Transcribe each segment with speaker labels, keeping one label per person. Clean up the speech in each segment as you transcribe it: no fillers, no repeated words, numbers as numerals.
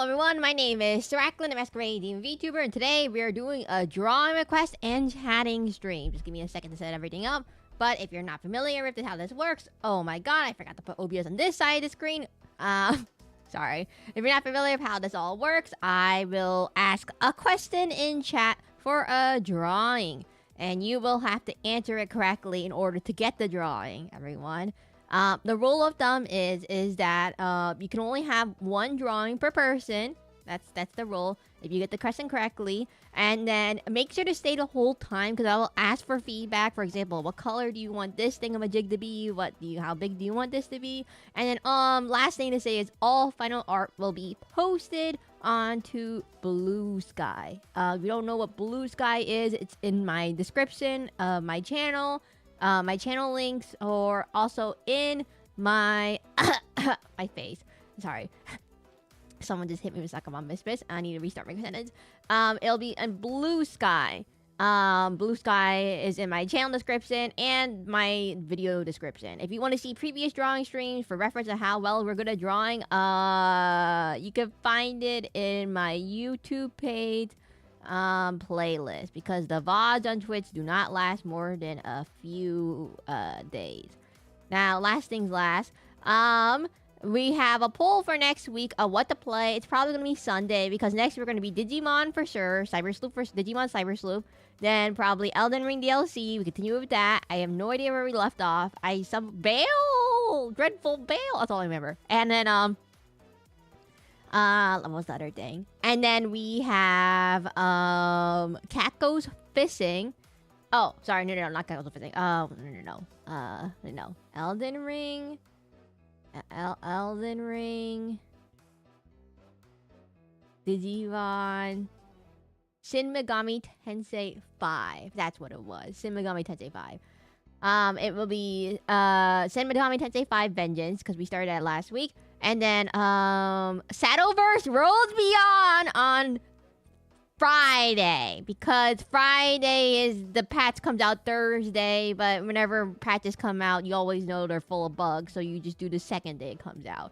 Speaker 1: everyone, my name is Seraclin, a masquerade VTuber, and today we are doing a drawing request and chatting stream. Just give me a second to set everything up. But if you're not familiar with how this works, oh my god, I forgot to put OBS on this side of the screen. Sorry. If you're not familiar with how this all works, I will ask a question in chat for a drawing. And you will have to answer it correctly in order to get the drawing, everyone. The rule of thumb is that you can only have one drawing per person. That's the rule. If you get the question correctly, and then make sure to stay the whole time because I will ask for feedback. For example, what color do you want this thingamajig to be? How big do you want this to be? And then last thing to say is all final art will be posted onto Blue Sky. If you don't know what Blue Sky is, it's in my description of my channel. My channel links are also in my my face. Sorry. Someone just hit me with Sakama Mistress. I need to restart my sentence. It'll be in Blue Sky. Blue Sky is in my channel description and my video description. If you want to see previous drawing streams for reference to how well we're good at drawing, you can find it in my YouTube page playlist, because the VODs on Twitch do not last more than a few days. Now, last things last, we have a poll for next week of what to play. It's probably gonna be Sunday because next we're gonna be Digimon for sure, Cyber Sloop for Digimon Cyber Sloop, then probably Elden Ring DLC. We continue with that. I have no idea where we left off. Some Bale, dreadful Bale. That's all I remember. And then what was the other thing? And then we have Cat Goes Fishing. Oh, sorry, no, not Cat Goes Fishing. No. Elden Ring. Elden Ring. Digimon. Shin Megami Tensei 5. That's what it was. Shin Megami Tensei 5. It will be Shin Megami Tensei 5 Vengeance, because we started that last week. And then Shadowverse Worlds Beyond on Friday, because Friday is the patch comes out Thursday, but whenever patches come out, you always know they're full of bugs, so you just do the second day it comes out.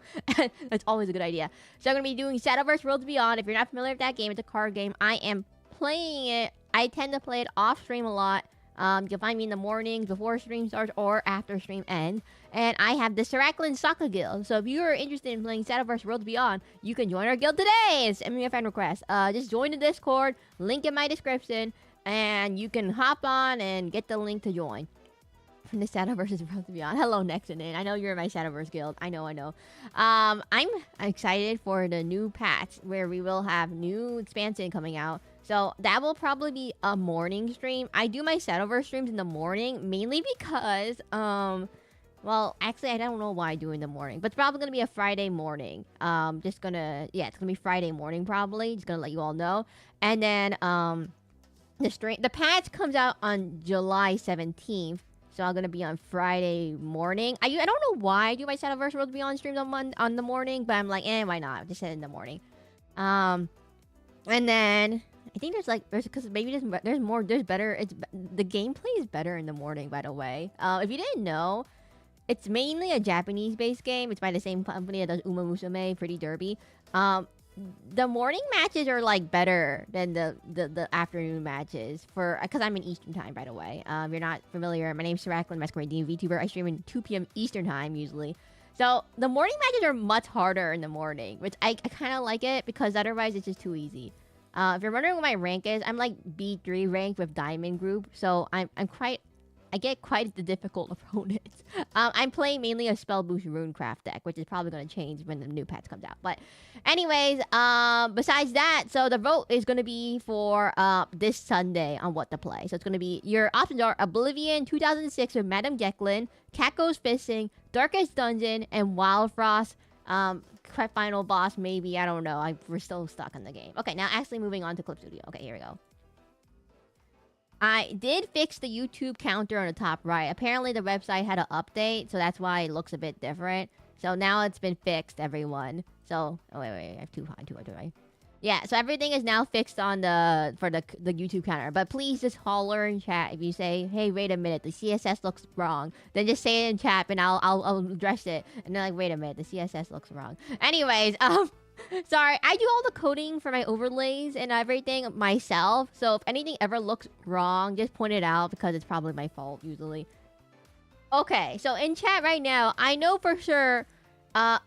Speaker 1: That's always a good idea. So I'm gonna be doing Shadowverse Worlds Beyond. If you're not familiar with that game, it's a card game. I am playing it. I tend to play it off stream a lot. You can find me in the mornings before stream starts or after stream ends. And I have the Seraclin Soccer Guild. So if you are interested in playing Shadowverse Worlds Beyond, you can join our guild today. It's send me a friend request. Just join the Discord, link in my description, and you can hop on and get the link to join. From the Shadowverse Worlds Beyond. Hello, Nexonin. I know you're in my Shadowverse guild. I know. I'm excited for the new patch where we will have new expansion coming out. So that will probably be a morning stream. I do my Shadowverse streams in the morning, mainly because, well, actually, I don't know why I do it in the morning, but it's probably going to be a Friday morning. It's going to be Friday morning, probably. Just going to let you all know. And then, the patch comes out on July 17th. So I'm going to be on Friday morning. I don't know why I do my Shadowverse Worlds Beyond streams on the morning, but I'm like, why not? Just set it in the morning. And then I think because maybe there's better. The gameplay is better in the morning, by the way. If you didn't know, it's mainly a Japanese-based game. It's by the same company that does Uma Musume, Pretty Derby. The morning matches are better than the afternoon matches because I'm in Eastern time, by the way. If you're not familiar, my name's Seraclin, masquerade VTuber. I stream in 2 p.m. Eastern time usually. So the morning matches are much harder in the morning, which I kind of like it because otherwise it's just too easy. If you're wondering what my rank is, I'm like B3 ranked with Diamond Group, so I get quite the difficult opponents. I'm playing mainly a Spell Boost Runecraft deck, which is probably going to change when the new patch comes out. But anyways, besides that, so the vote is going to be for this Sunday on what to play. So it's going to be, your options are Oblivion 2006 with Madame Jekyllin, Cat Goes Fishing, Darkest Dungeon, and Wild Frost. Final boss, maybe, I don't know. We're still stuck in the game. Okay, now actually moving on to Clip Studio. Okay, here we go. I did fix the YouTube counter on the top right. Apparently the website had an update, so that's why it looks a bit different. So now it's been fixed, everyone. So, oh wait, I have two, right? Yeah, so everything is now fixed on for the YouTube counter. But please just holler in chat if you say, hey, wait a minute, the CSS looks wrong. Then just say it in chat and I'll address it. And they're like, wait a minute, the CSS looks wrong. Anyways, Sorry, I do all the coding for my overlays and everything myself. So if anything ever looks wrong, just point it out because it's probably my fault usually. Okay, so in chat right now, I know for sure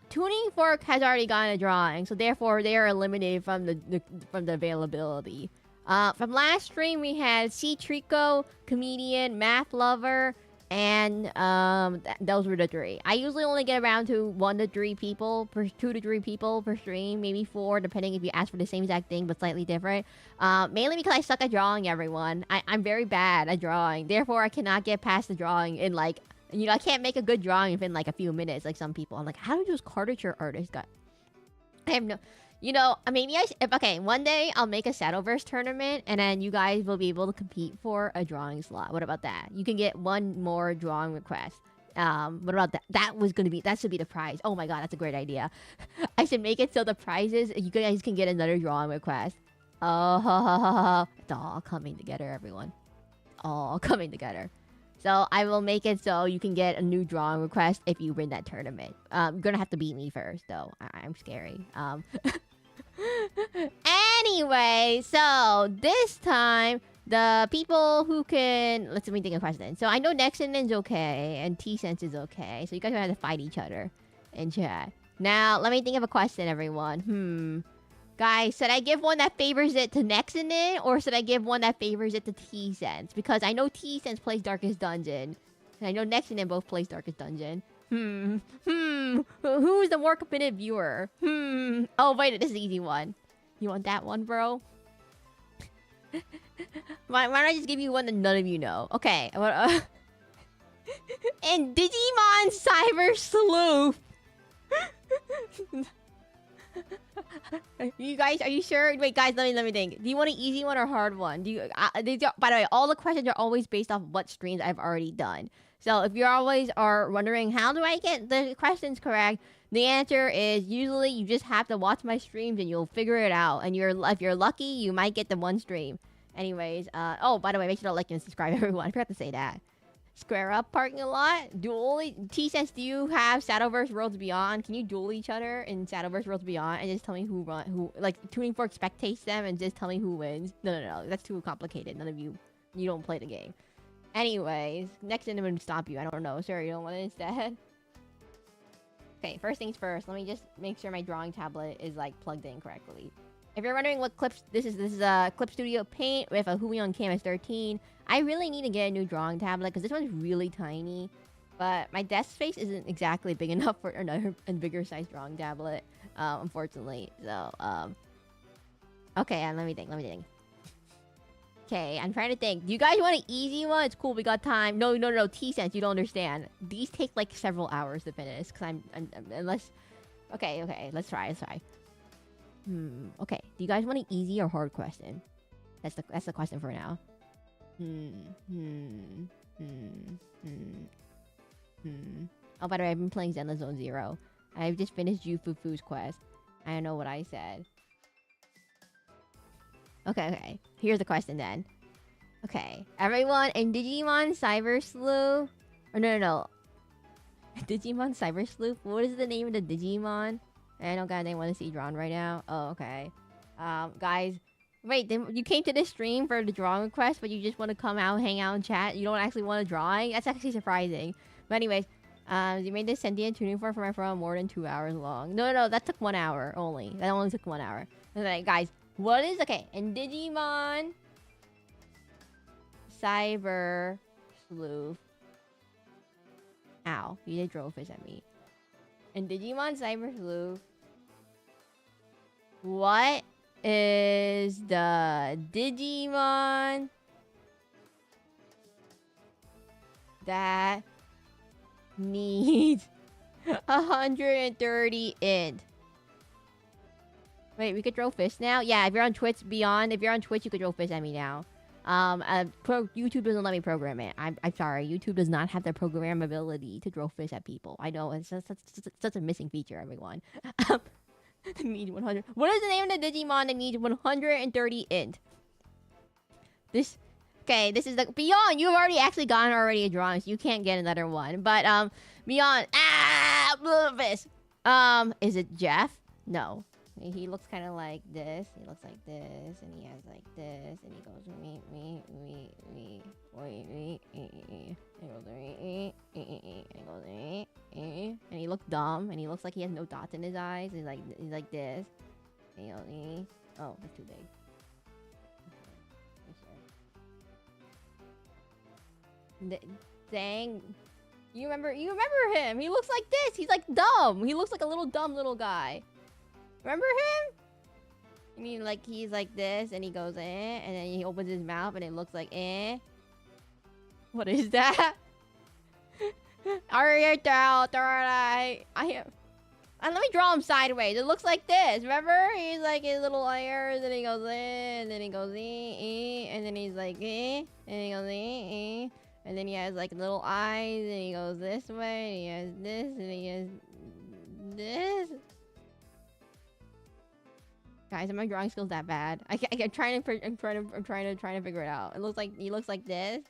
Speaker 1: Tuning Fork has already gotten a drawing, so therefore they are eliminated from the availability. From last stream we had C Trico, Comedian, Math Lover, and those were the 3. I usually only get around to 2 to 3 people per stream, maybe 4 depending if you ask for the same exact thing but slightly different. Mainly because I suck at drawing, everyone. I'm very bad at drawing, therefore I cannot get past the drawing in like, you know, I can't make a good drawing within like a few minutes like some people. I'm like, how do those caricature artists got? I have no... You know, maybe okay, one day I'll make a Shadowverse tournament and then you guys will be able to compete for a drawing slot. What about that? You can get 1 more drawing request. What about that? That should be the prize. Oh my god, that's a great idea. I should make it so the prizes, you guys can get another drawing request. Oh, it's all coming together, everyone. All coming together. So I will make it so you can get a new drawing request if you win that tournament. You're gonna have to beat me first, though. I'm scary. Anyway, so this time the people who can let me think of a question. So I know Nexon's okay and T-Sense is okay. So you guys are gonna have to fight each other in chat. Now let me think of a question, everyone. Guys, should I give one that favors it to Nexon or should I give one that favors it to T-Sense? Because I know T-Sense plays Darkest Dungeon. And I know Nexon both plays Darkest Dungeon. Who's the more committed viewer? Oh, wait, this is an easy one. You want that one, bro? why don't I just give you one that none of you know? Okay. And Digimon Cyber Sleuth. You guys, are you sure? Wait, guys, let me think. Do you want an easy one or hard one? Do you? By the way, all the questions are always based off what streams I've already done. So if you always are wondering how do I get the questions correct, the answer is usually you just have to watch my streams and you'll figure it out. And if you're lucky, you might get the 1 stream. Anyways, oh, by the way, make sure to like and subscribe, everyone. I forgot to say that. Square up parking a lot. T-Sense, do you have Shadowverse Worlds Beyond? Can you duel each other in Shadowverse Worlds Beyond and just tell me who like Tuning Fork spectates them and just tell me who wins? No. That's too complicated. None of you don't play the game. Anyways, next I'm gonna stop you. I don't know. Sure, you don't want it instead? Okay, first things first. Let me just make sure my drawing tablet is like plugged in correctly. If you're wondering what clips, this is a Clip Studio Paint with a Huion Kamvas 13. I really need to get a new drawing tablet because this one's really tiny. But my desk space isn't exactly big enough for another and bigger size drawing tablet, unfortunately. So, okay, let me think. Okay, I'm trying to think. Do you guys want an easy one? It's cool, we got time. No, T-Sense, you don't understand. These take like several hours to finish because unless... Okay, let's try. Okay, do you guys want an easy or hard question? That's the question for now. Oh, by the way, I've been playing Zenless Zone Zero. I've just finished Jufufu's quest. I don't know what I said. Okay. Here's the question then. Okay, everyone in Digimon Cyber Sleuth... Or no. Digimon Cyber Sleuth? What is the name of the Digimon? I don't got a name I want to see drawn right now. Oh, okay. Guys... Wait, then you came to this stream for the drawing request, but you just want to come out, hang out, and chat? You don't actually want a drawing? That's actually surprising. But anyways, you made this sentient tuning fork for my phone more than 2 hours long. No, that took 1 hour only. That only took 1 hour. Okay, guys, what is... Okay, in Digimon... Cyber... Sleuth... Ow, you did throw a fish at me. In Digimon Cyber Sleuth... What is the Digimon that needs 130 int? Wait, we could throw fish now? Yeah, if you're on Twitch Beyond, if you're on Twitch, you could throw fish at me now. YouTube doesn't let me program it. I'm sorry. YouTube does not have the programmability to throw fish at people. I know, it's just such a missing feature, everyone. Need 100. What is the name of the Digimon that needs 130 int? This is the Beyond. You've already actually gotten a drawing, so you can't get another one. But Beyond, fish. Is it Jeff? No. He looks kind of like this. He looks like this, and he has like this, and he goes me, and he goes and he looks dumb, and he looks like he has no dots in his eyes. He's like this. And he goes oh, that's too big. Dang. You remember him? He looks like this. He's like dumb. He looks like a little dumb little guy. Remember him? I mean, like, he's like this, and he goes, and then he opens his mouth, and it looks like, What is that? Alright, and let me draw him sideways. It looks like this. Remember? He's like his little ears, and he goes, and then he goes, and then he's like, and he goes, and then he has like little eyes, and he goes this way, and he has this, and he has this. Guys, are my drawing skills that bad? I'm trying to figure it out. It looks like he looks like this.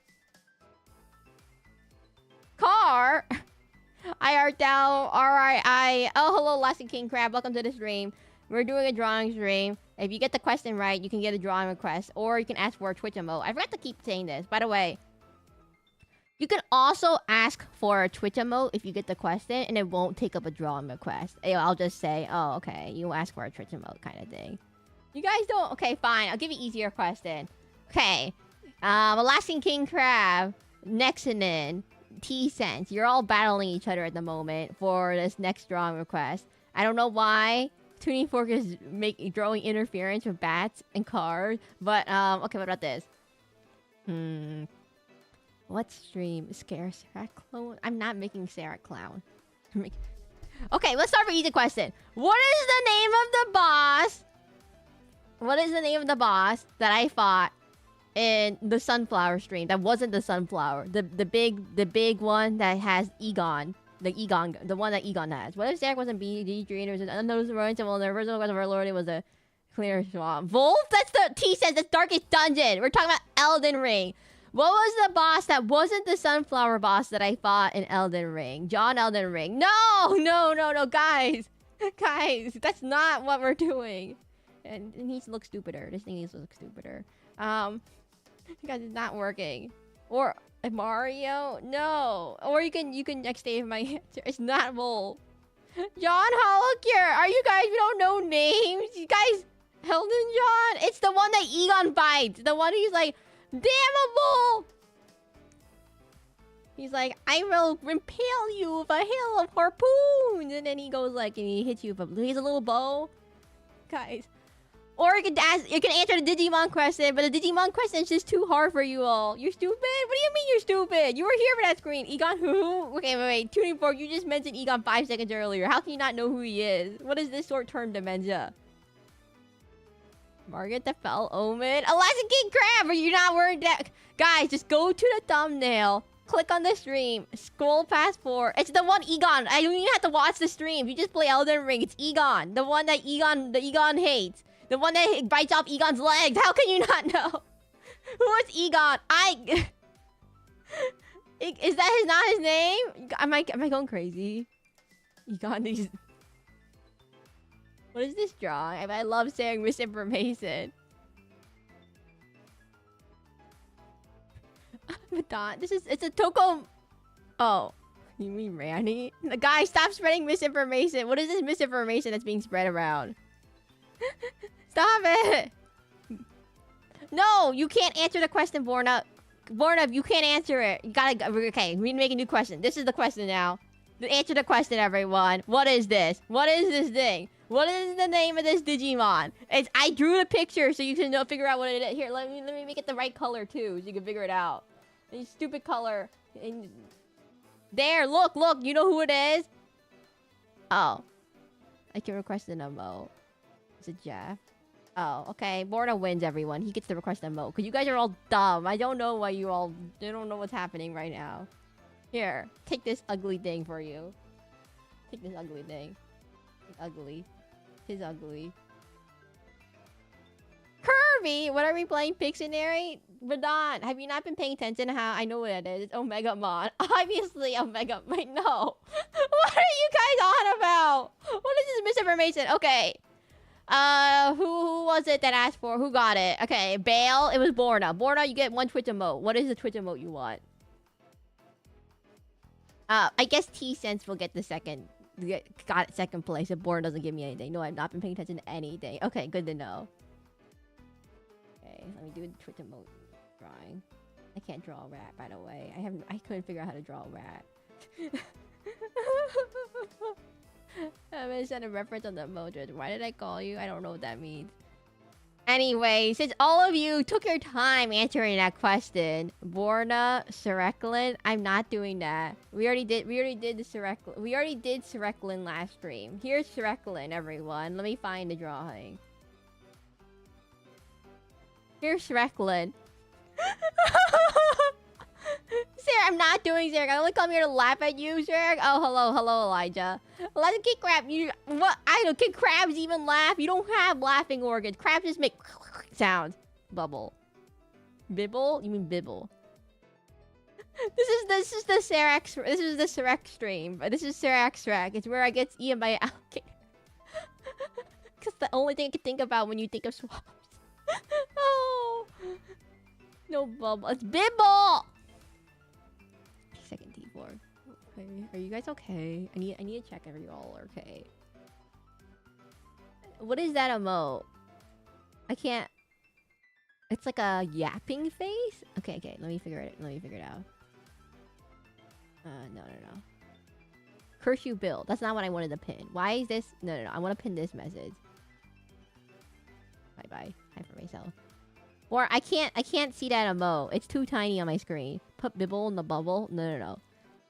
Speaker 1: Car. I art down. R-I-I. Oh, hello, Lassie King Crab. Welcome to the stream. We're doing a drawing stream. If you get the question right, you can get a drawing request, or you can ask for a Twitch emote. I forgot to keep saying this. By the way, you can also ask for a Twitch emote if you get the question, and it won't take up a drawing request. I'll just say, oh, okay, you ask for a Twitch emote kind of thing. You guys don't? Okay, fine. I'll give you an easier question. Okay. Alaskan King Crab, Nexonin, T-Sense. You're all battling each other at the moment for this next drawing request. I don't know why Tuning Fork is drawing interference with bats and cars, but, okay, what about this? What stream? Seraclin? I'm not making Seraclin. Okay, let's start with easy question. What is the name of the boss? What is the name of the boss that I fought in the sunflower stream? That wasn't the sunflower. The big one that has Egon. The one that Egon has. What if Zach wasn't BG3 and it was an unknown rodent? Well, the original was overlord. It was a clear swamp. Wolf? That's the T says the darkest dungeon. We're talking about Elden Ring. What was the boss that wasn't the sunflower boss that I fought in Elden Ring? John Elden Ring. No, guys. Guys, that's not what we're doing. And it needs to look stupider. This thing needs to look stupider. Guys, it's not working. Or Mario? No. Or you can next day my answer. It's not Wolf. John Holocure. Are you guys, we don't know names? You guys, Elden John? It's the one that Egon fights. The one who's like, damnable! He's like, I will impale you with a hail of harpoons! And then he goes like, and he hits you with a little bow. Guys. Or you can answer the Digimon question, but the Digimon question is just too hard for you all. You're stupid? What do you mean you're stupid? You were here for that screen. Egon who? Okay, wait. Tuning Fork, you just mentioned Egon 5 seconds earlier. How can you not know who he is? What is this short-term dementia? Margaret the Fell Omen. Alaskan King Crab! Are you not worried that... Guys, just go to the thumbnail. Click on the stream. Scroll past 4. It's the one Egon. I don't even have to watch the stream. You just play Elden Ring. It's Egon. The one that Egon hates. The one that bites off Egon's legs. How can you not know? Who is Egon? Is that not his name? Am I going crazy? Egon is... What is this drawing? I love saying misinformation. Madonna, it's a Toko... Oh. You mean Randy? Guys, stop spreading misinformation. What is this misinformation that's being spread around? Stop it! No, you can't answer the question, Born Up. You can't answer it. You gotta... Okay, we need to make a new question. This is the question now. Answer the question, everyone. What is this? What is this thing? What is the name of this Digimon? I drew the picture so you can figure out what it is. Here, let me make it the right color too, so you can figure it out. A stupid color. And there, look. You know who it is? Oh, I can request an emote. Is it Jeff? Oh, okay. Borna wins, everyone. He gets to request an emote because you guys are all dumb. I don't know why you don't know what's happening right now. Here, take this ugly thing for you. Take this ugly thing. It's ugly. It's ugly. Kirby! What are we playing? Pictionary? Radon, have you not been paying attention to how I know what it is? It's Omega Mon. Obviously, Omega... Wait, no. What are you guys on about? What is this misinformation? Okay. Who was it that asked for? Who got it? Okay, Bale. It was Borna. Borna, you get 1 Twitch emote. What is the Twitch emote you want? I guess T-Sense will get the second. Got second place if Borna doesn't give me anything. No, I've not been paying attention to anything. Okay, good to know. Okay, let me do the Twitch emote drawing. I can't draw a rat, by the way. I couldn't figure out how to draw a rat. I'm gonna send a reference on the emoji. Why did I call you? I don't know what that means. Anyway, since all of you took your time answering that question, Borna, Seraclin, I'm not doing that. We already did the Seraclin. We already did Seraclin last stream. Here's Seraclin, everyone. Let me find the drawing. Here's Seraclin. Sarah, I'm not doing Sarah. I only come here to laugh at you, Sarah. Oh, hello, Elijah. Elijah, King Crab, you what? I don't. Can crabs even laugh? You don't have laughing organs. Crabs just make sounds. Bubble. Bibble? You mean bibble? This is the Serac. This is the Serac stream. This is Serac Serac. It's where I get eaten by alligator. Cause the only thing I can think about when you think of swamps. Oh. No bubble. It's bibble. Second T4. Okay. Are you guys okay? I need to check if you all are okay. What is that emote? I can't. It's like a yapping face. Okay. Let me figure it out. No. Curse you, Bill. That's not what I wanted to pin. Why is this? No. I want to pin this message. Bye. Hi for myself. Or I can't see that emote. It's too tiny on my screen. Put Bibble in the bubble. No.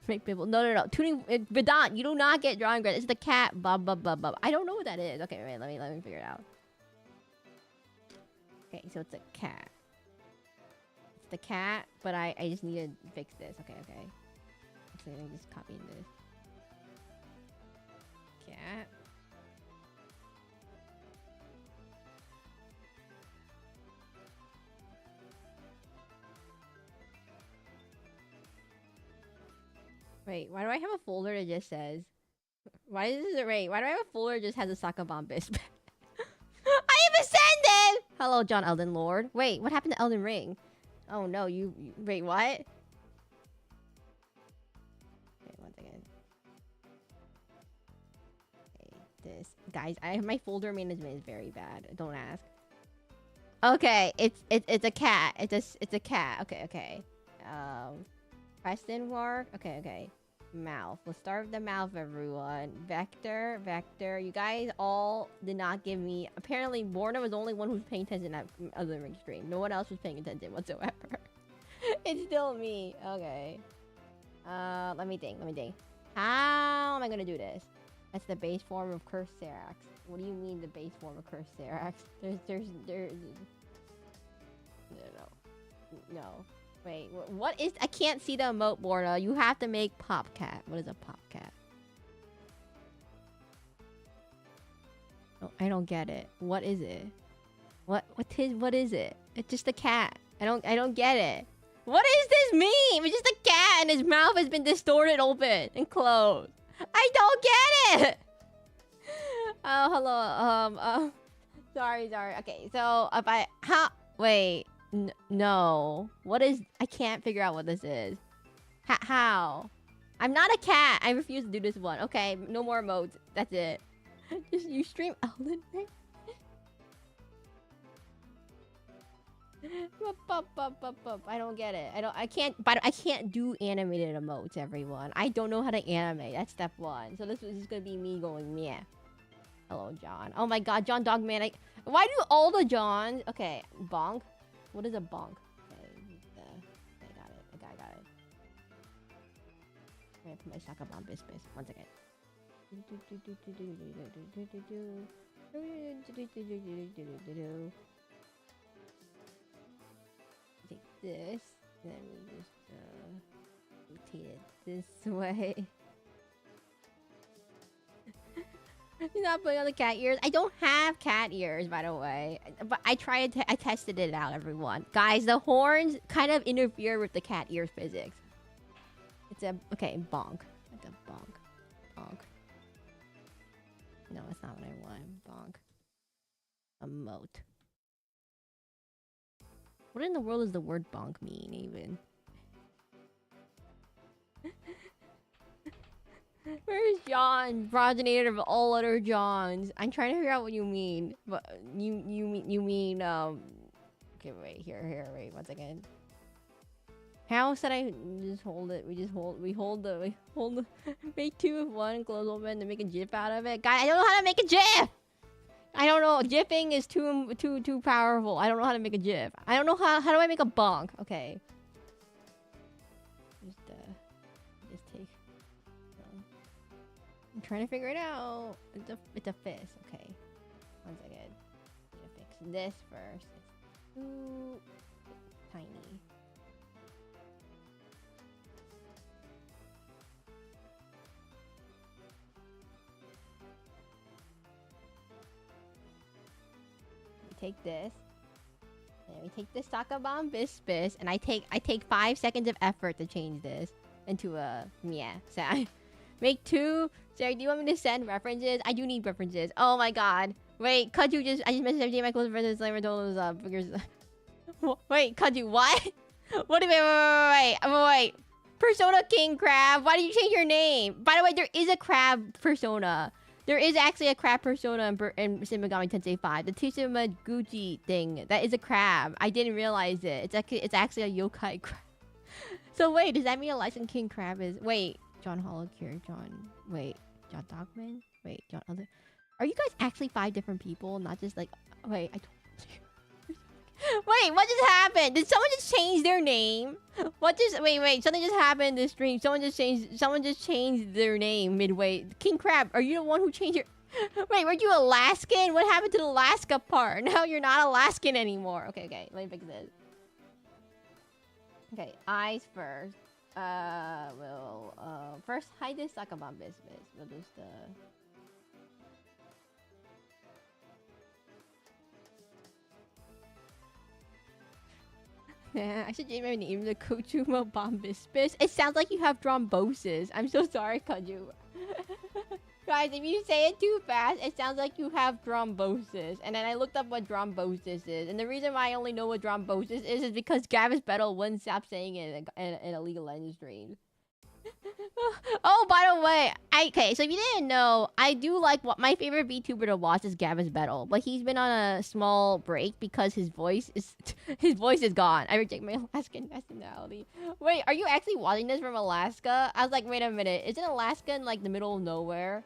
Speaker 1: Make Bibble. No. Tuning Vedant, you do not get drawing credit. It's the cat. Bub. I don't know what that is. Okay, wait. Let me figure it out. Okay, so it's a cat. It's the cat, but I just need to fix this. Okay. So let me just copy this. Cat. Wait, why do I have a folder that just says... Why do I have a folder that just has a Sakabon Bisp? I am ascended! Hello, John Elden Lord. Wait, what happened to Elden Ring? Oh no, you wait, what? Okay, one second. Okay, this. Guys, my folder management is very bad. Don't ask. Okay, it's a cat. It's a cat. Okay. Question mark? Okay. Mouth. Let's start with the mouth, everyone. Vector. You guys all did not give me... Apparently, Borna was the only one who was paying attention at other ring stream. No one else was paying attention whatsoever. It's still me. Okay. Let me think. How am I gonna do this? That's the base form of Cursed Serax. What do you mean the base form of Cursed Serax? There's... No. Wait, what is... I can't see the emote, Borna. You have to make Popcat. What is a Popcat? Oh, I don't get it. What is it? What is it? It's just a cat. I don't get it. What is this meme? It's just a cat and his mouth has been distorted open and closed. I don't get it! Oh, hello. Sorry. Okay, so if I... Wait... No. What is... I can't figure out what this is. How? I'm not a cat. I refuse to do this one. Okay, no more emotes. That's it. Just you stream Elden Ring? I don't get it. I can't do animated emotes, everyone. I don't know how to animate. That's step one. So this is gonna be me going meh. Hello, John. Oh my god, John Dogman. Why do all the Johns... Okay, bonk. What is a bonk? Okay, I got it. I'm gonna put my Sakabon Bisp. One second. Take this. Then we just rotate it this way. You're not putting on the cat ears. I don't have cat ears, by the way. But I tested it out, everyone. Guys, the horns kind of interfere with the cat ear physics. It's a... Okay, bonk. Like a bonk. No, that's not what I want. Bonk. Emote. What in the world does the word bonk mean, even? Where's John, progenitor of all other Johns? I'm trying to figure out what you mean. But you mean okay, wait, wait, 1 second. How said I just hold it? We hold the make 2 of 1, close open, and make a GIF out of it. Guys, I don't know how to make a GIF. I don't know. GIFing is too powerful. I don't know how to make a GIF. I don't know how do I make a bonk? Okay. Just take. I'm trying to figure it out. It's a fist. Okay. 1 second. I'm gonna fix this first. It's too tiny. Take this, and we take this Sakabon Bispis, and I take 5 seconds of effort to change this into a sound. Make 2. Sarah, do you want me to send references? I do need references. Oh my god. Wait, Kaju I just messaged MJ, my close friend, Slammer told us figures. Wait, Kaju, what? What? Wait. Persona King Crab. Why did you change your name? By the way, there is a crab persona. There is actually a crab persona in Shin Megami Tensei 5. The Tsushima Gucci thing. That is a crab. I didn't realize it. It's actually a yokai crab. So wait, does that mean a licensed king crab is... Wait, John Holocure, Wait, John Dogman? Wait, John other... Are you guys actually 5 different people? Not just like... Wait, I told you. Wait, what just happened? Did someone just change their name? Wait, something just happened in this stream. Someone just changed their name midway. King Crab, are you the one who changed your... Wait, weren't you Alaskan? What happened to the Alaska part? Now you're not Alaskan anymore. Okay, let me fix this. Okay, eyes first. We'll first hide this Sakabon Business. We'll just Yeah, I should change my name to Kochuma Bombispis. It sounds like you have thrombosis. I'm so sorry, Kaju. Guys, if you say it too fast, it sounds like you have thrombosis. And then I looked up what thrombosis is. And the reason why I only know what thrombosis is because Gavis Battle wouldn't stop saying it in a League of Legends stream. Oh, by the way, okay, so if you didn't know, I do like what my favorite VTuber to watch is Gavis Battle, but he's been on a small break because his voice is gone. I reject my Alaskan nationality. Wait, are you actually watching this from Alaska? I was like, wait a minute, isn't Alaska in like the middle of nowhere?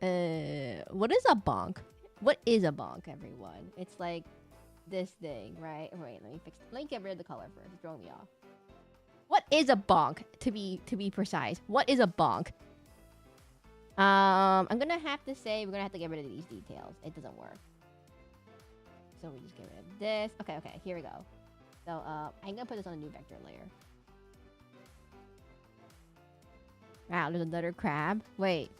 Speaker 1: What is a bonk? What is a bonk, everyone? It's like this thing, right? Wait, let me get rid of the color first. It's throwing me off. What is a bonk, to be precise? What is a bonk? I'm gonna have to say we're gonna have to get rid of these details. It doesn't work. So we just get rid of this. Okay, here we go. So I'm gonna put this on a new vector layer. Wow, there's another crab. Wait.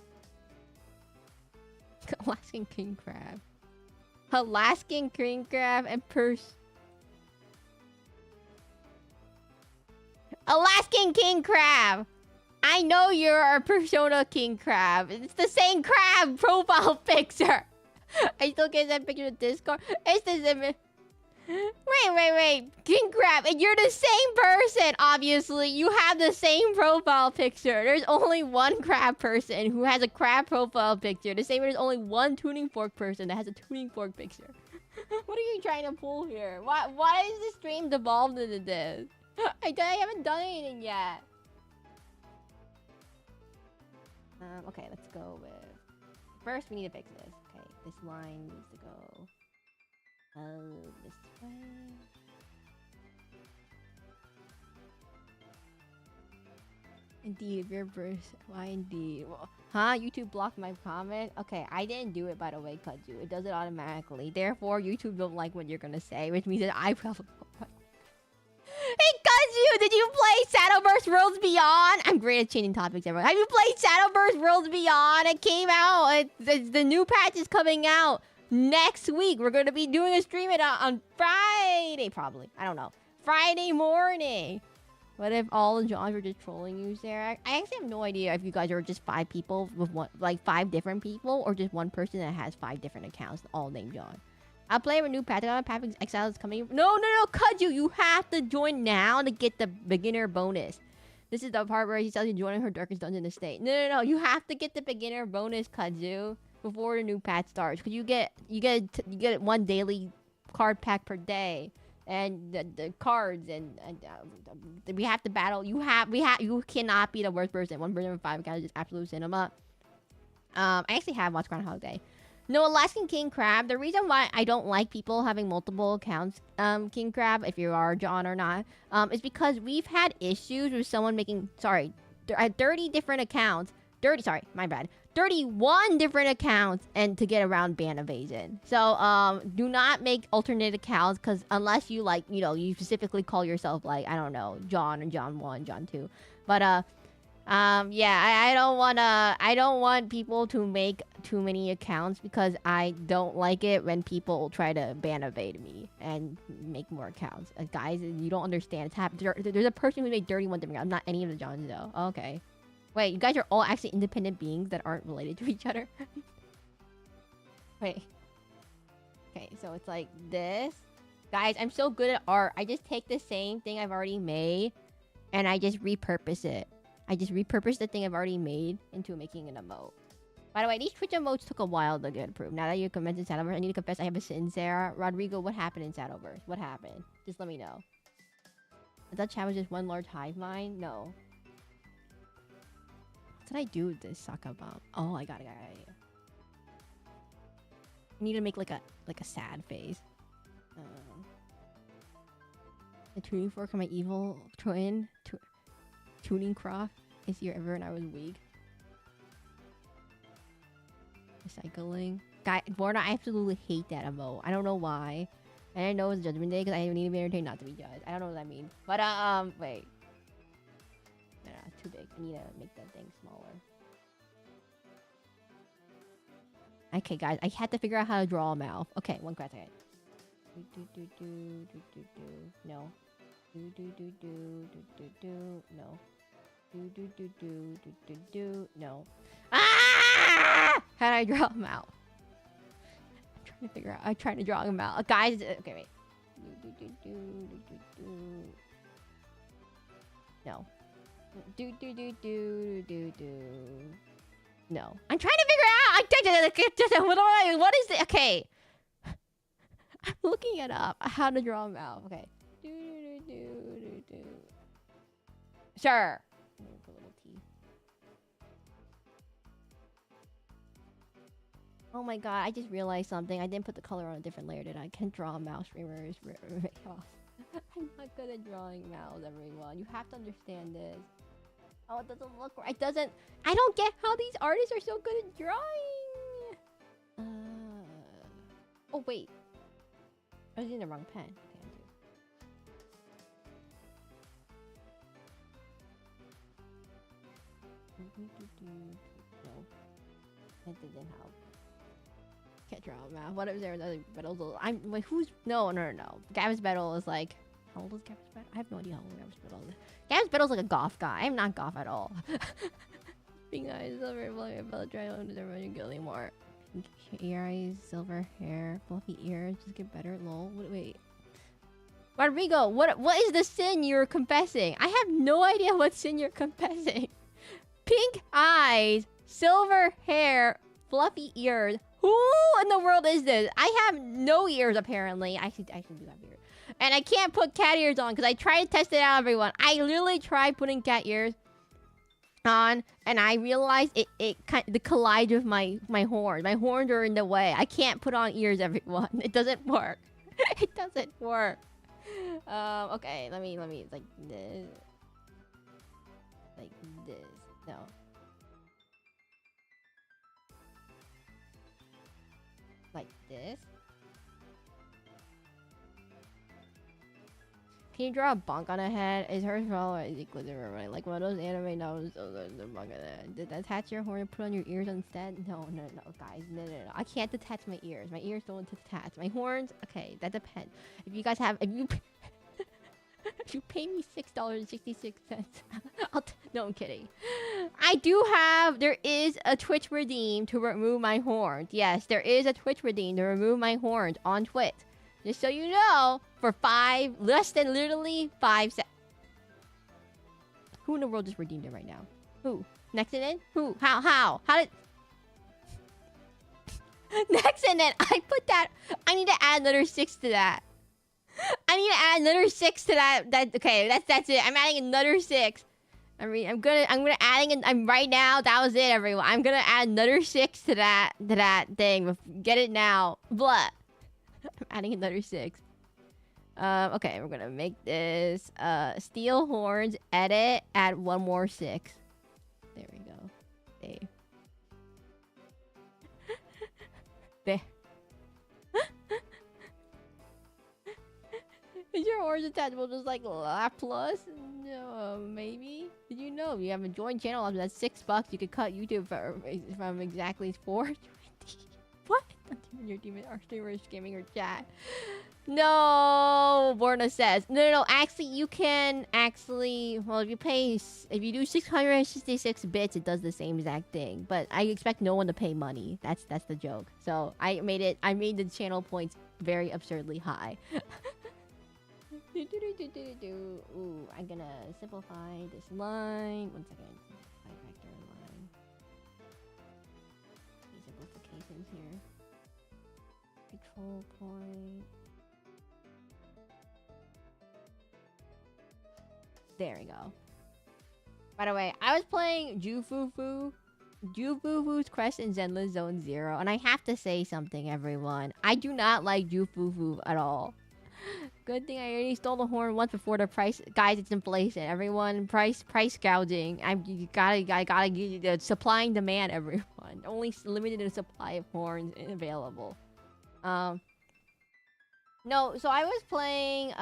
Speaker 1: Alaskan king crab. Alaskan king crab and Alaskan king crab! I know you're a Persona king crab. It's the same crab profile picture. I still get that picture of Discord. It's the same. Wait. King crab, and you're the same person, obviously. You have the same profile picture. There's only one crab person who has a crab profile picture. The same way there's only one tuning fork person that has a tuning fork picture. What are you trying to pull here? Why is this stream devolved into this? I haven't done anything yet. Okay, let's go with... First, we need to fix this. Okay, this line needs to go... this way... Indeed, if you're burst... Why indeed? Well, huh? YouTube blocked my comment? Okay, I didn't do it, by the way, Kaju. It does it automatically. Therefore, YouTube don't like what you're gonna say, which means that I probably... Hey, Kaju! Did you play Shadowverse Worlds Beyond? I'm great at changing topics, everyone. Have you played Shadowverse Worlds Beyond? It came out. The new patch is coming out next week. We're going to be doing a stream on Friday, probably. I don't know. Friday morning. What if all the Johns were just trolling you, Sarah? I actually have no idea if you guys are just 5 people with one, like 5 different people, or just one person that has 5 different accounts, all named John. I'll play a new Patagon. Path Exile is coming. No, Kudju, you have to join now to get the beginner bonus. This is the part where he tells you joining her darkest dungeon estate. No, you have to get the beginner bonus, Kudju, before the new patch starts. Cause you get 1 daily card pack per day. And the cards and we have to battle. You cannot be the worst person. 1 person with 5 accounts is just absolute cinema. I actually have watched Groundhog Day. No, Alaskan King Crab. The reason why I don't like people having multiple accounts, King Crab, if you are John or not, is because we've had issues with someone making 30 different accounts. 31 different accounts and to get around ban evasion. So do not make alternate accounts, because unless you you specifically call yourself like, I don't know, John and John 1, John 2. But yeah, I don't want people to make too many accounts, because I don't like it when people try to ban evade me and make more accounts. Guys, you don't understand. It's happened. There's a person who made 31 different accounts. Not any of the Johns though. Okay. Wait, you guys are all actually independent beings that aren't related to each other? Wait. Okay, so it's like this. Guys, I'm so good at art. I just take the same thing I've already made, and I just repurpose it. I just repurpose the thing I've already made into making an emote. By the way, these Twitch emotes took a while to get approved. Now that you commented Shadowverse, I need to confess I have a sin, Sarah. Rodrigo, what happened in Shadowverse? What happened? Just let me know. I thought chat was just one large hive mind? No. What did I do with this Saka bomb? Oh, I got it. I need to make like a sad face. The tuning fork on my evil twin tuning craft is here ever, and I was weak. Recycling. Guy, Borna, I absolutely hate that emote. I don't know why. And I know it's Judgment Day because I need to be entertained, not to be judged. I don't know what that means. But wait. No, it's too big. I need to make that thing smaller. Okay, guys, I had to figure out how to draw a mouth. Okay, one second. No. No. No. Ah! How do I draw him out? I'm trying to figure out. I'm trying to draw him out. Guys, okay, wait. No. No. I'm trying to figure out. What is it? Okay. I'm looking it up. How to draw him out. Okay. Sure. Put a little T. Oh my god, I just realized something. I didn't put the color on a different layer, did I? I can't draw a mouse streamers. I'm not good at drawing mouse, everyone. You have to understand this. Oh, it doesn't look right. It doesn't. I don't get how these artists are so good at drawing. Oh, wait. I was using the wrong pen. No. That didn't help. Can't draw a map. What if there was other battles? Wait, who's... No. Gav's Battle is like... How old is Gav's Battle? I have no idea how old Gav's Battle is. Gav's Battle is like a goth guy. I'm not goth at all. Being eyes, silver, fluffy, belt, dry on to everyone you get anymore. Pink ear eyes, silver hair, fluffy ears. Just get better. Lol. Wait. Rodrigo, what is the sin you're confessing? I have no idea what sin you're confessing. Pink eyes, silver hair, fluffy ears. Who in the world is this? I have no ears, apparently. I should do have ears. And I can't put cat ears on because I tried to test it out, everyone. I literally tried putting cat ears on, and I realized it collides with my horns. My horns are in the way. I can't put on ears, everyone. It doesn't work. It doesn't work. Okay, let me like this. Like this. No. Like this. Can you draw a bonk on a head? Is hers all equilibrium? Like one of those anime novels, the bonk on the head. Did attach your horn and put on your ears instead? No, guys. No. I can't detach my ears. My ears don't detach. My horns, okay, that depends. If you guys have, If you pay me $6.66, no, I'm kidding. I do have. There is a Twitch redeem to remove my horns. Yes, there is a Twitch redeem to remove my horns on Twitch. Just so you know, for less than literally 5 seconds. Who in the world just redeemed it right now? Who? Nexonin? Who? How did... Nexonin, I put that... I need to add another 6 to that. I need to add another 6 to that. Okay, that's it. I'm adding another 6. I'm gonna adding... I'm right now, that was it, everyone. I'm gonna add another 6 to that thing. Get it now. Blah. I'm adding another 6. Okay, we're gonna make this steel horns, edit, add one more 6. There we go. There. Is your horns attachable just like plus? No, maybe. Did you know if you have a joint channel option that's $6, you could cut YouTube from exactly $4.20? What? Your demon are streamers gaming or chat. No, Borna says. No. Actually, you can actually. Well, if you do 666 bits, it does the same exact thing. But I expect no one to pay money. That's the joke. So I made the channel points very absurdly high. Ooh, I'm gonna simplify this line. 1 second. Simplify vector line. Simplifications here. Control point. There we go. By the way, I was playing Jufufu's Quest in Zenless Zone 0, and I have to say something, everyone. I do not like Jufufu at all. Good thing I already stole the horn once before the price. Guys, it's inflation. Everyone, price gouging. I gotta give you the supply and demand, everyone. Only limited supply of horns available. No, so I was playing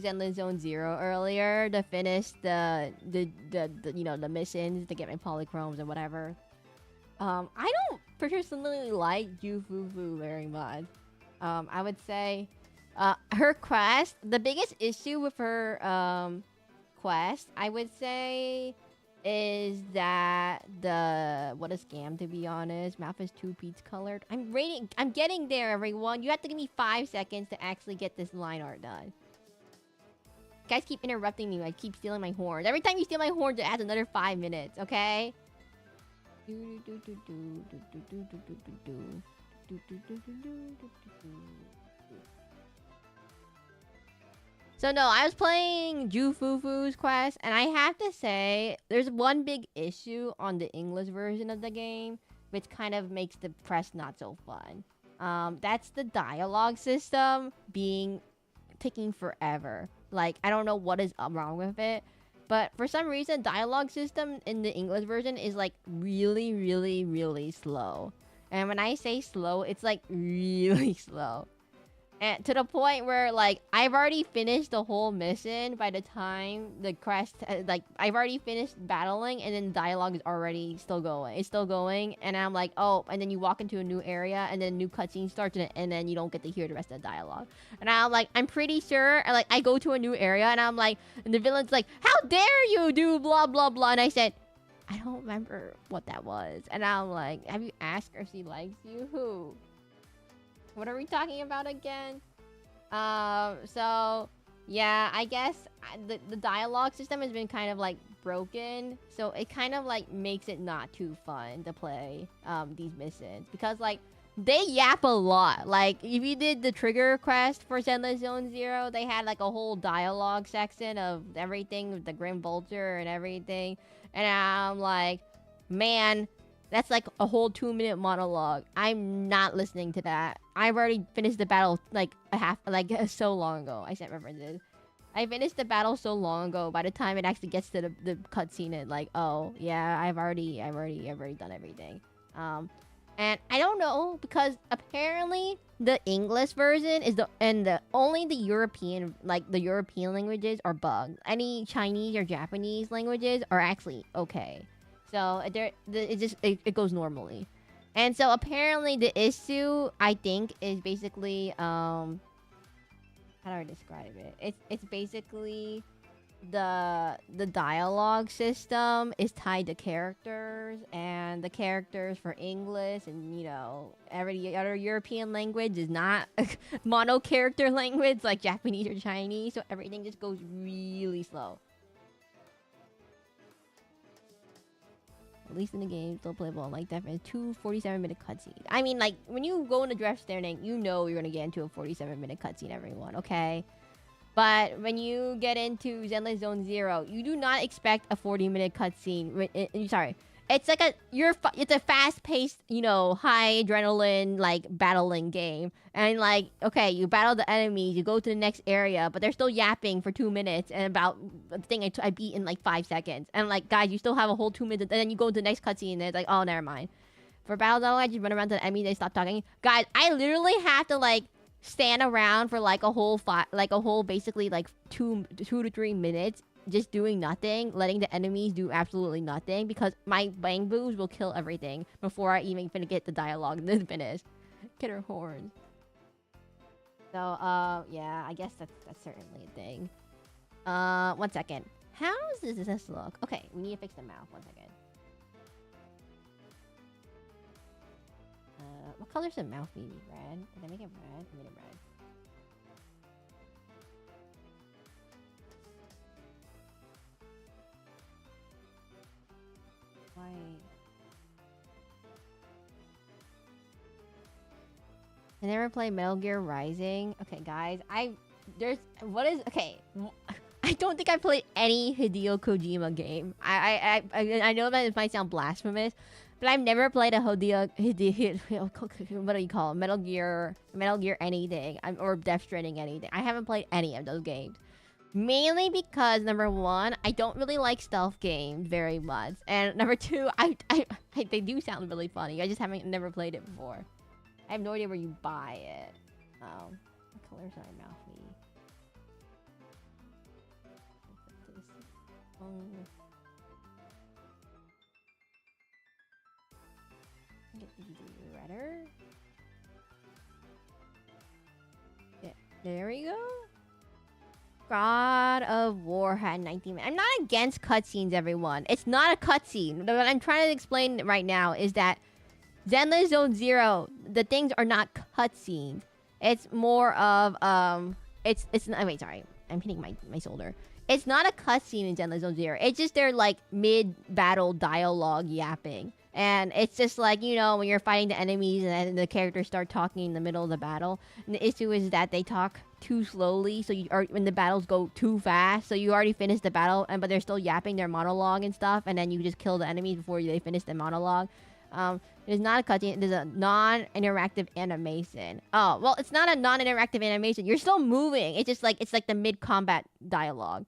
Speaker 1: Zenless Zone 0 earlier to finish the missions to get my polychromes or whatever. I don't personally like Jufufu very much. I would say her quest, the biggest issue with her quest, I would say, is that what a scam, to be honest. Mouth is too peach colored. I'm getting there, everyone. You have to give me 5 seconds to actually get this line art done. You guys keep interrupting me. I keep stealing my horns. Every time you steal my horns, it adds another 5 minutes, okay? So no, I was playing Jufufu's Quest, and I have to say, there's one big issue on the English version of the game, which kind of makes the quest not so fun. That's the dialogue system taking forever. Like, I don't know what is wrong with it, but for some reason, dialogue system in the English version is like really, really, really slow. And when I say slow, it's like really slow. And to the point where, like, I've already finished the whole mission by the time the quest... I've already finished battling, and then dialogue is already still going. It's still going, and I'm like, oh, and then you walk into a new area, and then a new cutscene starts, and then you don't get to hear the rest of the dialogue. And I'm like, I'm pretty sure... I go to a new area, and I'm like... And the villain's like, how dare you do blah, blah, blah. And I said, I don't remember what that was. And I'm like, have you asked her if she likes you? Who? What are we talking about again? So yeah, I guess the dialogue system has been kind of like broken, so it kind of like makes it not too fun to play these missions, because like they yap a lot. Like if you did the trigger quest for Zenless Zone 0, they had like a whole dialogue section of everything with the Grim Vulture and everything, and I'm like, man, that's like a whole 2-minute monologue. I'm not listening to that. I've already finished the battle so long ago. I sent references. I finished the battle so long ago. By the time it actually gets to the cutscene, it like, oh yeah, I've already done everything. And I don't know, because apparently the English version is only the European languages are bugged. Any Chinese or Japanese languages are actually okay. So it goes normally. And so apparently the issue, I think, is basically how do I describe it? It's basically the dialogue system is tied to characters, and the characters for English and, you know, every other European language is not mono character language like Japanese or Chinese, so everything just goes really slow. At least in the game, still playable. Like definitely 2 47-minute cutscenes. I mean, like when you go into Draft Standing, you know you're gonna get into a 47-minute cutscene, everyone. Okay. But when you get into Zenless Zone Zero, you do not expect a 40-minute cutscene. Sorry, it's like it's a fast-paced, you know, high adrenaline like battling game, and like okay, you battle the enemies, you go to the next area, but they're still yapping for 2 minutes, and about the thing I beat in like 5 seconds, and like guys, you still have a whole 2 minutes, and then you go to the next cutscene, and it's like oh never mind. For battle dialogue, I just run around to the enemies, they stop talking. Guys, I literally have to like stand around for like a whole basically like 2 to 3 minutes just doing nothing, letting the enemies do absolutely nothing, because my bang boos will kill everything before I even get the dialogue finish. Get her horns. So yeah, I guess that's certainly a thing. 1 second. How does this look? Okay, we need to fix the mouth. 1 second. What color's the mouth need? Red? Did I make it red? I made it red. Why? I never played Metal Gear Rising. Okay, guys, I don't think I played any Hideo Kojima game. I know that it might sound blasphemous, but I've never played a what do you call it? Metal Gear anything, or Death Stranding anything. I haven't played any of those games. Mainly because number one, I don't really like stealth games very much, and number two, they do sound really funny. I just never played it before. I have no idea where you buy it. Oh, what color's my mouth need? Get these redder. Yeah, there we go. God of War had 19 minutes. I'm not against cutscenes, everyone. It's not a cutscene. What I'm trying to explain right now is that Zenless Zone Zero, the things are not cutscenes. It's more of it's wait, sorry, I'm hitting my shoulder. It's not a cutscene in Zenless Zone Zero. It's just their like mid-battle dialogue yapping. And it's just like, you know, when you're fighting the enemies and then the characters start talking in the middle of the battle. And the issue is that they talk too slowly, so when the battles go too fast, so you already finished the battle, but they're still yapping their monologue and stuff, and then you just kill the enemies before they finish the monologue. It's not a cutscene. There's a non-interactive animation. Oh, well, it's not a non-interactive animation. You're still moving. It's just like the mid-combat dialogue.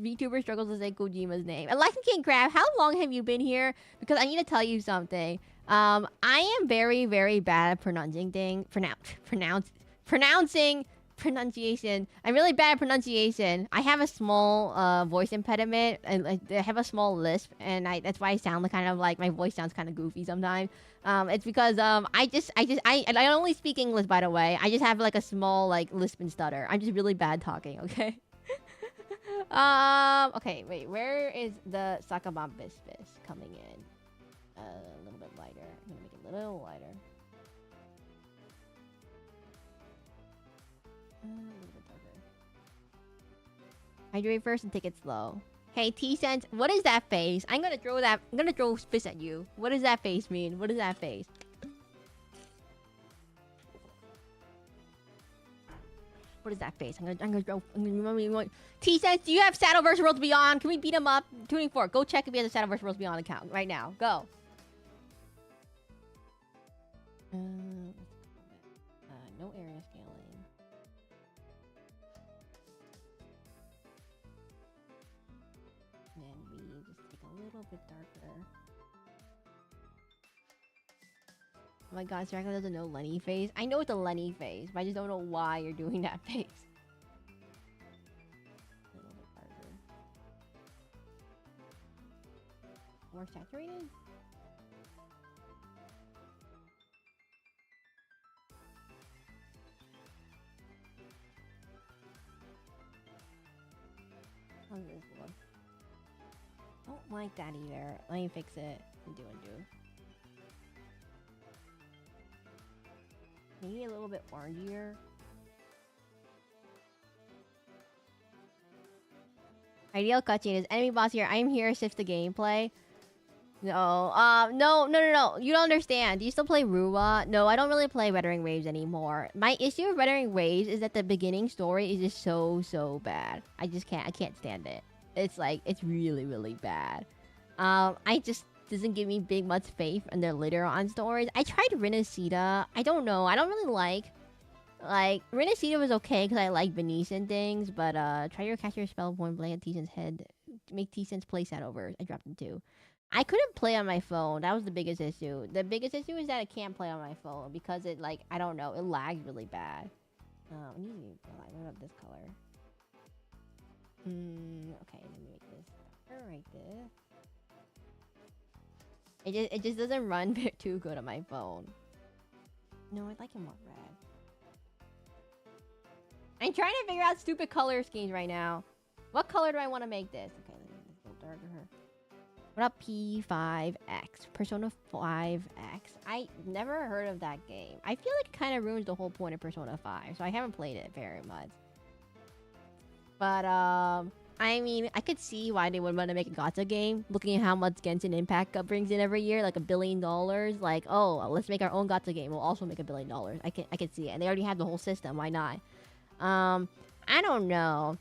Speaker 1: VTuber struggles to say Kojima's name. Alexa King Crab, how long have you been here? Because I need to tell you something. I am very, very bad at pronunciation. I'm really bad at pronunciation. I have a small voice impediment, and I have a small lisp, and that's why I sound kind of like my voice sounds kind of goofy sometimes. It's because I only speak English, by the way. I just have like a small like lisp and stutter. I'm just really bad talking. Okay. Okay, wait, where is the Sakabam Bispis coming in? A little bit lighter. I'm gonna make it a little lighter. A little bit darker. Hydrate first and take it slow. Hey, T-Sense, what is that face? I'm gonna throw fish at you. What does that face mean? What is that face? What is that face? I'm gonna throw. T-Sense, do you have Shadowverse Worlds Beyond? Can we beat him up? Tuning Fork, go check if he has a Shadowverse Worlds Beyond account right now. Go. No area scaling. Then we just take a little bit darker. Oh my god, Seraclin doesn't know Lenny face. I know it's a Lenny face, but I just don't know why you're doing that face. A little bit darker. More saturated? How's this look? Don't like that either. Let me fix it. Undo. Maybe a little bit orangier. Ideal cutscene is enemy boss here. I'm here. Shift the gameplay. No. You don't understand. Do you still play Rua? No, I don't really play Weathering Waves anymore. My issue with Weathering Waves is that the beginning story is just so bad. I can't stand it. It's like, it's really, really bad. I just doesn't give me big much faith in their later on stories. I tried Renacida. I don't know. I don't really like Renacida was okay because I like Venetian things, but try your cast your spell point blank at T-Sen's head. Make T-Sen's play set over. I dropped him too. I couldn't play on my phone. That was the biggest issue. The biggest issue is that I can't play on my phone because it, like, I don't know, it lags really bad. I need to line up this color. Okay, let me make this darker right there. It just doesn't run too good on my phone. No, I'd like it more red. I'm trying to figure out stupid color schemes right now. What color do I want to make this? Okay, let me make this a little darker. What up, P5X? Persona 5X. I never heard of that game. I feel like it kind of ruins the whole point of Persona 5, so I haven't played it very much. But, I mean, I could see why they would want to make a gacha game. Looking at how much Genshin Impact brings in every year, like $1 billion. Like, oh, let's make our own gacha game. We'll also make $1 billion. I can see it. And they already have the whole system. Why not? I don't know.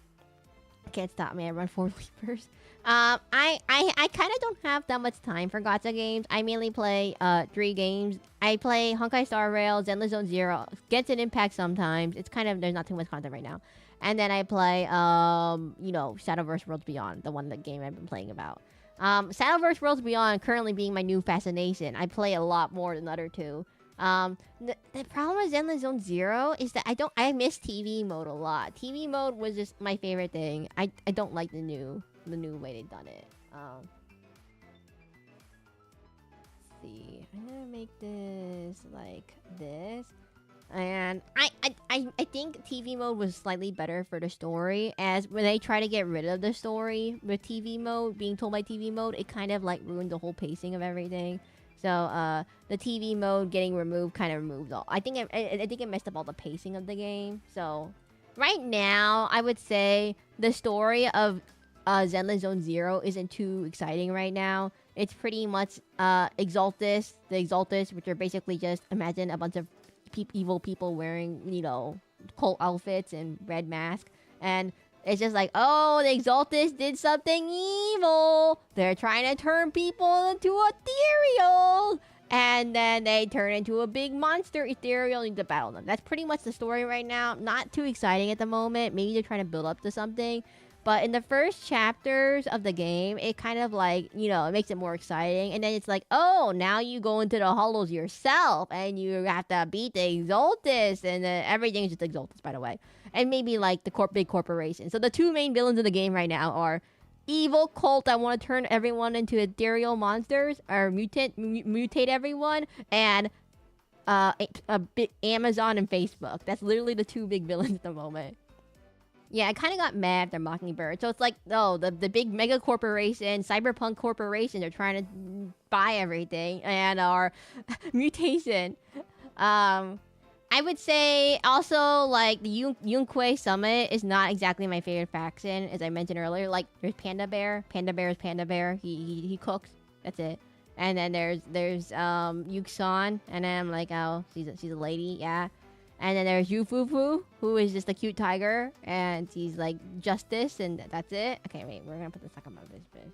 Speaker 1: Can't stop me. I run 4 leapers. I kind of don't have that much time for gacha games. I mainly play 3 games. I play Honkai Star Rail, Zenless Zone Zero, Genshin Impact sometimes. It's kind of, there's not too much content right now. And then I play you know, Shadowverse Worlds Beyond, the game I've been playing about. Shadowverse Worlds Beyond currently being my new fascination. I play a lot more than the other 2. The problem with Zenless Zone Zero is that I miss TV mode a lot. TV mode was just my favorite thing. I don't like the new way they've done it. Let's see. I'm gonna make this like this. And I think TV mode was slightly better for the story, as when they try to get rid of the story with TV mode, being told by TV mode, it kind of like ruined the whole pacing of everything. So the TV mode getting removed kind of removed all. I think it messed up all the pacing of the game. So right now, I would say the story of Zenless Zone Zero isn't too exciting right now. It's pretty much Exaltus, the Exaltus, which are basically just, imagine a bunch of evil people wearing, you know, cult outfits and red mask, and it's just like, oh, the Exaltus did something evil. They're trying to turn people into ethereal. And then they turn into a big monster ethereal and you need to battle them. That's pretty much the story right now. Not too exciting at the moment. Maybe they're trying to build up to something. But in the first chapters of the game, it kind of like, you know, it makes it more exciting. And then it's like, oh, now you go into the hollows yourself and you have to beat the Exaltus. And then everything's just Exaltus, by the way. And maybe like the big corporation. So the 2 main villains of the game right now are evil cult that want to turn everyone into ethereal monsters or mutate everyone, and a big Amazon and Facebook. That's literally the 2 big villains at the moment. Yeah, I kind of got mad at the Mockingbird. So it's like, oh, the big mega corporation, cyberpunk corporation, they're trying to buy everything, and our mutation. I would say also, like, the Yunque Summit is not exactly my favorite faction, as I mentioned earlier. Like, there's Panda Bear. Panda Bear is Panda Bear. He cooks. That's it. And then there's Yuxon, and then I'm like, oh, she's a lady, yeah. And then there's Yufufu, who is just a cute tiger, and she's like justice, and that's it. Okay, wait, we're gonna put the second one of this bitch.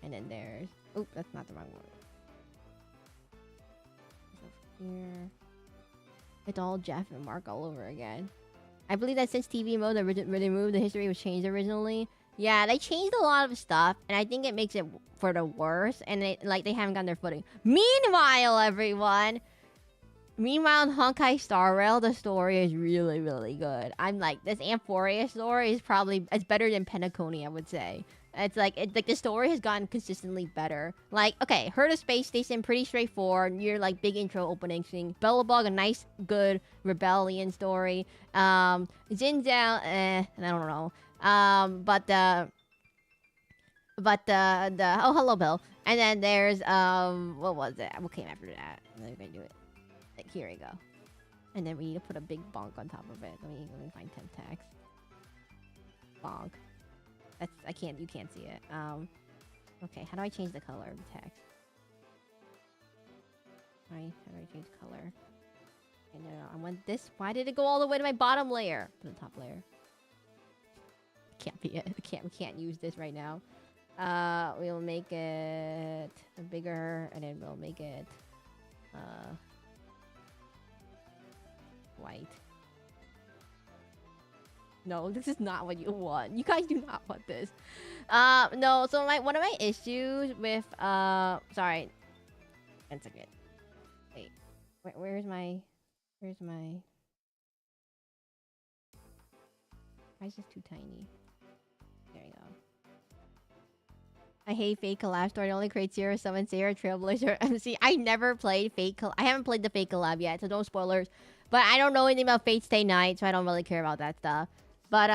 Speaker 1: And then there's, oh, that's not the wrong one. Here. It's all Jeff and Mark all over again. I believe that since TV mode removed, the history was changed originally. Yeah, they changed a lot of stuff, and I think it makes it for the worse, and they haven't gotten their footing. Meanwhile, everyone, in Honkai Star Rail, the story is really, really good. I'm like, this Amphoria story is probably, it's better than Penacony, I would say. It's like the story has gotten consistently better. Like, okay, Heard of Space Station, pretty straightforward. You're like big intro opening thing. Bellabog, a nice, good rebellion story. Jinzhou, I don't know. Oh, hello, Bill. And then there's what was it? What came after that? Let me do it. Like, here we go. And then we need to put a big bonk on top of it. Let me find temp text. Bonk. That's you can't see it. Okay, how do I change the color of the text? How do I change color? Okay, no, I want this. Why did it go all the way to my bottom layer? To the top layer. Can't be it. We can't use this right now. We'll make it bigger, and then we'll make it white. No, this is not what you want. You guys do not want this. No, so one of my issues with sorry. 1 second. Wait. Where's my why is this too tiny? There you go. I hate Fate Collab Story. It only creates Zero Summon Zero Trailblazer MC. I never played Fate I haven't played the Fate Collab yet, so no spoilers. But I don't know anything about Fate Stay Night, so I don't really care about that stuff. But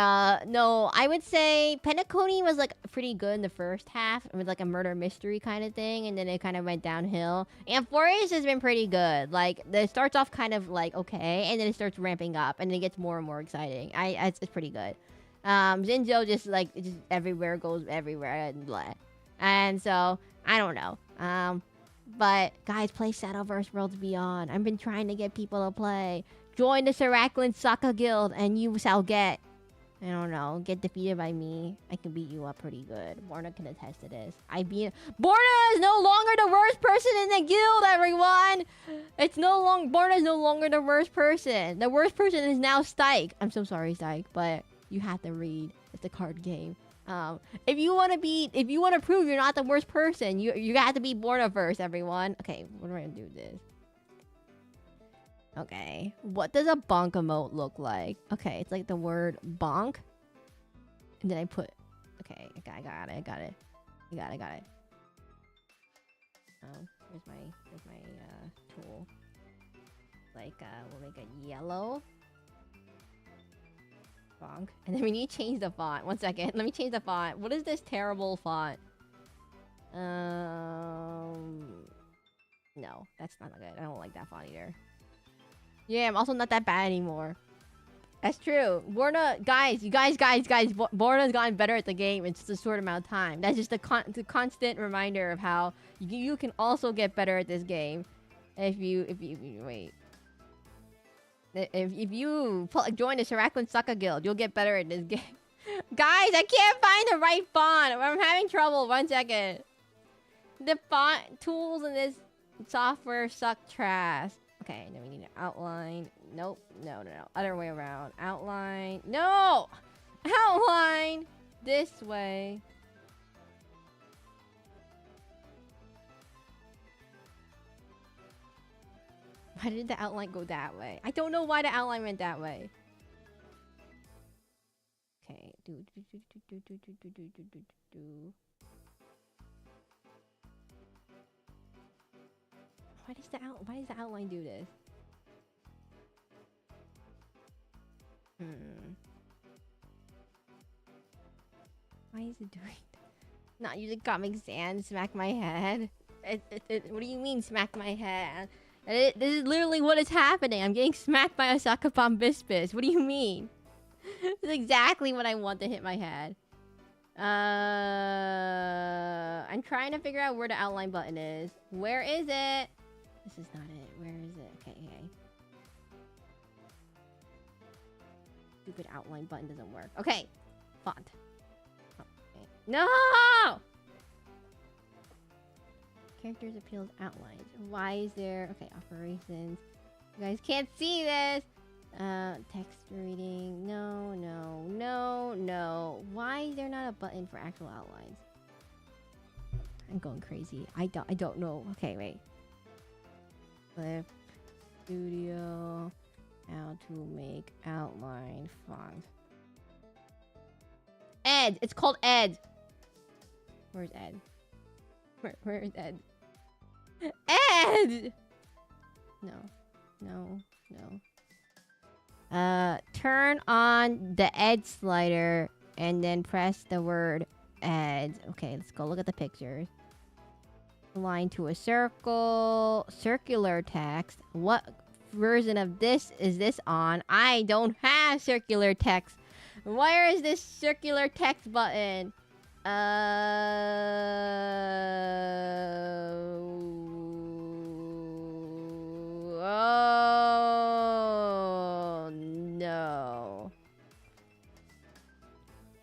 Speaker 1: no, I would say Penacony was like pretty good in the first half. It was like a murder mystery kind of thing, and then it kind of went downhill. And Forest has been pretty good. Like it starts off kind of like okay, and then it starts ramping up, and it gets more and more exciting. It's pretty good. Zinjo just everywhere, goes everywhere, and blah. And so I don't know. But guys, play Shadowverse Worlds Beyond. I've been trying to get people to play. Join the Seraclin Sokka Guild, and you shall get. I don't know. Get defeated by me. I can beat you up pretty good. Borna can attest to this. Borna is no longer the worst person in the guild, everyone! Borna is no longer the worst person. The worst person is now Stike. I'm so sorry, Stike, but you have to read. It's a card game. If you want to prove you're not the worst person, you have to be Borna first, everyone. Okay, what am I gonna do with this? Okay, what does a bonk emote look like? Okay, it's like the word bonk. And then I put... Okay, I got it. Where's my tool? Like, we'll make it yellow. Bonk. And then we need to change the font. 1 second. Let me change the font. What is this terrible font? No, that's not good. I don't like that font either. Yeah, I'm also not that bad anymore. That's true. Borna, guys, Borna's gotten better at the game in just a short amount of time. That's just the constant reminder of how you can also get better at this game if you wait. If you join the Seraclin Sokka Guild, you'll get better at this game. Guys, I can't find the right font. I'm having trouble. 1 second. The font tools in this software suck trash. Okay, then we need an outline. Nope. No. Other way around. Outline. No! Outline! This way. Why did the outline go that way? I don't know why the outline went that way. Okay. Why does the outline do this? Why is it doing that? Not using Comic Sans, smack my head. What do you mean, smack my head? This is literally what is happening. I'm getting smacked by a Sakapon Bispis. What do you mean? This is exactly what I want to hit my head. I'm trying to figure out where the outline button is. Where is it? This is not it. Where is it? Okay. Stupid outline button doesn't work. Okay. Font. Okay. No! Characters appeals outlines. Why is there... Okay, operations. You guys can't see this! Text reading. No. Why is there not a button for actual outlines? I'm going crazy. I don't know. Okay, wait. Clip. Studio. How to make outline font. Ed! It's called Ed! Where's Ed? Where's Ed? Ed! No. No. No. Turn on the Ed slider and then press the word Ed. Okay, let's go look at the pictures. Line to a circle. Circular text. What version of this is this on? I don't have circular text. Where is this circular text button? Oh no.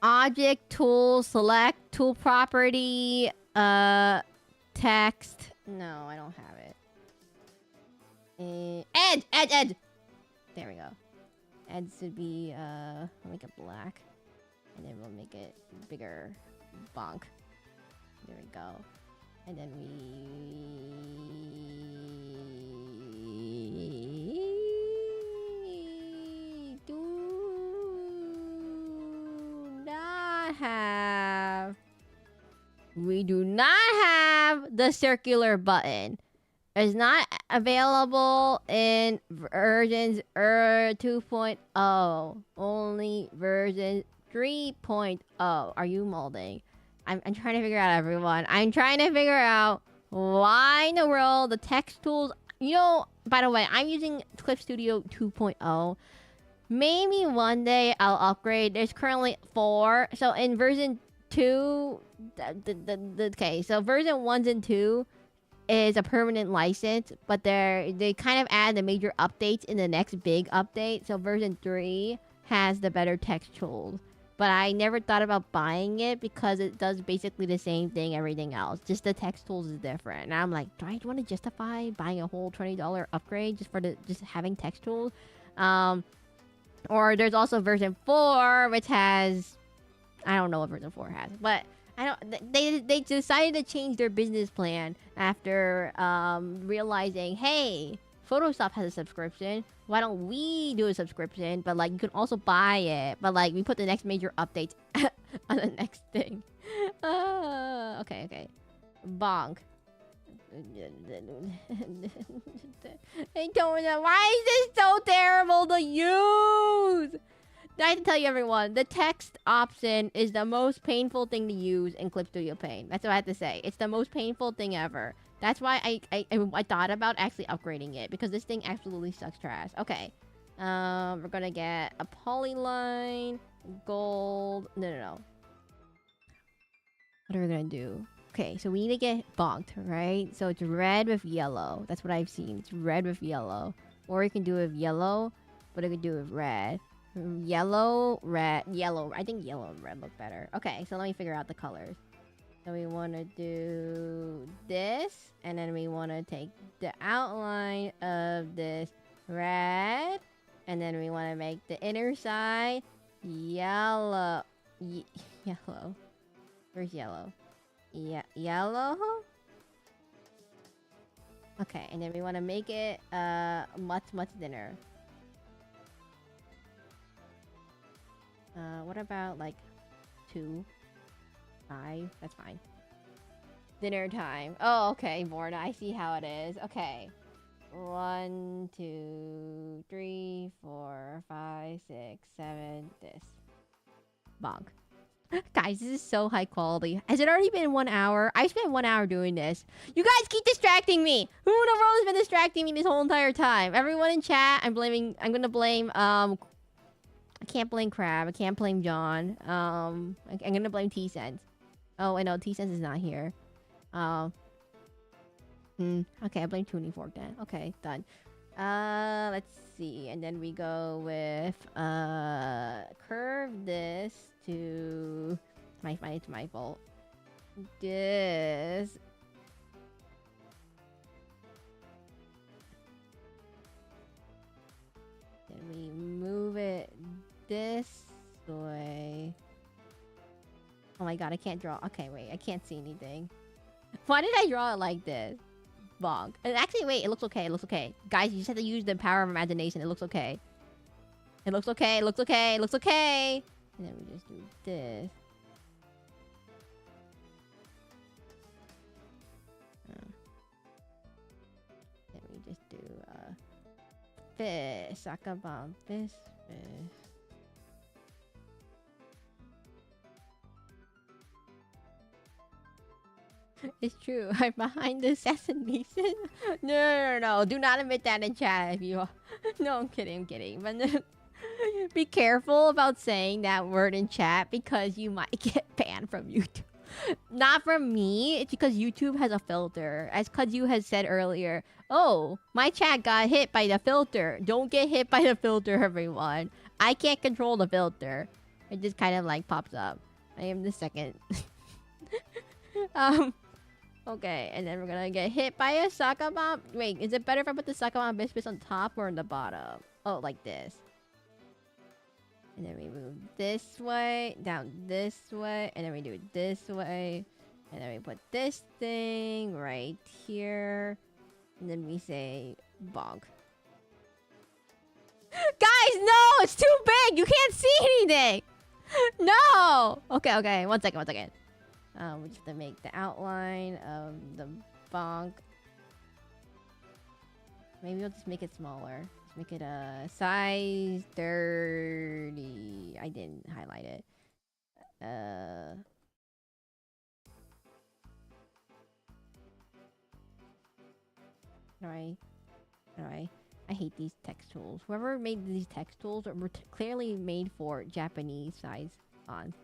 Speaker 1: Object, tool, select, tool property, text. No, I don't have it. Ed! There we go. Ed should be, I'll make it black. And then we'll make it bigger. Bonk. There we go. And then we do not have. We do not have the circular button. It's not available in versions 2.0. Only version 3.0. Are you molding? I'm trying to figure out, everyone. I'm trying to figure out why in the world the text tools... You know, by the way, I'm using Clip Studio 2.0. Maybe one day I'll upgrade. There's currently 4. So in version 2... Okay, so version 1 and 2 is a permanent license. But they kind of add the major updates in the next big update. So version 3 has the better text tools. But I never thought about buying it because it does basically the same thing everything else. Just the text tools is different. And I'm like, do I want to justify buying a whole $20 upgrade just for just having text tools? Or there's also version 4, which has... I don't know what version 4 has. But I don't... They decided to change their business plan after realizing, hey, Photoshop has a subscription. Why don't we do a subscription? But like, you can also buy it. But like, we put the next major updates on the next thing. Okay. Bonk. I don't know. Why is this so terrible to use? I have to tell you, everyone, the text option is the most painful thing to use in Clip Studio Paint. That's what I have to say. It's the most painful thing ever. That's why I thought about actually upgrading it, because this thing absolutely sucks trash. Okay. We're gonna get a polyline, gold. No. What are we gonna do? Okay, so we need to get bonked, right? So it's red with yellow. That's what I've seen. It's red with yellow. Or you can do it with yellow, but I could do it with red. Yellow, red, yellow. I think yellow and red look better. Okay, so let me figure out the colors. So we want to do this, and then we want to take the outline of this red, and then we want to make the inner side yellow. Yellow. Where's yellow? Yellow? Okay, and then we want to make it much thinner. What about like 2? 5? That's fine. Dinner time. Oh, okay, Morna. I see how it is. Okay. 1, 2, 3, 4, 5, 6, 7. This. Bonk. Guys, this is so high quality. Has it already been 1 hour? I spent 1 hour doing this. You guys keep distracting me. Who in the world has been distracting me this whole entire time? Everyone in chat. I'm gonna blame I can't blame Crab. I can't blame John. I'm gonna blame T-Sense. Oh, I know T-Sense is not here. Okay, I blame Tuning Fork then. Okay, done. Let's see. And then we go with curve this to it's my fault. This. Then we move it this way. Oh my god, I can't draw. Okay, wait, I can't see anything. Why did I draw it like this? Bonk. And actually, wait, it looks okay. It looks okay. Guys, you just have to use the power of imagination. It looks okay. It looks okay. It looks okay. It looks okay. And then we just do this. Bispis. Sakabon Bispis. It's true. I'm behind the assassination. No. Do not admit that in chat if you are. No, I'm kidding. But be careful about saying that word in chat because you might get banned from YouTube. Not from me. It's because YouTube has a filter. As Kudzu has said earlier, oh, my chat got hit by the filter. Don't get hit by the filter, everyone. I can't control the filter. It just kind of like pops up. I am the second. Okay, and then we're gonna get hit by a Sakabon. Wait, is it better if I put the Sakabon Bispis on top or on the bottom? Oh, like this. And then we move this way, down this way, and then we do it this way. And then we put this thing right here. And then we say bonk. Guys, no! It's too big! You can't see anything! No! Okay. One second. We just have to make the outline of the bonk. Maybe we'll just make it smaller. Let's make it a size 30. I didn't highlight it. Alright. I hate these text tools. Whoever made these text tools were clearly made for Japanese size fonts.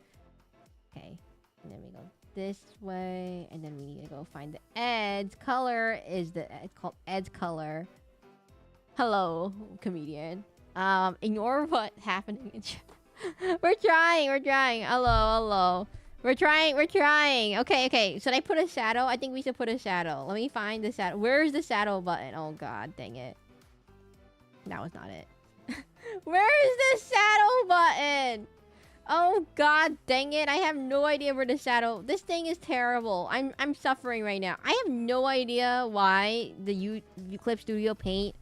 Speaker 1: Okay. And then we go this way, and then we need to go find the Ed's color. It's called Ed's color. Hello, comedian. Ignore what happening in chat. We're trying. Hello. We're trying. Okay. Should I put a shadow? I think we should put a shadow. Let me find the shadow. Where's the shadow button? Oh god, dang it. That was not it. Where is the shadow button? Oh god dang it, I have no idea where the shadow. This thing is terrible. I'm suffering right now. I have no idea why the Clip Studio Paint,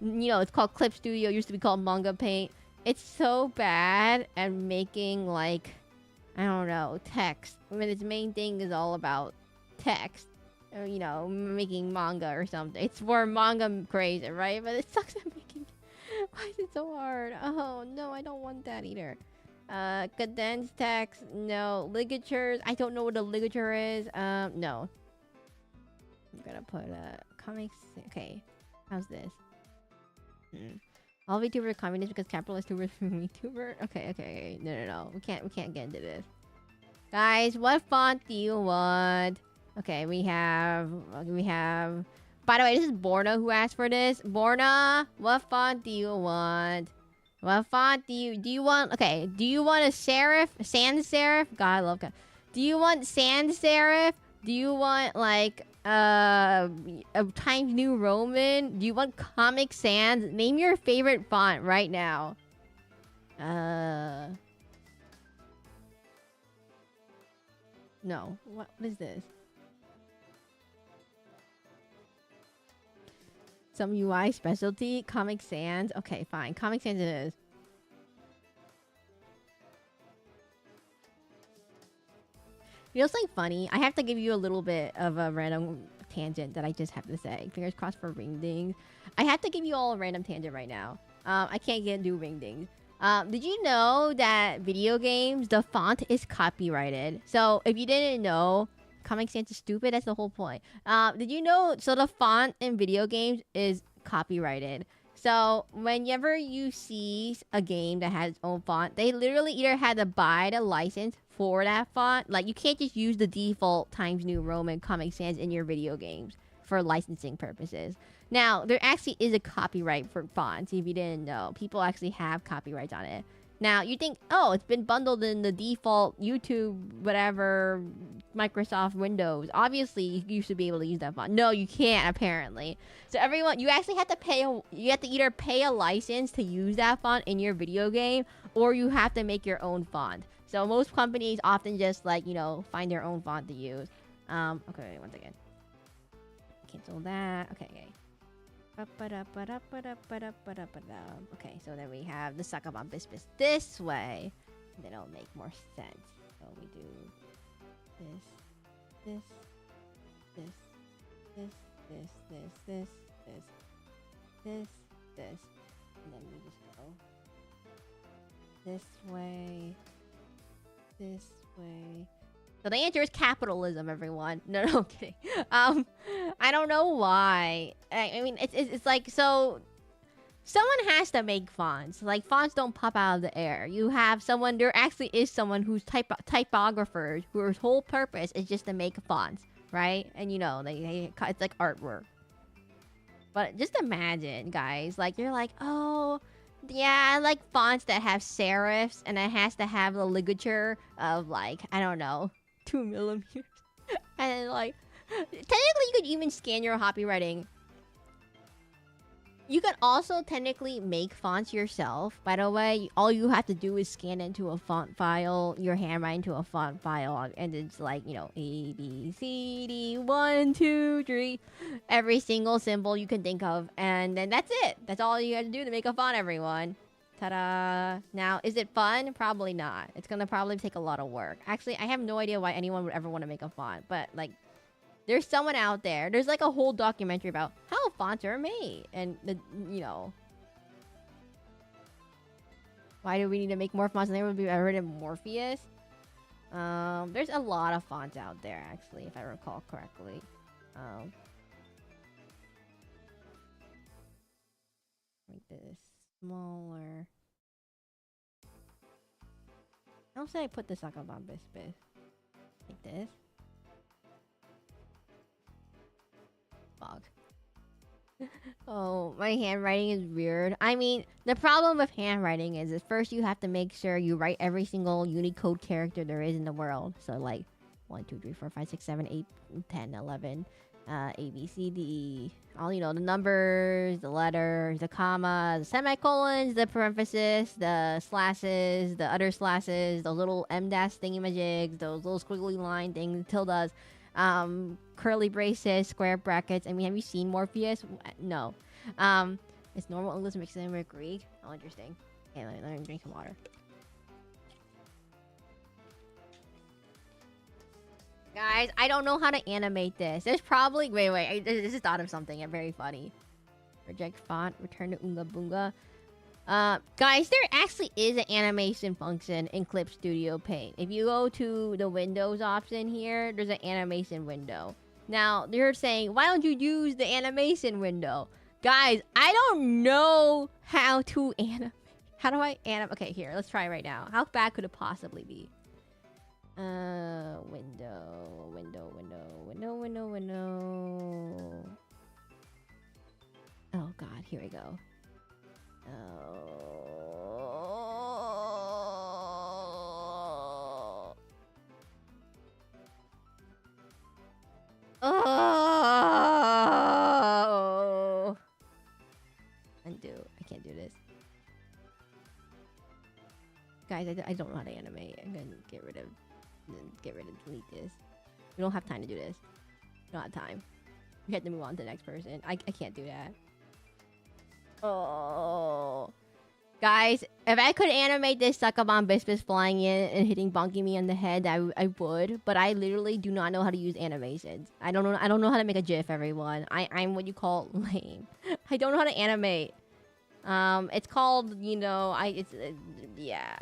Speaker 1: it's called Clip Studio, used to be called Manga Paint. It's so bad at making, like, I don't know, text. I mean, its main thing is all about text. Making manga or something. It's for manga crazy, right? But it sucks at making. Why is it so hard? Oh no, I don't want that either. Condensed text, no. Ligatures, I don't know what a ligature is. No. I'm gonna put comics. Okay, how's this? All VTubers are communist because capitalist tubers VTuber. Okay. No. We can't get into this. Guys, what font do you want? Okay, we have. By the way, this is Borna who asked for this. Borna, what font do you want? What font do you want? Okay, do you want a serif? Sans serif? God, I love God. Do you want sans serif? Do you want, like, a Times New Roman? Do you want Comic Sans? Name your favorite font right now. No. What is this? Some UI specialty? Comic Sans? Okay, fine. Comic Sans it is. You know something funny? I have to give you a little bit of a random tangent that I just have to say. Fingers crossed for ring dings. I have to give you all a random tangent right now. I can't do ring dings. Did you know that video games, the font is copyrighted? So if you didn't know, Comic Sans is stupid. That's the whole point. Did you know? So the font in video games is copyrighted. So whenever you see a game that has its own font, they literally either had to buy the license for that font. Like, you can't just use the default Times New Roman Comic Sans in your video games for licensing purposes. Now, there actually is a copyright for fonts, if you didn't know. People actually have copyrights on it. Now, you think, oh, it's been bundled in the default YouTube, whatever, Microsoft Windows. Obviously, you should be able to use that font. No, you can't, apparently. So everyone, you actually have to you have to either pay a license to use that font in your video game, or you have to make your own font. So most companies often just, like, find their own font to use. Okay, one second. Cancel that. Okay. Okay, so then we have the Sakabon Bispis this way. And then it'll make more sense. So we do this. And then we just go this way, this way. So the answer is capitalism, everyone. No, I'm kidding. I don't know why. I mean, it's like, so someone has to make fonts. Like, fonts don't pop out of the air. You have someone, there actually is someone who's typographers whose whole purpose is just to make fonts, right? And you know, it's like artwork. But just imagine, guys, like, you're like, oh, yeah, I like fonts that have serifs, and it has to have the ligature of, like, I don't know, 2 millimeters. And, like, technically, you could even scan your copywriting. You can also technically make fonts yourself. By the way, all you have to do is scan into a font file, your handwriting to a font file, and it's like, you know, A, B, C, D, 1, 2, 3, every single symbol you can think of, and then that's it. That's all you have to do to make a font, everyone. Ta-da! Now, is it fun? Probably not. It's gonna probably take a lot of work. Actually, I have no idea why anyone would ever want to make a font, but, like, there's someone out there. There's like a whole documentary about how fonts are made. And, you know. Why do we need to make more fonts? And they would be ever in Morpheus. There's a lot of fonts out there, actually, if I recall correctly. Make this smaller. How should I put this like on this bit? Like this. Fuck. Oh, my handwriting is weird. I mean, the problem with handwriting is at first you have to make sure you write every single Unicode character there is in the world. So like 1, 2, 3, 4, 5, 6, 7, 8, 10, 11, A, B, C, D, E. All, you know, the numbers, the letters, the commas, the semicolons, the parentheses, the slashes, the other slashes, those little M-dash thingamajigs, those little squiggly line things, tildes. Curly braces, square brackets. I mean, have you seen Morpheus? No. It's normal English mixed in with Greek. Oh, interesting. Okay, let me drink some water. Guys, I don't know how to animate this. There's probably... Wait. I just thought of something very funny. Reject font. Return to Oonga Boonga. Guys, there actually is an animation function in Clip Studio Paint. If you go to the Windows option here, there's an animation window. Now, they're saying, why don't you use the animation window? Guys, I don't know how to animate. How do I animate? Okay, here, let's try right now. How bad could it possibly be? Window. Oh, God, here we go. Oh. Undo. I can't do this. Guys, I don't know how to animate. I'm gonna delete this. We don't have time to do this. We don't have time. We have to move on to the next person. I can't do that. Oh. Guys, if I could animate this Succubon Bisbis flying in and hitting bonking me on the head, I would. But I literally do not know how to use animations. I don't know how to make a GIF, everyone. I'm what you call lame. I don't know how to animate. It's called, you know, yeah.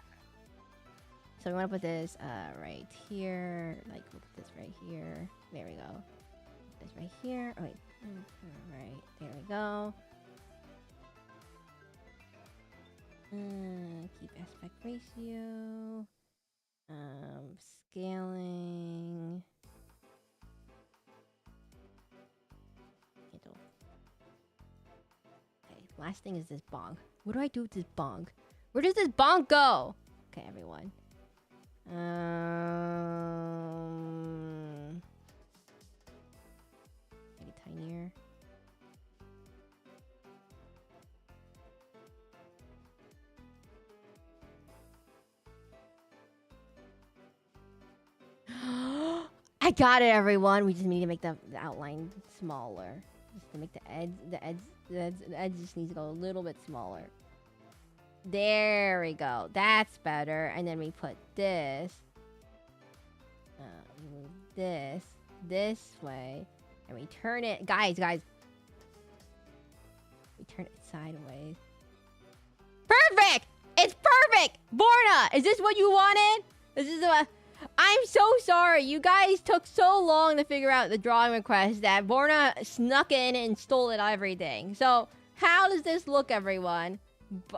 Speaker 1: So we want to put this right here. Like, we'll put this right here. There we go. Put this right here. Oh, wait. Right. There we go. Keep aspect ratio. Scaling. Okay, last thing is this bonk. What do I do with this bonk? Where does this bonk go? Okay, everyone. Make it tinier. I got it, everyone. We just need to make the outline smaller. Just to make the edge just needs to go a little bit smaller. There we go. That's better. And then we put this. Move this way. And we turn it. Guys. We turn it sideways. perfect! It's perfect! Borna, is this what you wanted? This is what... I'm so sorry. You guys took so long to figure out the drawing request that Borna snuck in and stole it everything. So, how does this look, everyone?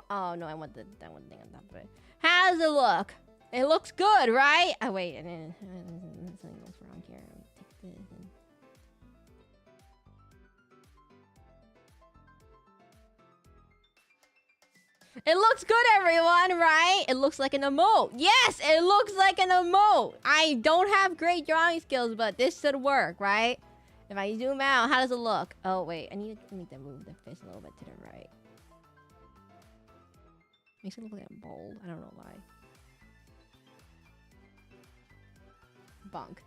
Speaker 1: Oh, no, I want the thing on top of it. How does it look? It looks good, right? Oh, wait. Something looks wrong here. Take this and... It looks good, everyone, right? It looks like an emote. Yes, it looks like an emote. I don't have great drawing skills, but this should work, right? If I zoom out, how does it look? Oh, wait. I need to move the fish a little bit to the right. Makes it look like I'm bold. I don't know why. Bunk.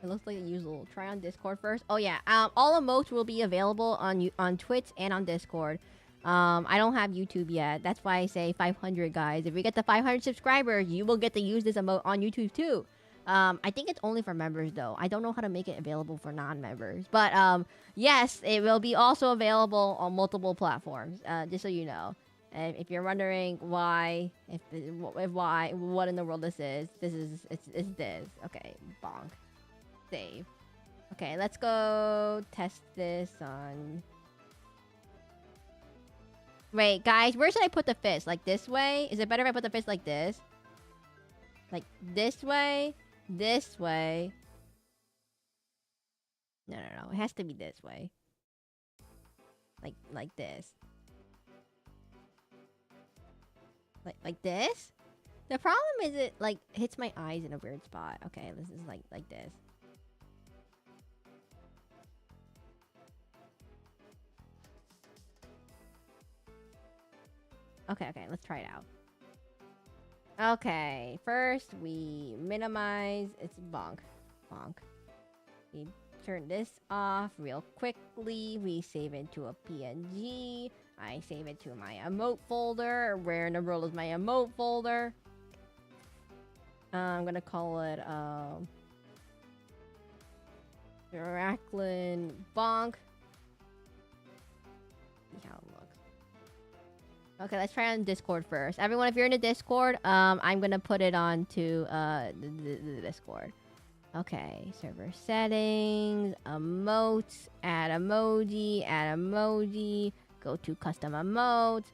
Speaker 1: It looks like the usual. Try on Discord first. Oh, yeah. All emotes will be available on Twitch and on Discord. I don't have YouTube yet. That's why I say 500, guys. If we get to 500 subscribers, you will get to use this emote on YouTube too. I think it's only for members though. I don't know how to make it available for non-members. But yes, it will be also available on multiple platforms. Just so you know. And if you're wondering why, what in the world this is it's this. Okay, bonk. Save. Okay, let's go test this on... Wait, guys, where should I put the fist? Like this way? Is it better if I put the fist like this? Like this way? This way? No. It has to be this way. Like this. Like this? The problem is it, like, hits my eyes in a weird spot. Okay, this is like this. Okay, let's try it out. Okay, first we minimize. It's bonk. We turn this off real quickly. We save it to a PNG. I save it to my emote folder. Where in the world is my emote folder? I'm gonna call it Seraclin bonk. See how it looks. Okay, let's try on Discord first. Everyone, if you're in the Discord, I'm gonna put it onto the Discord. Okay, server settings, emotes, add emoji, go to custom emote,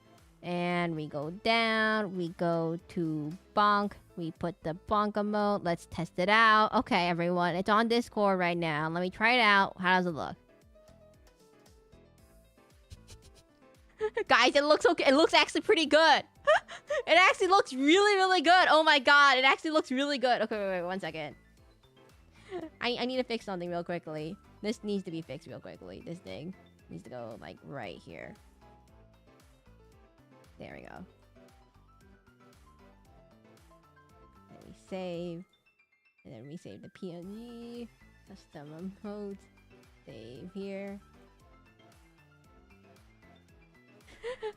Speaker 1: and we go down, we go to bonk, we put the bonk emote, let's test it out. Okay, everyone, it's on Discord right now. Let me try it out. How does it look? Guys, it looks okay. It looks actually pretty good. It actually looks really good. Oh my god, it actually looks really good. Okay, wait, 1 second. I need to fix something real quickly. This needs to be fixed real quickly. This thing needs to go, like, right here. There we go. Then we save. And then we save the PNG. Custom emote. Save here.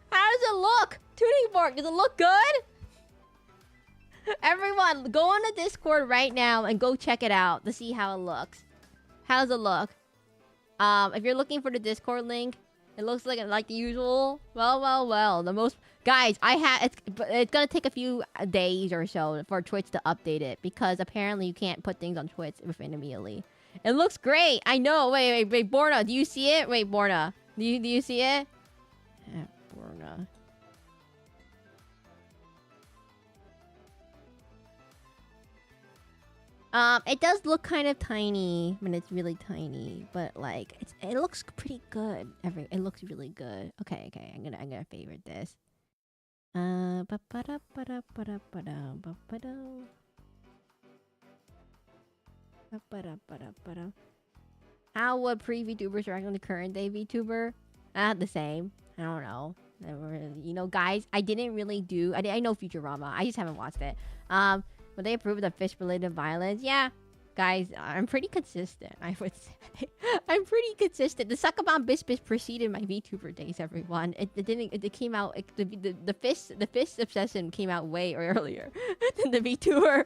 Speaker 1: How does it look? Tuning fork, does it look good? Everyone, go on the Discord right now and go check it out to see how it looks. How does it look? If you're looking for the Discord link, it looks like the usual. Well. The most... Guys, it's gonna take a few days or so for Twitch to update it. Because apparently you can't put things on Twitch within immediately. It looks great. I know. Wait, Borna, do you see it? Wait, Borna. Do you see it? Borna. It does look kind of tiny when it's really tiny, but like it looks pretty good. It looks really good. Okay. I'm gonna favorite this. How would pre-VTubers react on the current day VTuber? The same. I don't know. You know, guys, I didn't really do... I know Futurama. I just haven't watched it. Would they approve of the fish-related violence? Yeah. Guys, I'm pretty consistent, I would say. I'm pretty consistent. The Suckabout Bisbis preceded my VTuber days, everyone. It came out... The fish obsession came out way earlier than the VTuber.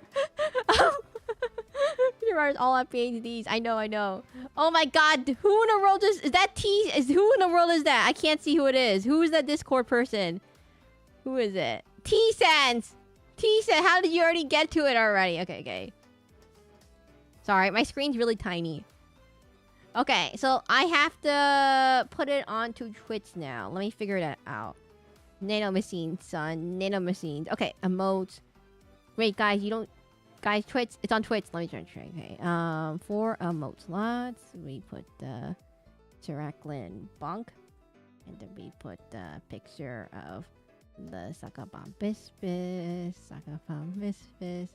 Speaker 1: VTubers all have PhDs. I know. Oh my god, who in the world is that T? Who in the world is that? I can't see who it is. Who is that Discord person? Who is it? T-Sense! T-Sense, how did you already get to it already? Okay. Sorry, my screen's really tiny. Okay, so I have to put it onto Twitch now. Let me figure that out. Nanomachines, son. Nanomachines. Okay, emotes. Wait, guys, you don't... Guys, Twitch. It's on Twitch. Let me try. Okay. For emote slots, we put the Seraclin bunk. And then we put the picture of the Suckabombisbis. Suckabombisbis.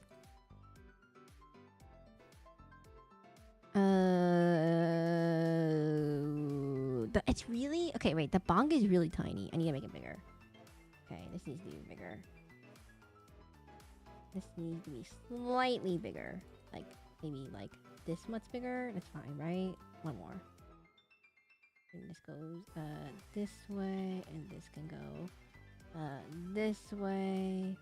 Speaker 1: It's really... Okay, wait. The bunk is really tiny. I need to make it bigger. Okay, this needs to be bigger. This needs to be slightly bigger. Like, maybe like this much bigger. That's fine, right? One more. And this goes this way, and this can go this way.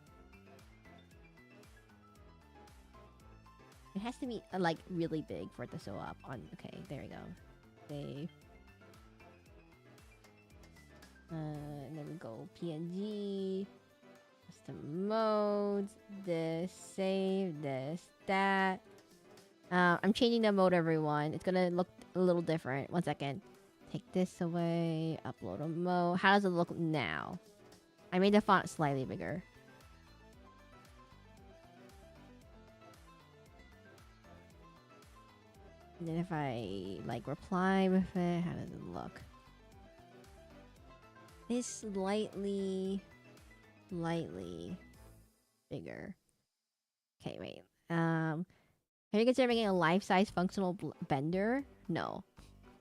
Speaker 1: It has to be like really big for it to show up on. Okay, there we go. Save. And then we go PNG. Custom modes. This, save, this, that. I'm changing the mode, everyone. It's gonna look a little different. 1 second. Take this away. Upload a mode. How does it look now? I made the font slightly bigger. And then if I like reply with it, how does it look? It's slightly bigger. Okay, wait. Have you considered making a life-size functional bender? No.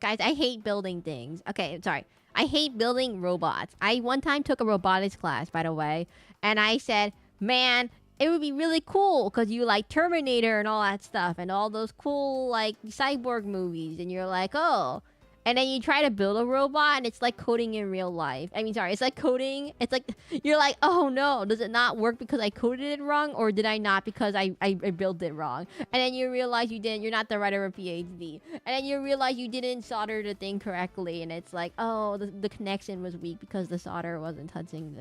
Speaker 1: Guys, I hate building things. Okay, sorry. I hate building robots. I one time took a robotics class, by the way, and I said, man, it would be really cool because you like Terminator and all that stuff and all those cool like cyborg movies, and you're like, oh. And then you try to build a robot and it's like coding in real life. I mean, sorry, it's like coding. It's like, you're like, oh no, does it not work because I coded it wrong? Or did I not because I built it wrong? And then you realize you didn't, you're not the writer of a PhD. And then you realize you didn't solder the thing correctly. And it's like, oh, the connection was weak because the solder wasn't touching,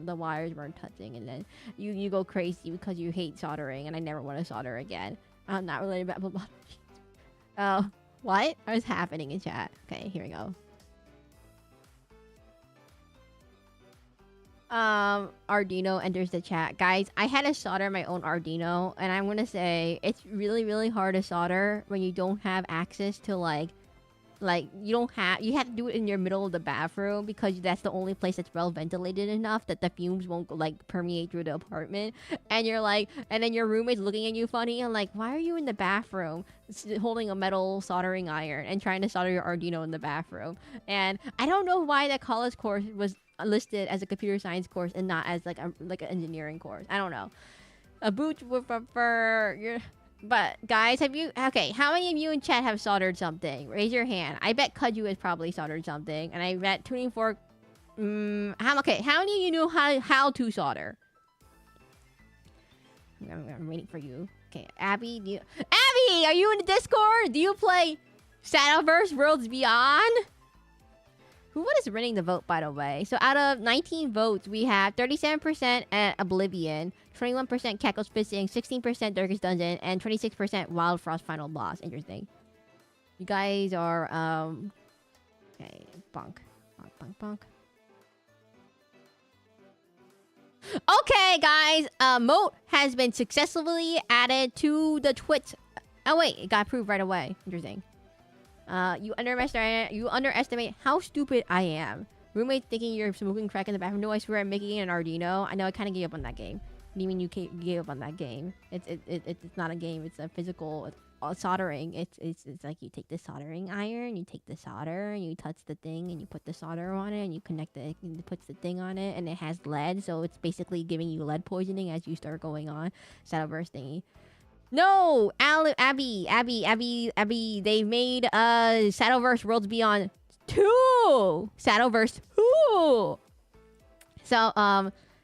Speaker 1: the wires weren't touching. And then you go crazy because you hate soldering. And I never want to solder again. I'm not really about oh. What is happening in chat? Okay, here we go. Arduino enters the chat. Guys, I had to solder my own Arduino, and I'm gonna say it's really, really hard to solder when you don't have access to like you have to do it in your middle of the bathroom because that's the only place that's well ventilated enough that the fumes won't like permeate through the apartment. And you're like, and then your roommate's looking at you funny and like, why are you in the bathroom holding a metal soldering iron and trying to solder your Arduino in the bathroom? And I don't know why that college course was listed as a computer science course and not as like an engineering course. I don't know. A boot would prefer. But guys, have you... Okay, how many of you in chat have soldered something? Raise your hand. I bet Kudju has probably soldered something. And I bet Tuning Fork... okay, how many of you know how to solder? I'm waiting for you. Okay, Abby, Abby, are you in the Discord? Do you play Shadowverse Worlds Beyond? What is running the vote, by the way? So out of 19 votes, we have 37% at Oblivion, 21% Cackle's Fishing, 16% Darkest Dungeon, and 26% Wild Frost Final Boss. Interesting. You guys are, okay, bonk. Okay, guys, Emote has been successfully added to the Twitch. Oh, wait, it got approved right away. Interesting. You underestimate how stupid I am. Roommate thinking you're smoking crack in the bathroom. No, I swear I'm making an Arduino. I know I kind of gave up on that game. What do you mean you gave up on that game? It's not a game. It's a physical soldering. It's like you take the soldering iron, you take the solder, and you touch the thing, and you put the solder on it, and you connect it, and it puts the thing on it, and it has lead, so it's basically giving you lead poisoning as you start going on. Shadowverse thingy. No, Abby, they made Shadowverse Worlds Beyond 2. Shadowverse 2. So,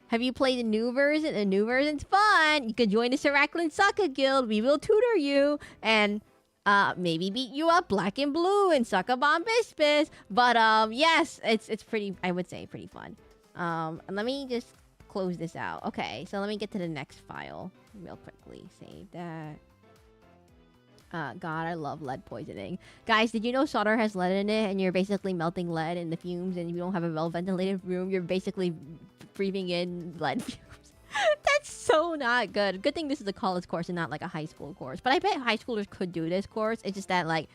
Speaker 1: have you played the new version? The new version's fun. You can join the Seraclin Soccer Guild. We will tutor you and maybe beat you up black and blue and suck a bomb bispis. But yes, it's pretty, I would say pretty fun. And let me just close this out. Okay, so let me get to the next file real quickly. Save that. God, I love lead poisoning. Guys, did you know solder has lead in it, and you're basically melting lead in the fumes, and you don't have a well-ventilated room, you're basically breathing in lead fumes. That's so not good. Good thing this is a college course and not like a high school course. But I bet high schoolers could do this course. It's just that, like,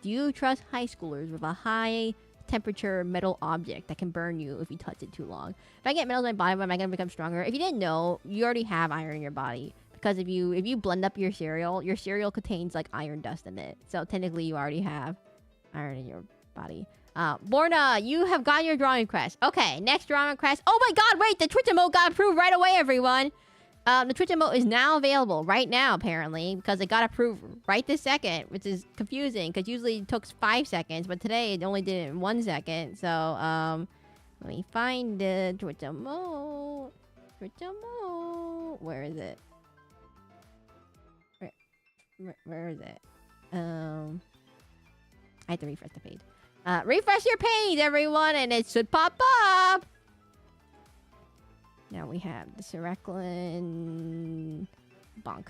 Speaker 1: do you trust high schoolers with a high temperature metal object that can burn you if you touch it too long? If I get metals in my body, am I going to become stronger? If you didn't know, you already have iron in your body. Because if you blend up your cereal contains like iron dust in it. So technically you already have iron in your body. Borna, you have gotten your drawing request. Okay, next drawing request. Oh my god, wait, the Twitch emote got approved right away, everyone. The Twitch emote is now available right now, apparently, because it got approved right this second, which is confusing, because usually it took 5 seconds, but today it only did it in 1 second. So, let me find the Twitch emote. Twitch emote. Where is it? Where is it? I have to refresh the page. Refresh your page, everyone, and it should pop up. Now we have the Seraclin bonk.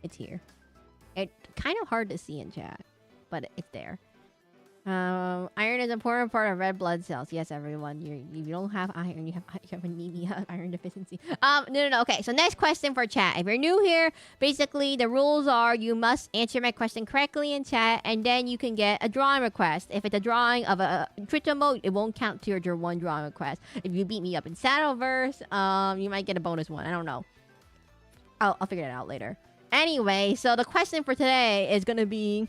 Speaker 1: It's here. It's kind of hard to see in chat, but it's there. Iron is an important part of red blood cells. Yes, everyone. You don't have iron. You have anemia, iron deficiency. No. Okay, so next question for chat. If you're new here, basically the rules are you must answer my question correctly in chat, and then you can get a drawing request. If it's a drawing of a Twitch emote, it won't count to your one drawing request. If you beat me up in Shadowverse, you might get a bonus one. I don't know. I'll figure that out later. Anyway, so the question for today is gonna be.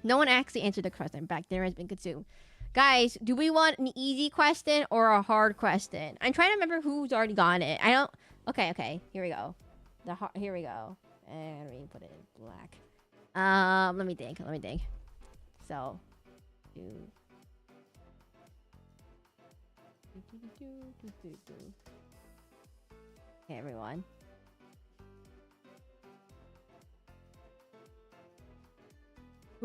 Speaker 1: No one actually answered the question. Back there has been consumed. Guys, do we want an easy question or a hard question? I'm trying to remember who's already gotten it. I don't... Okay. Here we go. Here we go. And we put it in black. Let me think. So... Okay, everyone.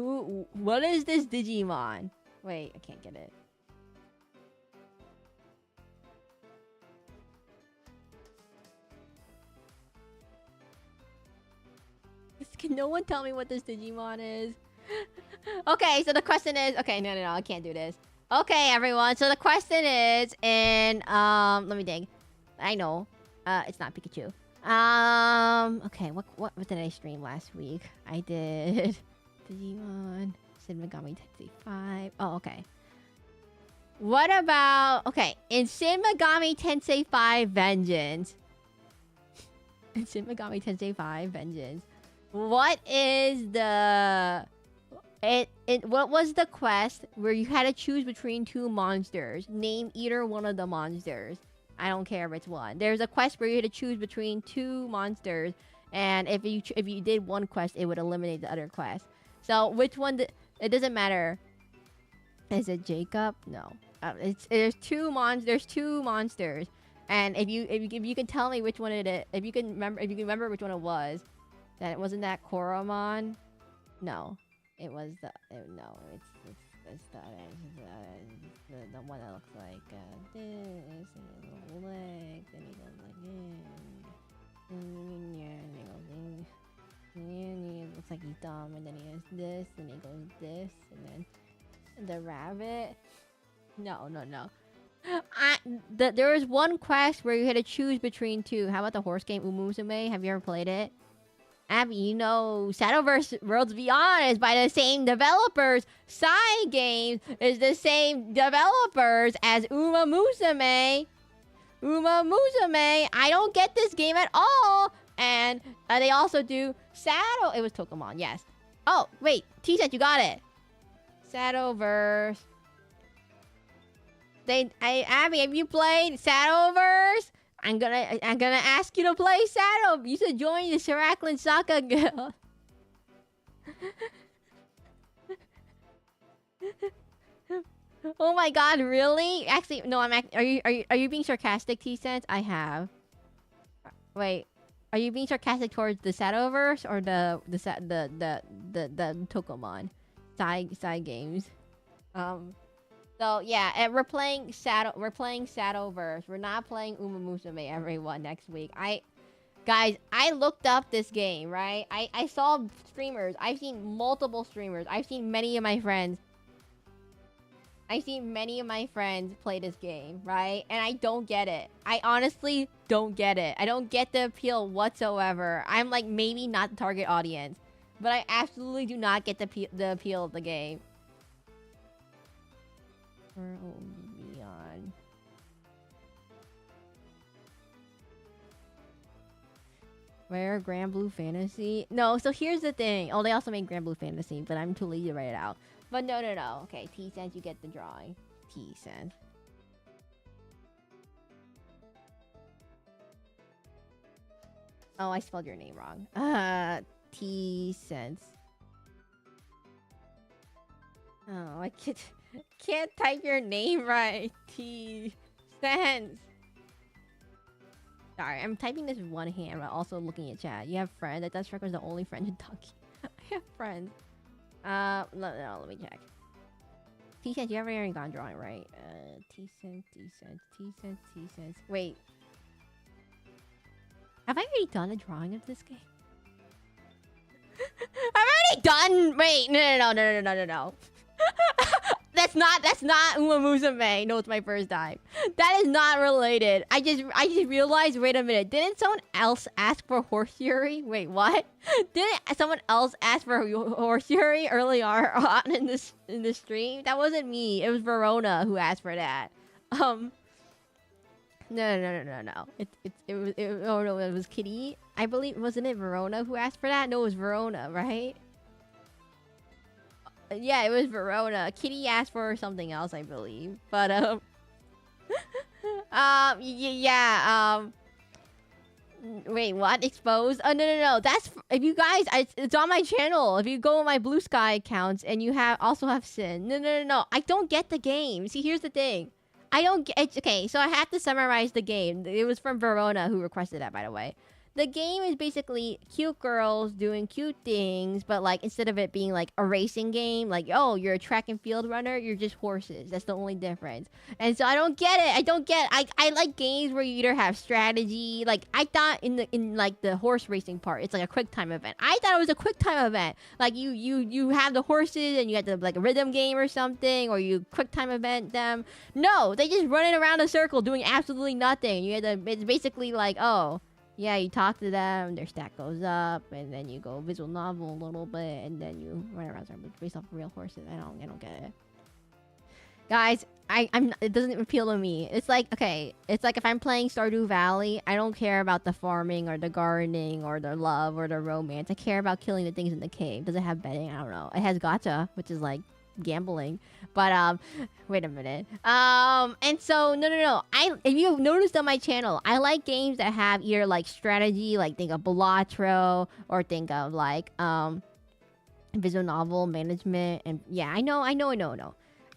Speaker 1: What is this Digimon? Wait, I can't get it. Can no one tell me what this Digimon is? Okay, so the question is... Okay, no, I can't do this. Okay, everyone, so the question is in... let me think. I know. It's not Pikachu. Okay, what did I stream last week? I did... Digimon, Shin Megami Tensei 5. Oh, okay. What about... Okay, in Shin Megami Tensei 5 Vengeance... In Shin Megami Tensei 5 Vengeance... What is the... What was the quest where you had to choose between two monsters? Name either one of the monsters. I don't care which one. There's a quest where you had to choose between two monsters. And if you did one quest, it would eliminate the other quest. So which one? It doesn't matter. Is it Jacob? No. There's two monsters, and if you can tell me which one it is, if you can remember which one it was, then it wasn't that Koromon. No, it was the it's the one that looks like this, and his leg, then he goes like this, and he goes in. And he looks like he's dumb, and then he has this, and he goes this, and then the rabbit. No. There was one quest where you had to choose between two. How about the horse game Umusume? Have you ever played it? Abby, you know Shadowverse Worlds Beyond is by the same developers. Side Games is the same developers as Uma Musume. I don't get this game at all. And they also do Shadow... It was Tokomon, yes. Oh, wait. T-Set, you got it. Shadowverse. Abby, have you played Shadowverse? I'm gonna ask you to play Shadow. You should join the Seraclin Saka Guild. Oh my god, really? Actually, no, are you being sarcastic, T-Sense? I have. Wait. Are you being sarcastic towards the Shadowverse or the Tokomon side games? So yeah, and we're playing Shadowverse. We're not playing Uma Musume, everyone, next week. Guys, I looked up this game, right? I saw streamers. I've seen multiple streamers. I've seen many of my friends play this game, right? And I don't get it. I honestly don't get it. I don't get the appeal whatsoever. I'm like maybe not the target audience, but I absolutely do not get the appeal of the game. Neon. Rare Grand Blue Fantasy? No, so here's the thing. Oh, they also made Grand Blue Fantasy, but I'm too lazy to write it out. But no. Okay, T cents, you get the drawing. T cents. Oh, I spelled your name wrong. T cents. Oh, I can't type your name right. T cents. Sorry, I'm typing this with one hand while also looking at chat. You have friends? I thought Shrek was the only friend in Ducky. I have friends. No, let me check. T-cents, you haven't already gone drawing, right? T-cents. Wait. Have I already done a drawing of this game? I've already done... Wait, no. That's not Uma Musume. No, it's my first time. That is not related. I just realized, wait a minute. Didn't someone else ask for Horse Fury? Wait, what? Didn't someone else ask for Horse Fury early on in this stream? That wasn't me. It was Verona who asked for that. No. It was Kitty. I believe, wasn't it Verona who asked for that? No, it was Verona, right? Yeah, it was Verona. Kitty asked for something else, I believe. But, wait, what? Exposed? Oh, no. That's, if you guys, it's on my channel. If you go on my Blue Sky accounts and you also have Sin. No. I don't get the game. See, here's the thing. I don't get, okay, so I have to summarize the game. It was from Verona who requested that, by the way. The game is basically cute girls doing cute things, but like instead of it being like a racing game, like, oh, you're a track and field runner, you're just horses. That's the only difference. And so I don't get it. I like games where you either have strategy. Like I thought in like the horse racing part, it's like a quick time event. I thought it was a quick time event. Like you have the horses and you have the like a rhythm game or something, or you quick time event them. No, they just running around a circle doing absolutely nothing. It's basically like, oh, yeah, you talk to them, their stat goes up, and then you go visual novel a little bit, and then you run around based off of real horses. I don't get it. Guys, it doesn't appeal to me. It's like, okay, it's like if I'm playing Stardew Valley, I don't care about the farming or the gardening or the love or the romance. I care about killing the things in the cave. Does it have betting? I don't know. It has gacha, which is like gambling. But wait a minute. And so no. If you've noticed on my channel, I like games that have either like strategy, like think of Balatro, or think of like visual novel management. And yeah, I know. I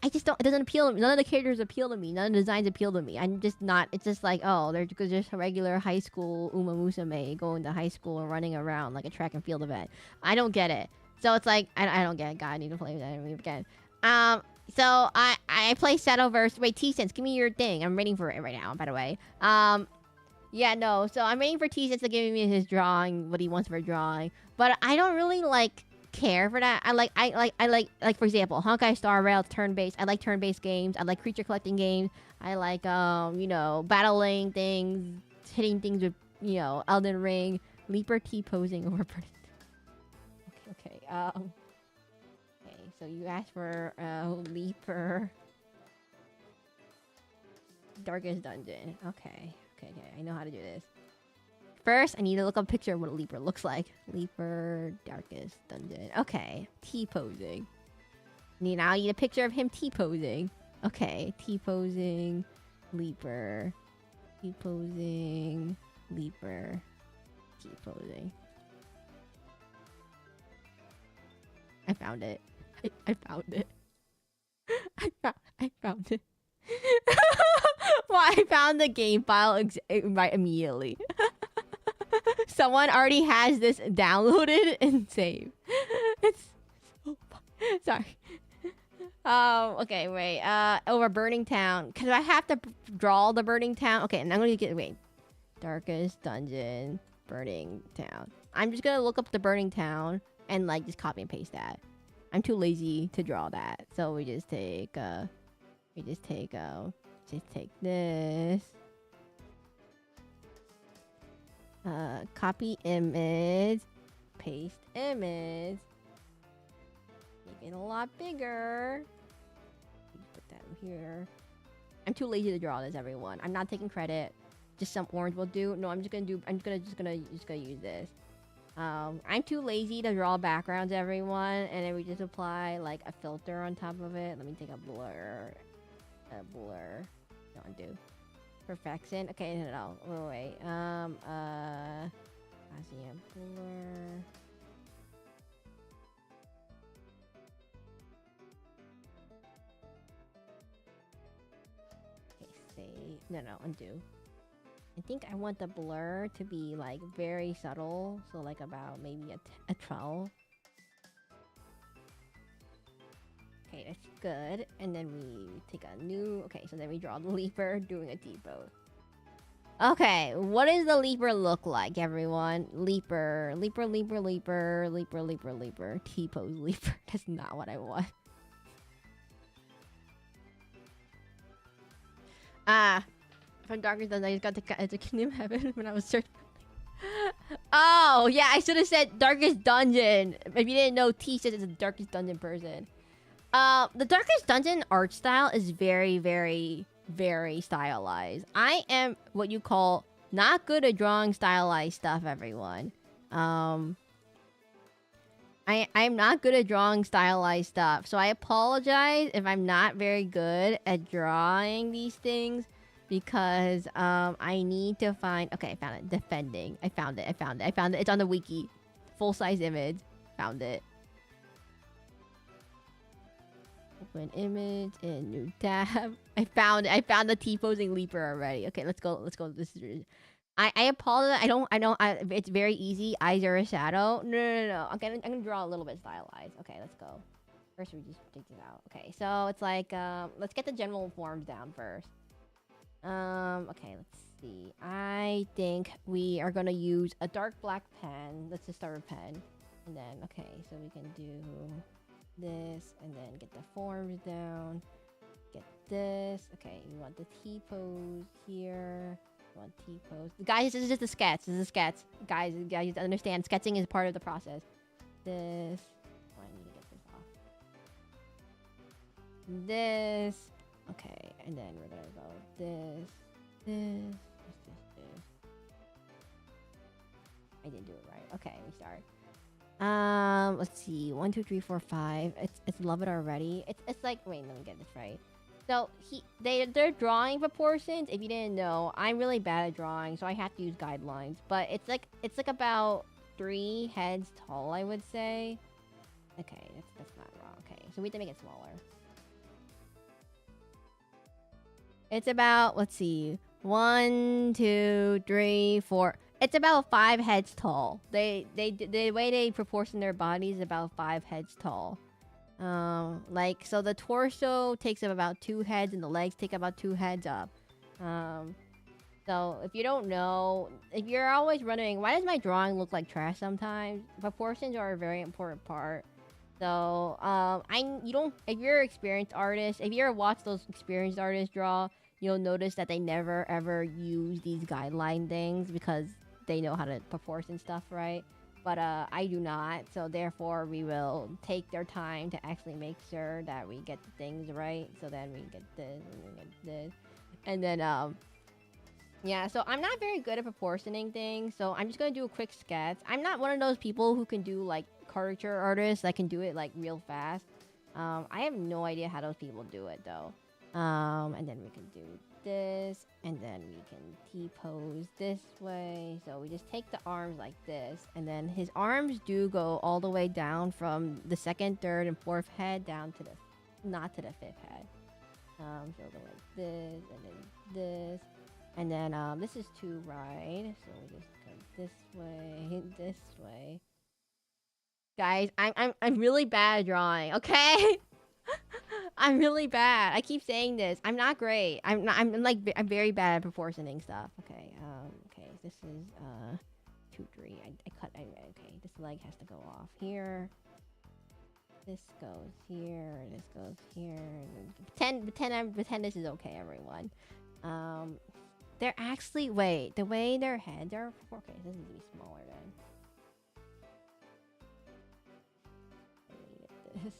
Speaker 1: just don't, it doesn't appeal to me. None of the characters appeal to me. None of the designs appeal to me. I'm just not, it's just like, oh, they're just a regular high school Uma Musume going to high school and running around like a track and field event. I don't get it. So it's like, I don't get it. God, I need to play that again. So I play Shadowverse. Wait, T-Sense, give me your thing. I'm waiting for it right now, by the way. Yeah, no. So I'm waiting for T-Sense to give me his drawing, what he wants for a drawing. But I don't really like care for that. I like for example, Honkai Star Rail turn-based. I like turn-based games. I like creature collecting games. I like you know, battling things, hitting things with, you know, Elden Ring, Leaper T-posing over Okay. Okay, so you asked for Leaper Darkest Dungeon. Okay. I know how to do this. First, I need to look up a picture of what a Leaper looks like. Leaper Darkest Dungeon. Okay, T-posing. Now I need a picture of him T-posing. Okay, T-posing, Leaper. T-posing, Leaper. T-posing. I found it. I found it. I found it. Well, I found the game file right immediately. Someone already has this downloaded and saved. It's so fun. Sorry. Okay, wait. Over Burning Town. Because I have to draw the Burning Town. Okay, and I'm going to get, wait. Darkest Dungeon, Burning Town. I'm just going to look up the Burning Town and, like, just copy and paste that. I'm too lazy to draw that. So we just take, just take this. Copy image. Paste image. Make it a lot bigger. Put that in here. I'm too lazy to draw this, everyone. I'm not taking credit. Just some orange will do. No, I'm just gonna use this. I'm too lazy to draw backgrounds, everyone, and then we just apply like a filter on top of it. Let me take a blur. Don't do. Perfection. Okay, no. Wait. Gaussian blur. Okay, save. No, undo. I think I want the blur to be like very subtle, so like about maybe a 12. Okay, that's good. And then we take a new. Okay, so then we draw the leaper doing a T-pose. Okay, what does the leaper look like, everyone? Leaper. T-pose leaper. That's not what I want. From Darkest Dungeon, I just got the Kingdom Heaven when I was searching. Oh, yeah, I should have said Darkest Dungeon. If you didn't know, T says it's a Darkest Dungeon person. The Darkest Dungeon art style is very, very, very stylized. I am what you call not good at drawing stylized stuff, everyone. I'm not good at drawing stylized stuff, so I apologize if I'm not very good at drawing these things. Because I need to find. Okay, I found it. Defending. I found it. It's on the wiki. Full size image. Found it. Open image in new tab. I found it. I found the T-posing leaper already. Okay, let's go. This is. I apologize. It's very easy. Eyes are a shadow. No. Okay, I'm gonna draw a little bit stylized. Okay, let's go. First, we just take this out. Okay, so it's like let's get the general forms down first. Okay, let's see. I think we are gonna use a dark black pen. Let's just start with pen. And then, okay, so we can do this and then get the forms down. Get this. Okay, you want the T-pose here. You want T-pose. Guys, this is just a sketch. Guys, you understand. Sketching is part of the process. This. Oh, I need to get this off. This. Okay, and then we're gonna go this. I didn't do it right. Okay, we start. Let's see. 1, 2, 3, 4, 5. It's love it already. It's like, wait, let me get this right. So they're drawing proportions. If you didn't know, I'm really bad at drawing, so I have to use guidelines. But it's like about 3 heads tall, I would say. Okay, that's not wrong. Okay, so we have to make it smaller. It's about, let's see, 1, 2, 3, 4. It's about 5 heads tall. The way they proportion their bodies is about 5 heads tall. Like, so the torso takes up about 2 heads and the legs take about 2 heads up. So if you don't know, if you're always wondering, why does my drawing look like trash sometimes? Proportions are a very important part. So, if you're an experienced artist, if you ever watch those experienced artists draw, you'll notice that they never ever use these guideline things because they know how to proportion stuff, right? But I do not, so therefore we will take their time to actually make sure that we get the things right. So then we get this, and we get this, and then yeah. So I'm not very good at proportioning things, so I'm just gonna do a quick sketch. I'm not one of those people who can do like caricature artists that can do it like real fast. I have no idea how those people do it though. And then we can do this, and then we can T-pose this way. So we just take the arms like this, and then his arms do go all the way down from the 2nd, 3rd, and 4th head down to not to the 5th head. So go like this, and then this, and then this is too right. So we just go this way. Guys, I'm really bad at drawing. Okay. I'm really bad. I keep saying this. I'm not great. I'm not. I'm like. I'm very bad at proportioning stuff. Okay. Okay. This is 2, 3. I cut. Okay. This leg has to go off here. This goes here. This goes here. Pretend this is okay, everyone. They're actually wait. The way their heads are. Okay. This needs to be smaller then. This.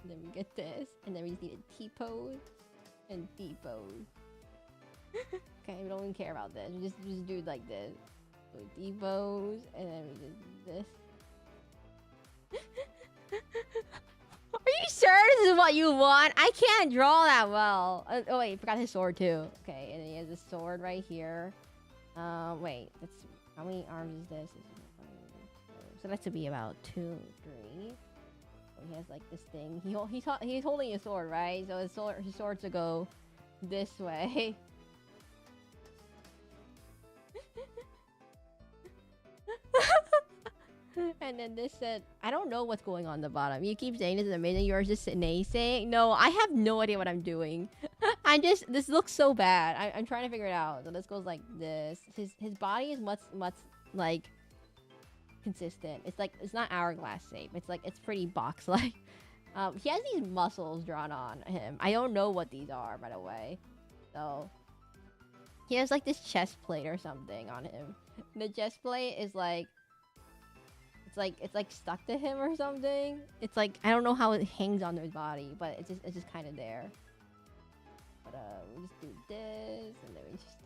Speaker 1: And then we get this, and then we just need a T-pose and D-pose. Okay, we don't even care about this. We just do it like this. So D-pose, and then we just do this. Are you sure this is what you want? I can't draw that well. Oh wait, forgot his sword too. Okay, and then he has a sword right here. Wait, that's how many arms is this? So that should be about 2, 3. He has like this thing. He's holding a sword, right? So his sword to go this way. And then this said, I don't know what's going on the bottom. You keep saying this is amazing. You're just naysaying. No, I have no idea what I'm doing. This looks so bad. I'm trying to figure it out. So this goes like this. His body is much like consistent. It's like it's not hourglass shape. It's like it's pretty box like. He has these muscles drawn on him. I don't know what these are, by the way. So he has like this chest plate or something on him. The chest plate is like it's like stuck to him or something. It's like I don't know how it hangs on his body, but it's just kind of there. But we just do this, and then we just.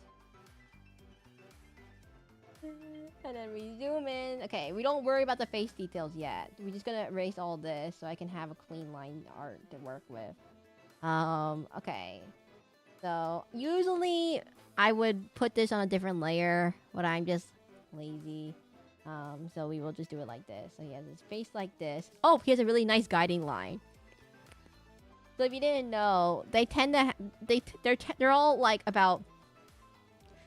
Speaker 1: And then we zoom in. Okay, we don't worry about the face details yet. We're just gonna erase all this so I can have a clean line art to work with. Okay. So, usually I would put this on a different layer, but I'm just lazy. So we will just do it like this. So he has his face like this. Oh, he has a really nice guiding line. So if you didn't know, they tend to... They're all like about...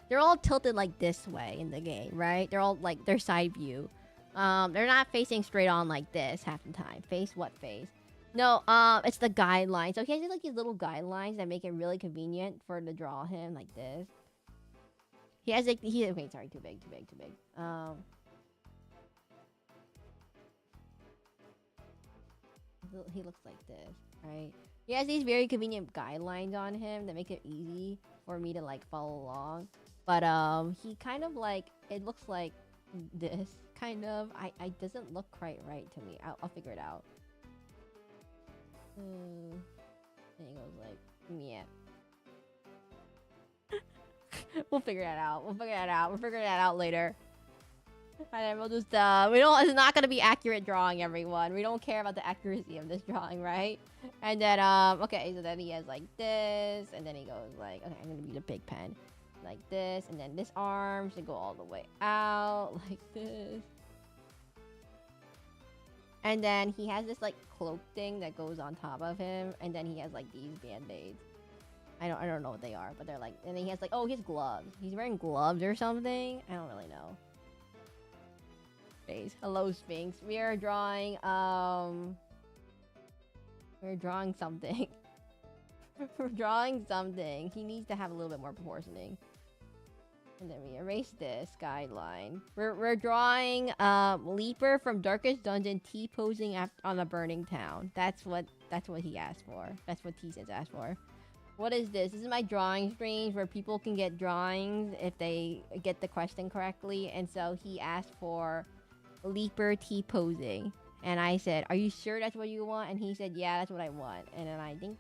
Speaker 1: They're all tilted like this way in the game, right? They're all like their side view. They're not facing straight on like this half the time. Face what face? No, it's the guidelines. So he has like these little guidelines that make it really convenient for to draw him like this. He has like okay, sorry, too big. He looks like this, right? He has these very convenient guidelines on him that make it easy for me to like follow along. But he kind of like it looks like this kind of. I doesn't look quite right to me. I'll figure it out. And he goes like yeah. We'll figure that out. We'll figure that out later. And then we'll just we don't. It's not gonna be accurate drawing, everyone. We don't care about the accuracy of this drawing, right? And then okay, so then he has like this, and then he goes like, okay, I'm gonna use a big pen, like this, and then this arm should go all the way out, like this. And then he has this like cloak thing that goes on top of him, and then he has like these band-aids. I don't know what they are, but they're like, and then he has like, oh, he has gloves. He's wearing gloves or something. I don't really know. Face. Hello, Sphinx. We are drawing we're drawing something. We're drawing something. He needs to have a little bit more proportioning. And then we erase this guideline. We're drawing Leaper from Darkest Dungeon T-posing on a burning town. That's what he asked for. That's what T-Sense asked for. What is this? This is my drawing streams where people can get drawings if they get the question correctly. And so he asked for Leaper T-posing. And I said, are you sure that's what you want? And he said, yeah, that's what I want. And then I think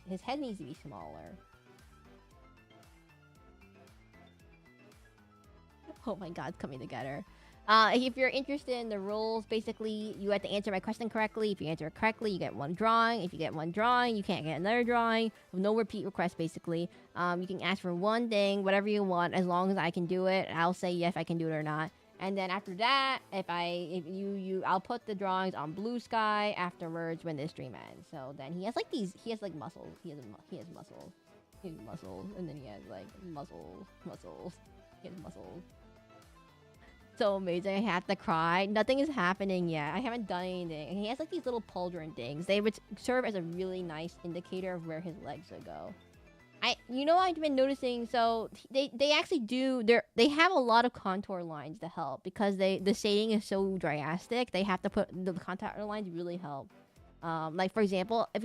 Speaker 1: his head needs to be smaller. Oh my god, it's coming together. If you're interested in the rules, basically, you have to answer my question correctly. If you answer it correctly, you get one drawing. If you get one drawing, you can't get another drawing. No repeat request, basically. You can ask for one thing, whatever you want, as long as I can do it. I'll say yes, I can do it or not. And then after that, I'll put the drawings on Blue Sky afterwards when the stream ends. So then he has like muscles. He has muscles. He has muscles, and then he has like muscles. He has muscles. so amazing. I have to cry. Nothing is happening yet. I haven't done anything. And he has like these little pauldron things. They would serve as a really nice indicator of where his legs would go. I've been noticing. So they actually they have a lot of contour lines to help because the shading is so drastic. They have to put the contour lines really help. Like for example, if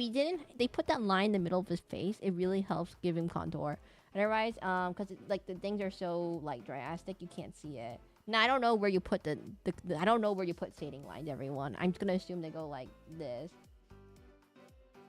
Speaker 1: they put that line in the middle of his face, it really helps give him contour. Otherwise, because like the things are so like drastic, you can't see it. Now I don't know where you put I don't know where you put shading lines, everyone. I'm just gonna assume they go like this.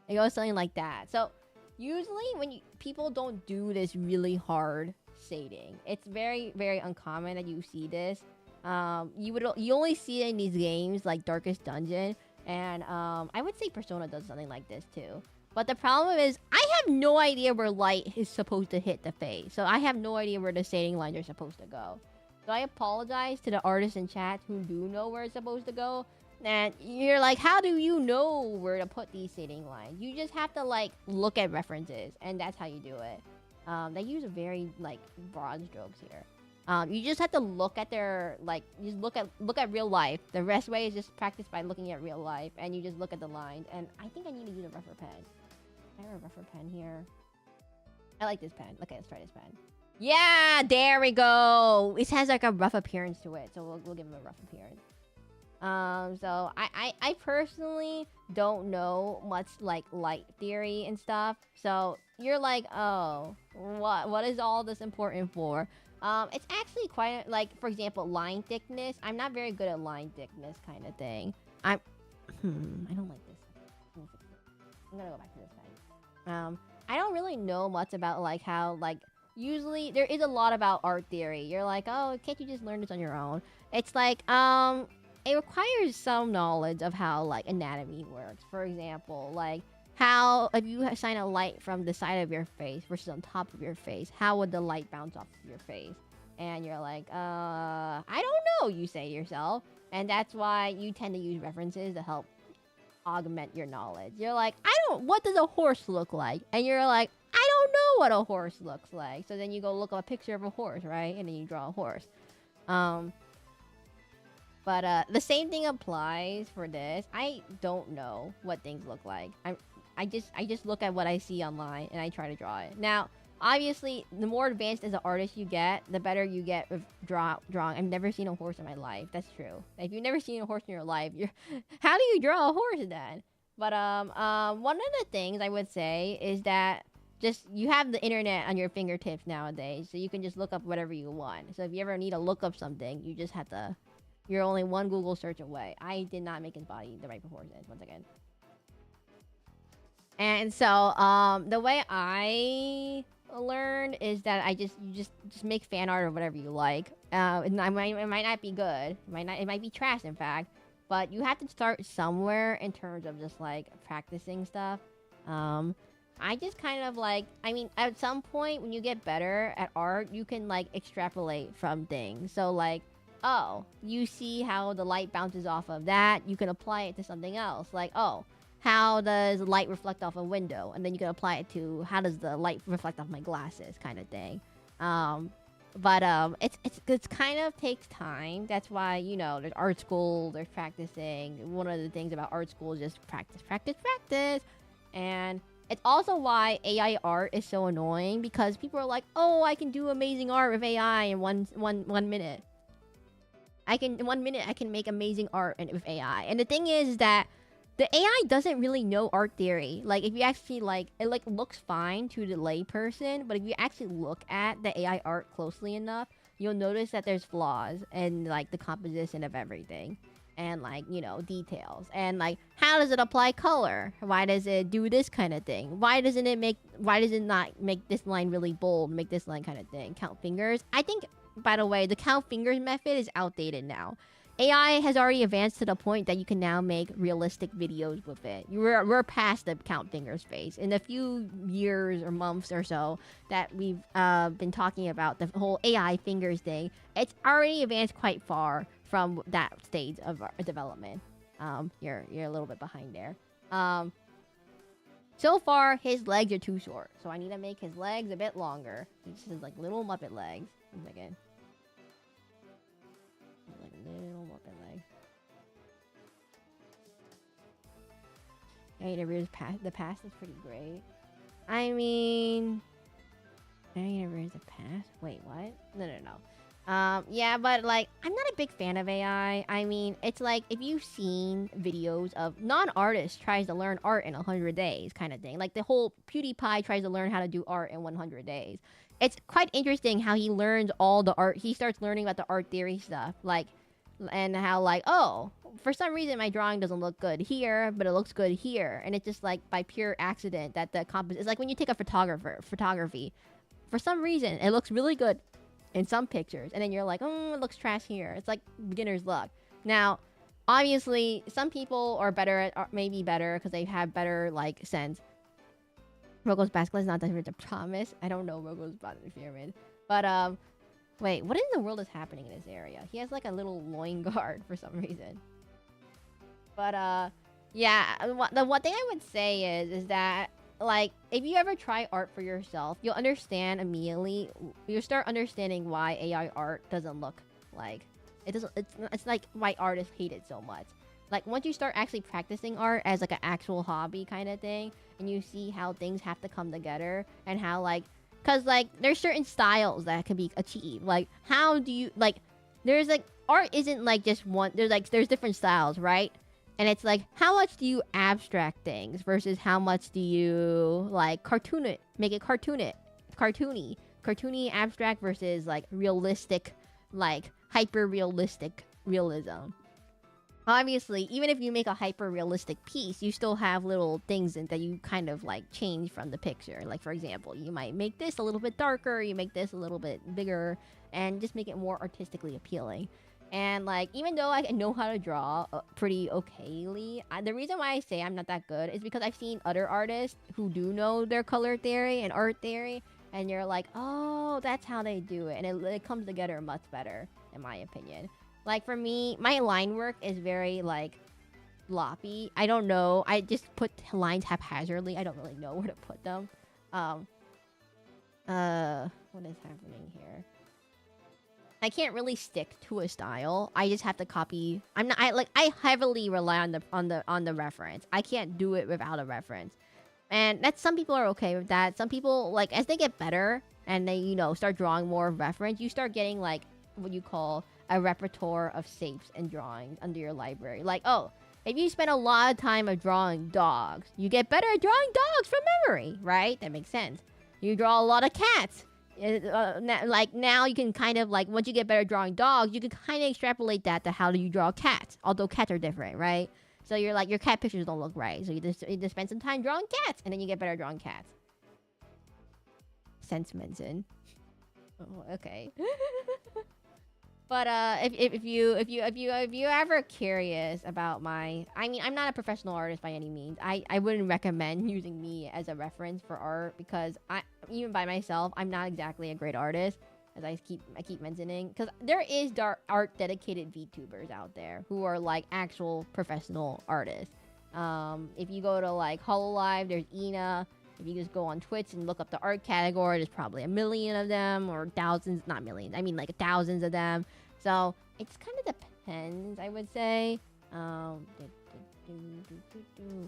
Speaker 1: They go something like that. So usually when people don't do this really hard shading, it's very, very uncommon that you see this. You only see it in these games like Darkest Dungeon, and I would say Persona does something like this too. But the problem is, I have no idea where light is supposed to hit the face. So I have no idea where the shading lines are supposed to go. So I apologize to the artists in chat who do know where it's supposed to go. And you're like, how do you know where to put these shading lines? You just have to like look at references, and that's how you do it. They use a very like broad strokes here. You just have to look at their like, you just look at real life. The best way is just practice by looking at real life, and you just look at the lines. And I think I need to use a rougher pen. I have a rougher pen here. I like this pen. Okay, let's try this pen. Yeah, there we go. It has like a rough appearance to it, so we'll give him a rough appearance. So I personally don't know much like light theory and stuff. So you're like, oh, what is all this important for? It's actually quite like, for example, line thickness. I'm not very good at line thickness kind of thing. I don't like this. I'm gonna go back to this pen. I don't really know much about like how like usually there is a lot about art theory. You're like, oh, can't you just learn this on your own? It's like it requires some knowledge of how like anatomy works. For example, like how if you shine a light from the side of your face versus on top of your face, how would the light bounce off of your face? And you're like, I don't know, you say yourself. And that's why you tend to use references to help augment your knowledge. You're like, what does a horse look like? And you're like, I don't know what a horse looks like. So then you go look up a picture of a horse, right? And then you draw a horse. But the same thing applies for this. I don't know what things look like. I just look at what I see online and I try to draw it. Now, obviously, the more advanced as an artist you get, the better you get with drawing. I've never seen a horse in my life. That's true. If you've never seen a horse in your life, how do you draw a horse then? But one of the things I would say is that just you have the internet on your fingertips nowadays, so you can just look up whatever you want. So if you ever need to look up something, you just have to. You're only one Google search away. I did not make his body the right proportions once again. And so the way I learned is that you just make fan art or whatever you like. It might not be good. It might be trash, in fact. But you have to start somewhere in terms of just like practicing stuff. I just kind of like, I mean, at some point when you get better at art, you can like extrapolate from things. So like, oh, you see how the light bounces off of that, you can apply it to something else. Like, oh, how does light reflect off a window? And then you can apply it to how does the light reflect off my glasses, kind of thing. But it's kind of takes time. That's why, you know, there's art school, there's practicing. One of the things about art school is just practice. And it's also why AI art is so annoying, because people are like, oh, I can do amazing art with AI in one minute. In 1 minute I can make amazing art with AI. And the thing is that the AI doesn't really know art theory. Like, if you actually, like, it, like, looks fine to the layperson, but if you actually look at the AI art closely enough, you'll notice that there's flaws in, like, the composition of everything. And, like, you know, details. And, like, how does it apply color? Why does it do this kind of thing? Why does it not make this line really bold, make this line kind of thing? Count fingers? I think, by the way, the count fingers method is outdated now. AI has already advanced to the point that you can now make realistic videos with it. We're past the count fingers phase. In a few years or months or so that we've been talking about the whole AI fingers thing, it's already advanced quite far from that stage of our development. You're a little bit behind there. So far, his legs are too short, so I need to make his legs a bit longer. He just has like little Muppet legs. One second. Universe past the past is pretty great. I mean, Universe the past. Wait, what? No. Yeah, but like, I'm not a big fan of AI. I mean, it's like if you've seen videos of non-artists tries to learn art in 100 days kind of thing. Like the whole PewDiePie tries to learn how to do art in 100 days. It's quite interesting how he learns all the art. He starts learning about the art theory stuff, like, and how like, oh, for some reason my drawing doesn't look good here, but it looks good here, and it's just like by pure accident that the composition. It's like when you take a photography. For some reason, it looks really good in some pictures, and then you're like, oh, it looks trash here. It's like beginner's luck. Now, obviously, some people are better at, maybe better because they have better like sense. Rogo's Basket is not that rich, I promise. I don't know Rogo's Basket Pyramid, but wait, what in the world is happening in this area? He has like a little loin guard for some reason. But yeah, the one thing I would say is that like if you ever try art for yourself, you'll understand immediately. You'll start understanding why AI art doesn't look like it doesn't. It's like why artists hate it so much. Like once you start actually practicing art as like an actual hobby kind of thing, and you see how things have to come together and how like, cause like there's certain styles that can be achieved. Like how do you like? There's like art isn't like just one. There's different styles, right? And it's like, how much do you abstract things versus how much do you like cartoon it, make it cartoony, abstract versus like realistic, like hyper realistic realism. Obviously, even if you make a hyper realistic piece, you still have little things that you kind of like change from the picture. Like for example, you might make this a little bit darker, you make this a little bit bigger, and just make it more artistically appealing. And like, even though I know how to draw pretty okayly, the reason why I say I'm not that good is because I've seen other artists who do know their color theory and art theory, and you're like, oh, that's how they do it, and it comes together much better, in my opinion. Like for me, my line work is very like sloppy. I don't know. I just put lines haphazardly. I don't really know where to put them. What is happening here? I can't really stick to a style. I just have to copy. I heavily rely on the reference. I can't do it without a reference. And that's, some people are okay with that. Some people, like, as they get better and they, you know, start drawing more reference, you start getting like what you call a repertoire of shapes and drawings under your library. Like, oh, if you spend a lot of time of drawing dogs, you get better at drawing dogs from memory, right? That makes sense. You draw a lot of cats. Like now you can kind of like, once you get better at drawing dogs, you can kind of extrapolate that to how do you draw cats, although cats are different, right? So you're like, your cat pictures don't look right, so you just spend some time drawing cats, and then you get better at drawing cats. Sentiments in. Oh, okay. But if you ever curious about my, I mean, I'm not a professional artist by any means. I wouldn't recommend using me as a reference for art, because even by myself, I'm not exactly a great artist, as I keep mentioning, because there is art dedicated VTubers out there who are like actual professional artists. If you go to like Hololive, there's Ina. If you just go on Twitch and look up the art category, there's probably a million of them, or thousands, not millions, I mean like thousands of them. So it's kind of depends, I would say.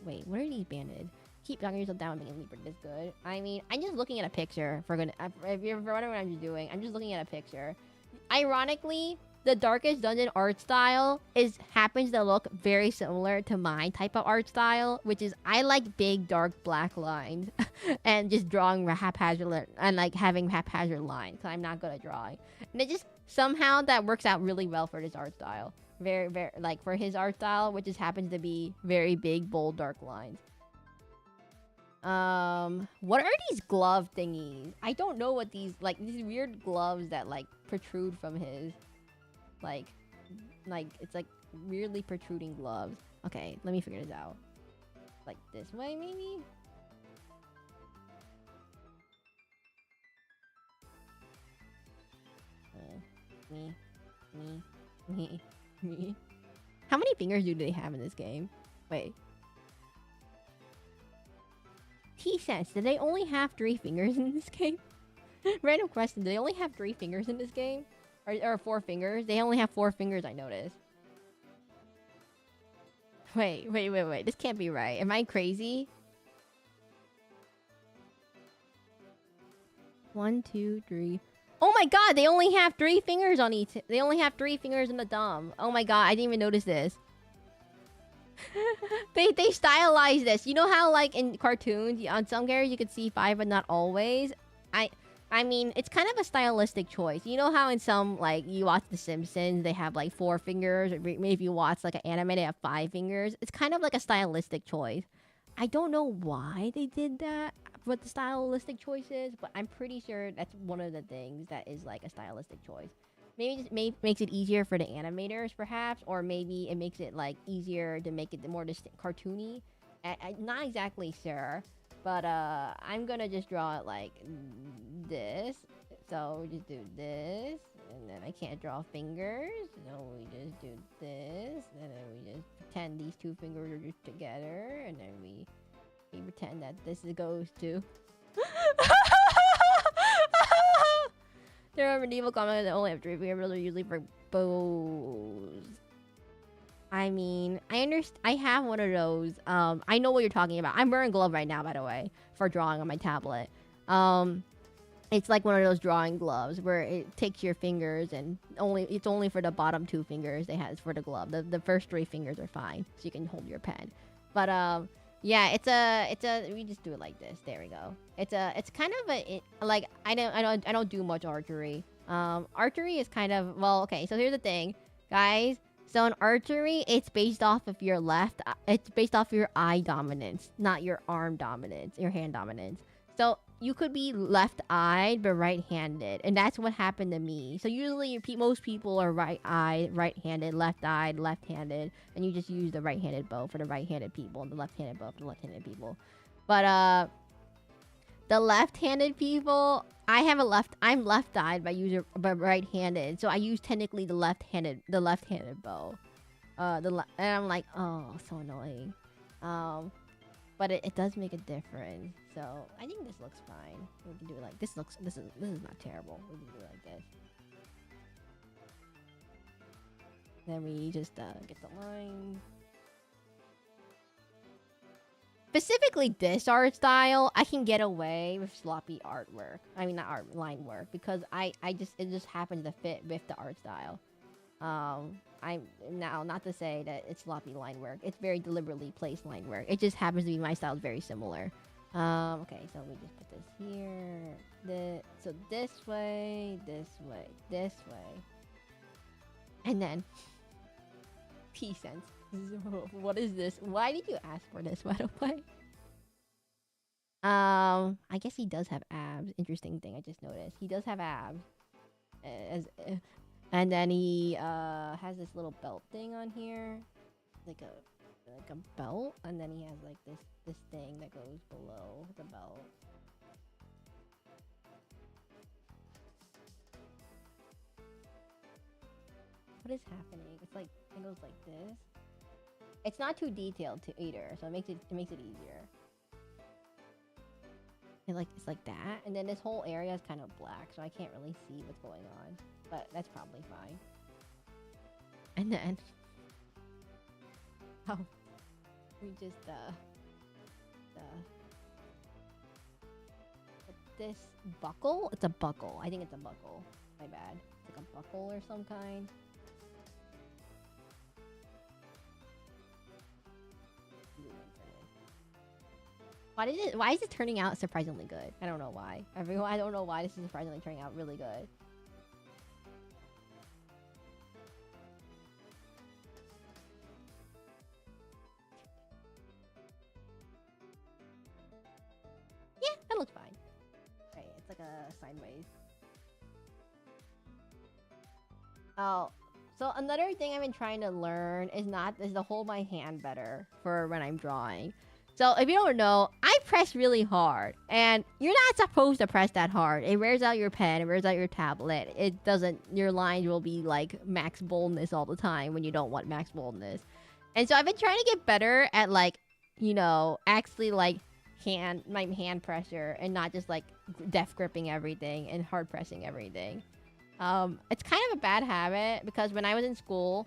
Speaker 1: Wait, what are these banded? Keep knocking yourself down and making Leaper this good. I mean, I'm just looking at a picture. If you're wondering what I'm just doing, I'm just looking at a picture. Ironically, the Darkest Dungeon art style happens to look very similar to my type of art style, which is I like big dark black lines and just drawing haphazard and like having haphazard lines, because I'm not good at drawing. And it just somehow that works out really well for this art style. Very, very, like for his art style, which just happens to be very big, bold, dark lines. What are these glove thingies? I don't know what these weird gloves that like protrude from his like it's like weirdly protruding gloves. Okay, let me figure this out. Like this way, maybe? Me. How many fingers do they have in this game? Wait. T-Sense, do they only have 3 fingers in this game? Random question, do they only have 3 fingers in this game? Or 4 fingers? They only have 4 fingers, I noticed. Wait. This can't be right. Am I crazy? 1, 2, 3. Oh my god, they only have 3 fingers on each. They only have 3 fingers in the thumb. Oh my god, I didn't even notice this. they stylized this. You know how like in cartoons, on some characters you could see 5 but not always? I mean, it's kind of a stylistic choice. You know how in some, like, you watch The Simpsons, they have like 4 fingers, or maybe if you watch like an anime, they have 5 fingers. It's kind of like a stylistic choice. I don't know why they did that, what the stylistic choice is, but I'm pretty sure that's one of the things that is like a stylistic choice. Maybe it just makes it easier for the animators, perhaps, or maybe it makes it like easier to make it more cartoony. I'm not exactly sure, but I'm gonna just draw it like this. So we just do this, and then I can't draw fingers, so we just do this, and then we just pretend these 2 fingers are just together, and then we pretend that this goes to. There are medieval comics that only have 3 fingers, are usually for bows. I mean, I have one of those. I know what you're talking about. I'm wearing a glove right now, by the way, for drawing on my tablet. It's like one of those drawing gloves where it takes your fingers and it's only for the bottom 2 fingers they have for the glove. The first 3 fingers are fine, so you can hold your pen. But yeah, it's a we just do it like this. There we go. It's kind of like I don't do much archery. Archery is kind of, well, okay. So here's the thing, guys. So in archery, it's based off of your it's based off your eye dominance, not your arm dominance, your hand dominance. So you could be left-eyed but right-handed, and that's what happened to me. So usually most people are right-eyed, right-handed, left-eyed, left-handed, and you just use the right-handed bow for the right-handed people and the left-handed bow for the left-handed people. But the left-handed people, I'm left-eyed but right-handed, so I use technically the left-handed bow. And I'm like, oh, so annoying. But it does make a difference. So I think this looks fine. We can do it like this. This is not terrible. We can do it like this. Then we just get the line. Specifically this art style, I can get away with sloppy artwork. I mean, not line work, because it just happens to fit with the art style. I'm now, not to say that it's sloppy line work. It's very deliberately placed line work. It just happens to be my style is very similar. Okay, so we just put this here. So this way, this way, this way. And then P-sense. What is this? Why did you ask for this, by the way? I guess he does have abs. Interesting thing I just noticed. He does have abs. And then he has this little belt thing on here, like a belt, and then he has like this thing that goes below the belt. What is happening? It's like it goes like this. It's not too detailed either, so it makes it easier. It's like that, and then this whole area is kind of black, so I can't really see what's going on. But that's probably fine. And then we just this buckle. It's a buckle. I think it's a buckle. My bad. It's like a buckle or some kind. Why is it turning out surprisingly good? I don't know why. I don't know why this is surprisingly turning out really good. Yeah, that looks fine. Okay, it's like a sideways. Oh, so another thing I've been trying to learn is to hold my hand better for when I'm drawing. So if you don't know, I press really hard, and you're not supposed to press that hard. It wears out your pen, it wears out your tablet. Your lines will be like max boldness all the time when you don't want max boldness. And so I've been trying to get better at actually my hand pressure and not just like death gripping everything and hard pressing everything. It's kind of a bad habit because when I was in school,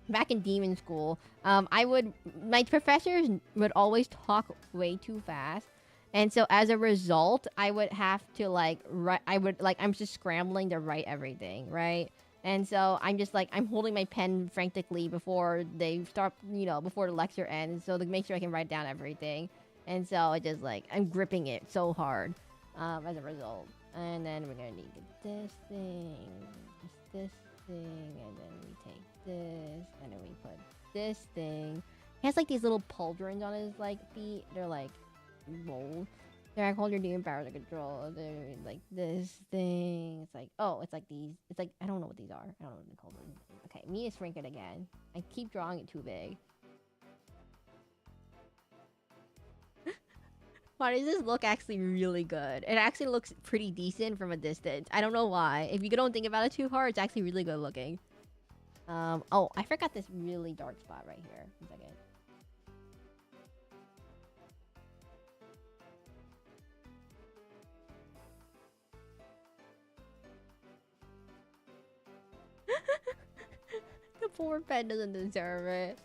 Speaker 1: back in demon school, my professors would always talk way too fast. And so as a result, I would have to like write, I'm just scrambling to write everything, right? And so I'm just like, I'm holding my pen frantically before they start, before the lecture ends, so to make sure I can write down everything. And so it just like, I'm gripping it so hard as a result. And then we're gonna need this thing, this thing, and then we take this, and then we put this thing. He has like these little pauldrons on his like feet. They're like mold. They're like, hold your demon powers to control. They're like this thing. It's like, oh, it's like these. It's like, I don't know what these are. I don't know what they call them. Okay, me to shrink it again. I keep drawing it too big. Why does this look actually really good? It actually looks pretty decent from a distance. I don't know why. If you don't think about it too hard, it's actually really good looking. Oh, I forgot this really dark spot right here. One second. The poor pen doesn't deserve it.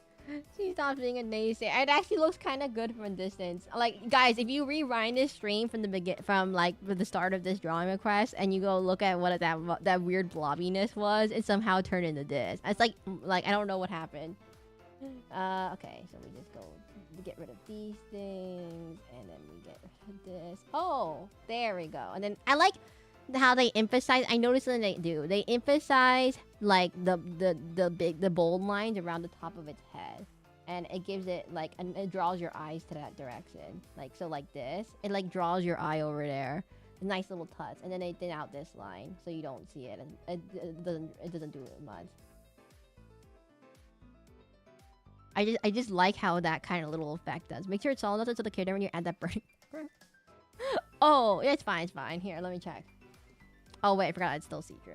Speaker 1: She stops being a naysayer. It actually looks kind of good from a distance. Like, guys, if you rewind this stream from the start of this drawing request, and you go look at what that weird blobbiness was, it somehow turned into this. It's like I don't know what happened. Okay, so we just go get rid of these things, and then we get rid of this. Oh, there we go. And then I like how they emphasize. I noticed that they emphasize like the bold lines around the top of its head, and it gives it like, and it draws your eyes to that direction, like so, like this, it like draws your eye over there, a nice little touch. And then they thin out this line so you don't see it, and it doesn't do it much. I just like how that kind of little effect does. Make sure it's all enough so the character when you add that burning. Oh, it's fine. Here, let me check. Oh wait, I forgot it's still see-through.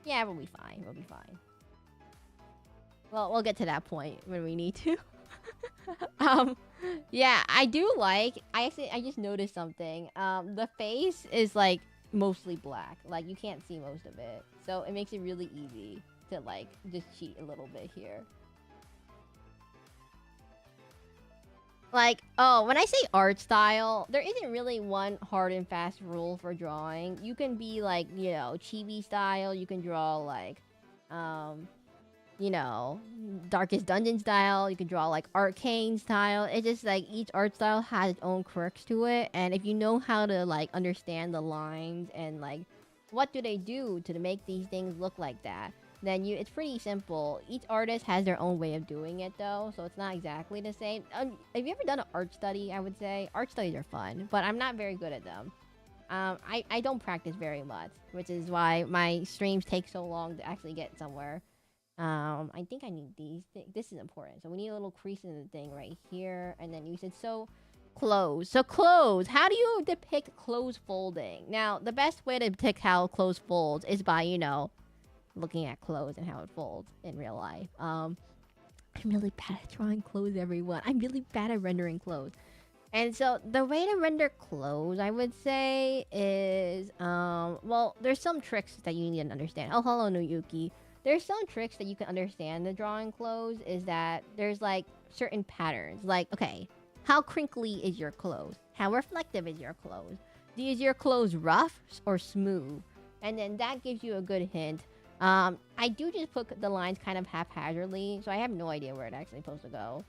Speaker 1: Yeah, we'll be fine. Well, we'll get to that point when we need to. Yeah, I do like. I just noticed something. The face is like mostly black. Like you can't see most of it, so it makes it really easy to like just cheat a little bit here. Like, oh, when I say art style, there isn't really one hard and fast rule for drawing. You can be like, chibi style. You can draw like, Darkest Dungeon style. You can draw like arcane style. It's just like each art style has its own quirks to it. And if you know how to like understand the lines and like what do they do to make these things look like that, then it's pretty simple. Each artist has their own way of doing it though, so it's not exactly the same. Have you ever done an art study? I would say art studies are fun, but I'm not very good at them. I don't practice very much, which is why my streams take so long to actually get somewhere. I think I need these things. This is important. So we need a little crease in the thing right here, and then you said clothes. So clothes. How do you depict clothes folding? Now, the best way to depict how clothes folds is by looking at clothes and how it folds in real life. I'm really bad at drawing clothes, everyone. I'm really bad at rendering clothes. And so the way to render clothes, I would say, is well, there's some tricks that you need to understand. Oh, hello, Nuyuki. There's some tricks that you can understand the drawing clothes, is that there's like certain patterns. Like, okay, how crinkly is your clothes? How reflective is your clothes? Is your clothes rough or smooth? And then that gives you a good hint. I do just put the lines kind of haphazardly, so I have no idea where it's actually supposed to go.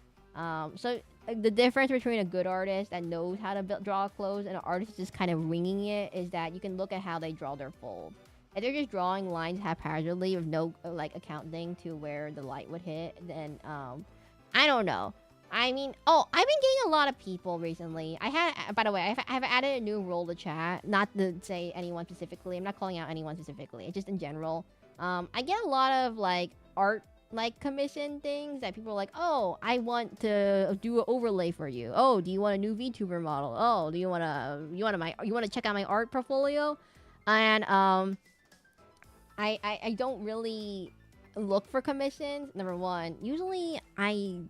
Speaker 1: So the difference between a good artist that knows how to draw clothes and an artist just kind of winging it is that you can look at how they draw their fold. If they're just drawing lines haphazardly with no like accounting to where the light would hit, then I don't know. I mean, I've been getting a lot of people recently. By the way, I have added a new role to chat. Not to say anyone specifically. I'm not calling out anyone specifically. Just in general. I get a lot of like art like commission things that people are like, oh, I want to do an overlay for you. Oh, do you want a new VTuber model? Oh, do you want to check out my art portfolio? And I don't really look for commissions. Number one, usually I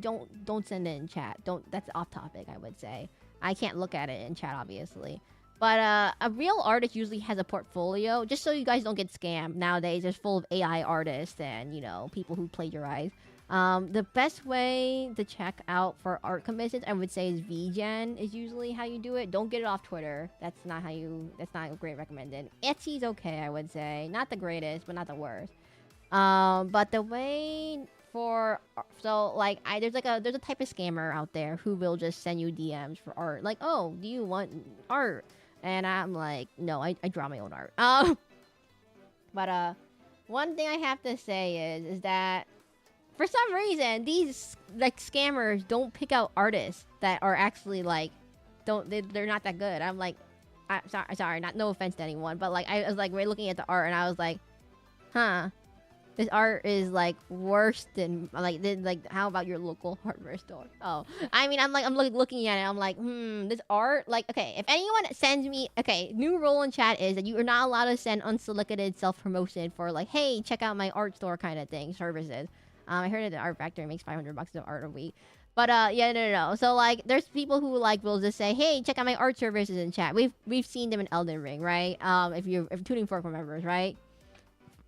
Speaker 1: don't send it in chat. That's off topic, I would say. I can't look at it in chat, obviously. But a real artist usually has a portfolio, just so you guys don't get scammed. Nowadays, it's full of AI artists and, you know, people who plagiarize. The best way to check out for art commissions, I would say, is VGen is usually how you do it. Don't get it off Twitter. That's not a great recommended. Etsy's okay, I would say. Not the greatest, but not the worst. But the way for like there's a type of scammer out there who will just send you DMs for art. Like, oh, do you want art? And I'm like, no, I draw my own art. But one thing I have to say is that for some reason these like scammers don't pick out artists that are actually like they're not that good. I'm like, sorry, not no offense to anyone, but like I was like we're looking at the art and I was like, huh. This art is like worse than like how about your local hardware store? Oh, I mean I'm looking at it. I'm like, this art like okay. If anyone sends me new rule in chat is that you are not allowed to send unsolicited self promotion for like, hey, check out my art store kind of thing services. I heard that the Art Factory makes $500 of art a week. But yeah, no. So like, there's people who like will just say, "Hey, check out my art services in chat." We've seen them in Elden Ring, right? If Tuning Fork remembers, right?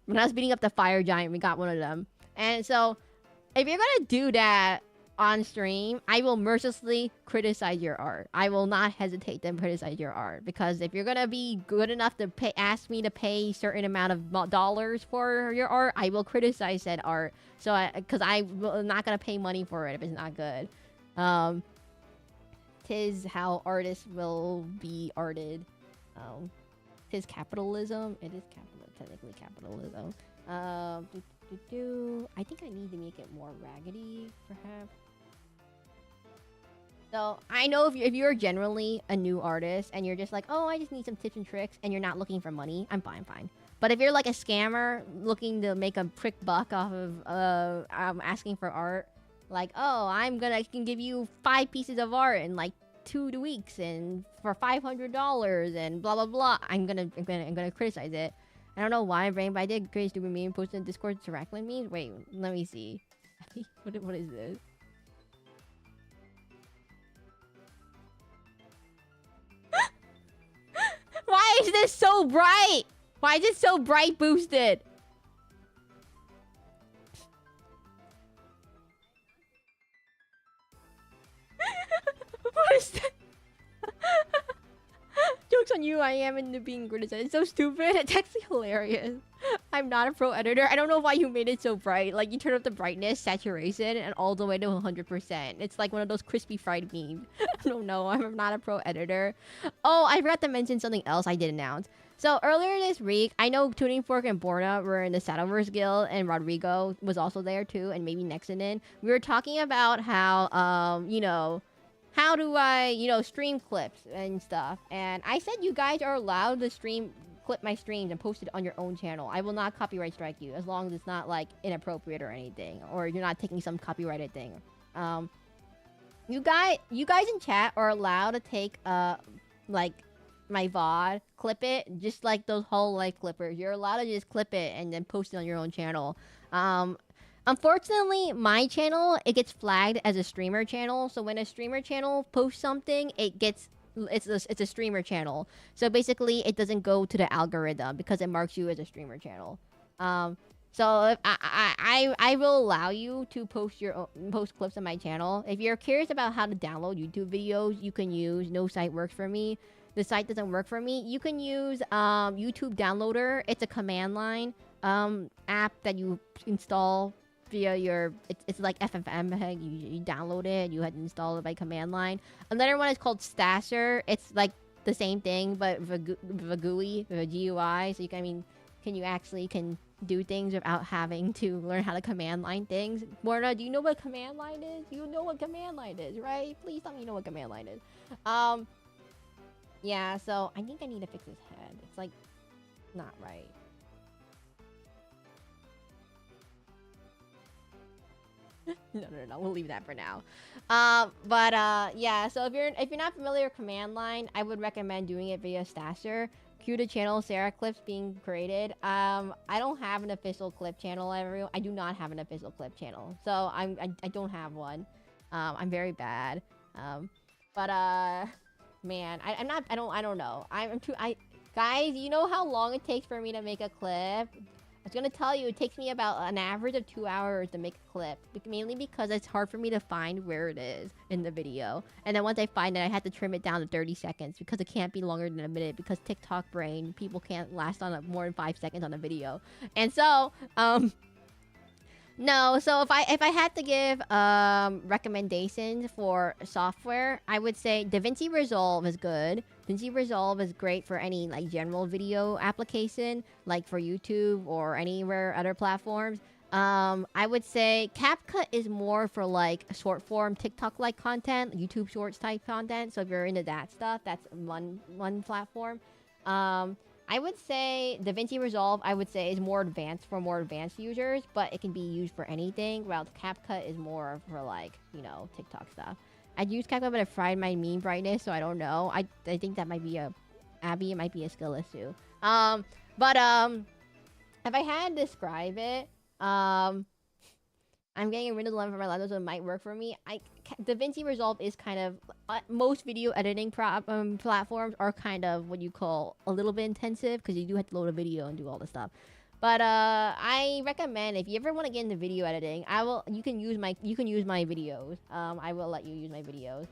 Speaker 1: When I was beating up the fire giant, we got one of them. And so, if you're gonna do that on stream, I will mercilessly criticize your art. I will not hesitate to criticize your art. Because if you're gonna be good enough to ask me to pay a certain amount of dollars for your art, I will criticize said art. So, because I'm not gonna pay money for it if it's not good. Tis how artists will be arted. Tis capitalism. It is technically capitalism. I think I need to make it more raggedy, perhaps. So I know if you're generally a new artist and you're just like, oh, I just need some tips and tricks, and you're not looking for money, I'm fine. But if you're like a scammer looking to make a quick buck off of asking for art, like, oh, I can give you 5 pieces of art in like 2 weeks and for $500 and blah blah blah, I'm gonna criticize it. I don't know why, brain, but I did create a stupid meme, posted in Discord, Seraclin memes. Wait, let me see. What is this? Why is this so bright? Why is it so bright boosted? What is that? Joke's on you, I am into being criticized. It's so stupid. It's actually hilarious. I'm not a pro editor. I don't know why you made it so bright. Like, you turn up the brightness, saturation, and all the way to 100%. It's like one of those crispy fried memes. I don't know. I'm not a pro editor. Oh, I forgot to mention something else I did announce. So, earlier this week, I know Tuning Fork and Borna were in the Shadowverse Guild, and Rodrigo was also there, too, and maybe Nexonin. We were talking about how, you know, how do I, you know, stream clips and stuff. And I said you guys are allowed to clip my streams and post it on your own channel. I will not copyright strike you as long as it's not like inappropriate or anything, or you're not taking some copyrighted thing. You guys in chat are allowed to take like my VOD, clip it, just like those whole life clippers. You're allowed to just clip it and then post it on your own channel. Unfortunately, my channel, it gets flagged as a streamer channel. So when a streamer channel posts something, it's a streamer channel. So basically, it doesn't go to the algorithm because it marks you as a streamer channel. So if I will allow you to post clips on my channel. If you're curious about how to download YouTube videos, you can use No Site Works For Me. The site doesn't work for me. You can use YouTube Downloader. It's a command line app that you install via your it's like FFmpeg. You download it, you had to install it by command line. Another one is called Stasher. It's like the same thing but with a GUI, with a GUI, so you can do things without having to learn how to command line things. Morna, do you know what command line is? You know what command line is, right? Please tell me you know what command line is. Yeah, so I think I need to fix his head. It's like not right. No, we'll leave that for now. Yeah, so if you're not familiar with command line, I would recommend doing it via Stasher. Cue the channel Sarah clips being created. I don't have an official clip channel, everyone. I do not have an official clip channel, so I don't have one. I'm very bad. man, I'm not. I don't know. I'm too. Guys, you know how long it takes for me to make a clip? I was gonna tell you, it takes me about an average of 2 hours to make a clip. Mainly because it's hard for me to find where it is in the video. And then once I find it, I have to trim it down to 30 seconds because it can't be longer than a minute because TikTok brain, people can't last on more than 5 seconds on a video. And so, no, so if I had to give recommendations for software, I would say DaVinci Resolve is good. DaVinci Resolve is great for any like general video application, like for YouTube or anywhere other platforms. I would say CapCut is more for like short form TikTok like content, YouTube Shorts type content. So if you're into that stuff, that's one platform. I would say DaVinci Resolve, I would say, is more advanced for more advanced users, but it can be used for anything, while CapCut is more for, like, you know, TikTok stuff. I'd use CapCut, but I fried my meme brightness, so I don't know. I think that might be Abby, it might be a skill issue. If I had to describe it, I'm getting a Windows 11 for my laptop, so it might work for me. DaVinci Resolve is kind of... most video editing platforms are kind of what you call a little bit intensive, because you do have to load a video and do all this stuff. But I recommend, if you ever want to get into video editing, you can use my videos. I will let you use my videos.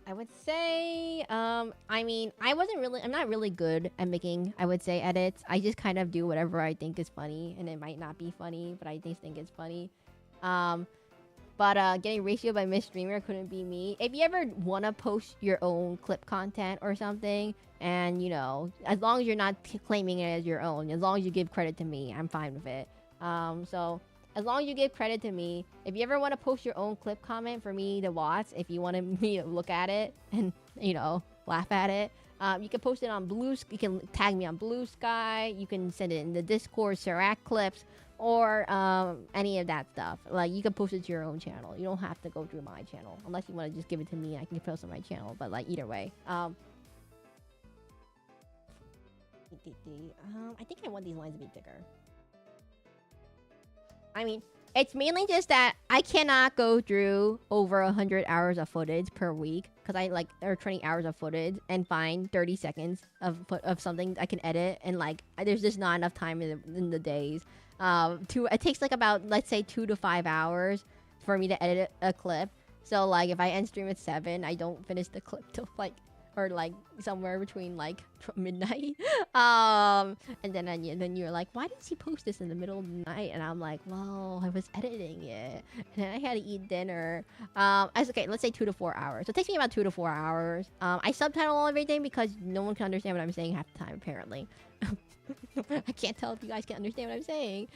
Speaker 1: I would say, I mean, I'm not really good at making, I would say, edits. I just kind of do whatever I think is funny, and it might not be funny, but I just think it's funny. Getting ratio by Miss Streamer couldn't be me. If you ever want to post your own clip content or something, and, you know, as long as you're not claiming it as your own, as long as you give credit to me, I'm fine with it. So... as long as you give credit to me, if you ever want to post your own clip comment for me to watch, if you wanted me to look at it and, you know, laugh at it, you can post it on you can tag me on Blue Sky, you can send it in the Discord, Seraclin, or any of that stuff. Like, you can post it to your own channel. You don't have to go through my channel, unless you want to just give it to me, I can post it on my channel, but, like, either way. I think I want these lines to be thicker. I mean, it's mainly just that I cannot go through over 100 hours of footage per week, because there are 20 hours of footage, and find 30 seconds of something I can edit, and like there's just not enough time in the days. It takes like about, let's say, 2 to 5 hours for me to edit a clip. So like if I end stream at 7, I don't finish the clip till like, or like somewhere between like midnight. And then you're like, why did she post this in the middle of the night? And I'm like, well, I was editing it, and then I had to eat dinner. Okay, let's say 2 to 4 hours. So it takes me about 2 to 4 hours. I subtitle all everything because no one can understand what I'm saying half the time, apparently. I can't tell if you guys can understand what I'm saying.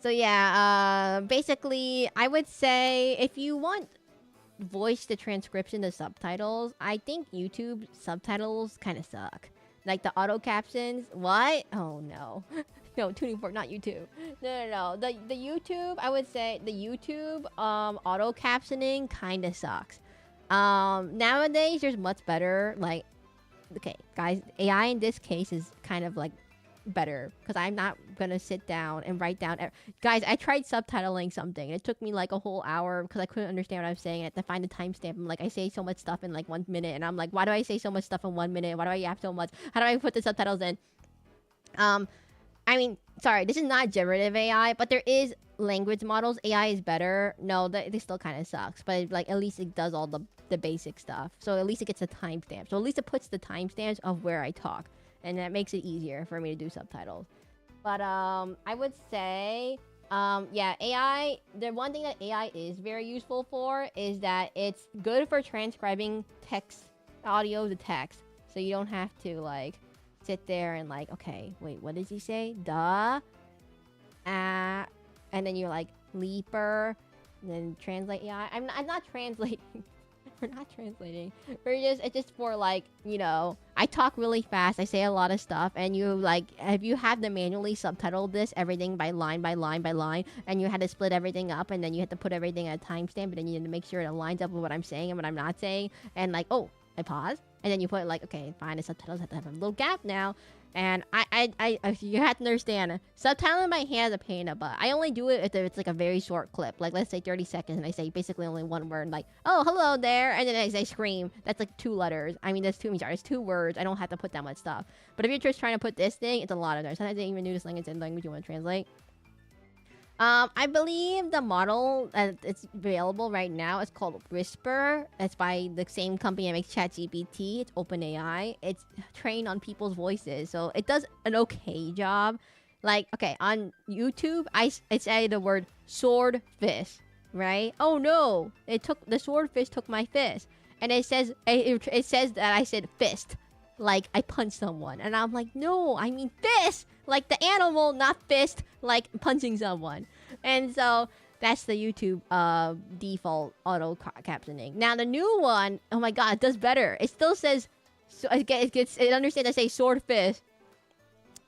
Speaker 1: So yeah, basically, I would say if you want voice the transcription to subtitles, I think YouTube subtitles kind of suck. Like the auto captions. What? Oh no. No, tuning fork, not YouTube. No. The YouTube, I would say the YouTube auto captioning kind of sucks. Nowadays there's much better, like, okay, guys, AI in this case is kind of like better, because I'm not gonna sit down and write down guys, I tried subtitling something and it took me like a whole hour because I couldn't understand what I was saying. I had to find the timestamp. I'm like, I say so much stuff in like 1 minute, and I'm like, why do I say so much stuff in 1 minute? Why do I have so much? How do I put the subtitles in? I mean, sorry, this is not generative AI, but there is language models. AI is better. No, they still kind of sucks, but like at least it does all the basic stuff. So at least it gets a timestamp. So at least it puts the timestamps of where I talk, and that makes it easier for me to do subtitles. But I would say, yeah, AI, the one thing that AI is very useful for is that it's good for transcribing text, audio to text. So you don't have to like sit there and like, okay, wait, what did he say? Duh. And then you're like, leaper, and then translate AI. I'm not translating. We're not translating. It's just for like, you know, I talk really fast. I say a lot of stuff, and you like, if you have to manually subtitle this everything by line by line by line, and you had to split everything up, and then you had to put everything at a timestamp, but then you had to make sure it lines up with what I'm saying and what I'm not saying, and like, oh, I pause, and then you put like, okay, fine, the subtitles have to have a little gap now. And you have to understand, subtitling my hand is a pain in the butt. I only do it if it's like a very short clip, like let's say 30 seconds, and I say basically only one word, like, oh, hello there, and then I say scream. That's like 2 letters. I mean, it's 2 words. I don't have to put that much stuff. But if you're just trying to put this thing, it's a lot of letters. Sometimes I even do this language in language you want to translate. I believe the model it's available right now is called Whisper. It's by the same company that makes ChatGPT. It's OpenAI. It's trained on people's voices, so it does an okay job. Like, okay, on YouTube, I say the word swordfish, right? Oh no, the swordfish took my fist, and it says that I said fist, like I punched someone, and I'm like, no, I mean fist, like the animal, not fist, like punching someone. And so that's the YouTube default auto captioning. Now the new one, oh my god, it does better. It still says, so it understands I say swordfish.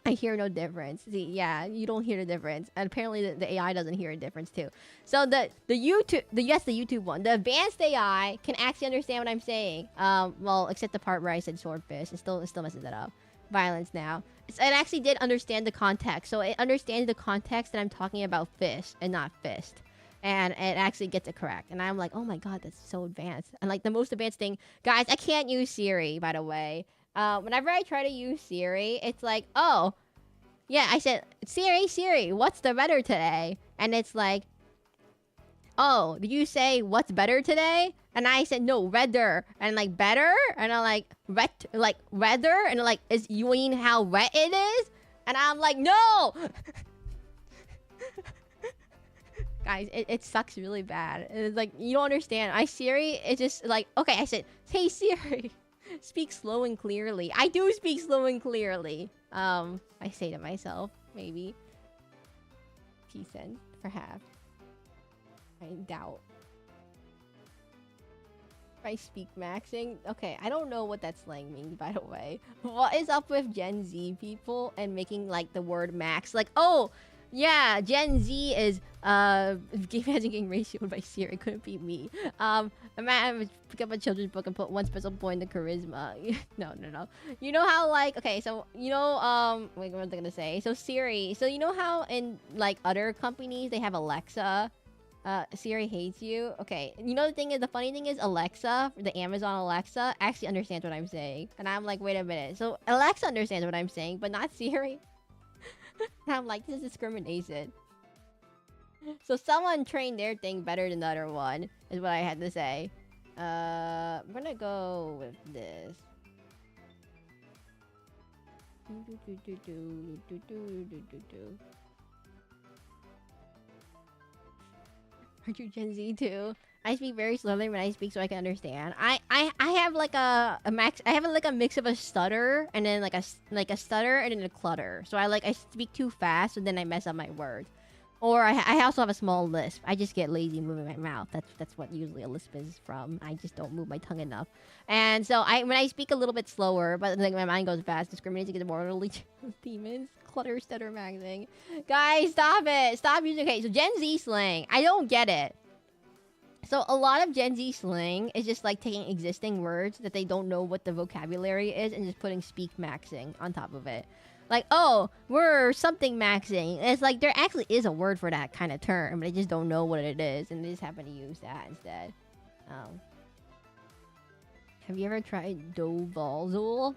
Speaker 1: I hear no difference. See, yeah, you don't hear the difference, and apparently the AI doesn't hear a difference too. So the YouTube one, the advanced AI can actually understand what I'm saying. Well, except the part where I said swordfish, it still messes that up. Violence now. It actually did understand the context, so it understands the context that I'm talking about fish and not fist, and it actually gets it correct. And I'm like, oh my god, that's so advanced. And like the most advanced thing, guys, I can't use Siri, by the way. Whenever I try to use Siri, it's like, oh, yeah, I said, Siri, what's the weather today? And it's like, oh, did you say what's better today? And I said, no, weather. And like, better? And I'm like, weather? And like, you mean how wet it is? And I'm like, no! Guys, it sucks really bad. It's like, you don't understand. Siri, it's just like, okay, I said, hey Siri, speak slow and clearly. I do speak slow and clearly. I say to myself, maybe. P-cent, perhaps. I doubt. I speak maxing. Okay, I don't know what that slang means, by the way. What is up with Gen Z people and making like the word max? Like, oh, yeah, Gen Z is imagine getting ratioed by Siri. It couldn't be me. I'm pick up a children's book and put 1 special point in charisma. No. You know how like, okay, so you know wait, what was I gonna say? So Siri. So you know how in like other companies they have Alexa. Siri hates you. Okay, you know the funny thing is Alexa, the Amazon Alexa, actually understands what I'm saying. And I'm like, wait a minute. So Alexa understands what I'm saying, but not Siri. And I'm like, this is discrimination. So someone trained their thing better than the other one, is what I had to say. I'm gonna go with this. Aren't you Gen Z too? I speak very slowly when I speak so I can understand. I have like a max. I have like a mix of a stutter and then like a stutter and then a clutter. So I speak too fast and then I mess up my words. Or I also have a small lisp. I just get lazy moving my mouth. That's what usually a lisp is from. I just don't move my tongue enough. And so when I speak a little bit slower, but like my mind goes fast, discriminating against morally demons, clutter, stutter, maxing. Guys, stop it! Stop using. Okay, so Gen Z slang. I don't get it. So a lot of Gen Z slang is just like taking existing words that they don't know what the vocabulary is and just putting speak maxing on top of it. Like, oh, we're something maxing. And it's like there actually is a word for that kind of term, but they just don't know what it is, and they just happen to use that instead. Have you ever tried Dovalzul?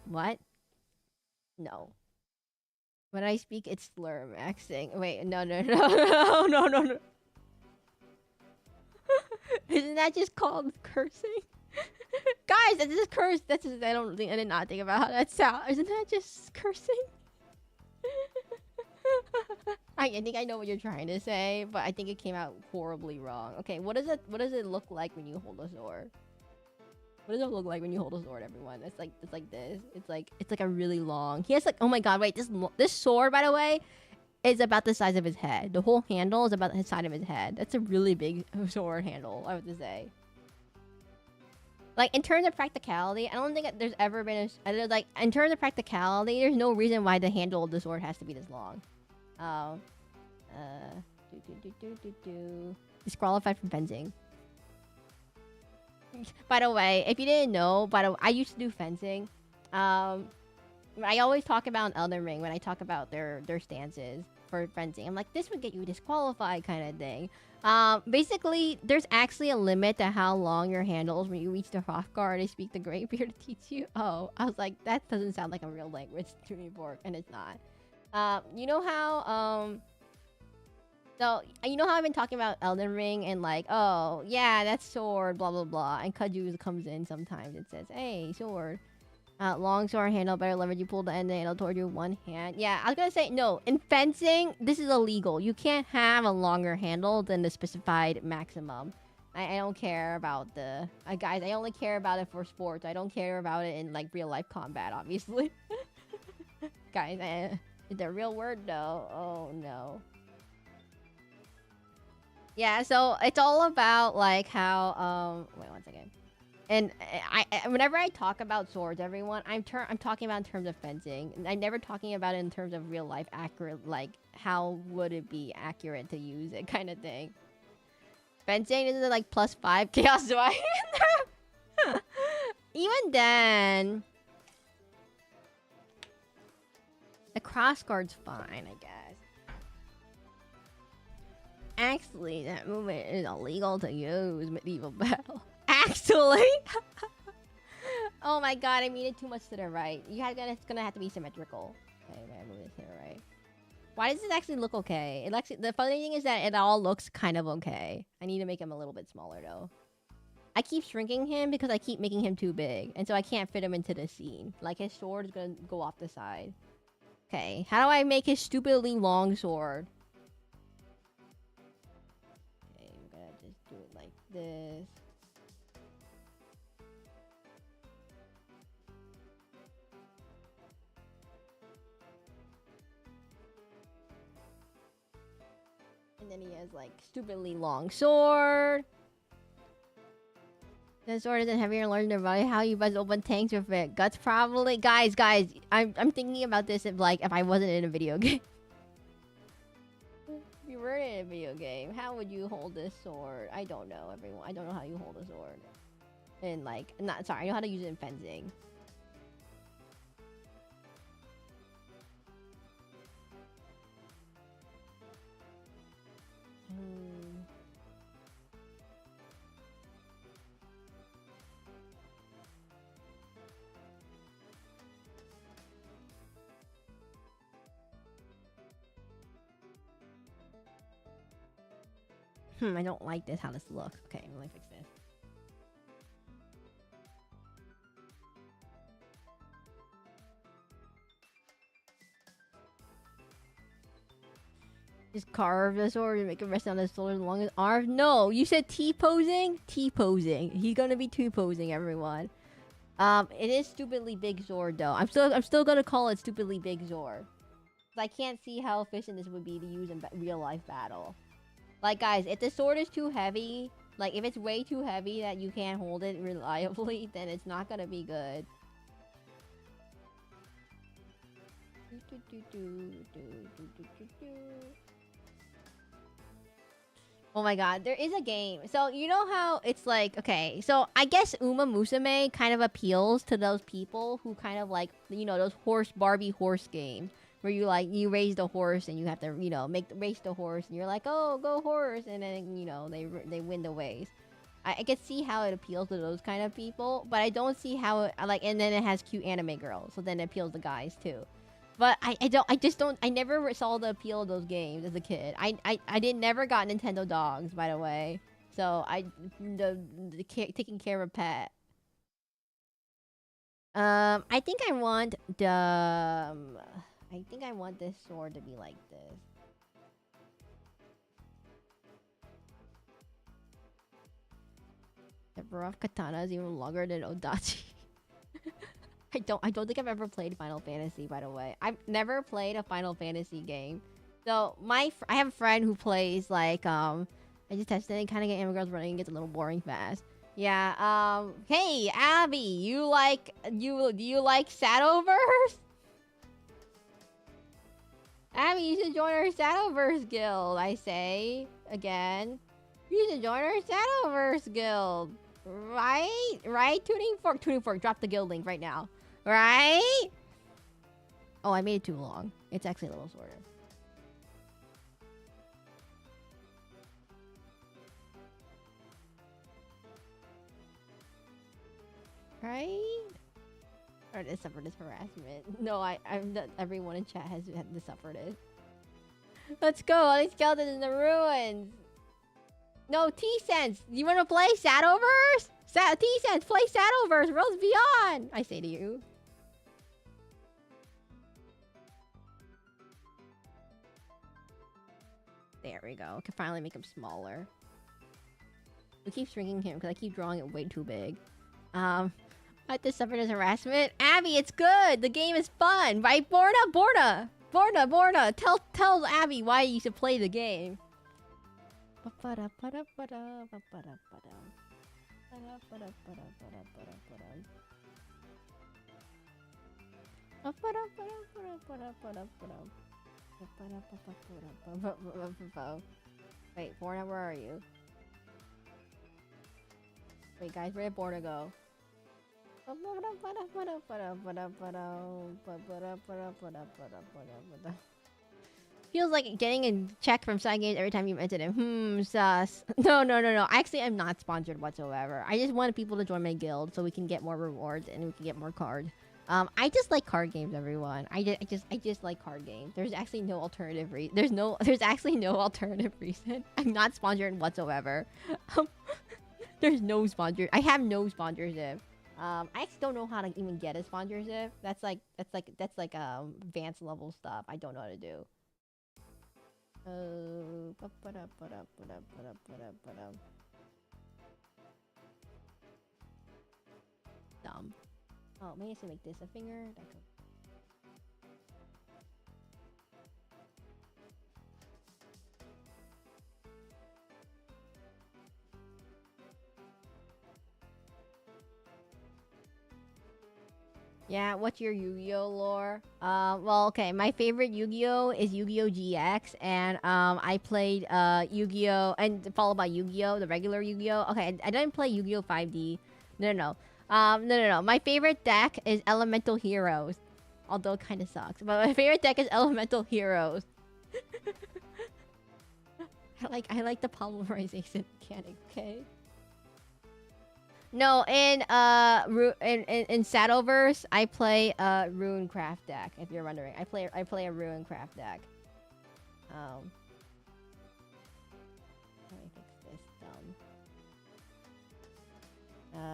Speaker 1: What? No. When I speak, it's slur maxing. Wait, no. Isn't that just called cursing? Guys, this is curse. I did not think about how that sounds. Isn't that just cursing? I think I know what you're trying to say, but I think it came out horribly wrong. Okay, what does it look like when you hold a sword? What does it look like when you hold a sword, everyone? It's like this. It's like a really long. He has like, oh my god, wait, this sword, by the way, is about the size of his head. The whole handle is about the side of his head. That's a really big sword handle, I would say. Like, in terms of practicality, I don't think there's ever been like, in terms of practicality, there's no reason why the handle of the sword has to be this long. Disqualified from fencing. By the way, if you didn't know, I used to do fencing. I always talk about Elden Ring when I talk about their stances for fencing. I'm like, this would get you disqualified kind of thing. Basically, there's actually a limit to how long your handles when you reach the Hrothgar. They speak the Greybeard to teach you. Oh, I was like, that doesn't sound like a real language to me, Bork, and it's not. You know how so you know how I've been talking about Elden Ring and like, oh yeah, that's sword, blah blah blah, and Kaju comes in sometimes. It says, hey, sword. Long sword handle, better leverage. You pull the end handle toward your one hand. Yeah, I was gonna say, no. In fencing, this is illegal. You can't have a longer handle than the specified maximum. I don't care about the... guys, I only care about it for sports. I don't care about it in, like, real-life combat, obviously. Guys, is that a real word? No. Oh, no. Yeah, so it's all about, like, how, wait one second. And whenever I talk about swords, everyone, I'm talking about in terms of fencing. I'm never talking about it in terms of real life accurate, like how would it be accurate to use it kind of thing. Fencing is like +5 chaos do I? Even then, the crossguard's fine, I guess. Actually, that movement is illegal to use medieval battle. Actually, oh my god, I mean it too much to the right. It's gonna have to be symmetrical. Okay, man, move it to the right. Why does it actually look okay? It actually, the funny thing is that it all looks kind of okay. I need to make him a little bit smaller though. I keep shrinking him because I keep making him too big, and so I can't fit him into the scene. Like his sword is gonna go off the side. Okay, how do I make his stupidly long sword? Okay, I'm gonna just do it like this. And then he has like stupidly long sword. The sword isn't heavier and larger than body. How you buzz open tanks with it? Guts probably. Guys, I'm thinking about this if I wasn't in a video game. If you were in a video game, how would you hold this sword? I don't know, everyone. I don't know how you hold a sword. And like, I know how to use it in fencing. I don't like this, how this looks. Okay, let me fix this. Just carve the sword and make it rest on the shoulder as long as arms. No, you said T-posing? T-posing. He's gonna be T-posing, everyone. It is stupidly big sword though. I'm still gonna call it stupidly big sword. I can't see how efficient this would be to use in real life battle. Like guys, if the sword is too heavy, like if it's way too heavy that you can't hold it reliably, then it's not gonna be good. Oh my god, there is a game. So you know how it's like, okay, so I guess Uma Musume kind of appeals to those people who kind of like, you know, those Barbie horse games. Where you like, you raise the horse and you have to, you know, race the horse and you're like, oh, go horse, and then, you know, they win the race. I can see how it appeals to those kind of people, but I don't see how it, like, and then it has cute anime girls, so then it appeals to guys too. But I never saw the appeal of those games as a kid. I never got Nintendo dogs, by the way. So taking care of a pet. I think I want this sword to be like this. The rough katana is even longer than Odachi. I don't think I've ever played Final Fantasy, by the way. I've never played a Final Fantasy game. So I have a friend who plays like I just tested it, kind of get anime girls running, and gets a little boring fast. Yeah. Hey Abby, do you like Shadowverse? Abby, you should join our Shadowverse guild, I say. Again. You should join our Shadowverse guild. Right? Right? Tuning Fork, drop the guild link right now. Right? Oh, I made it too long. It's actually a little shorter. Right? Or to suffer this harassment. No, I'm not, everyone in chat has had to suffer this. Let's go. All these skeletons in the ruins. No, T-Sense. You want to play Shadowverse? T-Sense, play Shadowverse. Worlds Beyond. I say to you. There we go. Can finally make him smaller. We keep shrinking him because I keep drawing it way too big. I had to suffer this harassment. Abby, it's good. The game is fun, right? Borna. Tell Abby why you should play the game. Wait, Borna, where are you? Wait, guys, where did Borna go? Feels like getting a check from Side Games every time you mention him. Sus. No. Actually, I'm not sponsored whatsoever. I just wanted people to join my guild so we can get more rewards and we can get more cards. I just like card games, everyone. I just like card games. There's actually no alternative there's actually no alternative reason. I'm not sponsored whatsoever. There's no sponsor. I have no sponsorship. I actually don't know how to even get a sponsorship. That's like advanced level stuff. I don't know how to do. Dumb. Oh, maybe I should make this a finger. Yeah, what's your Yu-Gi-Oh lore? Well, okay, my favorite Yu-Gi-Oh is Yu-Gi-Oh GX, and I played Yu-Gi-Oh, and followed by Yu-Gi-Oh, the regular Yu-Gi-Oh. Okay, I didn't play Yu-Gi-Oh 5D. No. My favorite deck is Elemental Heroes, although it kind of sucks. But my favorite deck is Elemental Heroes. I like the polymerization mechanic. Okay. No, in Shadowverse, I play a Runecraft deck. If you're wondering, I play a Runecraft deck. Let me fix this.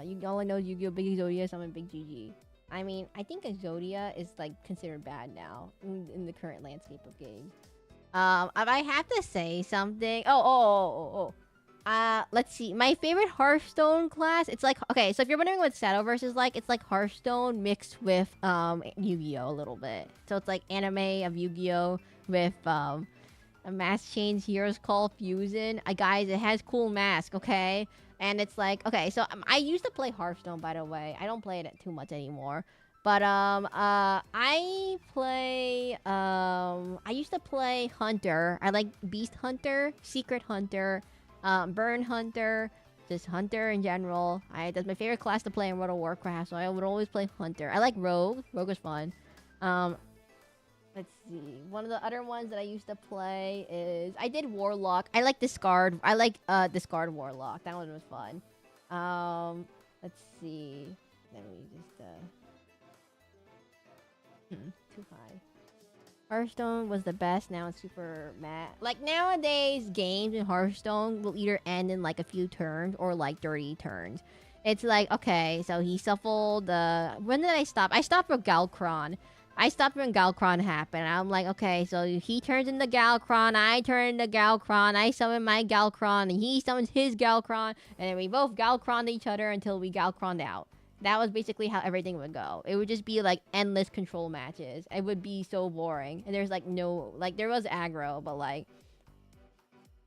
Speaker 1: You only know Yu-Gi-Oh! Big Exodia, so I'm a big GG. I mean, I think Exodia is like considered bad now in the current landscape of games. If I have to say something, let's see. My favorite Hearthstone class, it's like, okay, so if you're wondering what Shadowverse is like, it's like Hearthstone mixed with Yu-Gi-Oh! A little bit. So it's like anime of Yu-Gi-Oh! With a mask change Heroes Call Fusion. Guys, it has cool mask, okay? And it's like, okay, so I used to play Hearthstone, by the way. I don't play it too much anymore. But I used to play Hunter. I like Beast Hunter, Secret Hunter, Burn Hunter, just Hunter in general. That's my favorite class to play in World of Warcraft, so I would always play Hunter. I like Rogue. Rogue is fun. Let's see. One of the other ones that I used to play is I did Warlock. I like Discard. I like Discard Warlock. That one was fun. Let's see. Let me just too high. Hearthstone was the best. Now it's super mad. Like nowadays, games in Hearthstone will either end in like a few turns or like 30 turns. It's like, okay, so he shuffled when did I stop? I stopped with Galcron. I stopped when Galcron happened. I'm like, okay, so he turns into Galcron, I turn into Galcron, I summon my Galcron, and he summons his Galcron, and then we both Galcroned each other until we Galcroned out. That was basically how everything would go. It would just be like endless control matches. It would be so boring. And there's like no, like there was aggro, but like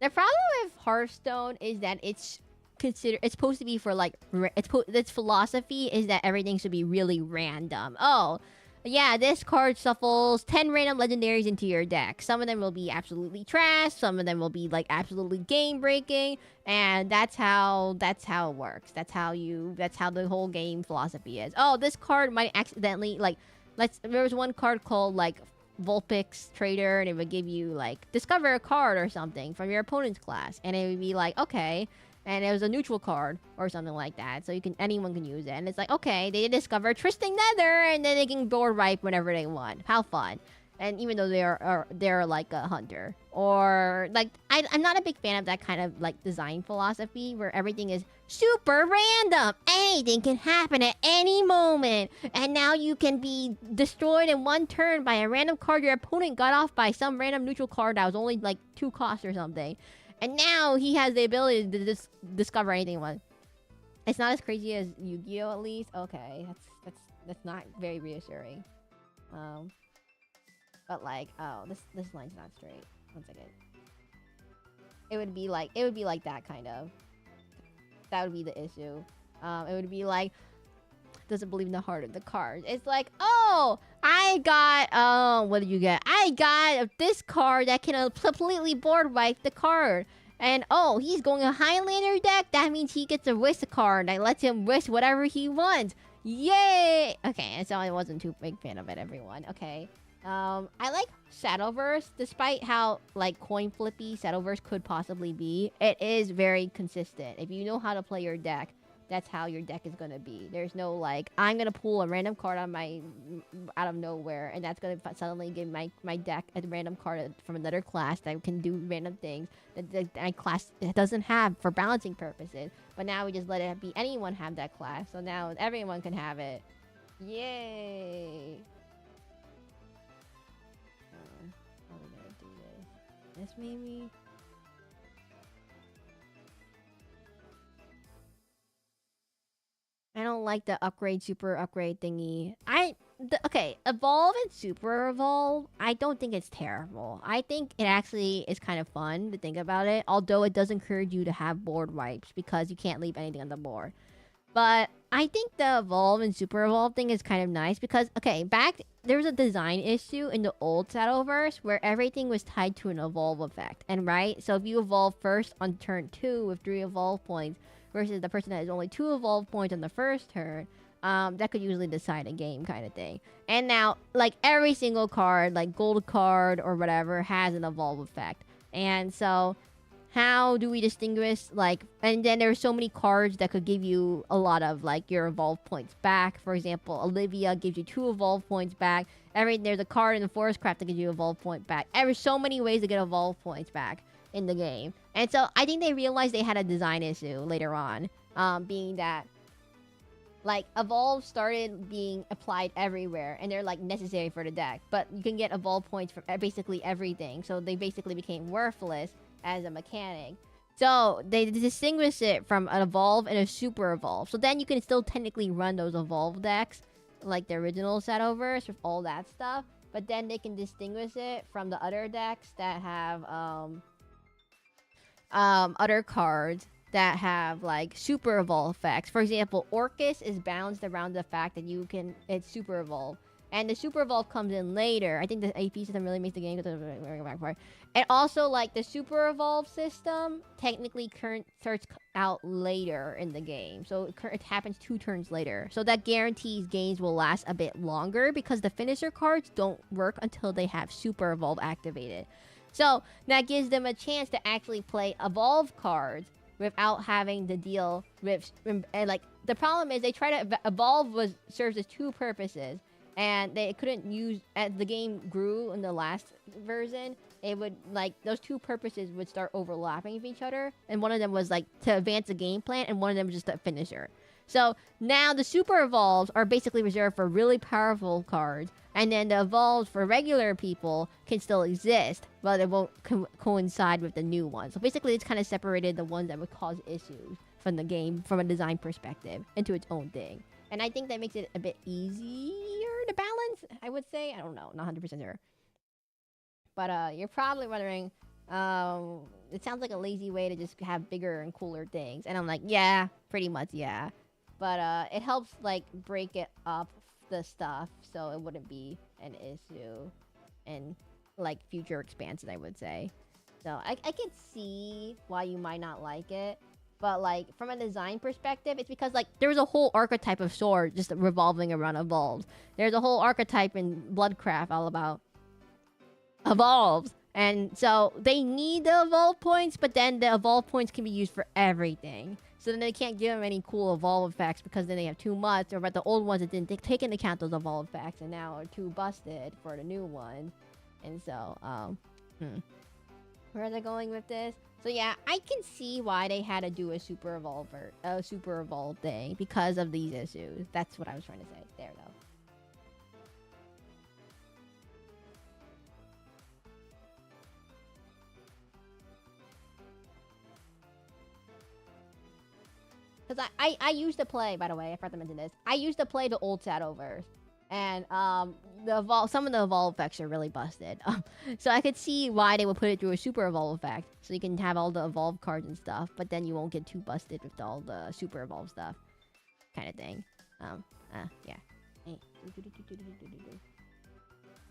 Speaker 1: the problem with Hearthstone is that it's supposed to be for like its philosophy is that everything should be really random. Oh, yeah, this card shuffles 10 random legendaries into your deck. Some of them will be absolutely trash. Some of them will be like absolutely game breaking, and that's how it works. That's how the whole game philosophy is. Oh, this card might accidentally like there was one card called like Vulpix Trader, and it would give you like discover a card or something from your opponent's class, and it would be like okay, and it was a neutral card or something like that, so anyone can use it, and it's like okay, they discover Tristan Nether, and then they can board wipe whenever they want. How fun! And even though they're like a hunter, or like I'm not a big fan of that kind of like design philosophy where everything is super random. Anything can happen at any moment, and now you can be destroyed in one turn by a random card your opponent got off by some random neutral card that was only like 2 costs or something, and now he has the ability to discover anything once. It's not as crazy as Yu-Gi-Oh, at least. Okay, that's not very reassuring. But like, oh, this line's not straight. 1 second. It would be like that kind of. That would be the issue. It would be like, doesn't believe in the heart of the card. It's like, oh, I got, what did you get? I got this card that can completely board wipe the card. And oh, he's going a Highlander deck. That means he gets a wish card that lets him wish whatever he wants. Yay! Okay, and so I wasn't too big fan of it, everyone. Okay. I like Shadowverse, despite how, like, coin flippy Shadowverse could possibly be. It is very consistent. If you know how to play your deck, that's how your deck is gonna be. There's no, like, I'm gonna pull a random card out of nowhere, and that's gonna suddenly give my deck a random card from another class that can do random things that my class doesn't have for balancing purposes. But now we just let it be anyone have that class, so now everyone can have it. Yay! How are we gonna do this? This maybe? I don't like the super upgrade thingy. Okay, evolve and super evolve, I don't think it's terrible. I think it actually is kind of fun to think about it, although it does encourage you to have board wipes because you can't leave anything on the board. But I think the evolve and super evolve thing is kind of nice because, okay, there was a design issue in the old Shadowverse where everything was tied to an evolve effect. And right, so if you evolve first on turn 2 with 3 evolve points versus the person that has only 2 evolve points on the first turn, that could usually decide a game kind of thing. And now, like, every single card, like gold card or whatever, has an evolve effect. And so how do we distinguish, like, and then there's so many cards that could give you a lot of, like, your evolve points back. For example, Olivia gives you 2 evolve points back. There's a card in the Forest Craft that gives you evolve point back. There's so many ways to get evolve points back in the game. And so I think they realized they had a design issue later on, being that, like, evolve started being applied everywhere, and they're, like, necessary for the deck. But you can get evolve points from basically everything, so they basically became worthless as a mechanic. So they distinguish it from an evolve and a super evolve. So then you can still technically run those evolve decks, like the original Shadowverse with all that stuff. But then they can distinguish it from the other decks that have other cards that have, like, super evolve effects. For example, Orcus is balanced around the fact that it's super evolve. And the super evolve comes in later. I think the AP system really makes the game go back for it. And also, like, the super evolve system technically starts out later in the game. So it happens 2 turns later. So that guarantees games will last a bit longer because the finisher cards don't work until they have super evolve activated. So that gives them a chance to actually play evolve cards without having to deal with, and, like, the problem is they try to evolve serves as 2 purposes, and they couldn't use, as the game grew in the last version, it would, like, those 2 purposes would start overlapping with each other, and one of them was, like, to advance the game plan, and one of them was just a finisher. So now the super evolves are basically reserved for really powerful cards, and then the evolves for regular people can still exist, but it won't coincide with the new ones. So basically it's kind of separated the ones that would cause issues from the game from a design perspective into its own thing. And I think that makes it a bit easier to balance, I would say. I don't know, not 100% sure. But you're probably wondering, it sounds like a lazy way to just have bigger and cooler things. And I'm like, yeah, pretty much, yeah. But it helps, like, break it up, the stuff, so it wouldn't be an issue in, like, future expansions, I would say. So I can see why you might not like it. But like from a design perspective, it's because like there's a whole archetype of sword just revolving around evolves. There's a whole archetype in Bloodcraft all about evolves. And so they need the evolve points, but then the evolve points can be used for everything. So then they can't give them any cool evolve effects because then they have too much. Or about the old ones that didn't take into account those evolve effects and now are too busted for the new one. And so, where are they going with this? So yeah, I can see why they had to do a super evolve thing because of these issues. That's what I was trying to say. There we go. Because I used to play, by the way, I forgot to mention this. I used to play the old Shadowverse. And some of the evolve effects are really busted. So I could see why they would put it through a super evolve effect. So you can have all the evolve cards and stuff. But then you won't get too busted with all the super evolve stuff. Kind of thing. Yeah.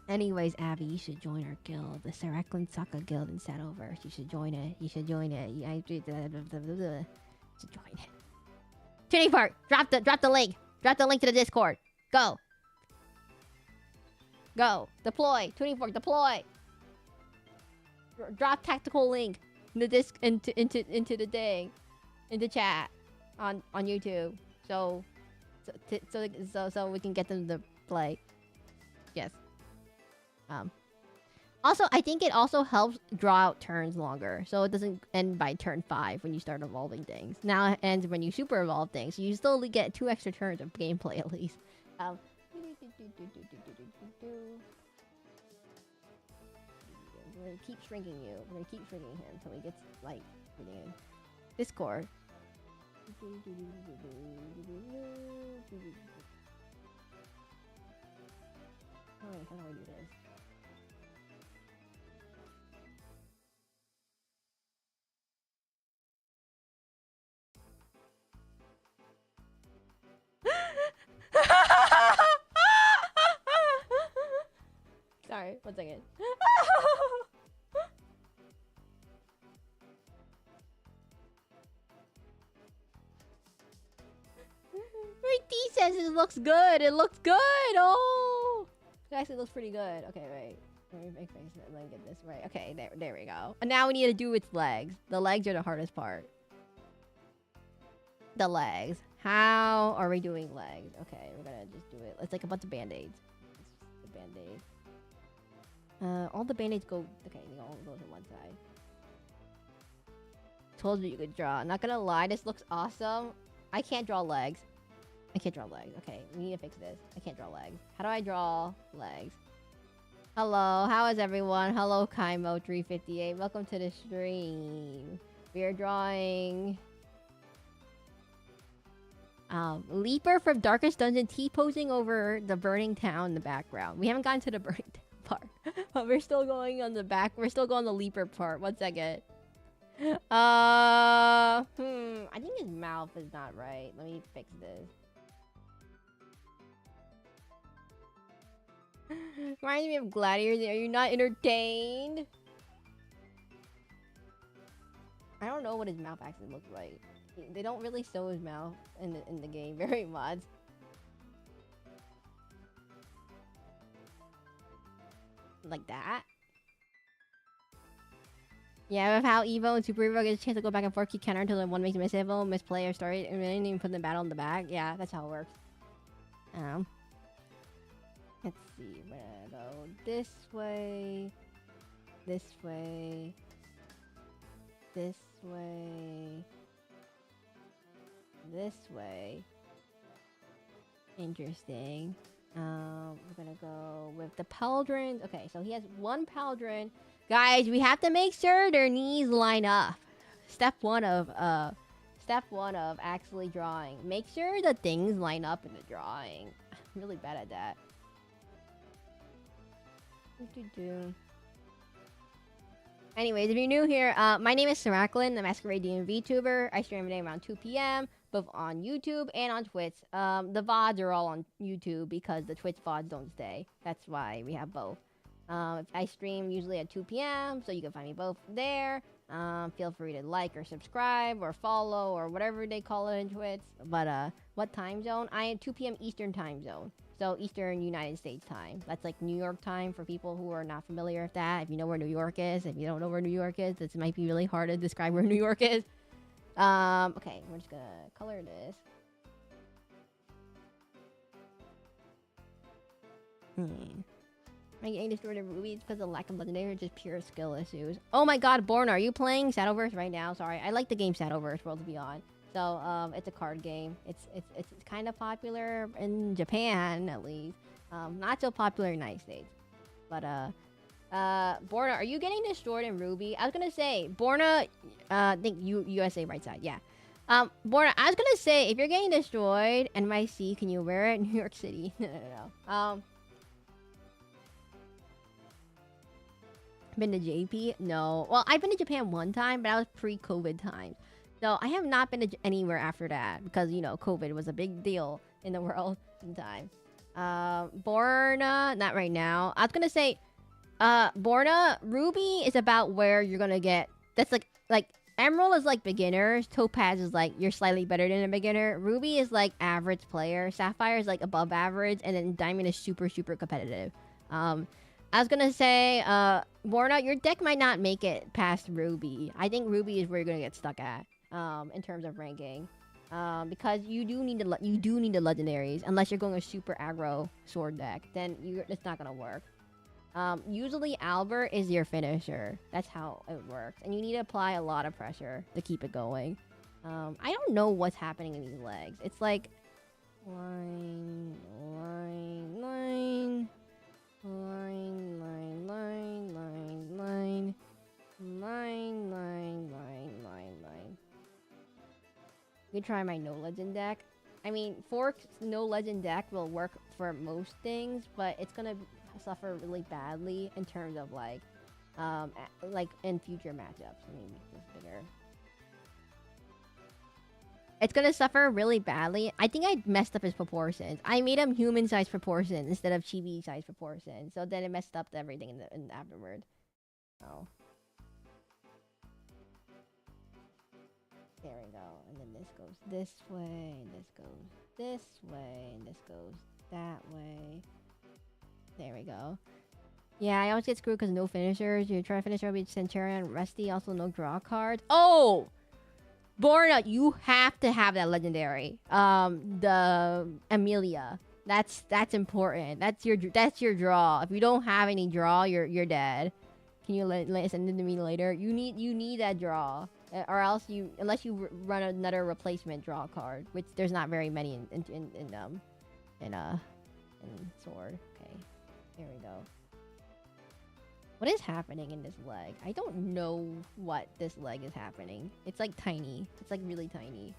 Speaker 1: Anyways, Abby, you should join our guild. The Seraclin Soccer Guild in Shadowverse. You should join it. You should join it. You should join it. Tuning Park, drop the link. Drop the link to the Discord. Go. Deploy. Tuning Fork, deploy. Drop tactical link in the into the thing, in the chat on YouTube. So we can get them to play. Yes. Also, I think it also helps draw out turns longer, so it doesn't end by turn 5 when you start evolving things. Now it ends when you super evolve things, so you still get 2 extra turns of gameplay at least. We're gonna keep shrinking you. We're gonna keep shrinking him until he gets like Discord. Alright, how do I do this? Sorry, 1 second. T says it looks good. It looks good. Oh, it actually looks pretty good. Okay, wait. Let me make face it. Let me get this right. Okay, there we go. And now we need to do its legs. The legs are the hardest part. The legs. How are we doing legs? Okay, we're gonna just do it. Let's take a bunch of band-aids. The band-aid. All the band-aids go. Okay, they all go to one side. Told you could draw. Not gonna lie, this looks awesome. I can't draw legs. I can't draw legs. Okay, we need to fix this. I can't draw legs. How do I draw legs? Hello, how is everyone? Hello, Kaimo358. Welcome to the stream. We are drawing Leaper from Darkest Dungeon T-posing over the burning town in the background. We haven't gotten to the burning town part, but we're still going on the back. We're still going on the Leaper part. 1 second. I think his mouth is not right. Let me fix this. Reminds me of Gladiators. Are you not entertained? I don't know what his mouth actually looks like. They don't really show his mouth in the game very much. Like that. Yeah, with how Evo and Super Evo get a chance to go back and forth, keep counter until one makes a miss Evo, misplay or story, and then even put the battle in the back. Yeah, that's how it works. Let's see, we're gonna go this way, this way, this way, this way. Interesting. We're gonna go with the Paladins. Okay, so he has 1 Paladin. Guys, we have to make sure their knees line up. Step one of actually drawing. Make sure the things line up in the drawing. I'm really bad at that. Anyways, if you're new here, my name is Seraclin, the Masquerade DMV tuber. I stream every day around 2 p.m. both on YouTube and on Twitch. The VODs are all on YouTube because the Twitch VODs don't stay. That's why we have both. I stream usually at 2 p.m. so you can find me both there. Feel free to like or subscribe or follow or whatever they call it in Twitch. But what time zone? I am 2 p.m. Eastern time zone. So Eastern United States time. That's like New York time for people who are not familiar with that. If you know where New York is, if you don't know where New York is, this might be really hard to describe where New York is. Okay, we're just gonna color this. Am I getting destroyed in rubies because of lack of legendary or just pure skill issues? Oh my god, Born, are you playing Shadowverse right now? Sorry, I like the game Shadowverse World to be on. So it's a card game. It's kind of popular in Japan at least. Not so popular in the United States. But Borna, are you getting destroyed in Ruby? I was gonna say Borna. I think USA right side. Yeah. Borna, I was gonna say if you're getting destroyed, NYC, can you wear it? New York City. No. Been to JP? No. Well, I've been to Japan one time, but that was pre-COVID time. So I have not been to anywhere after that because, you know, COVID was a big deal in the world in time. Borna, not right now. I was going to say, Borna, Ruby is about where you're going to get... That's like Emerald is like beginners. Topaz is like you're slightly better than a beginner. Ruby is like average player. Sapphire is like above average. And then Diamond is super, super competitive. I was gonna say, Borna, your deck might not make it past Ruby. I think Ruby is where you're gonna get stuck at, in terms of ranking, because you do need the legendaries. Unless you're going a super aggro sword deck, then it's not gonna work. Usually Albert is your finisher. That's how it works, and you need to apply a lot of pressure to keep it going. I don't know what's happening in these legs. It's like line. You try my no legend deck. I mean, Fork's no legend deck will work for most things, but it's gonna suffer really badly in terms of like in future matchups. Let me make this bigger. It's gonna suffer really badly. I think I messed up his proportions. I made him human-sized proportions instead of chibi-sized proportions. So then it messed up everything in afterward. Oh. There we go. And then this goes this way, and this goes this way, and this goes that way. There we go. Yeah, I always get screwed because no finishers. You try to finish with Centurion, Rusty, also no draw cards. Oh! Borna, you have to have that legendary. The Amelia. That's important. That's your draw. If you don't have any draw, you're dead. Can you send it to me later? You need that draw, or else unless you run another replacement draw card, which there's not very many in Sword. Okay, there we go. What is happening in this leg? I don't know what this leg is happening. It's like tiny. It's like really tiny.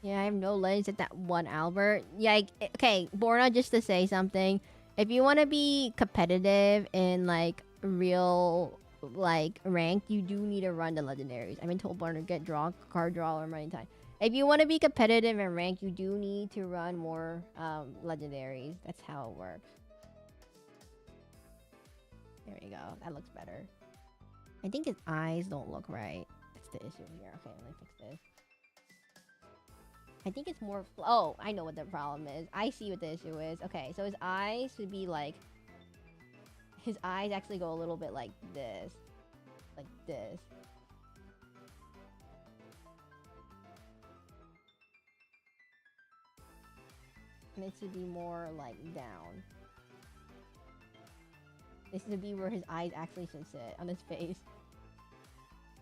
Speaker 1: Yeah, I have no legs at that one Albert. Yeah, okay, Borna, just to say something. If you want to be competitive in like real like rank, you do need to run the legendaries. I've been told Borna get card draw or money time. If you want to be competitive in rank, you do need to run more legendaries. That's how it works. There we go. That looks better. I think his eyes don't look right. That's the issue here. Okay, let me fix this. I think it's more... Oh, I know what the problem is. I see what the issue is. Okay, so his eyes should be like... His eyes actually go a little bit like this. Like this. And it should be more like down. This should be where his eyes actually should sit, on his face.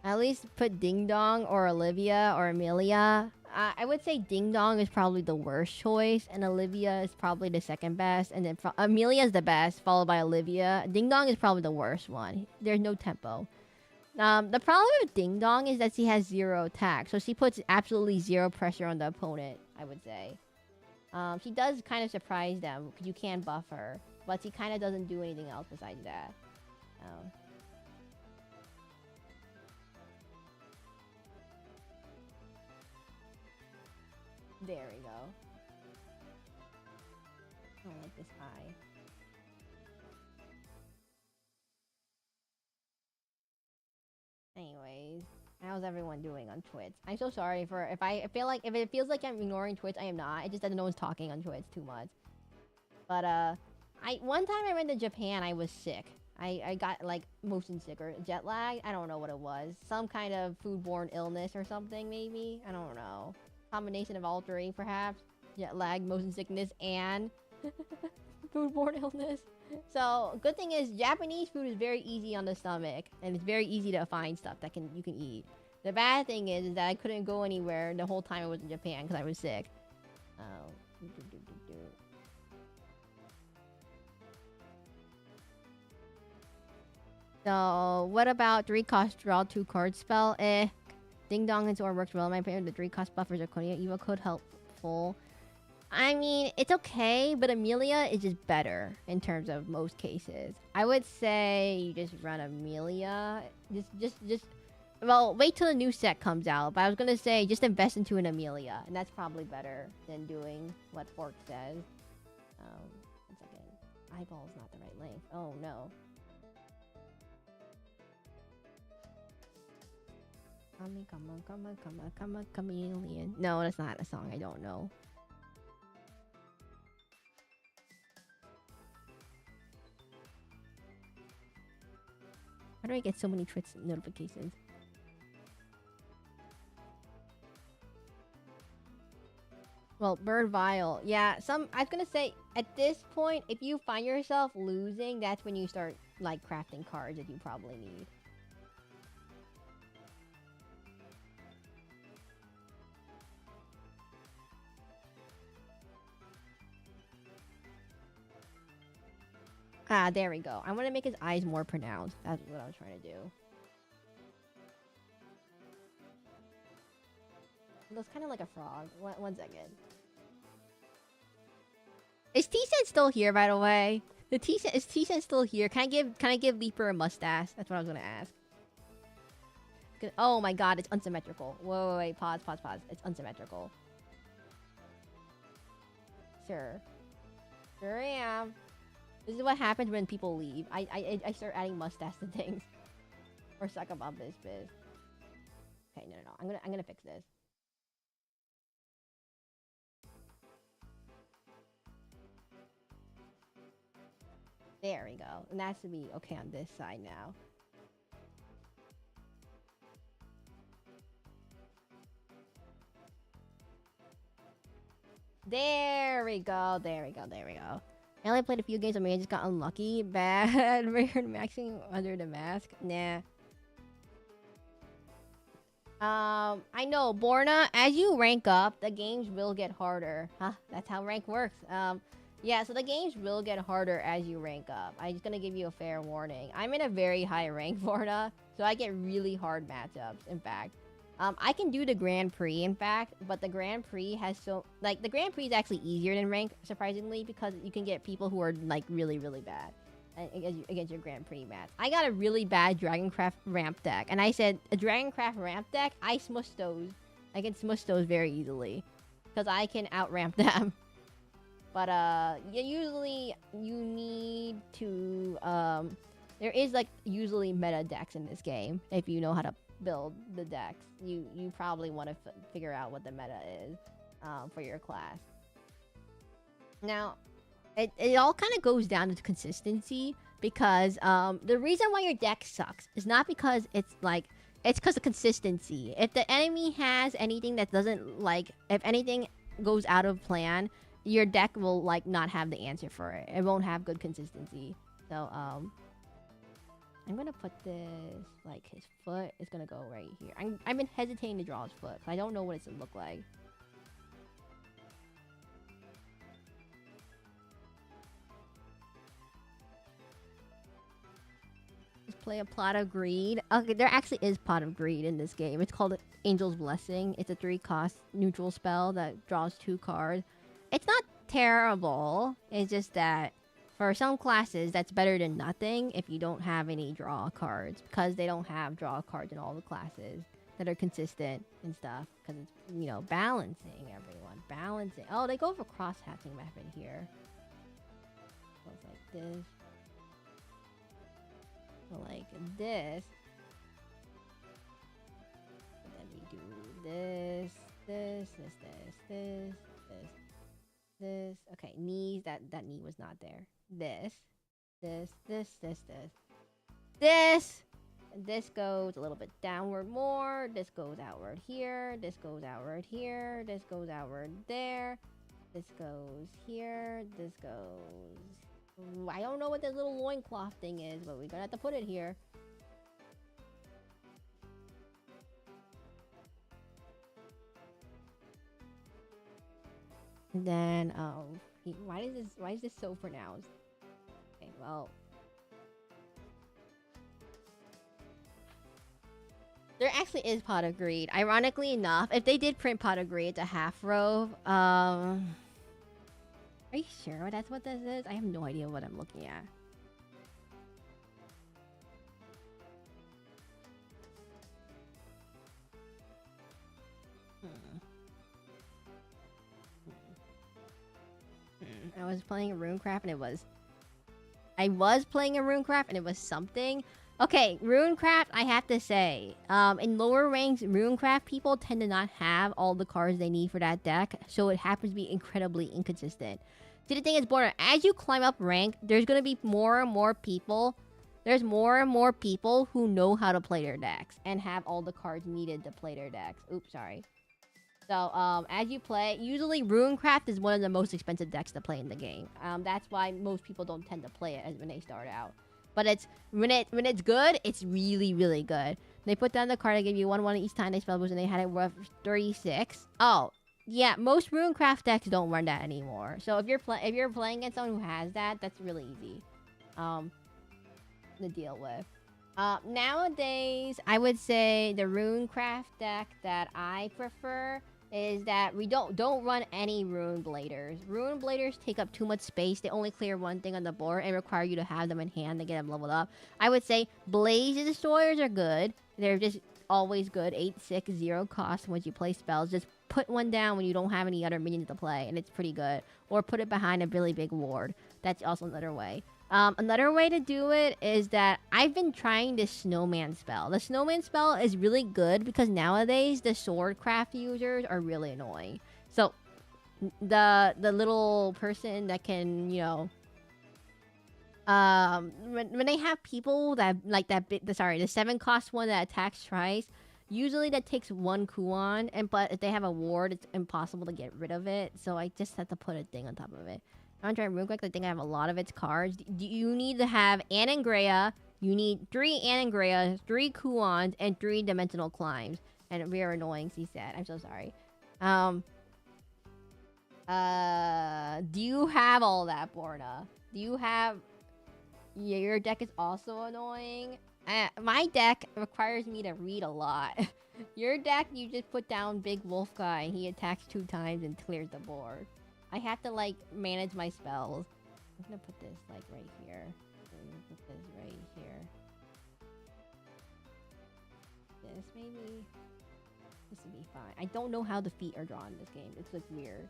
Speaker 1: At least put Ding Dong or Olivia or Amelia. I would say Ding Dong is probably the worst choice, and Olivia is probably the second best, and then Amelia is the best, followed by Olivia. Ding Dong is probably the worst one. There's no tempo. The problem with Ding Dong is that she has 0 attack, so she puts absolutely 0 pressure on the opponent, I would say. She does kind of surprise them, because you can buff her, but she kind of doesn't do anything else besides that. There we go. I don't like this eye. How's everyone doing on Twitch? I'm so sorry for if it feels like I'm ignoring Twitch, I am not. It just that no one's talking on Twitch too much. But one time I went to Japan, I was sick. I got like motion sick or jet lag. I don't know what it was. Some kind of foodborne illness or something maybe. I don't know. Combination of all three perhaps. Jet lag, motion sickness, and foodborne illness. So good thing is Japanese food is very easy on the stomach, and it's very easy to find stuff that you can eat. The bad thing is that I couldn't go anywhere the whole time I was in Japan because I was sick. So what about 3-cost draw 2 card spell? Ding Dong and Sword works well in my opinion. The 3-cost buffers are Evo code helpful. I mean, it's okay, but Amelia is just better in terms of most cases. I would say you just run Amelia. Well, wait till the new set comes out. But I was gonna say just invest into an Amelia, and that's probably better than doing what Fork says. 1 second. Eyeball's not the right length. Oh no. Come on, chameleon. No, that's not a song. I don't know. How do I get so many Twitch notifications? Well, Bird Vile. Yeah, I was gonna say, at this point, if you find yourself losing, that's when you start, like, crafting cards that you probably need. Ah, there we go. I want to make his eyes more pronounced. That's what I was trying to do. It looks kind of like a frog. One second. Is T-Sen still here, by the way? Is T-Sen still here? Can I give Leaper a mustache? That's what I was gonna ask. Oh my god, it's unsymmetrical. Whoa, wait, pause. It's unsymmetrical. Sure. Sure I am. This is what happens when people leave. I start adding mustache to things. Or suck about biz. Okay, no. I'm gonna fix this. There we go. And that should be okay on this side now. There we go. I only played a few games, I just got unlucky. Bad. Maxing under the mask. Nah. I know, Borna, as you rank up, the games will get harder. Huh? That's how rank works. Yeah, so the games will get harder as you rank up. I'm just gonna give you a fair warning. I'm in a very high rank, Borna, so I get really hard matchups, in fact. I can do the Grand Prix, in fact, but the Grand Prix has the Grand Prix is actually easier than rank, surprisingly, because you can get people who are, like, really, really bad against your Grand Prix match. I got a really bad Dragoncraft ramp deck, and I said, a Dragoncraft ramp deck, I smush those. I can smush those very easily, because I can out-ramp them. But, usually, you need to, there is, like, usually meta decks in this game, if you know how to build the decks. You probably want to figure out what the meta is for your class. Now, it all kind of goes down to consistency, because the reason why your deck sucks is not because it's because of consistency. If the enemy has anything that doesn't, like, if anything goes out of plan, your deck will, like, not have the answer for it. It won't have good consistency. So I'm gonna put this, like, his foot is gonna go right here. I've been hesitating to draw his foot, because I don't know what it's gonna look like. Just play a Plot of Greed. Okay, there actually is Plot of Greed in this game. It's called Angel's Blessing. It's a 3-cost neutral spell that draws 2 cards. It's not terrible. It's just that for some classes, that's better than nothing if you don't have any draw cards, because they don't have draw cards in all the classes that are consistent and stuff, because it's, you know, balancing everyone. Balancing. Oh, they go for cross-hatching method here. Goes like this. So like this. this, this, this, this, this, this, this. Okay, knees. That knee was not there. This, this, this, this, this, this. And this goes a little bit downward more. This goes outward here. This goes outward here. This goes outward there. This goes here. This goes... I don't know what this little loincloth thing is, but we're gonna have to put it here. And then, why is this so pronounced? Okay, well... There actually is pot of greed. Ironically enough, if they did print pot of greed, it's a half row. Are you sure that's what this is? I have no idea what I'm looking at. I was playing a Runecraft and it was... I was playing a Runecraft and it was something... Okay, Runecraft, I have to say, in lower ranks, Runecraft people tend to not have all the cards they need for that deck, so it happens to be incredibly inconsistent. See, the thing is, Border, as you climb up rank, there's going to be more and more people. There's more and more people who know how to play their decks and have all the cards needed to play their decks. Oops, sorry. So, as you play, usually Runecraft is one of the most expensive decks to play in the game. That's why most people don't tend to play it as when they start out. But it's when it's good, it's really, really good. They put down the card, they give you 1/1 each time they spell boost, and they had it worth 36. Oh, yeah, most Runecraft decks don't run that anymore. So if you're playing against someone who has that, that's really easy to deal with. Nowadays, I would say the Runecraft deck that I prefer is that we don't run any Rune Bladers. Rune Bladers take up too much space. They only clear one thing on the board and require you to have them in hand to get them leveled up. I would say Blaze Destroyers are good. They're just always good. 8/6, 0 cost once you play spells. Just put one down when you don't have any other minions to play, and it's pretty good. Or put it behind a really big ward. That's also another way. Another way to do it is that I've been trying this snowman spell. The snowman spell is really good because nowadays the swordcraft users are really annoying. So the little person that can, you know, when they have people that like that bit, the 7-cost one that attacks twice, usually that takes 1 Huion, but if they have a ward, it's impossible to get rid of it. So I just have to put a thing on top of it. I'm trying real quick. I think I have a lot of its cards. You need to have Anangrea. You need 3 Anangreas, 3 Huions, and 3 dimensional climbs. And we are annoying, she said. I'm so sorry. Do you have all that, Borna? Do you have... Yeah, your deck is also annoying. My deck requires me to read a lot. Your deck, you just put down Big Wolf Guy, and he attacks 2 times and clears the board. I have to, like, manage my spells. I'm gonna put this, like, right here. I'm gonna put this right here. This, maybe? This would be fine. I don't know how the feet are drawn in this game. It's just weird.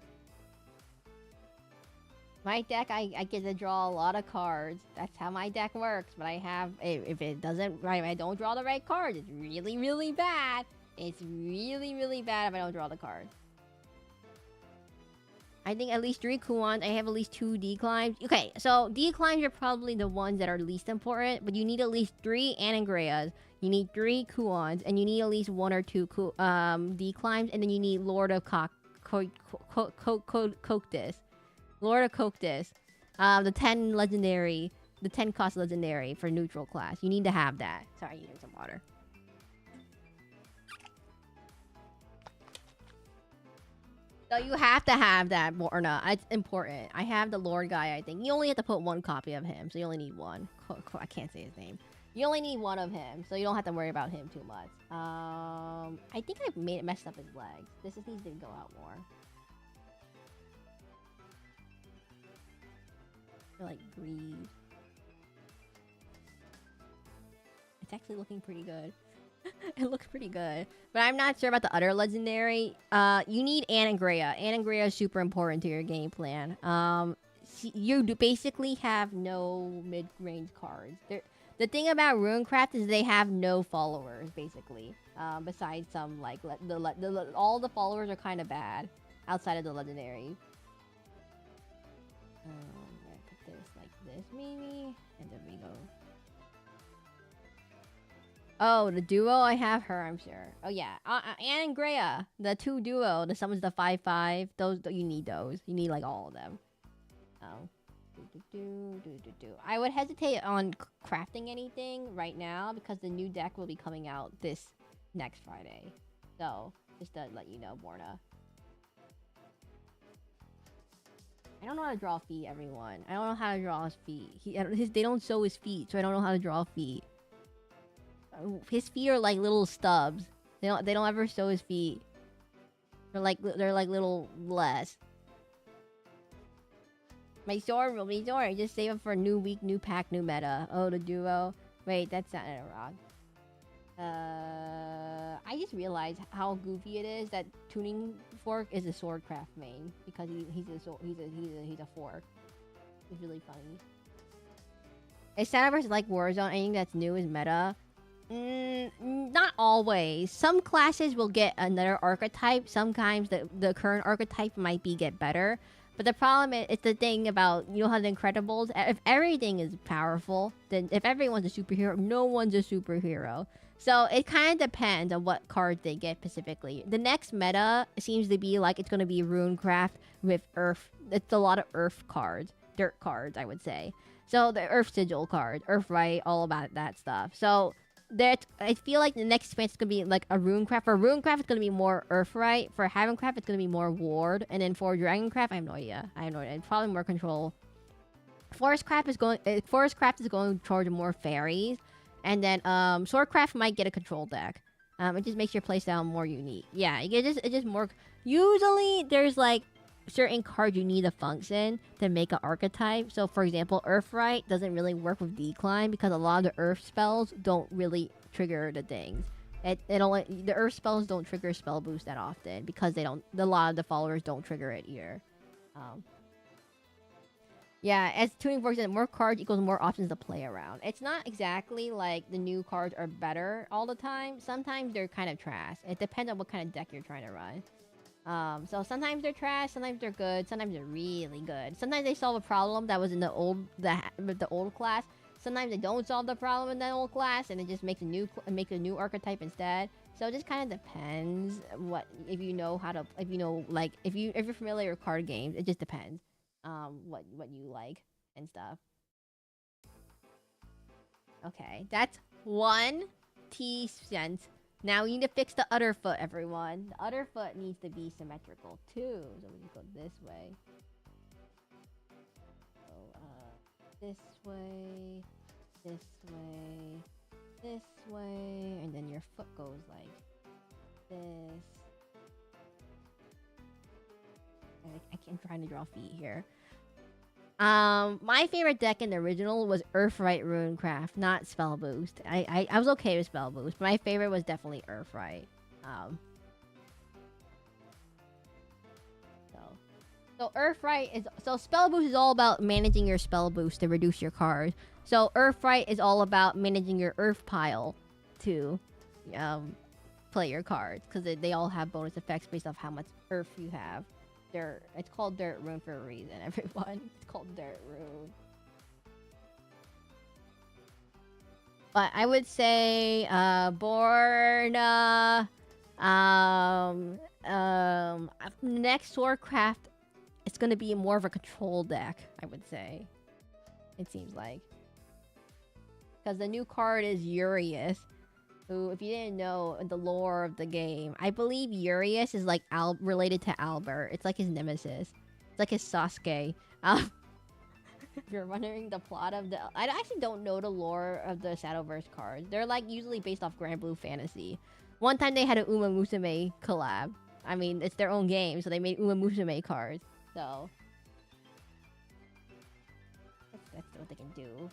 Speaker 1: My deck, I get to draw a lot of cards. That's how my deck works. But I have... If it doesn't... Right, if I don't draw the right cards, it's really, really bad. It's really, really bad if I don't draw the cards. I think at least 3 Huions. I have at least 2 declines. Okay, so declines are probably the ones that are least important, but you need at least 3 Anangreas. You need 3 Huions, and you need at least 1 or 2 declines, and then you need Lord of Coctis. Lord of Coctis. The 10 legendary, the 10 cost legendary for neutral class. You need to have that. Sorry, you need some water. So you have to have that, Borna. It's important. I have the Lord guy, I think. You only have to put 1 copy of him, so you only need 1. I can't say his name. You only need 1 of him, so you don't have to worry about him too much. I think I messed up his legs. This just needs to go out more. I like greed. It's actually looking pretty good. It looks pretty good. But I'm not sure about the other legendary. You need Anangrea. Anangrea is super important to your game plan. You basically have no mid-range cards. The thing about Runecraft is they have no followers, basically. Besides some like all the followers are kind of bad outside of the legendary. I'm gonna put this like this maybe, and then we go. Oh, the duo, I have her, I'm sure. Oh yeah, Anne and Greya, the 2 duo. The summons the 5/5. Those you need those. You need like all of them. Oh. I would hesitate on crafting anything right now because the new deck will be coming out this next Friday. So, just to let you know, Borna. I don't know how to draw feet, everyone. I don't know how to draw his feet. They don't show his feet, so I don't know how to draw feet. His feet are like little stubs. They don't ever show his feet. They're like little less. My sword will be sword. Just save it for a new week, new pack, new meta. Oh, the duo. Wait, that's not a rod. I just realized how goofy it is that Tuning Fork is a swordcraft main because he's a fork. It's really funny. Is Shadowverse like Warzone? Anything that's new is meta? Not always. Some classes will get another archetype. Sometimes the current archetype might get better. But the problem is, it's the thing about, you know how the Incredibles, if everything is powerful, then if everyone's a superhero, no one's a superhero. So it kind of depends on what cards they get specifically. The next meta seems to be like it's going to be Runecraft with Earth. It's a lot of Earth cards, dirt cards, I would say. So the Earth Sigil card, Earth Right, all about that stuff. So I feel like the next expansion is going to be like a Runecraft. For Runecraft, it's going to be more Earthright. For Heavencraft, it's going to be more Ward. And then for Dragoncraft, I have no idea. It's probably more control. Forestcraft is going towards more fairies. And then Swordcraft might get a control deck. It just makes your playstyle more unique. Yeah, it's just more... Usually, there's like certain cards you need to function to make an archetype. So for example, Earthright doesn't really work with Decline because a lot of the Earth spells don't really trigger the things. The Earth spells don't trigger spell boost that often because a lot of the followers don't trigger it either. Yeah, as Tuning Fork said, more cards equals more options to play around. It's not exactly like the new cards are better all the time. Sometimes they're kind of trash. It depends on what kind of deck you're trying to run. So sometimes they're trash, sometimes they're good, sometimes they're really good. Sometimes they solve a problem that was in the old class. Sometimes they don't solve the problem in the old class, and it just makes a new archetype instead. So it just kind of depends if you're familiar with card games. It just depends, what you like and stuff. Okay, that's 1 T-cent. Now we need to fix the other foot, everyone. The other foot needs to be symmetrical too. So we can go this way. So this way, this way, this way, and then your foot goes like this. I'm trying to draw feet here. My favorite deck in the original was Earthright Runecraft, not Spell Boost. I was okay with Spell Boost, but my favorite was definitely Earthright. So Earthright Spell Boost is all about managing your Spell Boost to reduce your cards. So Earthright is all about managing your Earth pile to play your cards, because they all have bonus effects based off how much Earth you have. It's called Dirt Rune for a reason, everyone. It's called Dirt Rune. But I would say, Borna, next Swordcraft, it's gonna be more of a control deck, I would say. It seems like. Because the new card is Urius, who, if you didn't know the lore of the game, I believe Urius is like related to Albert. It's like his nemesis. It's like his Sasuke. If you're wondering the plot of I actually don't know the lore of the Shadowverse cards. They're like usually based off Grand Blue Fantasy. One time they had an Uma Musume collab. I mean, it's their own game, so they made Uma Musume cards. So that's what they can do.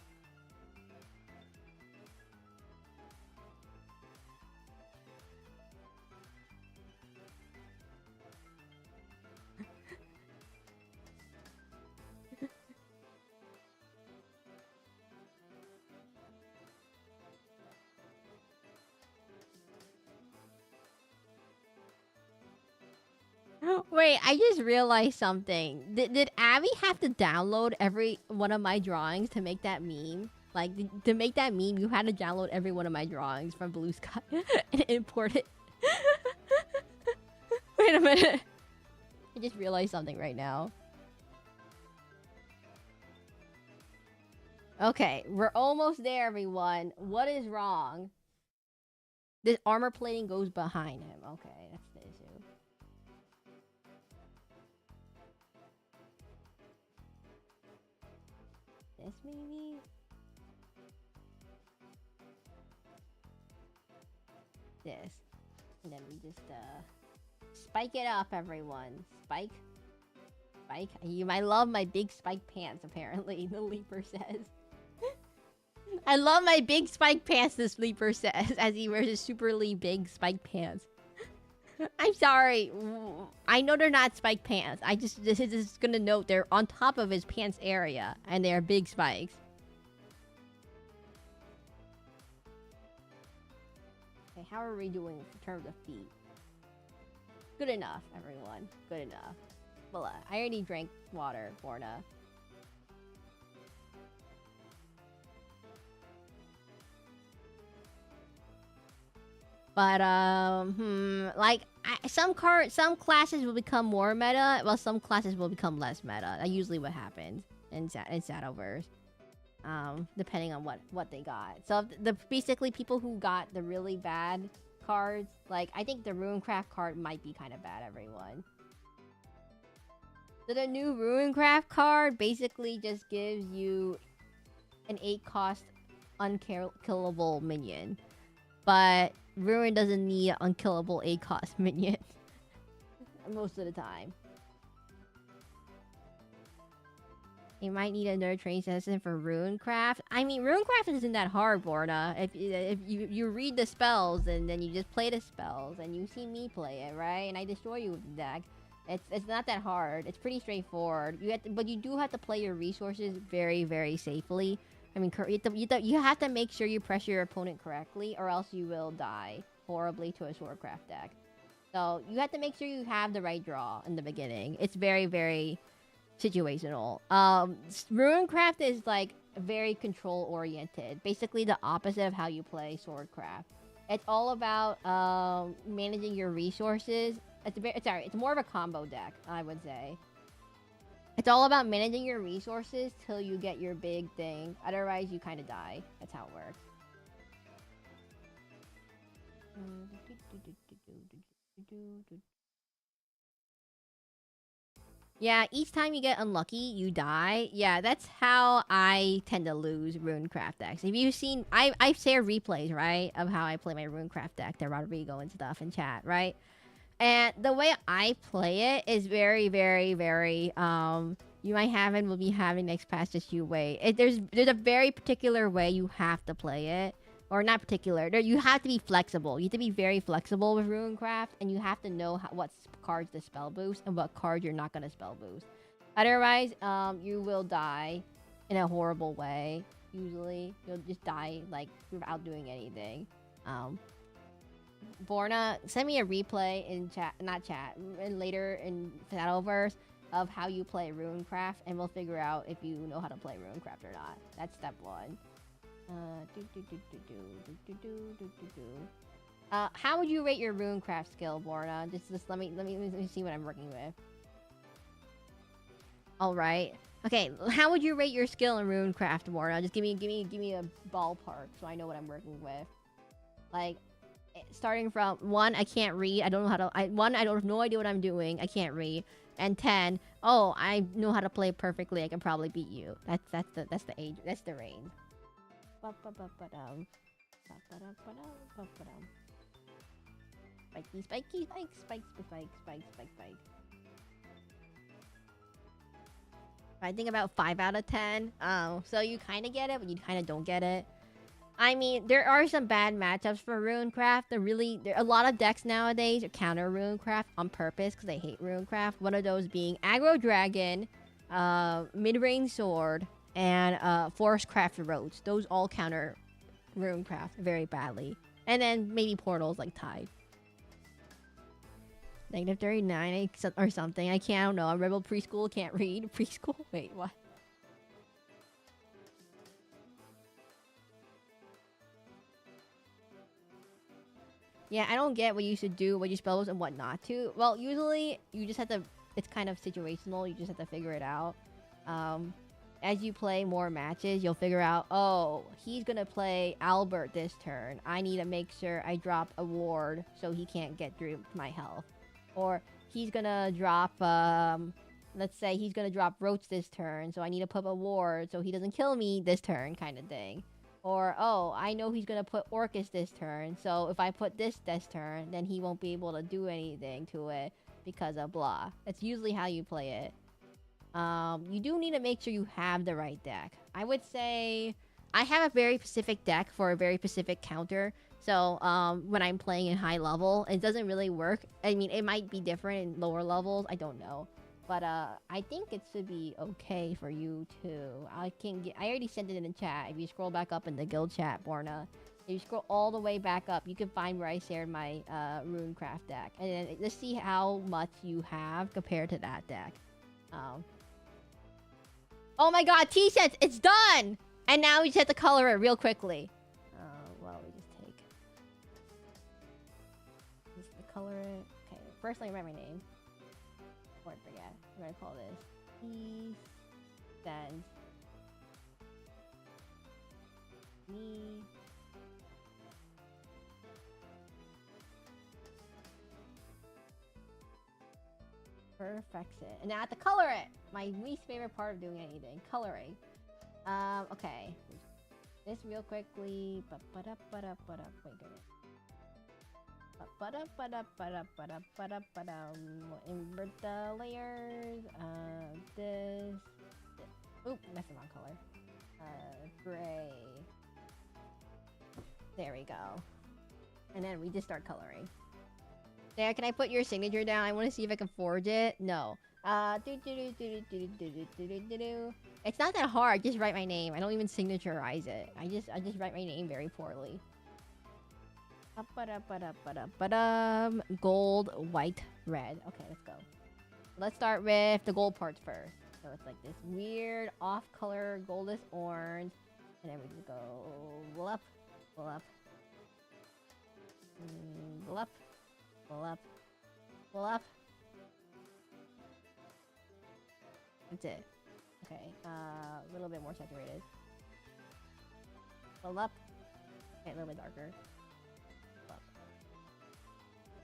Speaker 1: Wait, I just realized something. Did Abby have to download every one of my drawings to make that meme? Like, to make that meme, you had to download every one of my drawings from Blue Sky and import it. Wait a minute. I just realized something right now. Okay, we're almost there, everyone. What is wrong? This armor plating goes behind him. Okay, that's the issue. This maybe? This. And then we just, spike it up, everyone. Spike. Spike. You might love my big spike pants, apparently, the Leaper says. I love my big spike pants, the Sleeper says, as he wears his superly big spike pants. I'm sorry. I know they're not spike pants. This is just gonna note they're on top of his pants area, and they're big spikes. Okay, how are we doing in terms of feet? Good enough, everyone. Good enough. Well, I already drank water, Borna. But like some classes will become more meta, while some classes will become less meta. That's usually what happens in Shadowverse. Depending on what they got. So basically people who got the really bad cards, like I think the Runecraft card might be kind of bad, everyone. So the new Runecraft card basically just gives you an 8-cost unkillable minion. But Ruin doesn't need an unkillable 8-cost minion. Most of the time. You might need another training session for Runecraft. I mean, Runecraft isn't that hard, Borna. If you read the spells and then you just play the spells and you see me play it, right? And I destroy you with the deck. It's not that hard. It's pretty straightforward. But you do have to play your resources very, very safely. I mean, you have to make sure you pressure your opponent correctly, or else you will die horribly to a Swordcraft deck. So you have to make sure you have the right draw in the beginning. It's very, very situational. Runecraft is like very control oriented. Basically the opposite of how you play Swordcraft. It's all about managing your resources. It's more of a combo deck, I would say. It's all about managing your resources till you get your big thing. Otherwise, you kind of die. That's how it works. Yeah, each time you get unlucky, you die. Yeah, that's how I tend to lose Runecraft decks. If you've seen... I've shared replays, right? Of how I play my Runecraft deck to Rodrigo and stuff in chat, right? And the way I play it is very, very, very, you might have and will be having next pass just you wait. There's a very particular way you have to play it. Or not particular. You have to be flexible. You have to be very flexible with Runecraft. And you have to know what cards to spell boost and what cards you're not going to spell boost. Otherwise, you will die in a horrible way. Usually, you'll just die, like, without doing anything. Borna, send me a replay in chat, not chat, and later in Shadowverse of how you play Runecraft, and we'll figure out if you know how to play Runecraft or not. That's step 1. How would you rate your Runecraft skill, Borna? Just let me see what I'm working with. All right. Okay, how would you rate your skill in Runecraft, Borna? Just give me a ballpark so I know what I'm working with. Like, starting from 1, I can't read. I don't know how to. 1, I don't have no idea what I'm doing. I can't read. And 10, oh, I know how to play perfectly. I can probably beat you. That's the age. That's the range. Spiky, spike. I think about 5 out of 10. So you kind of get it, but you kind of don't get it. I mean, there are some bad matchups for Runecraft. There a lot of decks nowadays counter Runecraft on purpose because they hate Runecraft. One of those being Aggro Dragon, Mid-Range Sword, and Forestcraft Roach. Those all counter Runecraft very badly. And then maybe portals like Tide. -39 or something. I can't. I don't know. A rebel preschool can't read preschool. Wait, what? Yeah, I don't get what you should do, what you're supposed and what not to. Well, usually you just have to. It's kind of situational. You just have to figure it out. As you play more matches, you'll figure out. Oh, he's gonna play Albert this turn. I need to make sure I drop a ward so he can't get through my health. Or he's gonna drop. Let's say he's gonna drop Roach this turn, so I need to put a ward so he doesn't kill me this turn, kind of thing. Or, oh, I know he's gonna put Orcus this turn, so if I put this turn, then he won't be able to do anything to it because of blah. That's usually how you play it. You do need to make sure you have the right deck. I would say I have a very specific deck for a very specific counter. So, when I'm playing in high level, it doesn't really work. I mean, it might be different in lower levels. I don't know. But I think it should be okay for you too. I already sent it in the chat. If you scroll back up in the guild chat, Borna, if you scroll all the way back up, you can find where I shared my Runecraft deck, and then let's see how much you have compared to that deck. Oh my God, T-sets, it's done! And now we just have to color it real quickly. Well, we just color it. Okay, first let me write my name. Or forget. I'm gonna call this he sends me perfection. And now I have to color it. My least favorite part of doing anything. Coloring. Okay. This real quickly. Wait a minute. Invert the layers. This. Oop, that's the wrong color. Gray. There we go. And then we just start coloring. There, can I put your signature down? I want to see if I can forge it. No. It's not that hard. Just write my name. I don't even signature-ize it. I just write my name very poorly. Gold, white, red. Okay, let's go. Let's start with the gold parts first. So it's like this weird off-color goldish orange. And then we just go blup, blup, blup, blup, blup. That's it. Okay, a little bit more saturated. Blup. Okay, a little bit darker.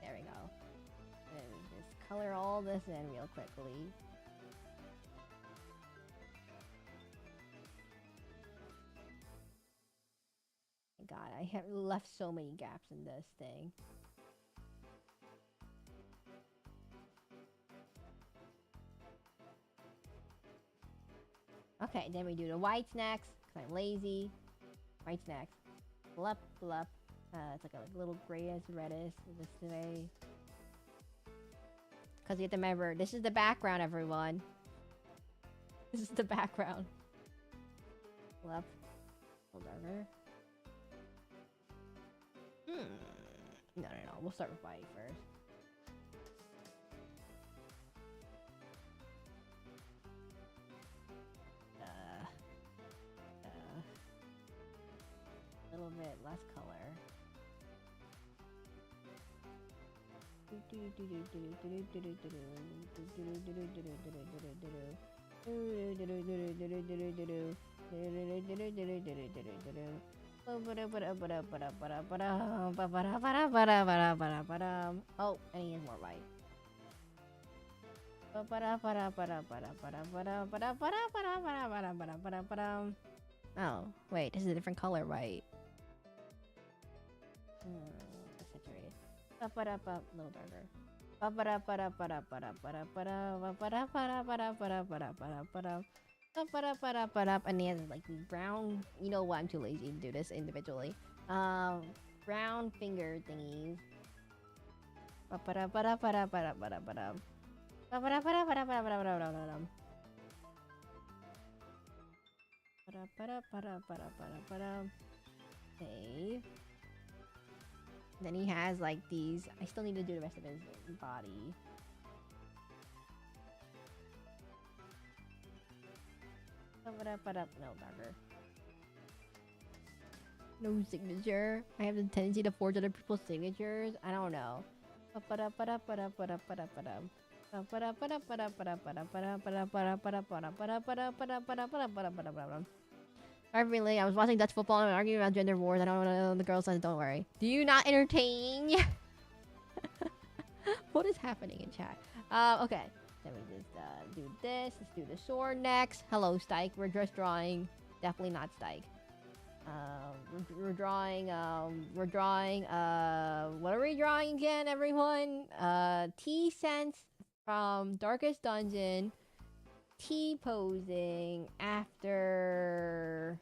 Speaker 1: There we go. And just color all this in real quickly. God, I have left so many gaps in this thing. Okay, then we do the whites next, because I'm lazy. Whites next. Blup, blup. It's like a little grayish, reddish this way. Because you have to remember, this is the background, everyone. This is the background. Blup. Hold over. No. We'll start with white first. A little bit less color. Oh, and he has more white. Oh, wait, this is a different color white. Saturated. A little darker. And he has like brown. You know what? I'm too lazy to do this individually. Brown finger thingies. Save. Then he has like these. I still need to do the rest of his body. No, darker. No signature. I have the tendency to forge other people's signatures. I don't know. I was watching Dutch football and arguing about gender wars. I don't know the girls said, don't worry. Do you not entertain? What is happening in chat? Okay. Then we just do this. Let's do the sword next. Hello, Stike. We're just drawing. Definitely not Stike. We're drawing, what are we drawing again, everyone? T-Sense from Darkest Dungeon. T-posing after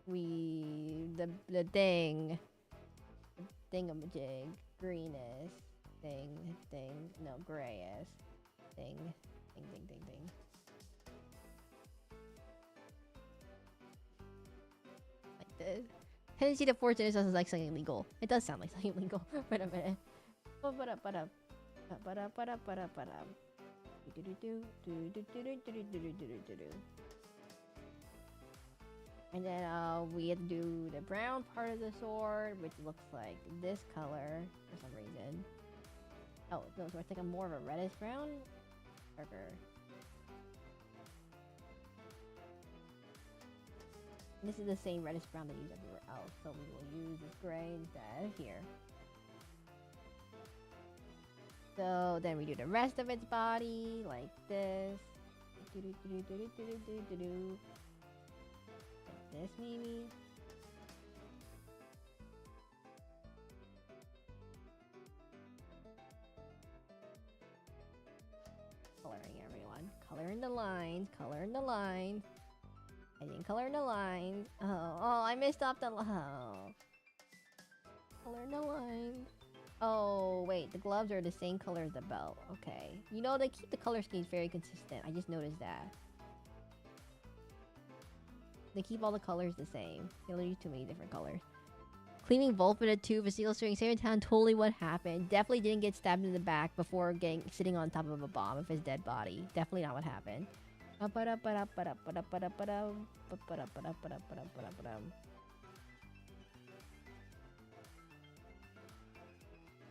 Speaker 1: the thing. Thingamajig. Greenish. No, grayish. Thing. Like this. Tendency to fortune is sounds like something illegal. It does sound like something illegal. Wait a minute. And then we have to do the brown part of the sword, which looks like this color for some reason. Oh, no, so I think I'm more of a reddish brown? Darker. This is the same reddish brown they use everywhere else, so we will use this gray instead here. So then we do the rest of its body, like this. Like this, maybe. Coloring, everyone. Coloring the lines. Coloring the lines. I didn't color in the lines. Oh, I messed up the color in the lines. Oh, wait, the gloves are the same color as the belt. Okay. You know, they keep the color schemes very consistent. I just noticed that. They keep all the colors the same. They don't use too many different colors. Cleaning Volp in a tube, a seal string, saving town, totally what happened. Definitely didn't get stabbed in the back before sitting on top of a bomb of his dead body. Definitely not what happened.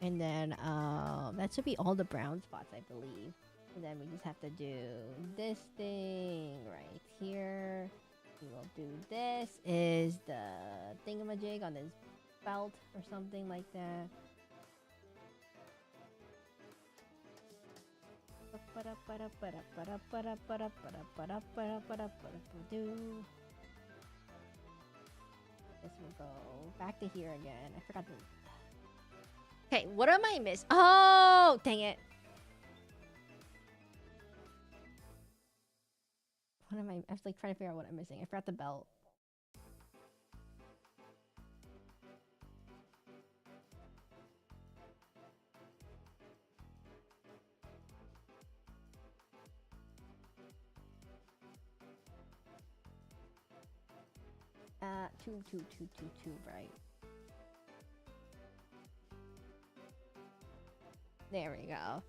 Speaker 1: And then that should be all the brown spots, I believe. And then we just have to do this thing right here. We will do this. Is the thingamajig on his belt or something like that. This will go back to here again. I forgot to. Okay, what am I missing? Oh, dang it. What am I? I was like trying to figure out what I'm missing. I forgot the belt. 2, right? There we go.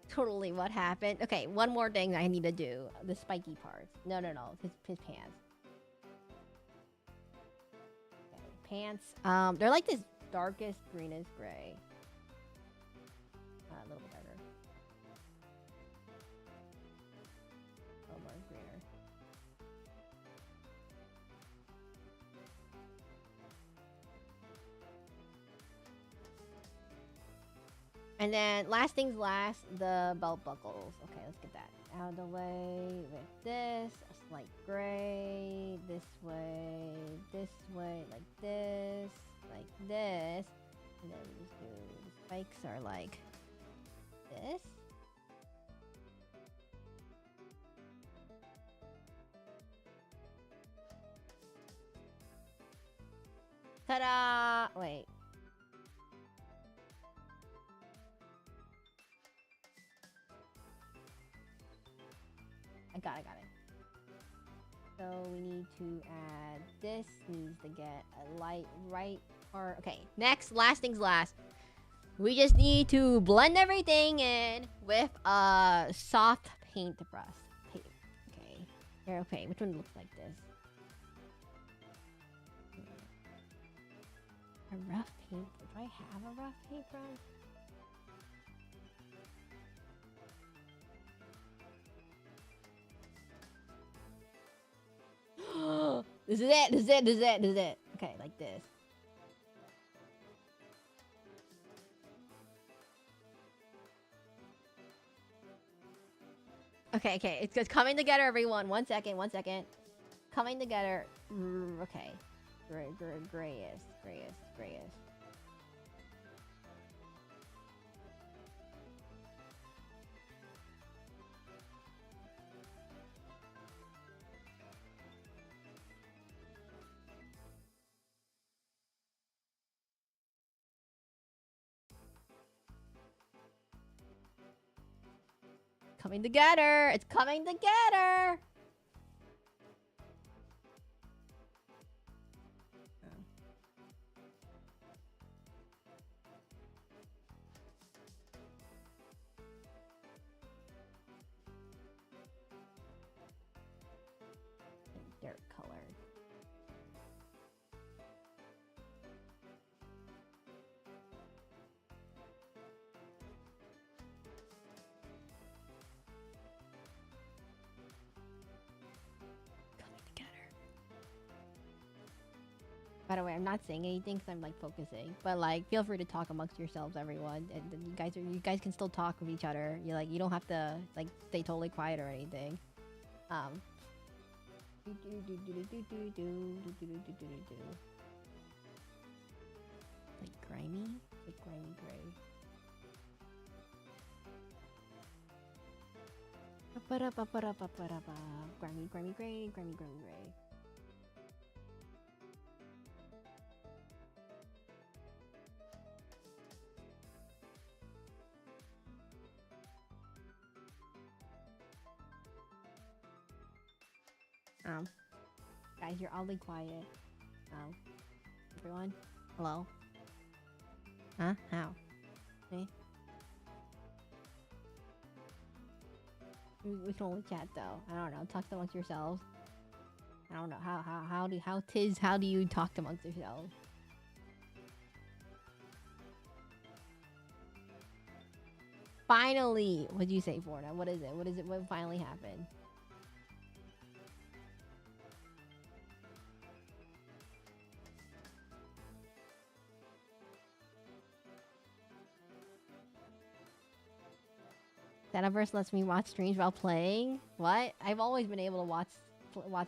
Speaker 1: Totally what happened. Okay, one more thing I need to do. The spiky parts. No. His pants. Okay, pants. They're like this darkest greenish gray. A little bit darker. A little more greener. And then, last things last, the belt buckles. Okay, let's get that out of the way with this. A slight gray. This way, like this, like this. And then we just do, the spikes are like this. Ta-da! Wait. I got it. So we need to add this. Needs to get a light right part. Okay, next, last things last. We just need to blend everything in with a soft paintbrush. Okay. Here, okay, which one looks like this? A rough paint. Do I have a rough paintbrush? This is it. This is it. This is it. This is it. Okay, like this. Okay, okay. It's coming together, everyone. 1 second. 1 second. Coming together. Okay. Grayish. Coming together. It's coming together. Dirt colored. By the way, I'm not saying anything because I'm like focusing, but like feel free to talk amongst yourselves, everyone, and you guys can still talk with each other. You don't have to like stay totally quiet or anything. Like grimy, like grimy gray. Grimy gray. Guys, you're oddly quiet. Everyone? Hello? Huh? How? Okay. We can only chat though. I don't know. Talk amongst yourselves. I don't know. How do you talk amongst yourselves? Finally! What'd you say, Forna? What is it? What finally happened? Shadowverse lets me watch streams while playing? What? I've always been able to watch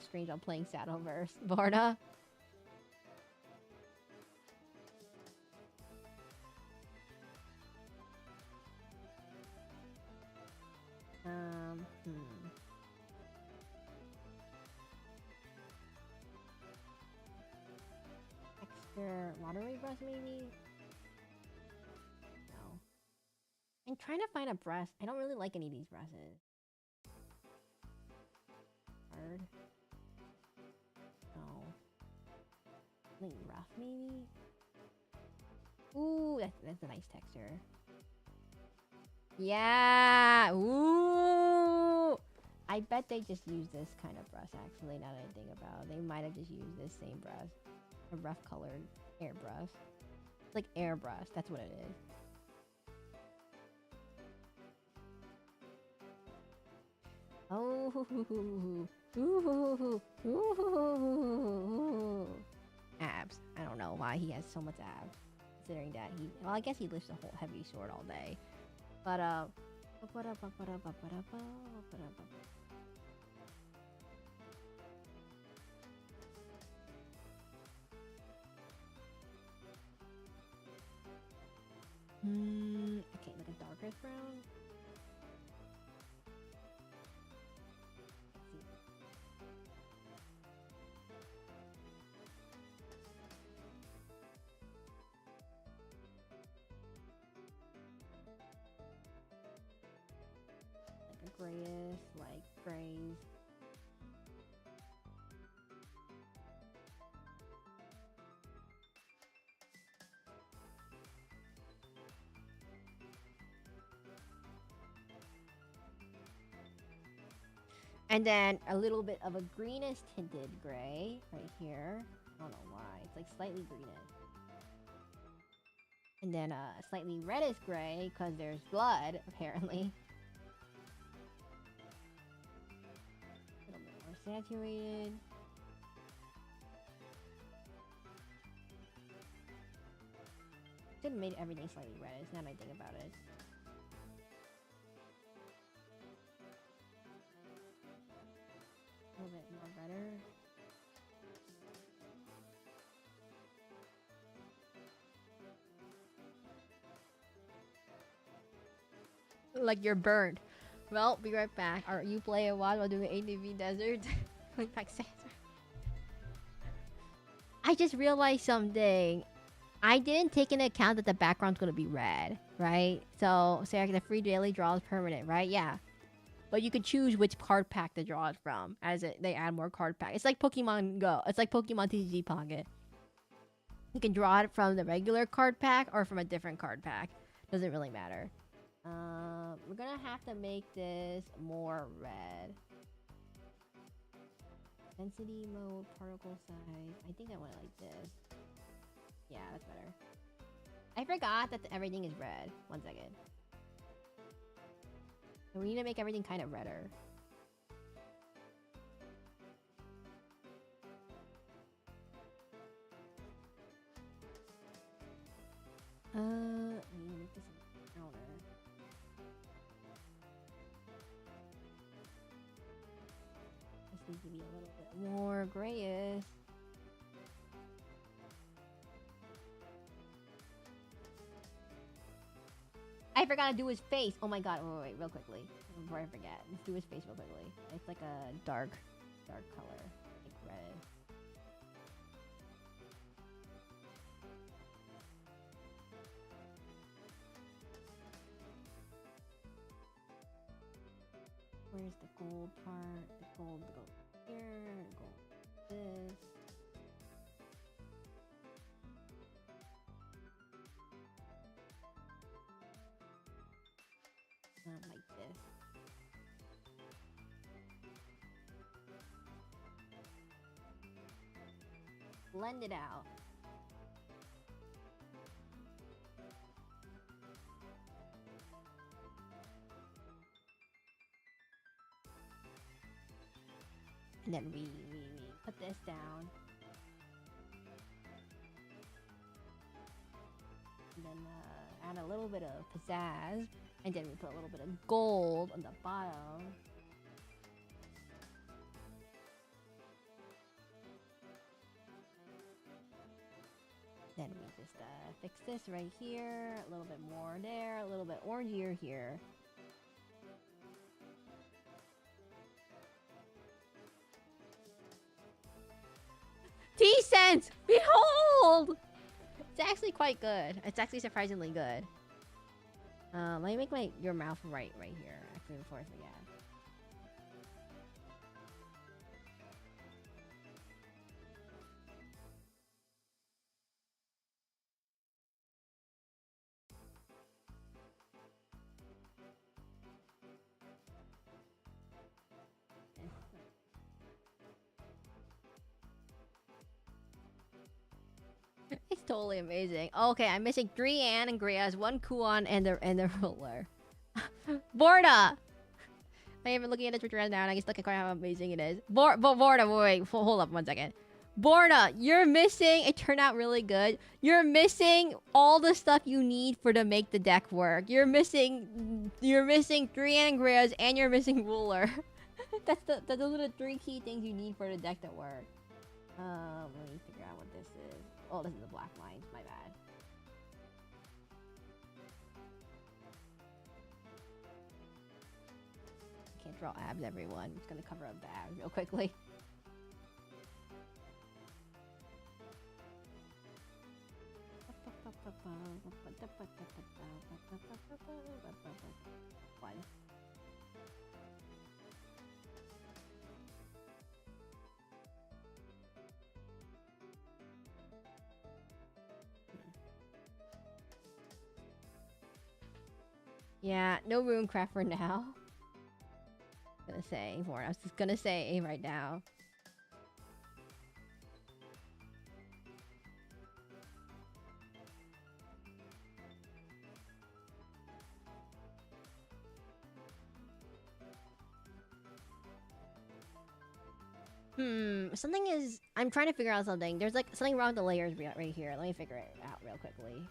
Speaker 1: streams while playing Shadowverse. Borna? Extra watery brush, maybe? No. I'm trying to find a brush. I don't really like any of these brushes. Hard. No. Something rough, maybe? Ooh, that's a nice texture. Yeah! Ooh! I bet they just use this kind of brush, actually, now that I think about it. They might have just used this same brush. A rough colored airbrush. It's like airbrush, that's what it is. Oh, abs. I don't know why he has so much abs. Considering that well, I guess he lifts a whole heavy sword all day. But okay, like a darker brown. Grayish, like grays. And then a little bit of a greenish tinted gray right here. I don't know why. It's like slightly greenish. And then a slightly reddish gray because there's blood, apparently. A little bit more saturated. Should have made everything slightly reddish, now that I think about it. A little bit more redder. Like you're burned. Well, be right back. Or you play a while doing ATV Desert. I just realized something. I didn't take into account that the background's gonna be red, right? So, say the free daily draw is permanent, right? Yeah. But you could choose which card pack to draw it from as they add more card pack. It's like Pokemon Go. It's like Pokemon TCG Pocket. You can draw it from the regular card pack or from a different card pack. Doesn't really matter. We're gonna have to make this more red. Density mode, particle size. I think I want it like this. Yeah, that's better. I forgot that everything is red. 1 second. So we need to make everything kind of redder. I need to make this browner. This needs to be a little bit more grayish. I forgot to do his face. Oh my god, wait, real quickly. Before I forget. Let's do his face real quickly. It's like a dark color. Like red. Where's the gold part? The gold here, gold this. Like this. Blend it out. And then we put this down. And then add a little bit of pizzazz. And then we put a little bit of gold on the bottom. Then we just fix this right here. A little bit more there. A little bit orangier here. T-Sense! Behold! It's actually quite good. It's actually surprisingly good. Let me make your mouth right here. Actually, before I forget. It's totally amazing. Okay, I'm missing 3 Anne and Grias, 1 Kuon, and the ruler. Borda! I'm even looking at this picture right now, and I just look at how amazing it is. Borda, wait, hold up 1 second. Borda, you're missing. It turned out really good. You're missing all the stuff you need to make the deck work. You're missing 3 Anne and Grias, and you're missing ruler. Those are the 3 key things you need for the deck to work. Let me figure out what this is. Oh, this is a black line. My bad. Can't draw abs, everyone. I'm just gonna cover up the abs real quickly. One. Yeah, no runecraft for now. gonna say for it. I was just gonna say right now. Something is... I'm trying to figure out something. There's like something wrong with the layers right here. Let me figure it out real quickly.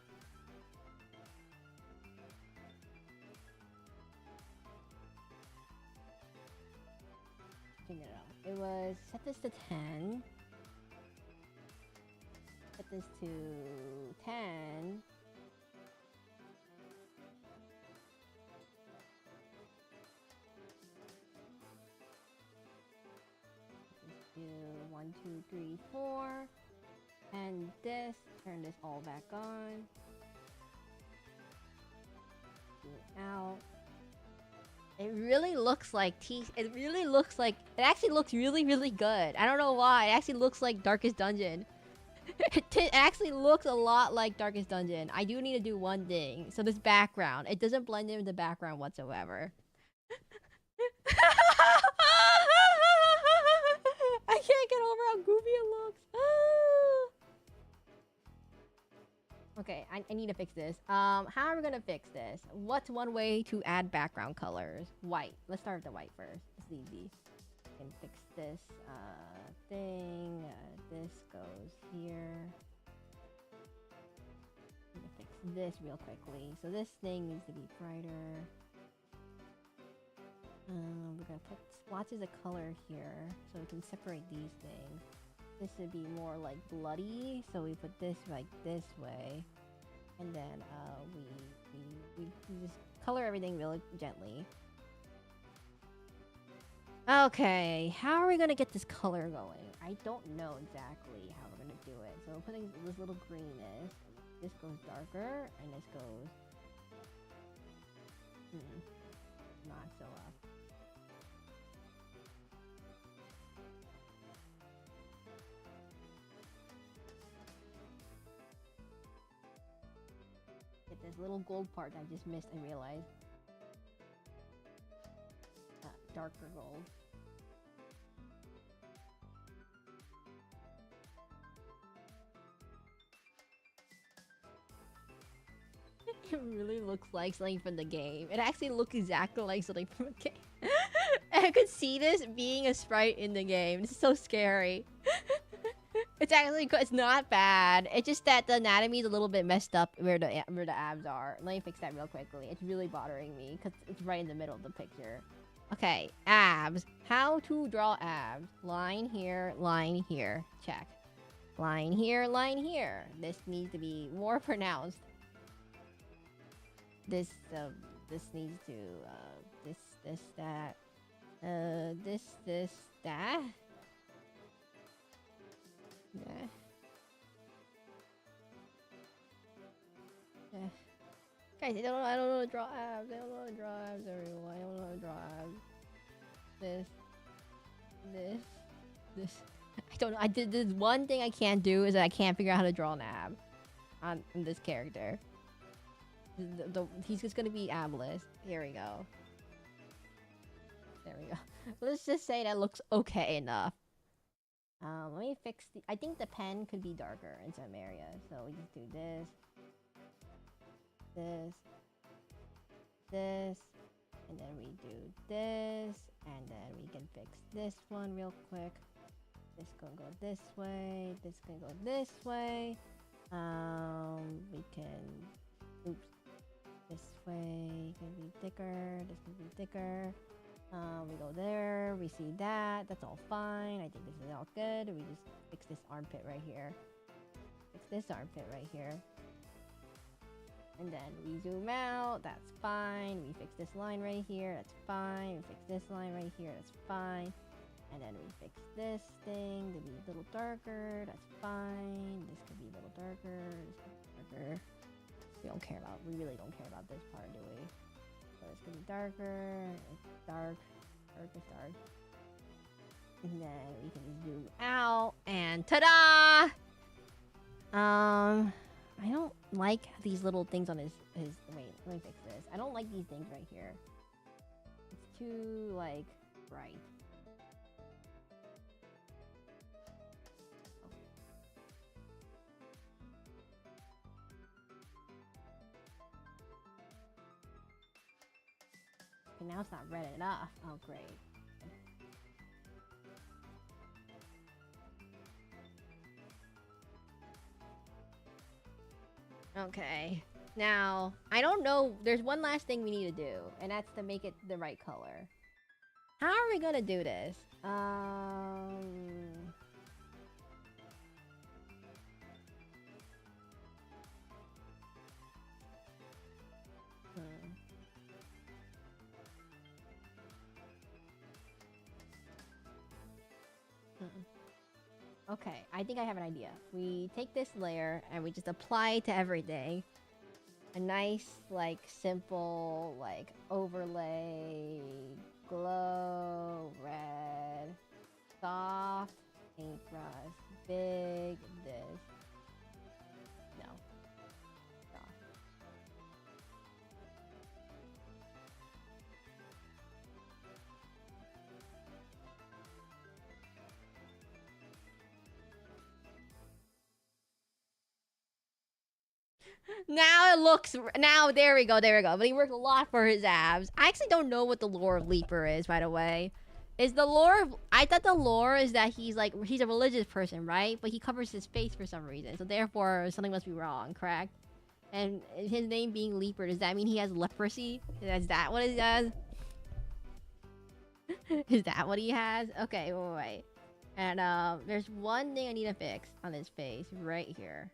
Speaker 1: No. It was... Set this to 10. Set this to 10. Do 1, 2, 3, 4, and this. Turn this all back on. Out. It really looks like teeth. It really looks like. It actually looks really, really good. I don't know why. It actually looks like Darkest Dungeon. It actually looks a lot like Darkest Dungeon. I do need to do one thing. So this background, it doesn't blend in with the background whatsoever. I can't get over how goofy it looks. Okay, I need to fix this. How are we gonna fix this? What's one way to add background colors? White. Let's start with the white first. It's easy. I can fix this thing. This goes here. I'm gonna fix this real quickly. So this thing needs to be brighter. We're gonna put swatches of color here so we can separate these things. This would be more like bloody, so we put this like this way, and then we just color everything really gently. Okay, how are we gonna get this color going? I don't know exactly how we're gonna do it. So we're putting this little greenness. This goes darker, and this goes not so up. This little gold part I just missed and realized. Darker gold. It really looks like something from the game. It actually looks exactly like something from the game. I could see this being a sprite in the game. This is so scary. It's actually good. It's not bad. It's just that the anatomy is a little bit messed up where the abs are. Let me fix that real quickly. It's really bothering me because it's right in the middle of the picture. Okay, abs. How to draw abs. Line here, check. Line here, line here. This needs to be more pronounced. This needs to, this, that. This, that. Yeah. Yeah. Guys, I don't know how to draw abs. I don't know how to draw abs, everyone. I don't know how to draw abs. This. I don't know. I did this one thing I can't do is that I can't figure out how to draw an ab on this character. He's just gonna be abless. Here we go. There we go. Let's just say that looks okay enough. Let me fix the... I think the pen could be darker in some areas. So we just do this. This. And then we do this. And then we can fix this one real quick. This gonna go this way. This gonna go this way. We can... Oops. This way can be thicker. This can be thicker. We go there, we see that, that's all fine. I think this is all good. We just fix this armpit right here. Fix this armpit right here. And then we zoom out, that's fine. We fix this line right here, that's fine. We fix this line right here, that's fine. And then we fix this thing to be a little darker, that's fine. This could be a little darker, this could be darker. We really don't care about this part, do we? So it's gonna be darker, it's dark is dark. And then we can zoom out and ta-da! I don't like these little things on his wait, let me fix this. I don't like these things right here. It's too like bright. Okay, now it's not red enough. Oh, great. Okay. Now, I don't know. There's one last thing we need to do, and that's to make it the right color. How are we gonna do this? Hmm. Okay, I think I have an idea. We take this layer and we just apply it to everything. A nice, like, simple, like, overlay, glow, red, soft, paintbrush, big, this. No. Soft. Now it looks. Now, there we go, there we go. But he worked a lot for his abs. I actually don't know what the lore of Leaper is, by the way. Is the lore of, I thought the lore is that he's like, he's a religious person, right? But he covers his face for some reason. So therefore, something must be wrong, correct? And his name being Leaper, does that mean he has leprosy? Is that what he does? Is that what he has? Okay, wait. And there's one thing I need to fix on his face right here.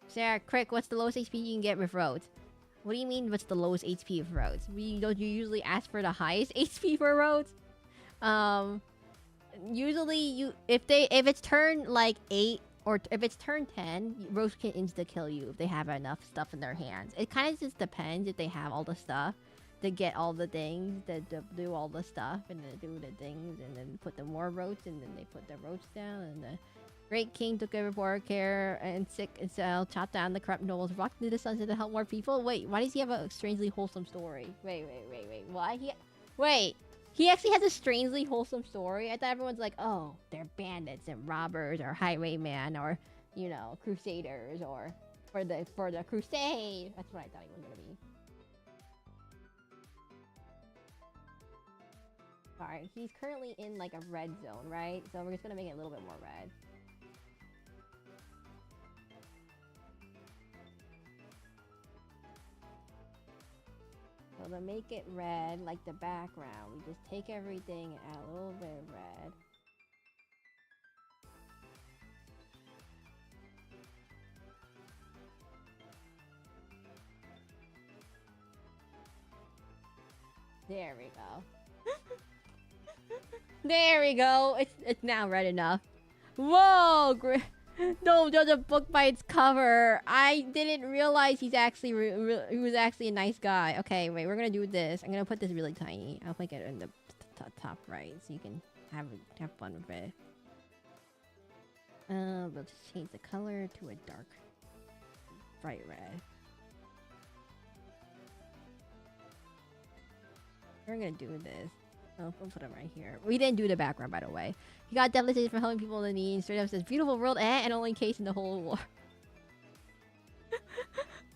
Speaker 1: Sarah, quick, what's the lowest HP you can get with roads? What do you mean, what's the lowest HP of roads? Don't you usually ask for the highest HP for roads? Usually if it's turn like 8 or if it's turn 10, roads can insta kill you if they have enough stuff in their hands. It kind of just depends if they have all the stuff to get all the things, to do all the stuff, and then do the things, and then put the more roads, and then they put the roads down, and the great king took over for care and sick and so chopped down the corrupt nobles, rocked into the sunset to help more people. Wait, why does he have a strangely wholesome story? Wait. Why wait, he actually has a strangely wholesome story? I thought everyone's like, oh, they're bandits and robbers or highwaymen or, you know, crusaders or for the crusade. That's what I thought he was gonna be. Alright, he's currently in like a red zone, right? So we're just gonna make it a little bit more red. So to make it red, like the background, we just take everything and add a little bit of red. There we go. There we go. It's now red enough. Whoa! Don't judge a book by its cover. I didn't realize he's actually he was actually a nice guy. Okay, wait. We're gonna do this. I'm gonna put this really tiny. I'll make it in the top right so you can have fun with it. We'll just change the color to a dark, bright red. We're gonna do this. Oh, we'll put him right here. We didn't do the background, by the way. He got devastated for helping people in need. Straight up says, beautiful world, and only case in the whole war.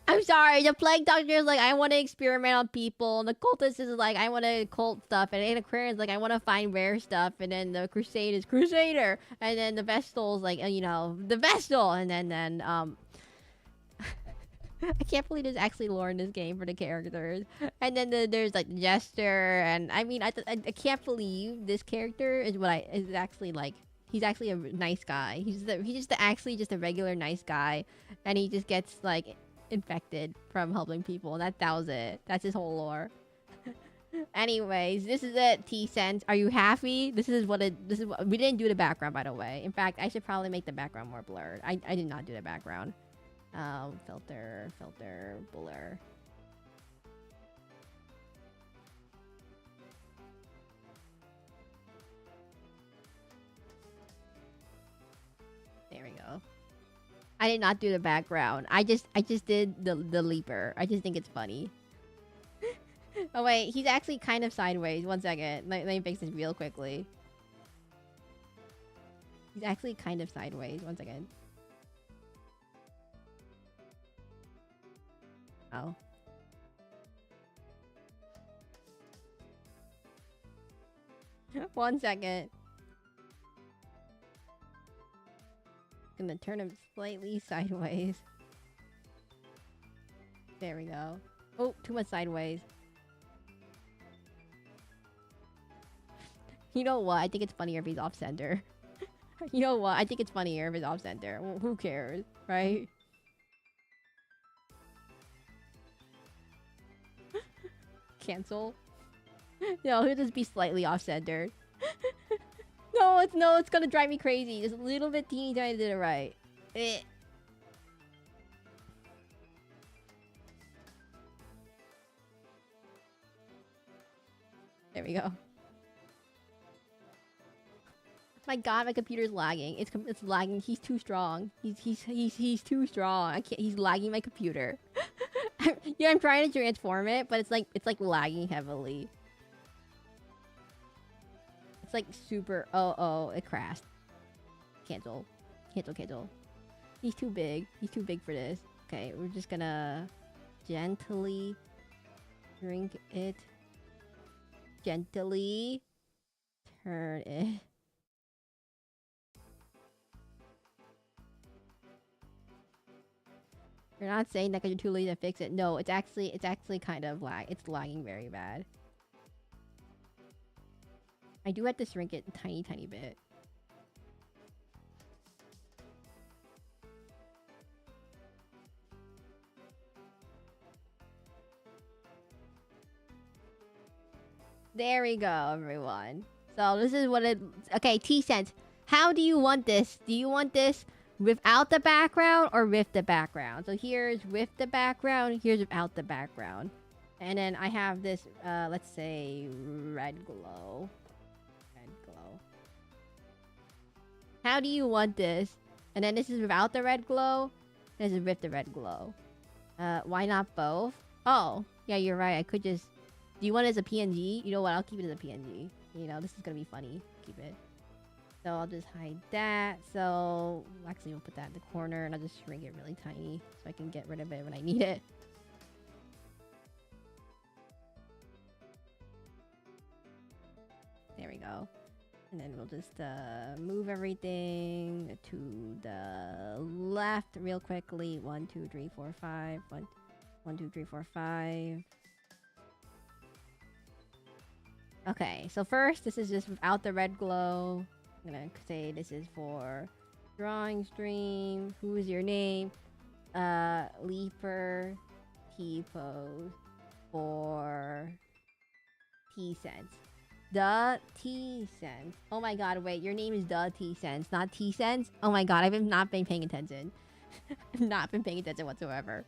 Speaker 1: I'm sorry, the plague doctor is like, I want to experiment on people. And the cultist is like, I want to cult stuff. And Antiquarian is like, I want to find rare stuff. And then the crusade is crusader. And then the vestal is like, you know, the vestal. And then I can't believe there's actually lore in this game for the characters. And then there's like the jester, and I mean, I can't believe this character is actually like. He's actually a nice guy. He's just actually just a regular nice guy, and he just gets like infected from helping people. And that was it. That's his whole lore. Anyways, this is it. T-Sense, are you happy? This is what we didn't do the background, by the way. In fact, I should probably make the background more blurred. I did not do the background. Filter, blur. There we go. I did not do the background. I just did the leaper. I just think it's funny. Oh wait, he's actually kind of sideways. One second. Let me fix this real quickly. He's actually kind of sideways. One second. Oh. One second. Gonna turn him slightly sideways. There we go. Oh, too much sideways. You know what? I think it's funnier if he's off center. You know what? I think it's funnier if it's off center. Well, who cares, right? Cancel. No, he'll just be slightly off center. No, it's gonna drive me crazy. Just a little bit teeny tiny to the right. Eh. There we go. My god, my computer's lagging. It's lagging. He's too strong. He's too strong. I can't. He's lagging my computer. Yeah, I'm trying to transform it, but it's like lagging heavily. It's like super. Oh, it crashed. Cancel. He's too big. He's too big for this. Okay, we're just gonna gently drink it. Gently turn it. You're not saying that because you're too lazy to fix it. No, it's actually kind of it's lagging very bad. I do have to shrink it a tiny bit. There we go, everyone. So this is what it... Okay, T-Sense. How do you want this? Do you want this without the background or with the background? So here's with the background, here's without the background. And then I have this, let's say, red glow. How do you want this? And then this is without the red glow. This is with the red glow. Why not both? Oh, yeah, you're right. I could just... Do you want it as a PNG? You know what? I'll keep it as a PNG. You know, this is gonna be funny. Keep it. So I'll just hide that. So actually, we'll put that in the corner, and I'll just shrink it really tiny so I can get rid of it when I need it. There we go. And then we'll just move everything to the left real quickly. 1, 2, 3, 4, 5. 1, 2, 3, 4, 5. Okay, so first, this is just without the red glow. I'm gonna say this is for drawing stream. Who is your name? Leaper T-pose for T-Sense. The T-Sense. Oh my god, wait, your name is The T-Sense, not T-Sense? Oh my god, I've not been paying attention. I've not been paying attention whatsoever.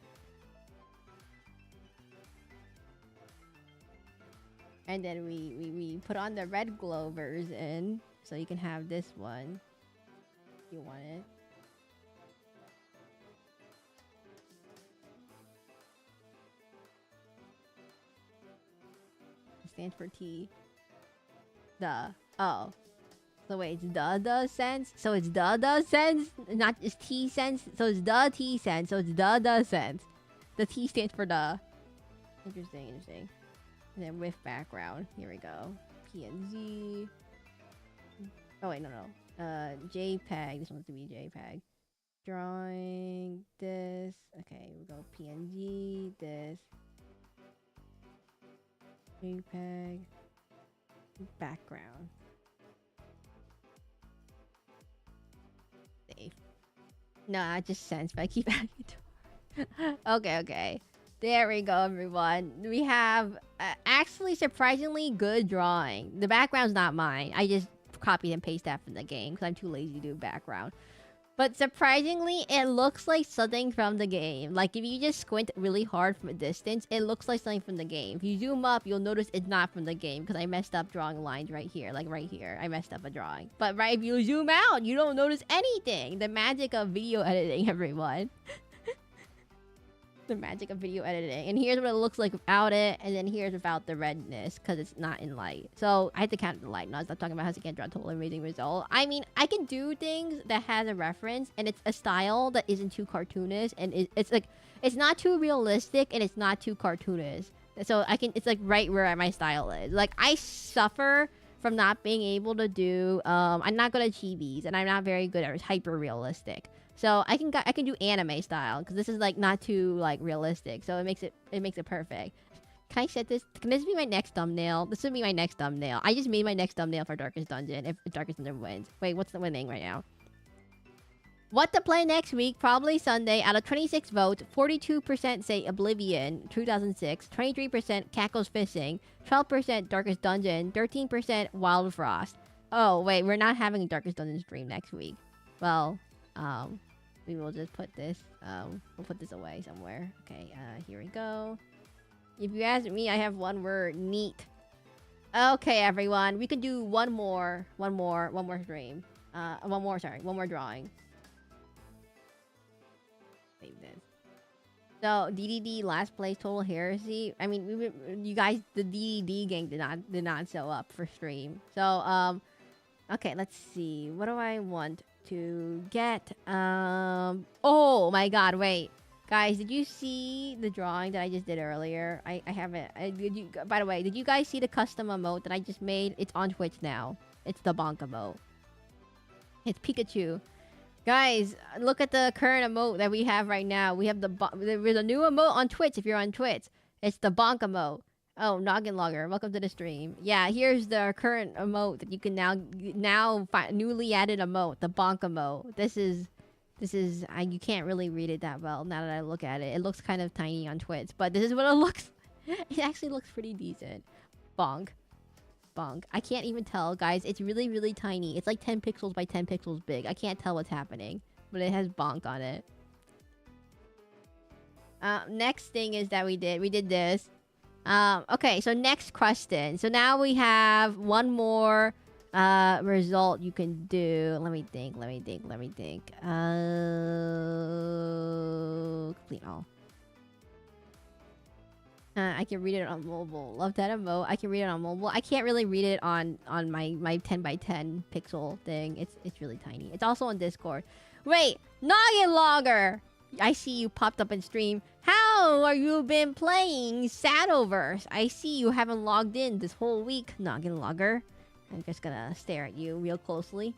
Speaker 1: And then we put on the red glow version, so you can have this one if you want it. It stands for T. The. Oh. So wait, it's the sense? So it's the sense? Not just T sense? So it's the T sense. So it's the sense. The T stands for the. Interesting. And then with background. Here we go. PNG. Oh wait, no. JPEG. This wants to be JPEG. Drawing this. Okay, we'll go PNG. This. JPEG. Background. Safe. No, I just sense, but I keep adding it to Okay. There we go, everyone. We have actually surprisingly good drawing. The background's not mine. I just copied and pasted that from the game because I'm too lazy to do background. But surprisingly, it looks like something from the game. Like, if you just squint really hard from a distance, it looks like something from the game. If you zoom up, you'll notice it's not from the game because I messed up drawing lines right here. Like, right here. I messed up a drawing. But if you zoom out, you don't notice anything. The magic of video editing, everyone. The magic of video editing. And here's what it looks like without it, and then here's without the redness, because it's not in light. So I had to count the light. No, stop talking about how to get draw total amazing result. I mean, I can do things that has a reference, and it's a style that isn't too cartoonish, and it's like, it's not too realistic, and it's not too cartoonish. So I can, it's like right where my style is. Like, I suffer from not being able to do, I'm not good at chibis, and I'm not very good at hyper realistic. So I can do anime style, because this is like not too like realistic. So it makes it perfect. Can I set this? Can this be my next thumbnail? This would be my next thumbnail. I just made my next thumbnail for Darkest Dungeon. If Darkest Dungeon wins. Wait, what's the winning right now? What to play next week? Probably Sunday. Out of 26 votes, 42% say Oblivion 2006, 23% Cackles Fishing, 12% Darkest Dungeon, 13% Wild Frost. Oh wait, we're not having a Darkest Dungeon stream next week. Well, we will just put this, we'll put this away somewhere. Okay, here we go. If you ask me, I have one word, neat. Okay, everyone, we could do one more stream. One more drawing. Save this. So, DDD last place total heresy. I mean, you guys, the DDD gang did not show up for stream. So, okay, let's see. What do I want to get? Oh my god, wait. Guys, did you see the drawing that I just did earlier? I haven't. By the way, did you guys see the custom emote that I just made? It's on Twitch now. It's the bonk emote. It's Pikachu. Guys, look at the current emote that we have right now. We have there's a new emote on Twitch if you're on Twitch. It's the bonk emote. Oh, Noggin Logger, welcome to the stream. Yeah, here's the current emote that you can now find, newly added emote, the bonk emote. This is you can't really read it that well now that I look at it. It looks kind of tiny on Twitch, but this is what it looks. It actually looks pretty decent. Bonk. Bonk. I can't even tell, guys. It's really, really tiny. It's like 10 pixels by 10 pixels big. I can't tell what's happening, but it has bonk on it. Next thing is that we did this. Okay, so next question. So now we have one more result you can do. Let me think. Complete all. I can read it on mobile. Love that emote. I can read it on mobile. I can't really read it on my 10 by 10 pixel thing. It's really tiny. It's also on Discord. Wait, Noggin Logger! I see you popped up in stream. How are you been playing Shadowverse? I see you haven't logged in this whole week, Noggin Logger. I'm just gonna stare at you real closely.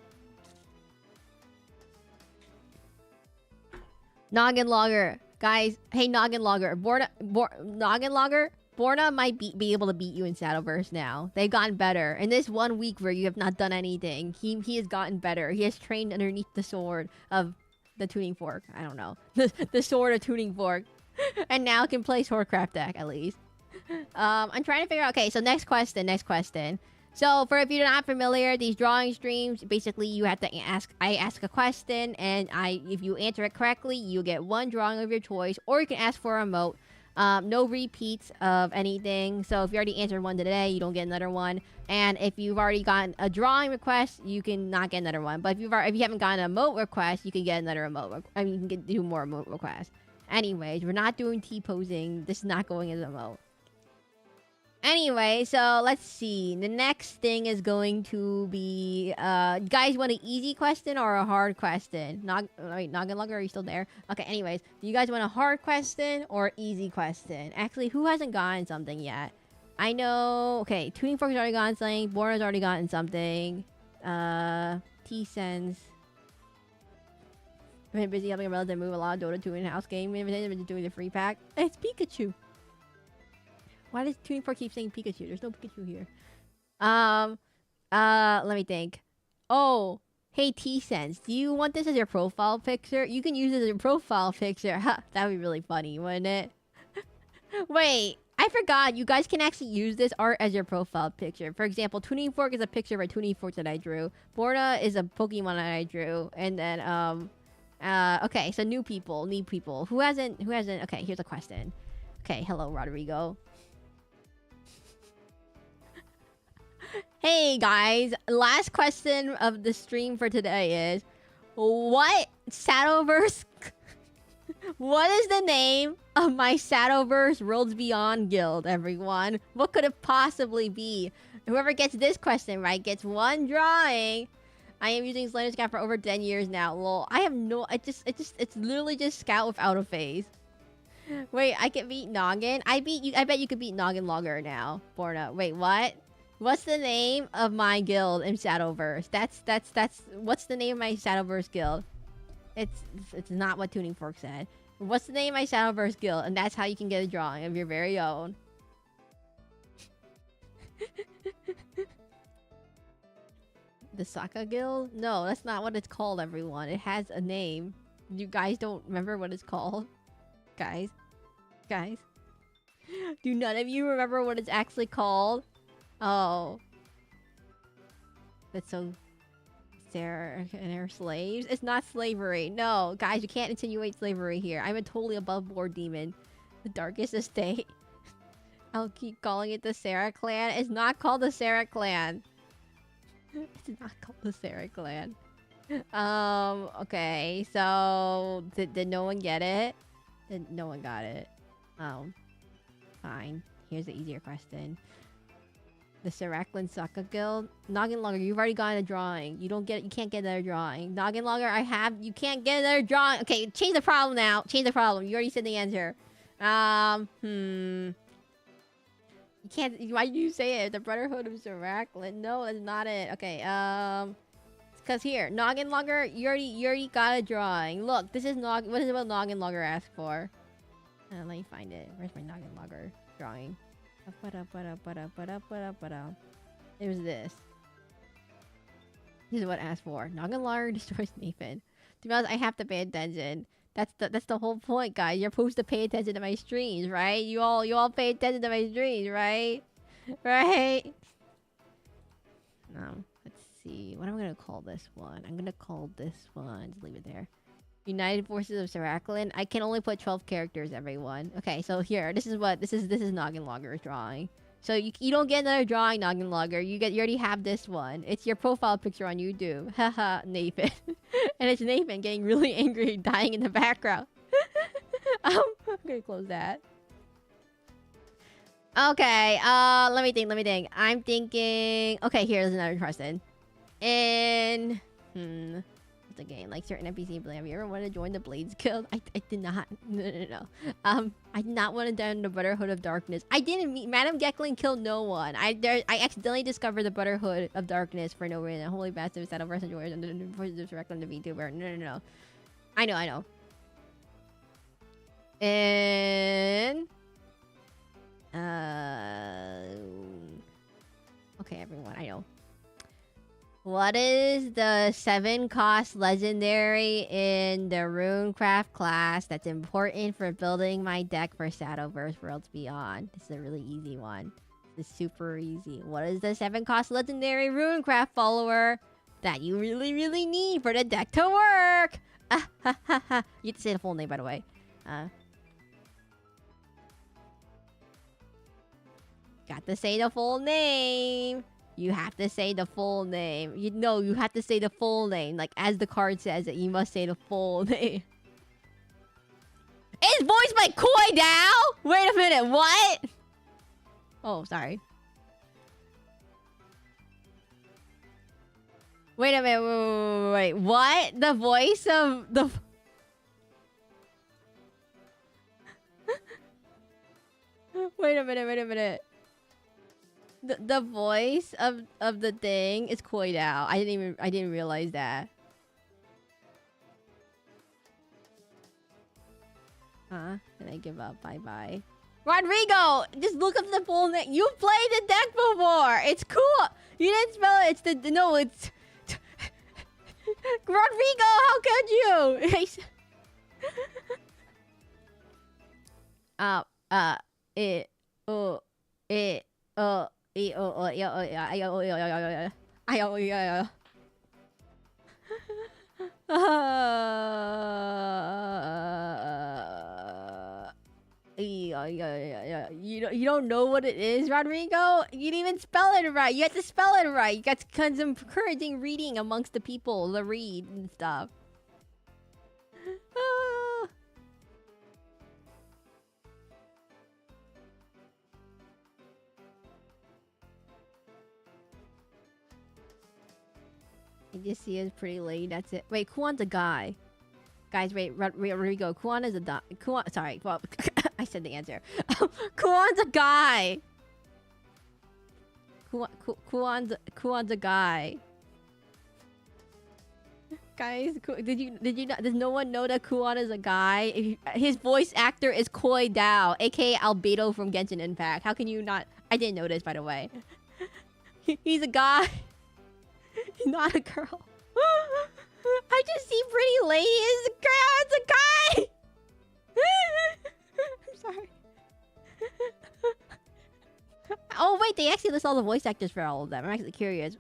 Speaker 1: Noggin Logger. Guys, hey Noggin Logger. Noggin Logger? Borna might be able to beat you in Shadowverse now. They've gotten better. In this 1 week where you have not done anything, he has gotten better. He has trained underneath the sword of the tuning fork. I don't know. The sword of tuning fork. And now can play Swordcraft deck, at least. I'm trying to figure out... Okay, so next question. So, for if you're not familiar, these drawing streams, basically you have to ask... I ask a question, and if you answer it correctly, you get one drawing of your choice, or you can ask for a emote. No repeats of anything. So, if you already answered one today, you don't get another one. And if you've already gotten a drawing request, you can not get another one. But if you haven't gotten an emote request, you can get another emote. I mean, you can do more emote requests. Anyways, we're not doing T-posing. This is not going as an emote. Anyway, so let's see. The next thing is going to be... guys want an easy question or a hard question? Wait, Noggin Logger, are you still there? Okay, anyways. Do you guys want a hard question or easy question? Actually, who hasn't gotten something yet? I know... Okay, Tuning Fork's already gotten something. Borna's already gotten something. T-Sense. I've been busy helping a relative move a lot of Dota 2 in-house game. I've been doing the free pack. It's Pikachu. Why does Tuning Fork keep saying Pikachu? There's no Pikachu here. Let me think. Oh, hey T-Sense, do you want this as your profile picture? You can use it as your profile picture. Ha, that'd be really funny, wouldn't it? Wait, I forgot. You guys can actually use this art as your profile picture. For example, Tuning Fork is a picture of a Tuning Fork that I drew. Borna is a Pokemon that I drew. And then, okay, so new people. Who hasn't, okay, here's a question. Okay, hello, Rodrigo. Hey guys, last question of the stream for today is, what Shadowverse What is the name of my Shadowverse Worlds Beyond guild, everyone? What could it possibly be? Whoever gets this question right gets one drawing. I am using Slender Scout for over 10 years now. Lol. I have no... It's literally just Scout without a face. Wait, I can beat Noggin? I bet you could beat Noggin Logger now. Borna. Wait, what? What's the name of my guild in Shadowverse? That's... What's the name of my Shadowverse guild? It's not what Tuning Fork said. What's the name of my Shadowverse guild? And that's how you can get a drawing of your very own. The Saka Guild? No, that's not what it's called, everyone. It has a name. You guys don't remember what it's called? Guys? Do none of you remember what it's actually called? Oh. That's so... Sarah and her slaves? It's not slavery. No, guys, you can't insinuate slavery here. I'm a totally above board demon. The darkest estate. I'll keep calling it the Seraclin. It's not called the Seraclin. It's not called the Seraclin. Okay, so did no one get it? No one got it. Oh. Fine. Here's the easier question. The Seraclin Saka Guild. Noggin Logger, you've already gotten a drawing. You can't get another drawing. Noggin Logger, you can't get another drawing. Okay, change the problem now. Change the problem. You already said the answer. You can't, why do you say it? The Brotherhood of Seraclin. No, that's not it. Okay, cause here, Noggin Logger, you already got a drawing. Look, this is what is what Noggin Logger asked for? Let me find it. Where's my Noggin Logger drawing? It was this. This is what I asked for. Noggin Logger destroys Nathan. To be honest, I have to pay attention. That's the whole point, guys. You're supposed to pay attention to my streams, right? You all pay attention to my streams, right? Right? Let's see. What am I gonna call this one? I'm gonna call this one. Just leave it there. United Forces of Seraclin. I can only put 12 characters, everyone. Okay, so here, this is Noggin Logger's drawing. So you don't get another drawing, Noggin Logger. You already have this one. It's your profile picture on YouTube. Haha, Nathan. And it's Nathan getting really angry, dying in the background. I'm gonna close that. Okay, let me think. I'm thinking... Okay, here's another question. The game, like certain NPC. Have you ever wanted to join the Blades Guild? I did not. No. I did not want to join the Brotherhood of Darkness. I didn't meet Madame Gekling killed no one. I accidentally discovered the Brotherhood of Darkness for no reason. Holy bastard, set of versus joyers and the forces of Seraclin, the VTuber. No. I know. And okay, everyone, I know. What is the 7-cost legendary in the Runecraft class that's important for building my deck for Shadowverse Worlds Beyond? This is a really easy one. This is super easy. What is the 7-cost legendary Runecraft follower that you really, really need for the deck to work? You have to say the full name, by the way. Got to say the full name. You have to say the full name. You have to say the full name. Like, as the card says it, you must say the full name. It's voiced by Koi Dao? Wait a minute, what? Oh, sorry. Wait a minute, wait. What? The voice of the... Wait a minute. The voice of the thing is Koi Dao. I didn't realize that. And I give up. Bye. Rodrigo! Just look up the full name. You played the deck before! It's cool! You didn't spell it. It's... Rodrigo, how could you? You don't know what it is, Rodrigo? You didn't even spell it right. You had to spell it right. You got some encouraging reading amongst the people, the read and stuff. I just see as pretty lady. That's it. Wait, Kuan's a guy. Guys, wait, Rodrigo. Kuan is a Kuan. Sorry, well, I said the answer. Kuan's a guy. Kuan's a guy. Guys, did you not? Does no one know that Kuan is a guy? His voice actor is Koi Dao, aka Albedo from Genshin Impact. How can you not? I didn't know this, by the way. He's a guy. He's not a girl. I just see pretty lady as a girl. It's a guy. I'm sorry. Oh wait, they actually list all the voice actors for all of them. I'm actually curious.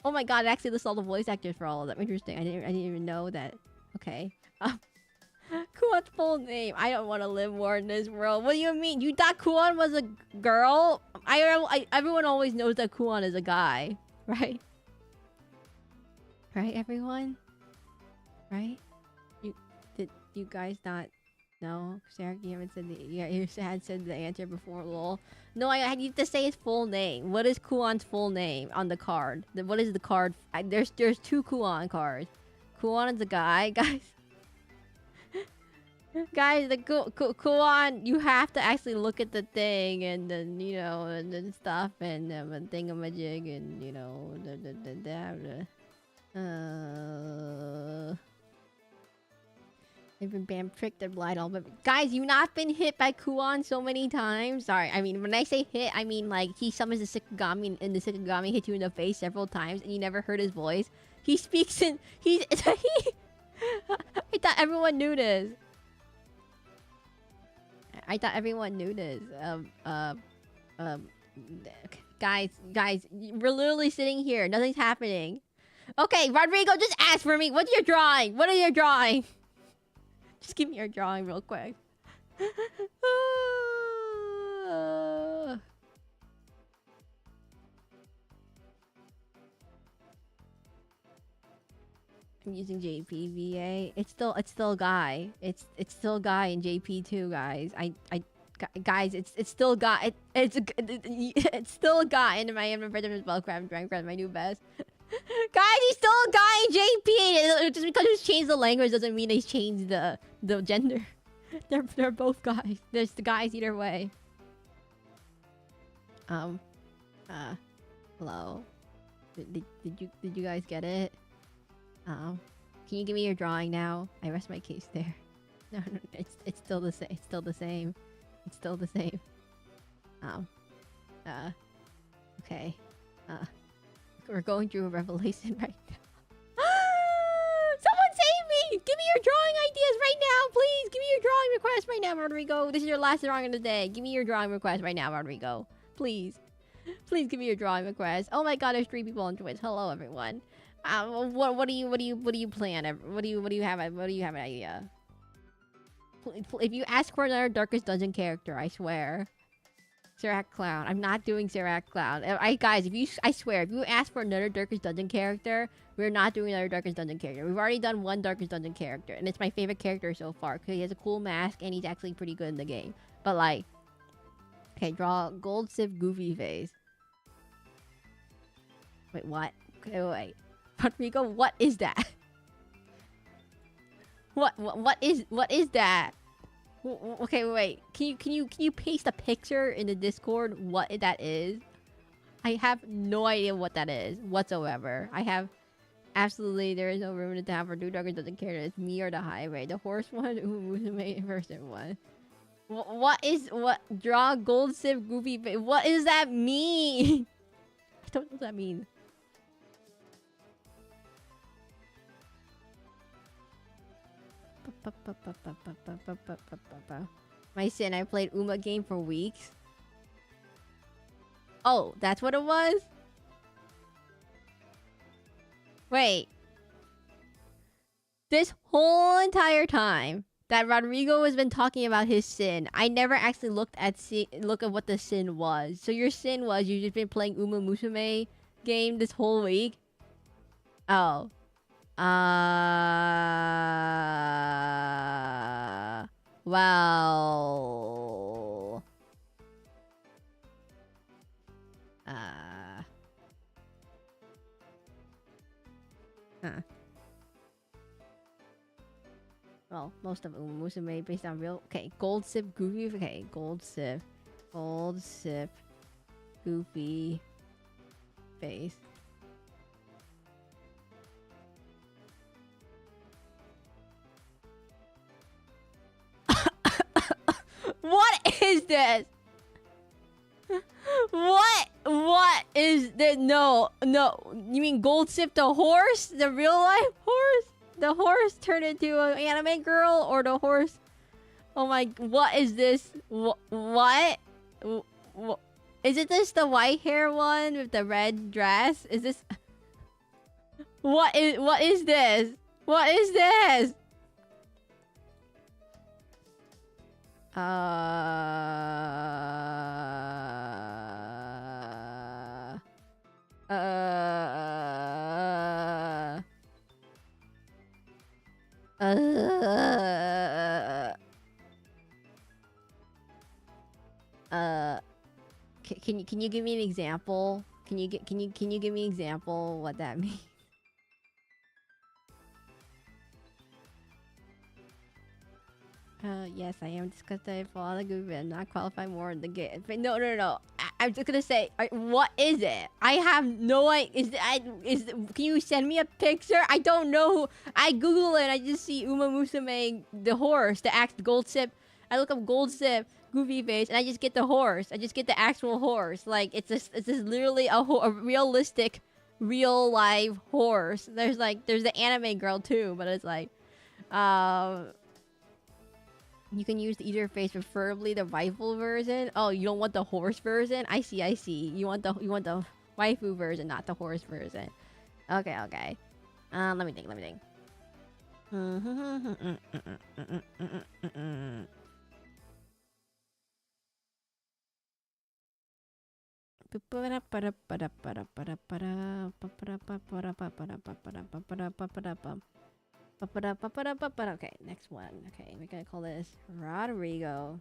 Speaker 1: Oh my god, it actually lists all the voice actors for all of them. Interesting. I didn't even know that. Okay. Kuan's full name. I don't want to live more in this world. What do you mean? You thought Kuan was a girl? Everyone always knows that Kuan is a guy, right? Right, everyone? Right? Did you guys not know? Sarah, you haven't said you had said the answer before, lol. No, I need to say his full name. What is Kuan's full name on the card? What is the card? There's 2 Kuan cards. Kuan is a guy, guys. Guys, the Kuan, you have to actually look at the thing and then, you know, and then stuff and thingamajig and, you know, I've been banned, tricked, and lied all, but guys, you've not been hit by Kuan so many times. Sorry, I mean, when I say hit, I mean like he summons the Sikigami and the Sikigami hits you in the face several times and you never heard his voice. He speaks in I thought everyone knew this. I thought everyone knew this. Guys, we're literally sitting here. Nothing's happening. Okay, Rodrigo, just ask for me. What's your drawing? What are you drawing? Just give me your drawing real quick. I'm using JPVA. It's still a guy. It's still a guy in JP too, guys. Guys, it's still a guy. It's still a guy in my Predator's Spellcraft, my new best. Guys, he's still a guy in JP. Just because he's changed the language doesn't mean he's changed the gender. They're both guys. There's the guys either way. Hello. Did you guys get it? Can you give me your drawing now? I rest my case there. No, it's still the same. It's still the same. It's still the same. Okay. We're going through a revelation right now. Someone save me! Give me your drawing ideas right now, please! Give me your drawing request right now, Rodrigo. This is your last drawing of the day. Give me your drawing request right now, Rodrigo. Please. Please give me your drawing request. Oh my god, there's 3 people on Twitch. Hello, everyone. What do you plan? What do you have an idea? If you ask for another Darkest Dungeon character, I swear. Seraclin. I'm not doing Seraclin. Guys, I swear, if you ask for another Darkest Dungeon character, we're not doing another Darkest Dungeon character. We've already done one Darkest Dungeon character, and it's my favorite character so far because he has a cool mask and he's actually pretty good in the game. But like, okay, draw gold sieve goofy face. Wait, what? Okay, wait. Rodrigo, what is that? What is that? Okay, wait. Can you paste a picture in the Discord what that is? I have no idea what that is whatsoever. I have absolutely there is no room in the town for 2 Darkest doesn't care. It's me or the highway. The horse one, the person one. What draw gold sieve goofy face? What does that mean? I don't know what that means. My sin, I played Uma game for weeks. Oh, that's what it was? Wait. This whole entire time that Rodrigo has been talking about his sin, I never actually looked at what the sin was. So your sin was you've just been playing Uma Musume game this whole week? Oh. Well. Huh. Well, most of Uma Musume based on real. Okay, Gold Sip, Goofy. Okay, Gold Sip, Goofy face. What is this? What is this? No. You mean Gold Sip the horse? The real life horse? The horse turned into an anime girl? Or the horse? Oh my... What is this? What? Is it this the white hair one with the red dress? Is this... What is this? What is this? Uh, can you give me an example? Can you give me an example what that means? Yes, I am disgusted for all the good and not qualify more in the game. But no. I'm just gonna say, what is it? I have no idea. Can you send me a picture? I don't know. I Google it and I just see Uma Musume, the horse, the Gold Sip. I look up Gold Sip, Goofy face, and I just get the horse. I just get the actual horse. Like, it's just literally a realistic, real live horse. There's the anime girl too, but it's like, you can use either face, preferably the rifle version. Oh, you don't want the horse version? I see. You want the waifu version, not the horse version. Okay. Let me think. Okay, next one. Okay, we're gonna call this Rodrigo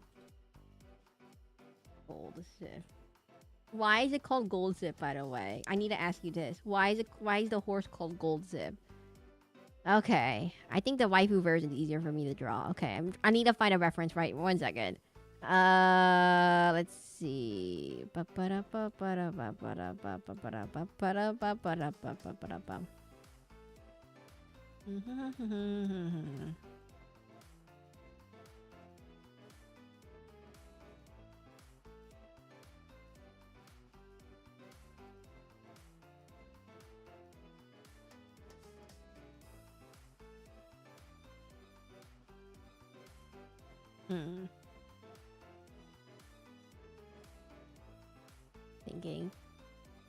Speaker 1: Gold Zip. Why is it called Gold Zip, by the way? I need to ask you this. Why is the horse called Gold Zip? Okay, I think the waifu version is easier for me to draw. Okay, I need to find a reference. Right, 1 second. Let's see.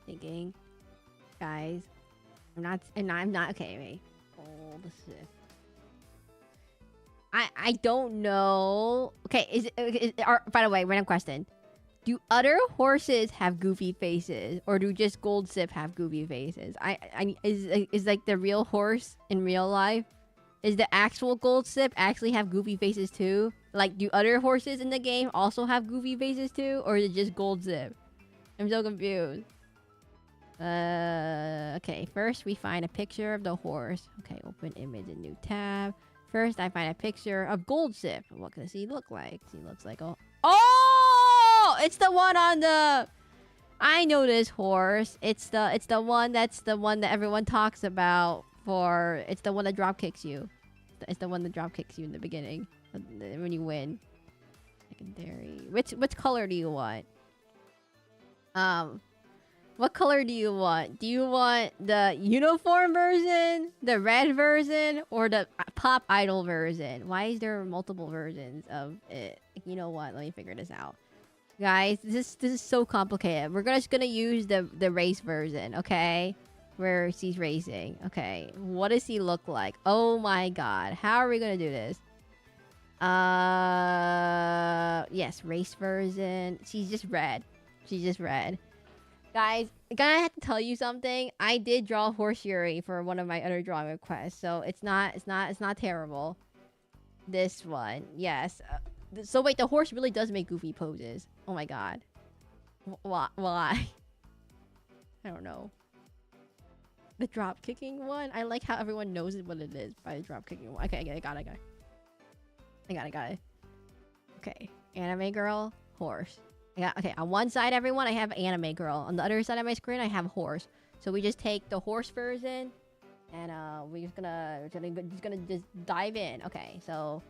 Speaker 1: Thinking. Guys, I'm not okay, wait. Gold Sip. I don't know. Okay, by the way, random question. Do other horses have goofy faces, or do just Gold Sip have goofy faces? Is like the real horse in real life? Is the actual Gold Sip actually have goofy faces too? Like, do other horses in the game also have goofy faces too, or is it just Gold Sip? I'm so confused. Okay, first we find a picture of the horse. Okay, open image, a new tab. First, I find a picture of Gold Sip. What does he look like? He looks like oh! It's the one on the... I know this horse. It's the one that everyone talks about for... It's the one that drop kicks you. It's the one that drop kicks you in the beginning when you win. Secondary. Which color do you want? What color do you want? Do you want the uniform version, the red version, or the pop idol version? Why is there multiple versions of it? You know what? Let me figure this out. Guys, this is so complicated. We're just gonna use the race version, okay? Where she's racing. Okay. What does he look like? Oh my god. How are we gonna do this? Yes, race version. She's just red. Guys, I'm gonna have to tell you something. I did draw Horse Yuri for one of my other drawing requests, so it's not terrible. This one, yes. So wait, the horse really does make goofy poses. Oh my god. Why? I don't know. The drop kicking one. I like how everyone knows what it is by the drop kicking one. Okay, I got it. I got it. Okay, anime girl, horse. Okay, on one side, everyone, I have anime girl. On the other side of my screen, I have horse. So we just take the horse version, and we're just gonna just dive in. Okay, so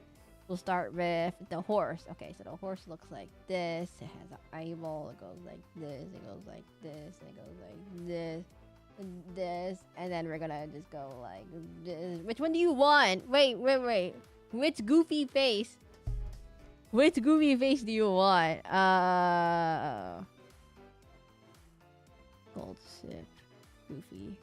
Speaker 1: we'll start with the horse. Okay, so the horse looks like this. It has an eyeball. It goes like this. It goes like this. And it goes like this. And this. And then we're gonna just go like this. Which one do you want? Wait. Which goofy face? Which goofy face do you want? Gold sip. Goofy.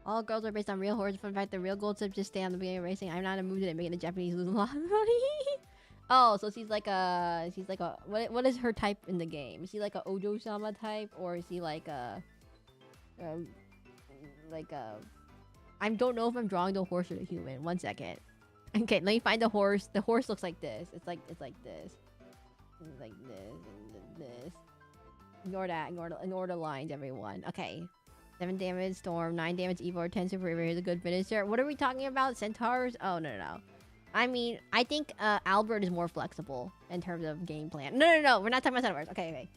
Speaker 1: All girls are based on real horses. Fun fact, the real gold sip just stay on the beginning of racing. I'm not in a mood today making the Japanese lose a lot of money. Oh, so she's like a what is her type in the game? Is she like a Ojo-sama type, or is he like a I don't know if I'm drawing the horse or the human. 1 second. Okay, let me find the horse. The horse looks like this. It's like this. It's like this and this. Ignore that. Ignore the lines, everyone. Okay. 7 damage storm, 9 damage Evo, 10 superior is a good finisher. What are we talking about? Centaurs? Oh, no. I mean, I think Albert is more flexible in terms of game plan. No. We're not talking about centaurs. Okay.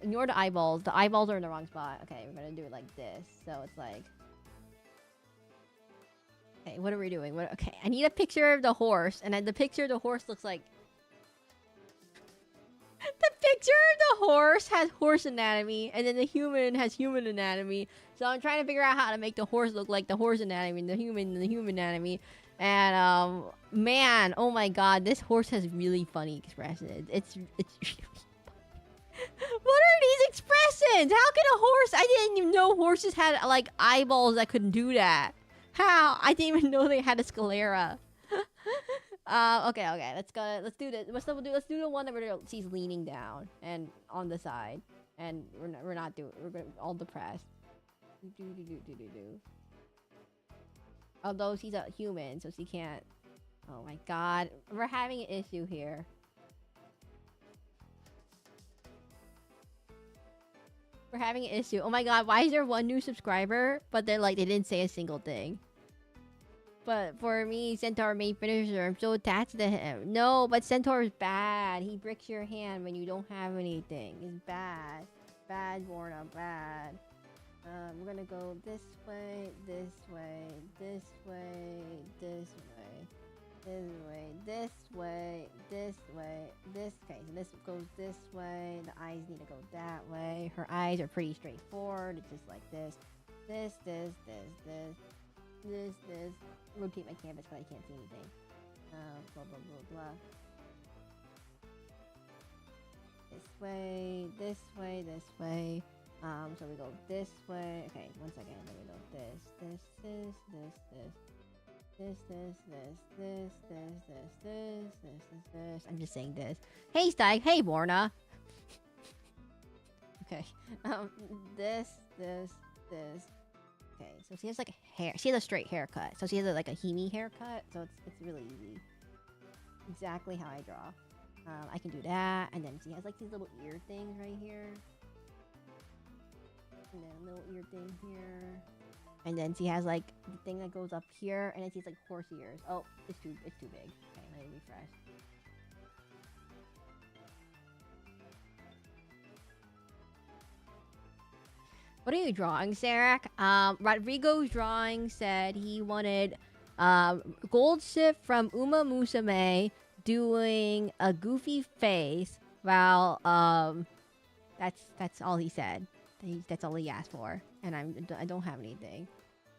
Speaker 1: Ignore the eyeballs. The eyeballs are in the wrong spot. Okay, we're gonna do it like this. So it's like... Okay, what are we doing? Okay, I need a picture of the horse. And then the picture of the horse looks like... The picture of the horse has horse anatomy, and then the human has human anatomy. So I'm trying to figure out how to make the horse look like the horse anatomy, and the human anatomy. And man, oh my god, this horse has really funny expressions. It's really funny. What are these expressions? How can a horse? I didn't even know horses had like eyeballs that couldn't do that. How? I didn't even know they had a sclera. Okay. Let's do this. Let's do the one that she's leaning down and on the side, and we're all depressed. Although she's a human, so she can't. Oh my god, we're having an issue here. We're having an issue. Oh my god, why is there one new subscriber, but then like they didn't say a single thing? But for me, Centaur main finisher. I'm so attached to him. No, but Centaur is bad. He bricks your hand when you don't have anything. It's bad. Bad, Borna. Bad. We're gonna go this way, this way, this way, this way, this way, this way, this way, this. Okay, so this goes this way. The eyes need to go that way. Her eyes are pretty straightforward. It's just like this. This. Rotate my canvas because I can't see anything. Blah, blah, blah, blah. This way. So we go this way. Okay, 1 second. Then we go this. I'm just saying this. Hey, Stag. Hey, Borna. Okay. This. Okay, so she has like hair. She has a straight haircut. So she has like a Himi haircut. So it's really easy. Exactly how I draw. I can do that. And then she has like these little ear things right here. And then a little ear thing here. And then she has like the thing that goes up here. And then she's like horse ears. Oh, it's too big. Okay, let me refresh. What are you drawing, Serac? Rodrigo's drawing said he wanted Gold Shift from Uma Musume doing a goofy face while that's all he said. That's all he asked for, and I don't have anything.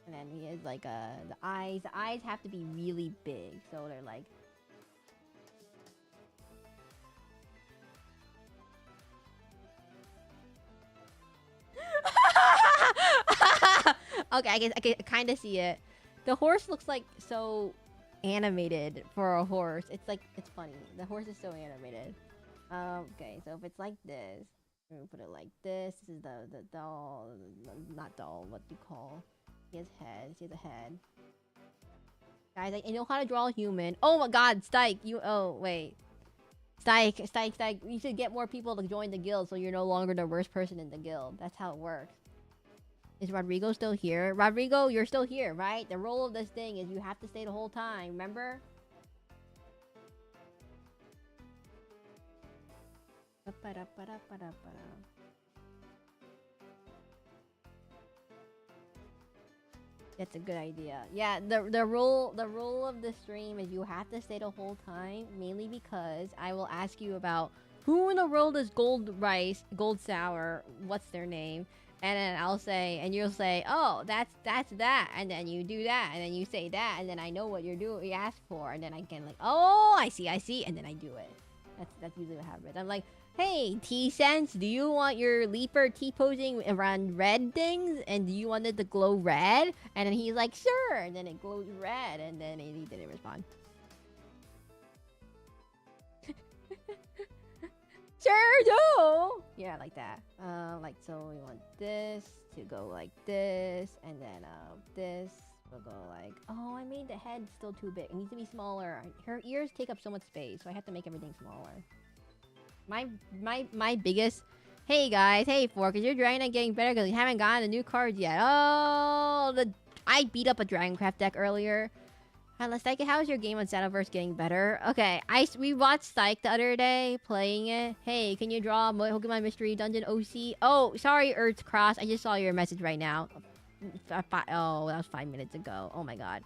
Speaker 1: And then he has like the eyes. The eyes have to be really big, so they're like. Okay, I can kind of see it. The horse looks like so animated for a horse. It's like, it's funny. The horse is so animated. Okay, so if it's like this, we're gonna put it like this. This is the doll, not doll, what do you call? his head. See the head. Guys, I know how to draw a human. Oh my god, Stike, you... Oh, wait. Stike. You should get more people to join the guild so you're no longer the worst person in the guild. That's how it works. Is Rodrigo still here? Rodrigo, you're still here, right? The role of this thing is you have to stay the whole time, remember? That's a good idea. Yeah, the rule of the stream is you have to stay the whole time, mainly because I will ask you about who in the world is Gold Rice, Gold Sour, what's their name? And then I'll say, and you'll say, oh, that's that, and then you do that, and then you say that, and then I know what you ask for, and then I can like, oh, I see, and then I do it. That's usually what happens. I'm like, hey, T-Sense, do you want your leaper T-posing around red things? And do you want it to glow red? And then he's like, sure, and then it glows red, and then he didn't respond. Sure do! Yeah, like that. Like, so we want this to go like this, and then this will go like... Oh, I made the head still too big. It needs to be smaller. Her ears take up so much space, so I have to make everything smaller. My biggest... Hey guys, hey Fork, is your Dragon getting better because you haven't gotten the new cards yet? Oh, I beat up a Dragoncraft deck earlier. Let's take it. How's your game on Shadowverse getting better? Okay, we watched Psych the other day playing it. Hey, can you draw Pokemon Mystery Dungeon OC? Oh, sorry, Earth's Cross. I just saw your message right now. Oh, that was 5 minutes ago. Oh my god.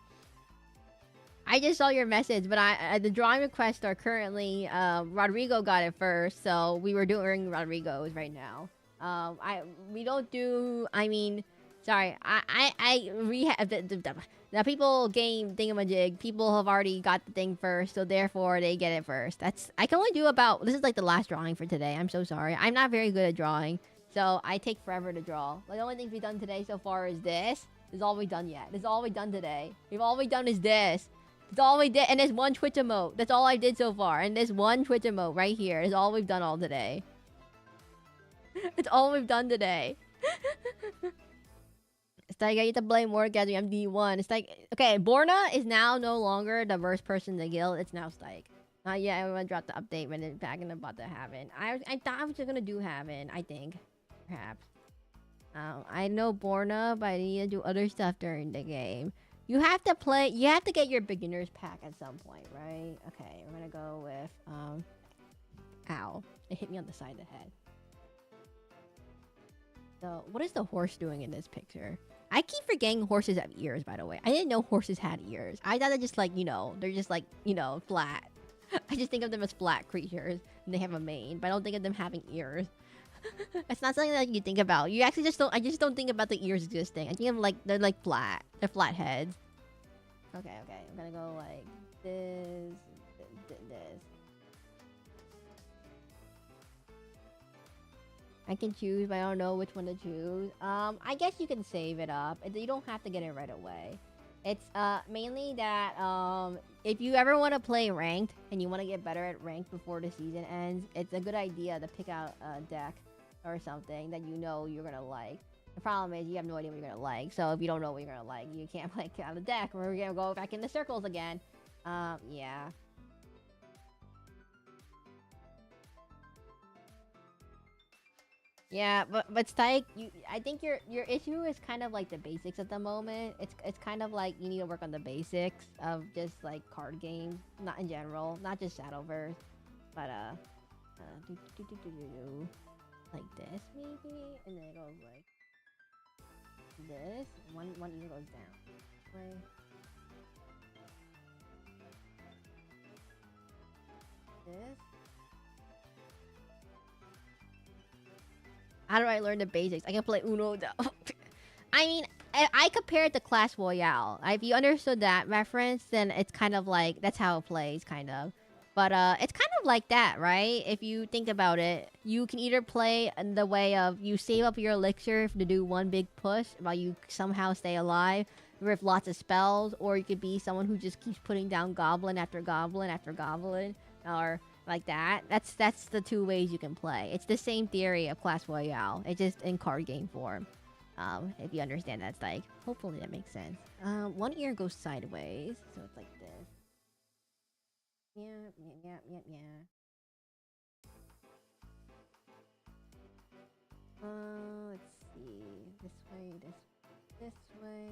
Speaker 1: I just saw your message, but the drawing requests are currently Rodrigo got it first, so we were doing Rodrigo's right now. We don't do. I mean, sorry. The people game thingamajig. People have already got the thing first, so therefore they get it first. I can only do about. This is like the last drawing for today. I'm so sorry. I'm not very good at drawing, so I take forever to draw. Like, the only thing we've done today so far is this. This is all we've done yet. This is all we've done today. All we've done is this. That's all we did, and there's one Twitch emote. That's all I did so far, and there's one Twitch emote right here. Is all we've done all today. It's all we've done today. It's like I get to blame more gathering. I'm D1. It's like, okay, Borna is now no longer the worst person in the guild. It's now Stike. Yeah, everyone dropped the update when it's back in about to Haven. I thought I was just gonna do Haven. I think, perhaps. I know Borna, but I need to do other stuff during the game. You have to play. You have to get your beginner's pack at some point, right? Okay, we're gonna go with Ow! It hit me on the side of the head. So, what is the horse doing in this picture? I keep forgetting horses have ears, by the way. I didn't know horses had ears. I thought they're just like, they're just like, flat. I just think of them as flat creatures, and they have a mane, but I don't think of them having ears. It's not something that you think about. You actually just don't. I just don't think about the ears existing. I think of like they're like flat. They're flat heads. Okay. I'm gonna go like this. I can choose, but I don't know which one to choose. I guess you can save it up. You don't have to get it right away. It's mainly that if you ever want to play ranked and you want to get better at ranked before the season ends, it's a good idea to pick out a deck or something that you know you're gonna like. The problem is you have no idea what you're gonna like. So if you don't know what you're gonna like, you can't pick out a deck. We're gonna go back in the circles again. Yeah. Yeah, but Stike, I think your issue is kind of like the basics at the moment. It's kind of like you need to work on the basics of just like card games, not in general, not just Shadowverse, but like this maybe, and then it goes like this. One ear goes down. Way. This. How do I learn the basics? I can play Uno. I mean, I compare it to Clash Royale. If you understood that reference, then it's kind of like that's how it plays, kind of. But it's kind of like that, right? If you think about it, you can either play in the way of you save up your elixir to do one big push while you somehow stay alive with lots of spells, or you could be someone who just keeps putting down goblin after goblin after goblin, or like that. That's the two ways you can play. It's the same theory of Clash Royale. It's just in card game form. If you understand that, like, hopefully that makes sense. One ear goes sideways, so it's like this. Yeah. Let's see. This way, this way.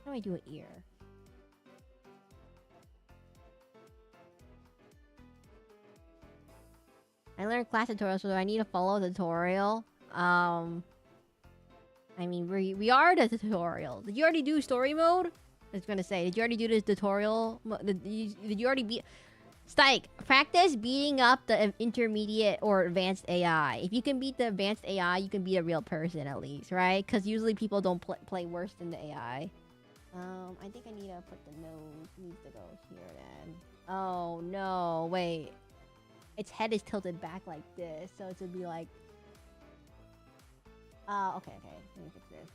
Speaker 1: How do I do an ear? I learned class tutorial, so do I need to follow the tutorial? I mean, we are the tutorial. Did you already do story mode? I was gonna say, did you already do the tutorial? Did you already beat... Stike, practice beating up the intermediate or advanced AI. If you can beat the advanced AI, you can beat a real person at least, right? Because usually people don't play worse than the AI. I think I need to put the nose. Needs to go here then. Oh no, wait. Its head is tilted back like this, so it would be like... okay. Let me fix this.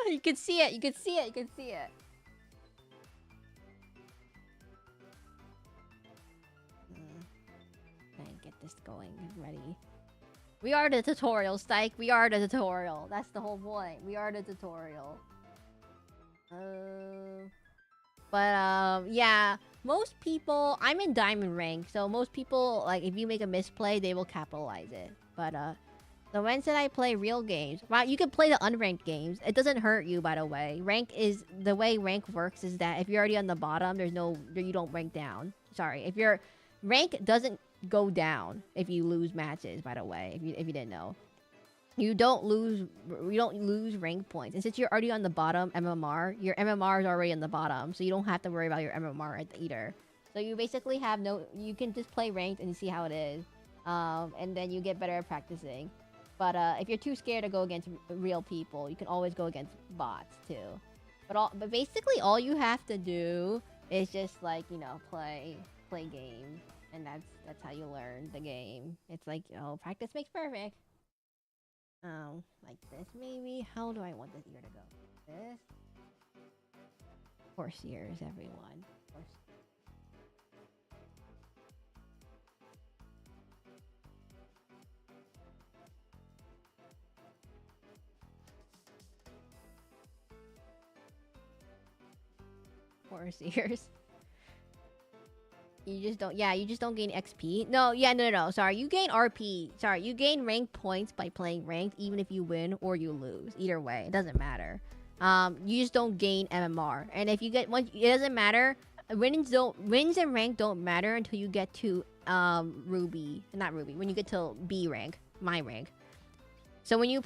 Speaker 1: You can see it. Get this going. Ready. We are the tutorial, Stike. We are the tutorial. That's the whole point. We are the tutorial. Yeah. Most people... I'm in diamond rank, so most people, like, if you make a misplay, they will capitalize it. But, the ones that I play real games... Wow, you can play the unranked games. It doesn't hurt you, by the way. Rank is... The way rank works is that if you're already on the bottom, there's no... You don't rank down. Sorry. If your rank doesn't go down if you lose matches, by the way, if you didn't know. You don't lose rank points. And since you're already on the bottom MMR, your MMR is already on the bottom, so you don't have to worry about your MMR either. So you basically have no... You can just play ranked and see how it is. And then you get better at practicing. But if you're too scared to go against real people, you can always go against bots too. But basically all you have to do is just, like, you know, play games. And that's how you learn the game. It's like, oh, practice makes perfect. Like this maybe? How do I want this ear to go? This? Horse ears, everyone. Horse ears. You just don't gain XP. No. Sorry, you gain RP. Sorry, you gain rank points by playing ranked, even if you win or you lose. Either way, it doesn't matter. You just don't gain MMR. And if you get one, it doesn't matter. Wins and rank don't matter until you get to not Ruby. When you get to B rank, my rank. So when you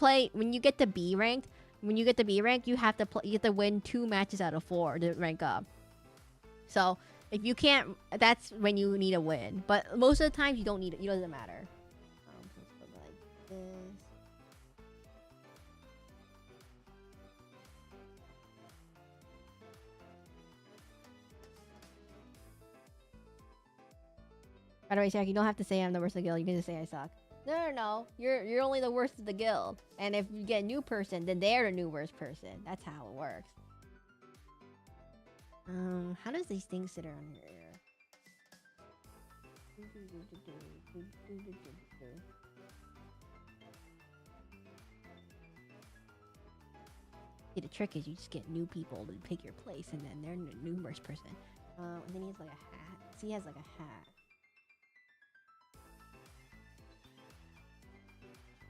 Speaker 1: get to B ranked, you have to win 2 matches out of 4 to rank up. So if you can't, that's when you need a win. But most of the times you don't need it. It doesn't matter. Let's put like this. By the way, Shaq, you don't have to say I'm the worst of the guild. You can just say I suck. No. You're only the worst of the guild. And if you get a new person, then they're the new worst person. That's how it works. How does these things sit around your ear? See, the trick is you just get new people to pick your place, and then they're the new worst person. And then he has like a hat. See, he has like a hat.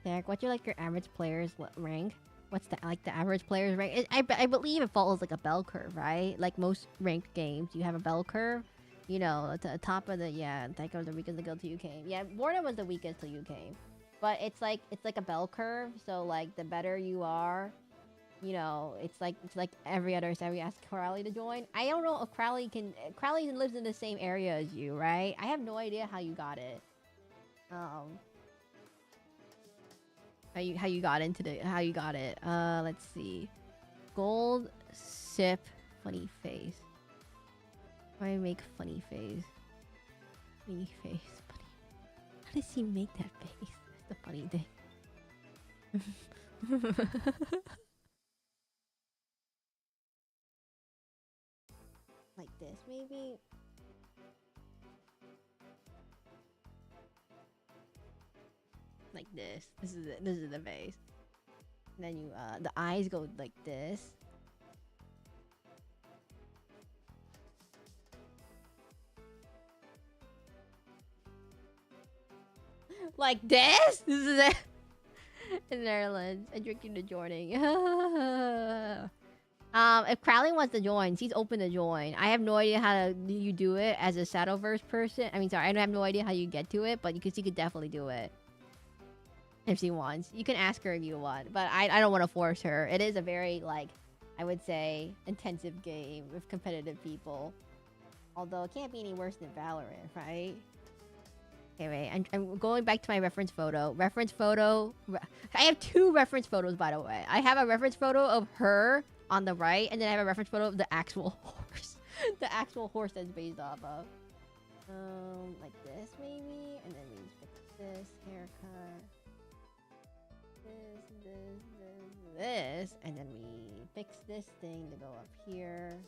Speaker 1: Derek, what's your average player's rank? What's the average player's rank? I believe it follows like a bell curve, right? Like most ranked games, you have a bell curve. You know, at the top of the that was the weakest the guild till you came. Yeah, Borna was the weakest till you came, but it's like a bell curve. So like the better you are, you know, it's like every other. So we ask Crowley to join. I don't know if Crowley lives in the same area as you, right? I have no idea how you got it. how you got into the how you got it. Let's see. Gold sip funny face. Why make funny face? Funny face. Funny. How does he make that face? That's the funny thing. Like this, maybe. Like this. This is it. This is the face. And then you the eyes go like this. Like this? This is it. In Netherlands. I drink you to joining. If Crowley wants to join, she's open to join. I have no idea how to you do it as a Shadowverse person. I mean, sorry, I have no idea how you get to it, but she could definitely do it. If she wants. You can ask her if you want. But I don't want to force her. It is a very, like, I would say, intensive game with competitive people. Although it can't be any worse than Valorant, right? Okay, wait. I'm going back to my reference photo. Reference photo. I have 2 reference photos, by the way. I have a reference photo of her on the right, and then I have a reference photo of the actual horse. The actual horse that's based off of. Like this, maybe? And then we fix this haircut. This, and then we fix this thing to go up here.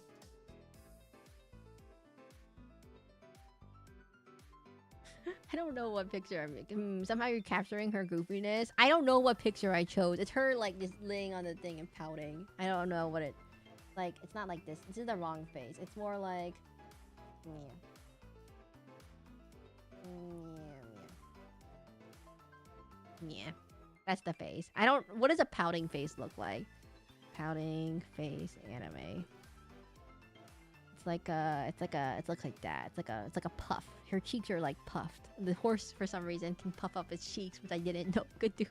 Speaker 1: I don't know what picture I'm making. Somehow you're capturing her goofiness. I don't know what picture I chose. It's her like just laying on the thing and pouting. I don't know what it like. It's not like this. This is the wrong face. It's more like yeah. That's the face. I don't. What does a pouting face look like? Pouting face anime. It's like it looks like that. It's like a puff. Her cheeks are like puffed. The horse for some reason can puff up its cheeks, which I didn't know could do.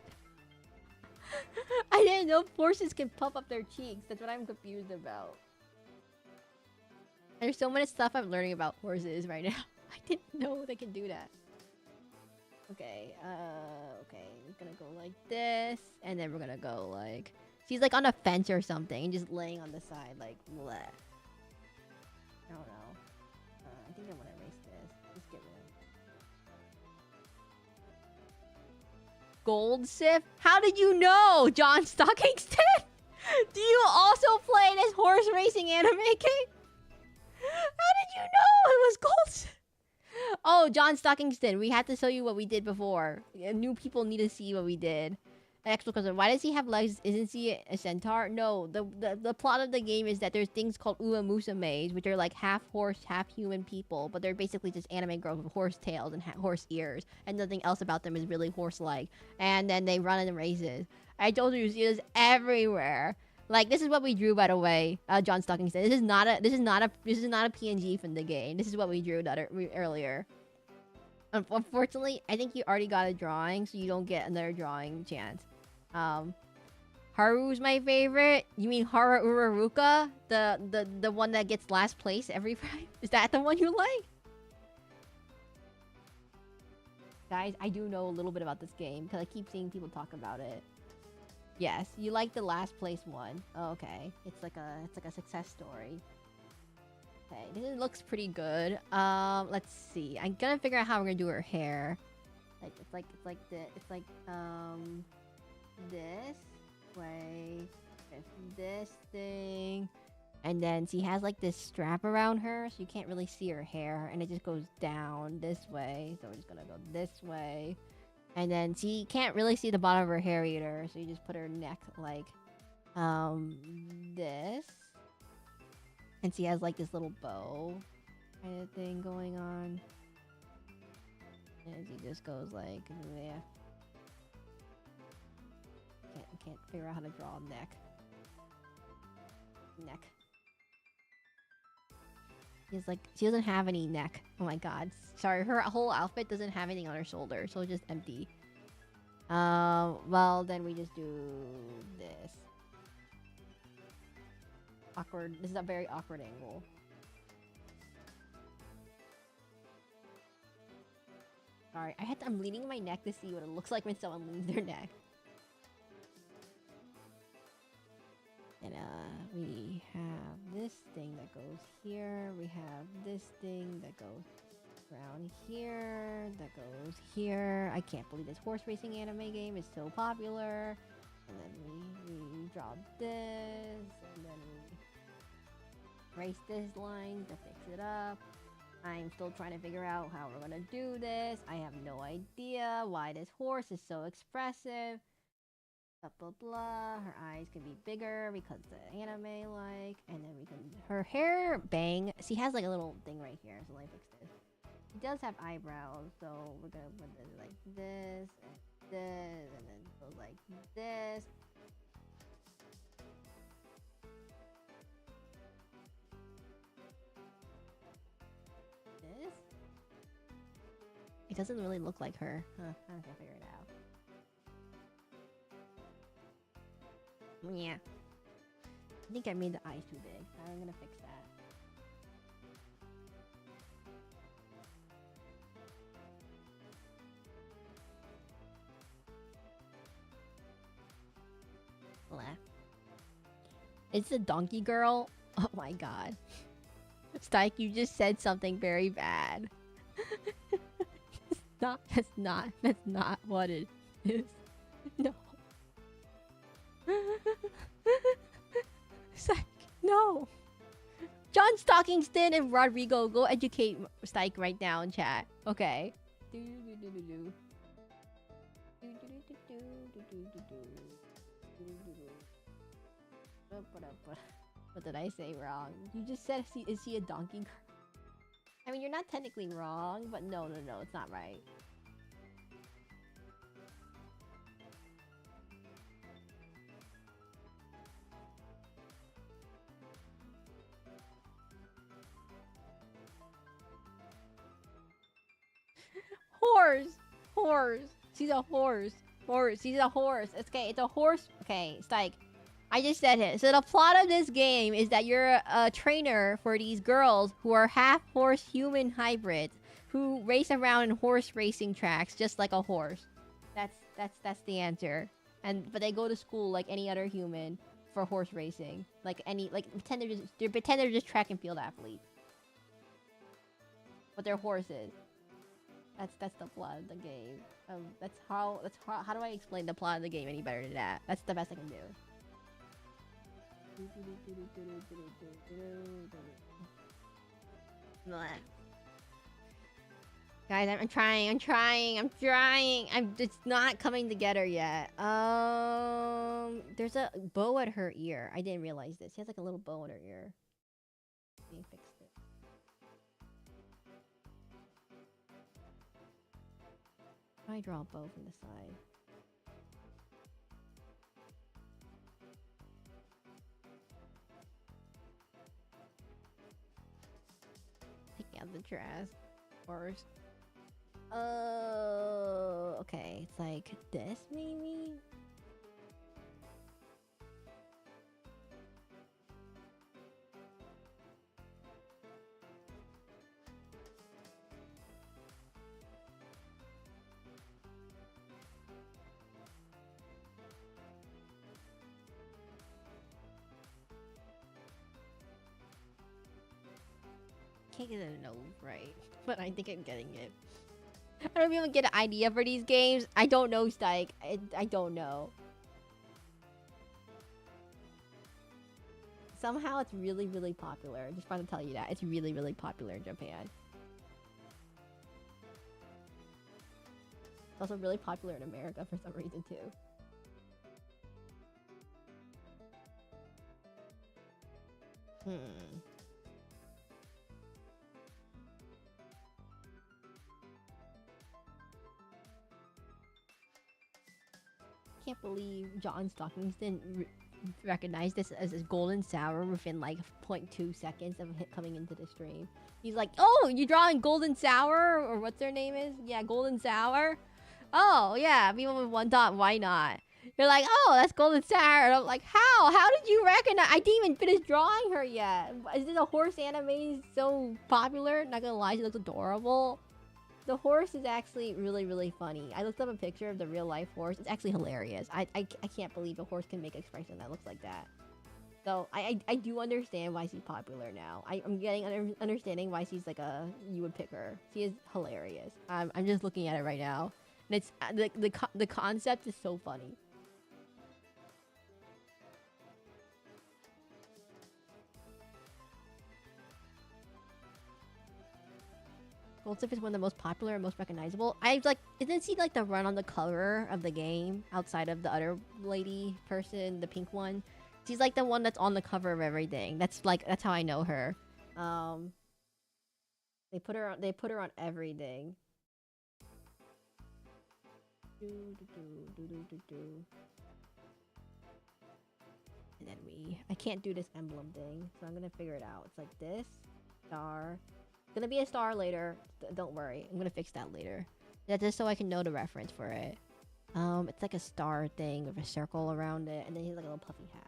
Speaker 1: I didn't know horses can puff up their cheeks. That's what I'm confused about. There's so much stuff I'm learning about horses right now. I didn't know they can do that. Okay, okay, we're gonna go like this, and then we're gonna go like... She's like on a fence or something, and just laying on the side, like, bleh. I don't know. I think I want to erase this. Just get rid of it. Gold Sif? How did you know, John Stockingston? Do you also play this horse racing anime game? How did you know it was Gold Sif? Oh, John Stockingston, we had to show you what we did before. New people need to see what we did. Actual question: why does he have legs? Isn't he a centaur? No, the plot of the game is that there's things called uemusumes, which are like half horse, half human people, but they're basically just anime girls with horse tails and horse ears, and nothing else about them is really horse-like. And then they run in races. I told you see this everywhere. Like, this is what we drew, by the way, John Stockingston. This is not a PNG from the game. This is what we drew earlier. Unfortunately, I think you already got a drawing, so you don't get another drawing chance. Haru's my favorite. You mean Haru Uraruka? The one that gets last place every time? Is that the one you like? Guys, I do know a little bit about this game, because I keep seeing people talk about it. Yes, you like the last place one. Oh, okay. It's like a success story. Okay, this looks pretty good. Let's see. I'm gonna figure out how we're gonna do her hair. It's like this way with this thing, and then she has like this strap around her, so you can't really see her hair, and it just goes down this way. So we're just gonna go this way. And then she can't really see the bottom of her hair either, so you just put her neck like this. And she has like this little bow kind of thing going on. And she just goes like, yeah. Can't figure out how to draw a neck. She doesn't have any neck. Oh my god. Sorry, her whole outfit doesn't have anything on her shoulder, so it's just empty. Well, then we just do this. Awkward. This is a very awkward angle. Sorry, I'm leaning my neck to see what it looks like when someone leans their neck. we have this thing that goes here. We have this thing that goes around here. That goes here. I can't believe this horse racing anime game is so popular. And then we draw this. And then we race this line to fix it up. I'm still trying to figure out how we're gonna do this. I have no idea why this horse is so expressive. Blah blah blah. Her eyes can be bigger because the anime like, and then we can her hair bang. She has like a little thing right here, so let me fix this. She does have eyebrows, so we're gonna put it like this and this, and then go like this. This. It doesn't really look like her. Huh? I can't figure it out. Yeah. I think I made the eyes too big. I'm gonna fix that. Blah. It's a donkey girl? Oh my god. Stike, you just said something very bad. That's not what it is. No. Stike, no. John Stockington and Rodrigo, go educate Stike right now in chat. Okay. What did I say wrong? You just said, is he a donkey girl? I mean, you're not technically wrong, but no, it's not right. Horse. She's a horse. She's a horse. It's okay. It's a horse. Okay, Stike. I just said it. So the plot of this game is that you're a trainer for these girls who are half horse human hybrids who race around in horse racing tracks just like a horse. That's the answer. But they go to school like any other human for horse racing. Pretend they're just track and field athletes. But they're horses. That's the plot of the game. How do I explain the plot of the game any better than that? That's the best I can do. Guys, I'm trying. It's not coming together yet. There's a bow at her ear. I didn't realize this. She has like a little bow at her ear. Let me fix it. I draw a bow from the side. Take out the trash. First. Oh, okay. It's like this, maybe? Can't get a nose right, but I think I'm getting it. I don't even get an idea for these games. I don't know, Stike. I don't know. Somehow it's really, really popular. I just want to tell you that. It's really, really popular in Japan. It's also really popular in America for some reason, too. Can't believe John Stockings didn't recognize this as his golden sour within like 0.2 seconds of it coming into the stream. He's like, "Oh, you drawing golden sour, or what's their name is? Yeah, golden sour. Oh yeah, people with one dot. Why not?" You're like, "Oh, that's golden sour." And I'm like, "How? How did you recognize? I didn't even finish drawing her yet. Is this a horse anime so popular? Not gonna lie, she looks adorable." The horse is actually really, really funny. I looked up a picture of the real life horse. It's actually hilarious. I can't believe a horse can make expression that looks like that. So I do understand why she's popular now. I'm getting understanding why she's like you would pick her. She is hilarious. I'm just looking at it right now, and it's the concept is so funny. Goldsmith is one of the most popular and most recognizable. I like isn't she like the run on the cover of the game outside of the other lady person, the pink one? She's like the one that's on the cover of everything. That's how I know her. Um, they put her on everything. And then I can't do this emblem thing, so I'm gonna figure it out. It's like this star. It's gonna be a star later. Don't worry, I'm gonna fix that later. That's just so I can know the reference for it. It's like a star thing with a circle around it, and then he's like a little puffy hat.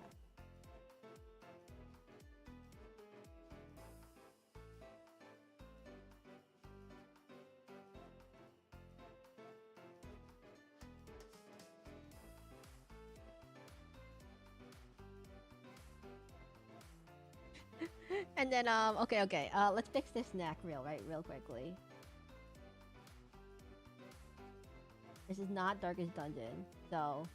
Speaker 1: And then okay, let's fix this neck real quickly. This is not Darkest Dungeon, so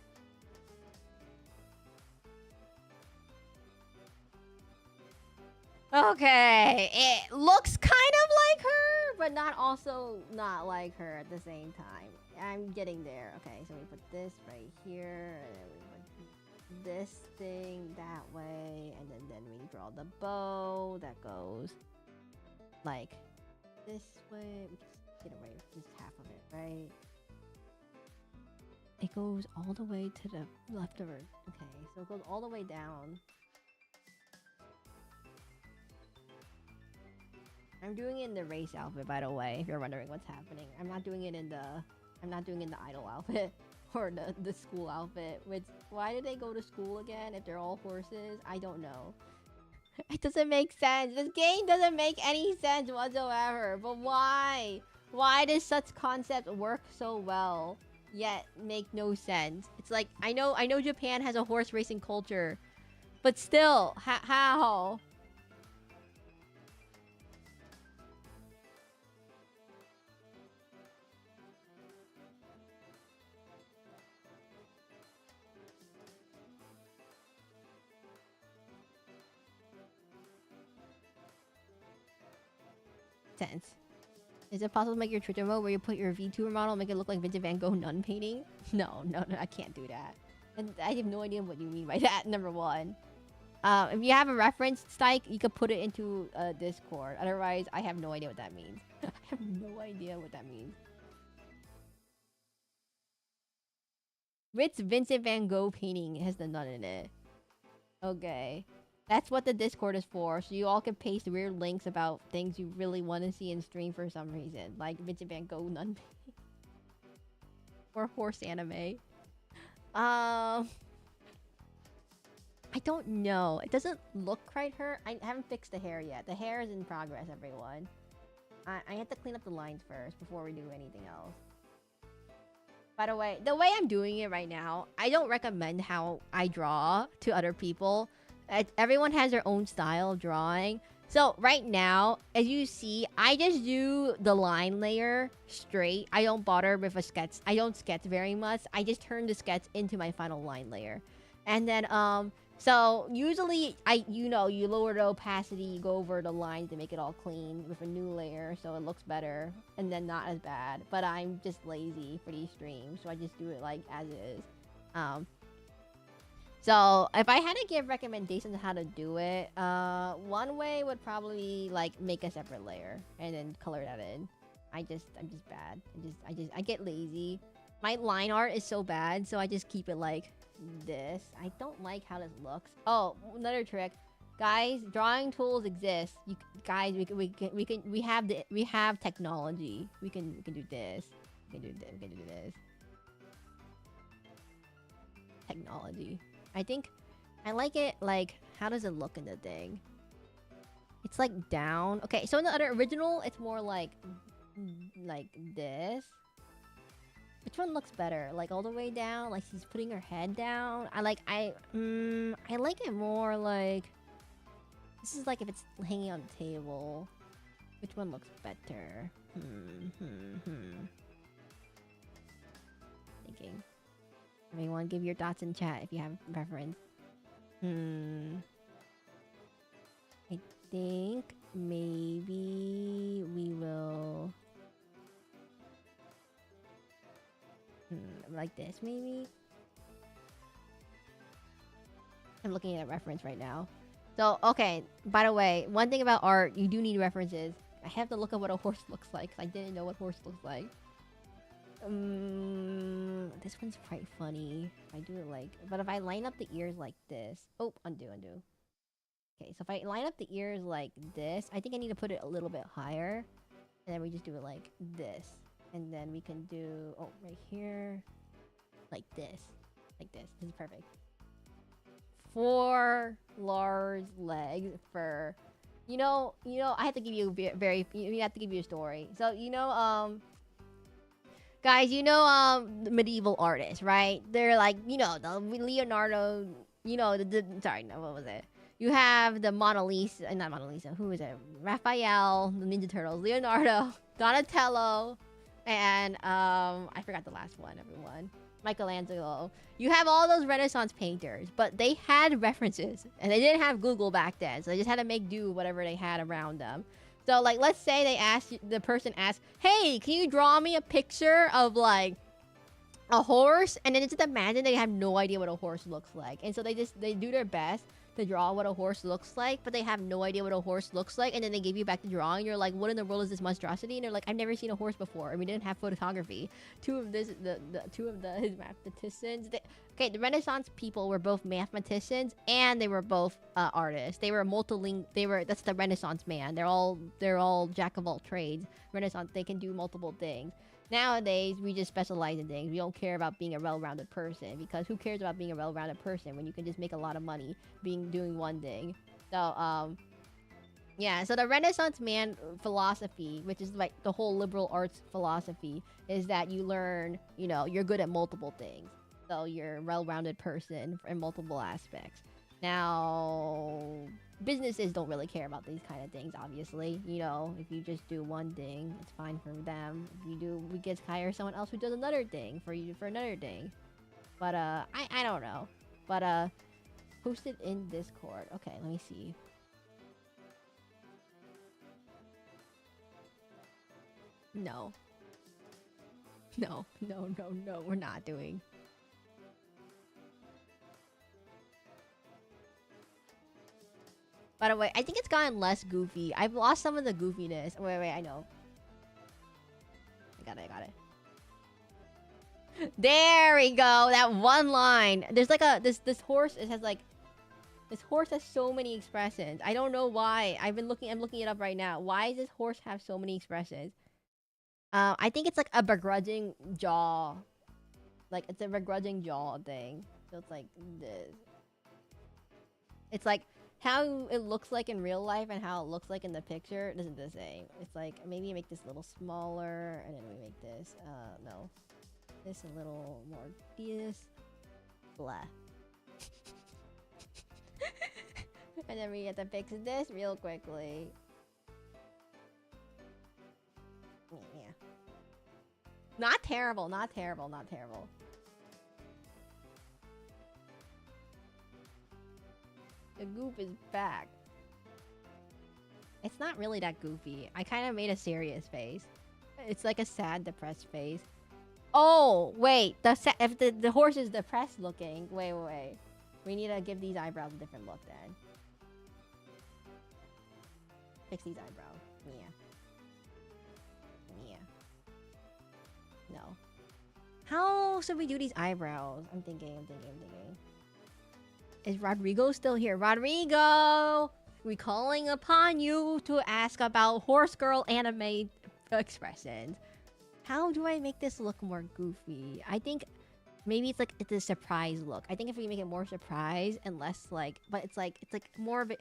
Speaker 1: okay, it looks kind of like her, but not like her at the same time. I'm getting there. Okay, so we put this right here, and then we put this thing that way, and then we draw the bow that goes like this way. We just get away with just half of it, right? It goes all the way to the left of her. Okay, so it goes all the way down. I'm doing it in the race outfit, by the way, if you're wondering what's happening. I'm not doing it in the idol outfit or the school outfit. Which, why did they go to school again if they're all horses? I don't know. It doesn't make sense. This game doesn't make any sense whatsoever. But why? Why does such concept work so well, yet make no sense? It's like, I know Japan has a horse racing culture, but still, how? Sense. Is it possible to make your Twitter mode where you put your VTuber model and make it look like Vincent Van Gogh nun painting? No, I can't do that. And I have no idea what you mean by that, number one. If you have a reference, Stike, you could put it into Discord. Otherwise, I have no idea what that means. I have no idea what that means. Which Vincent Van Gogh painting has the nun in it? Okay. That's what the Discord is for, so you all can paste weird links about things you really want to see in stream for some reason. Like Vincent Van Gogh nun painting. Or horse anime. I don't know. It doesn't look right her. I haven't fixed the hair yet. The hair is in progress, everyone. I have to clean up the lines first before we do anything else. By the way I'm doing it right now, I don't recommend how I draw to other people. Everyone has their own style of drawing. So right now, as you see, I just do the line layer straight. I don't bother with a sketch. I don't sketch very much. I just turn the sketch into my final line layer. And then, so usually, you lower the opacity, you go over the lines to make it all clean with a new layer so it looks better. And then not as bad. But I'm just lazy for these streams, so I just do it like as is. So if I had to give recommendations on how to do it, one way would probably like make a separate layer and then color that in. I'm just bad. I get lazy. My line art is so bad, so I just keep it like this. I don't like how this looks. Oh, another trick, guys. Drawing tools exist. We have technology. We can do this. We can do this. Technology. I think I like it like, how does it look in the thing? It's like down. Okay, so in the other original, it's more like this. Which one looks better? Like all the way down, like she's putting her head down. I like it more like this is like if it's hanging on the table. Which one looks better? Thinking. Everyone, give your thoughts in chat if you have a preference. I think maybe we will. Like this, maybe? I'm looking at a reference right now. So, okay, by the way, one thing about art, you do need references. I have to look up what a horse looks like, 'cause I didn't know what horse looks like. This one's quite funny. I do it like... But if I line up the ears like this... Oh, undo. Okay, so if I line up the ears like this, I think I need to put it a little bit higher. And then we just do it like this. And then we can do... Oh, right here... Like this. Like this. This is perfect. 4 large legs for... You know, I have to give you a very... You have to give you a story. So, guys, the medieval artists, right? They're like, the Leonardo... sorry, no, what was it? You have the Mona Lisa... Not Mona Lisa. Who is it? Raphael, the Ninja Turtles, Leonardo, Donatello, and, I forgot the last one, everyone. Michelangelo. You have all those Renaissance painters, but they had references, and they didn't have Google back then, so they just had to make do with whatever they had around them. So, like, let's say the person asked, hey, can you draw me a picture of, like, a horse? And then just imagine they have no idea what a horse looks like. And so they do their best to draw what a horse looks like, but they have no idea what a horse looks like, and then they give you back the drawing. You're like, what in the world is this monstrosity? And they're like, I've never seen a horse before, and we didn't have photography. Two of his mathematicians. The Renaissance people were both mathematicians and they were both artists. They were that's the Renaissance man. They're all jack of all trades. Renaissance, they can do multiple things. Nowadays, we just specialize in things. We don't care about being a well-rounded person, because who cares about being a well-rounded person when you can just make a lot of money doing one thing? So, yeah. So the Renaissance man philosophy, which is like the whole liberal arts philosophy, is that you learn, you're good at multiple things. So you're a well-rounded person in multiple aspects. Now, businesses don't really care about these kind of things, obviously. If you just do one thing, it's fine for them. If we get to hire someone else who does another thing for another thing. But, I don't know. But, post it in Discord. Okay, let me see. No. No, we're not doing. By the way, I think it's gotten less goofy. I've lost some of the goofiness. Wait, I know. I got it. There we go. That one line. There's like this horse. This horse has so many expressions. I don't know why. I'm looking it up right now. Why does this horse have so many expressions? I think it's like a begrudging jaw. Like, it's a begrudging jaw thing. So it's like this. It's like how it looks like in real life and how it looks like in the picture isn't the same. It's like, maybe make this a little smaller, and then we make this, no. This a little more this. Blah. And then we have to fix this real quickly. Yeah. Not terrible. The goof is back. It's not really that goofy. I kind of made a serious face. It's like a sad, depressed face. Oh, wait. If the horse is depressed looking. Wait. We need to give these eyebrows a different look then. Fix these eyebrows. Yeah. No. How should we do these eyebrows? I'm thinking. Is Rodrigo still here? Rodrigo! We're calling upon you to ask about horse girl anime expressions. How do I make this look more goofy? I think maybe it's a surprise look. I think if we make it more surprise and less like, but it's like more of it.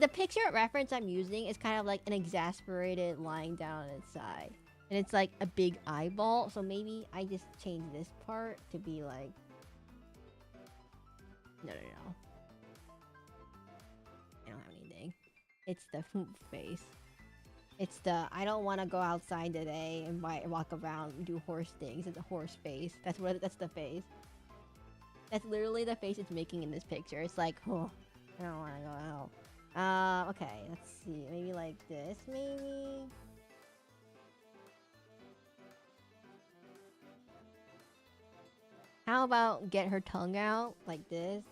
Speaker 1: The picture reference I'm using is kind of like an exasperated lying down on its side. And it's like a big eyeball. So maybe I just change this part to be like... No. I don't have anything. It's the face. It's the I don't want to go outside today and walk around and do horse things. It's a horse face. That's the face. That's literally the face it's making in this picture. It's like, oh, I don't want to go out. Okay, let's see. Maybe like this, maybe? How about get her tongue out like this?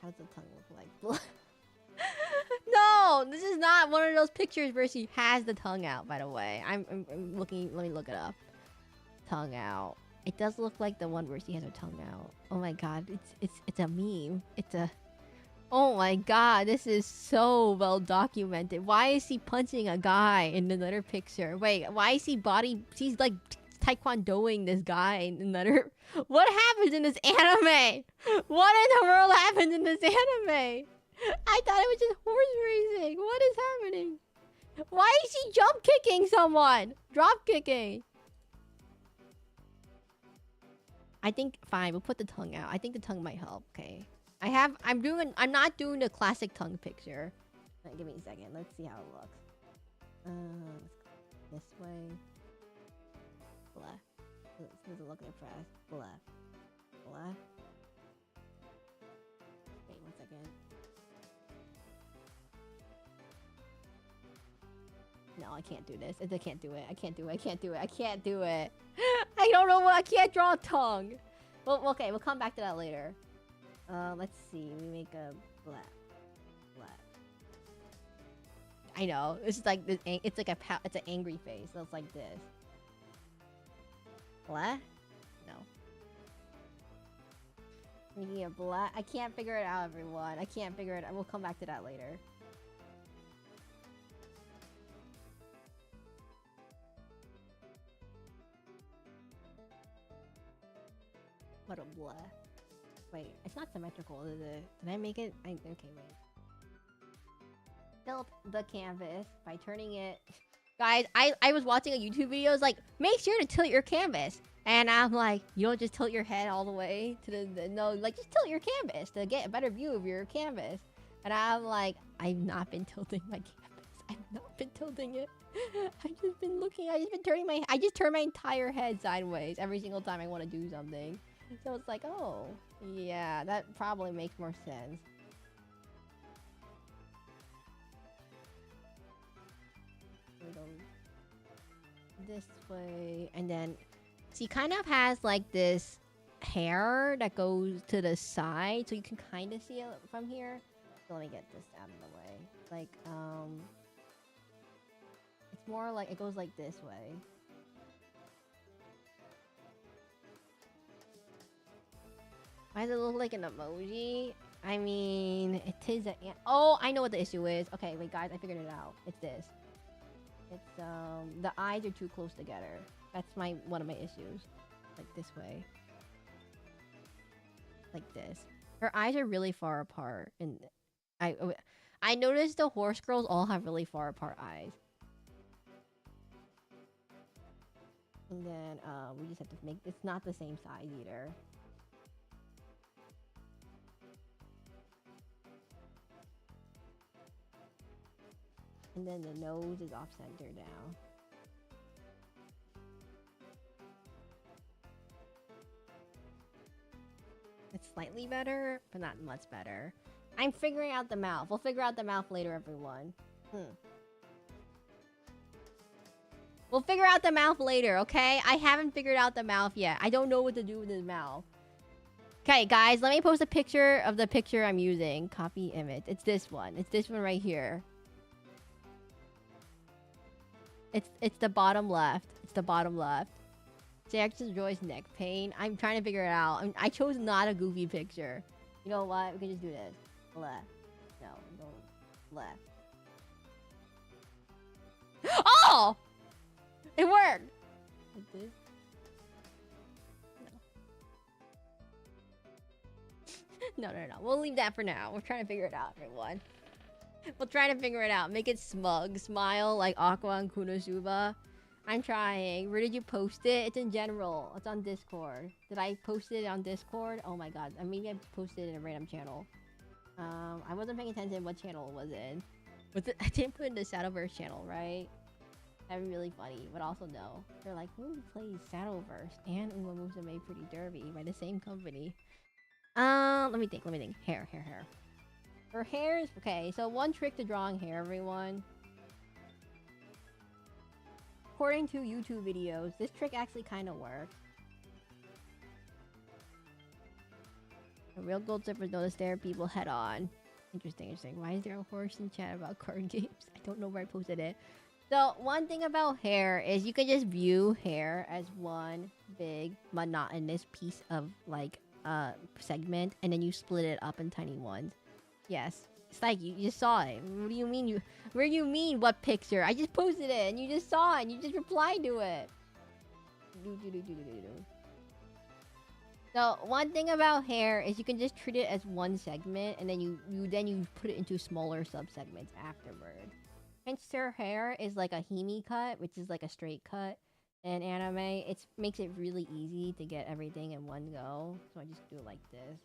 Speaker 1: How's the tongue look like? No, this is not one of those pictures where she has the tongue out, by the way. I'm looking, let me look it up. Tongue out. It does look like the one where she has her tongue out. Oh my god, it's a meme. It's a... Oh my god, this is so well documented. Why is he punching a guy in another picture? Wait, why is he she's like taekwondoing this guy in another... What happens in this anime? What in the world happens in this anime? I thought it was just horse racing. What is happening? Why is she jump kicking someone? Drop kicking. I think fine, we'll put the tongue out. I think the tongue might help. Okay. I'm not doing the classic tongue picture. Right, give me a second. Let's see how it looks. This way. Blah. Doesn't look impressed. Blah. Blah. Wait 1 second. No, I can't do this. I can't do it. I can't do it. I can't do it. I can't do it. I don't know what. I can't draw a tongue. Well, okay. We'll come back to that later. Let's see. We make a blah. Blah. I know. It's like this. It's like it's an angry face. So it's like this. Blah? No. Making a blah. I can't figure it out, everyone. I can't figure it out. We'll come back to that later. What a blah. Wait, it's not symmetrical, is it? Did I make it? Okay, wait. Tilt the canvas by turning it... Guys, I was watching a YouTube video. It's like, make sure to tilt your canvas. And I'm like, you don't just tilt your head all the way to the no, like, just tilt your canvas to get a better view of your canvas. And I'm like, I've not been tilting my canvas. I've not been tilting it. I've just been looking. I just turn my entire head sideways every single time I want to do something. So it's like, oh, yeah, that probably makes more sense. We go this way, and then she kind of has like this hair that goes to the side, so you can kind of see it from here. So let me get this out of the way. Like, it's more like it goes like this way. Why does it look like an emoji? I mean, it is a... Oh, I know what the issue is. Okay, wait, guys, I figured it out. It's this. It's, the eyes are too close together. That's one of my issues. Like, this way. Like this. Her eyes are really far apart. And I noticed the horse girls all have really far apart eyes. And then, we just have to make... It's not the same size either. And then the nose is off center now. It's slightly better, but not much better. I'm figuring out the mouth. We'll figure out the mouth later, everyone. We'll figure out the mouth later, okay? I haven't figured out the mouth yet. I don't know what to do with his mouth. Okay, guys, let me post a picture of the picture I'm using. Copy image. It's this one. It's this one right here. It's the bottom left. It's the bottom left. Jack just enjoys neck pain. I'm trying to figure it out. I chose not a goofy picture. You know what? We can just do this. Left. No. Left. Oh! It worked! Like this. No. No. We'll leave that for now. We're trying to figure it out, everyone. We'll try to figure it out. Make it smug. Smile like Aqua and Kunosuba. I'm trying. Where did you post it? It's in general. It's on Discord. Did I post it on Discord? Oh my god. Maybe I posted it in a random channel. I wasn't paying attention what channel it was in. I didn't put it in the Shadowverse channel, right? That'd be really funny, but also no. They're like, who plays Shadowverse and Uma Musume Pretty Derby by the same company? Let me think. Hair. Her hair's okay. So one trick to drawing hair, everyone. According to YouTube videos, this trick actually kind of works. The real gold surfers know to stare people head on. Interesting. Why is there a horse in chat about card games? I don't know where I posted it. So, one thing about hair is you can just view hair as one big monotonous piece of, like, segment, and then you split it up in tiny ones. Yes. It's like, you just saw it. What do you mean where do you mean what picture? I just posted it, and you just saw it, and you just replied to it. So, one thing about hair is you can just treat it as one segment, and then you put it into smaller sub-segments afterward. Hence, her hair is like a hime cut, which is like a straight cut in anime. It makes it really easy to get everything in one go. So I just do it like this.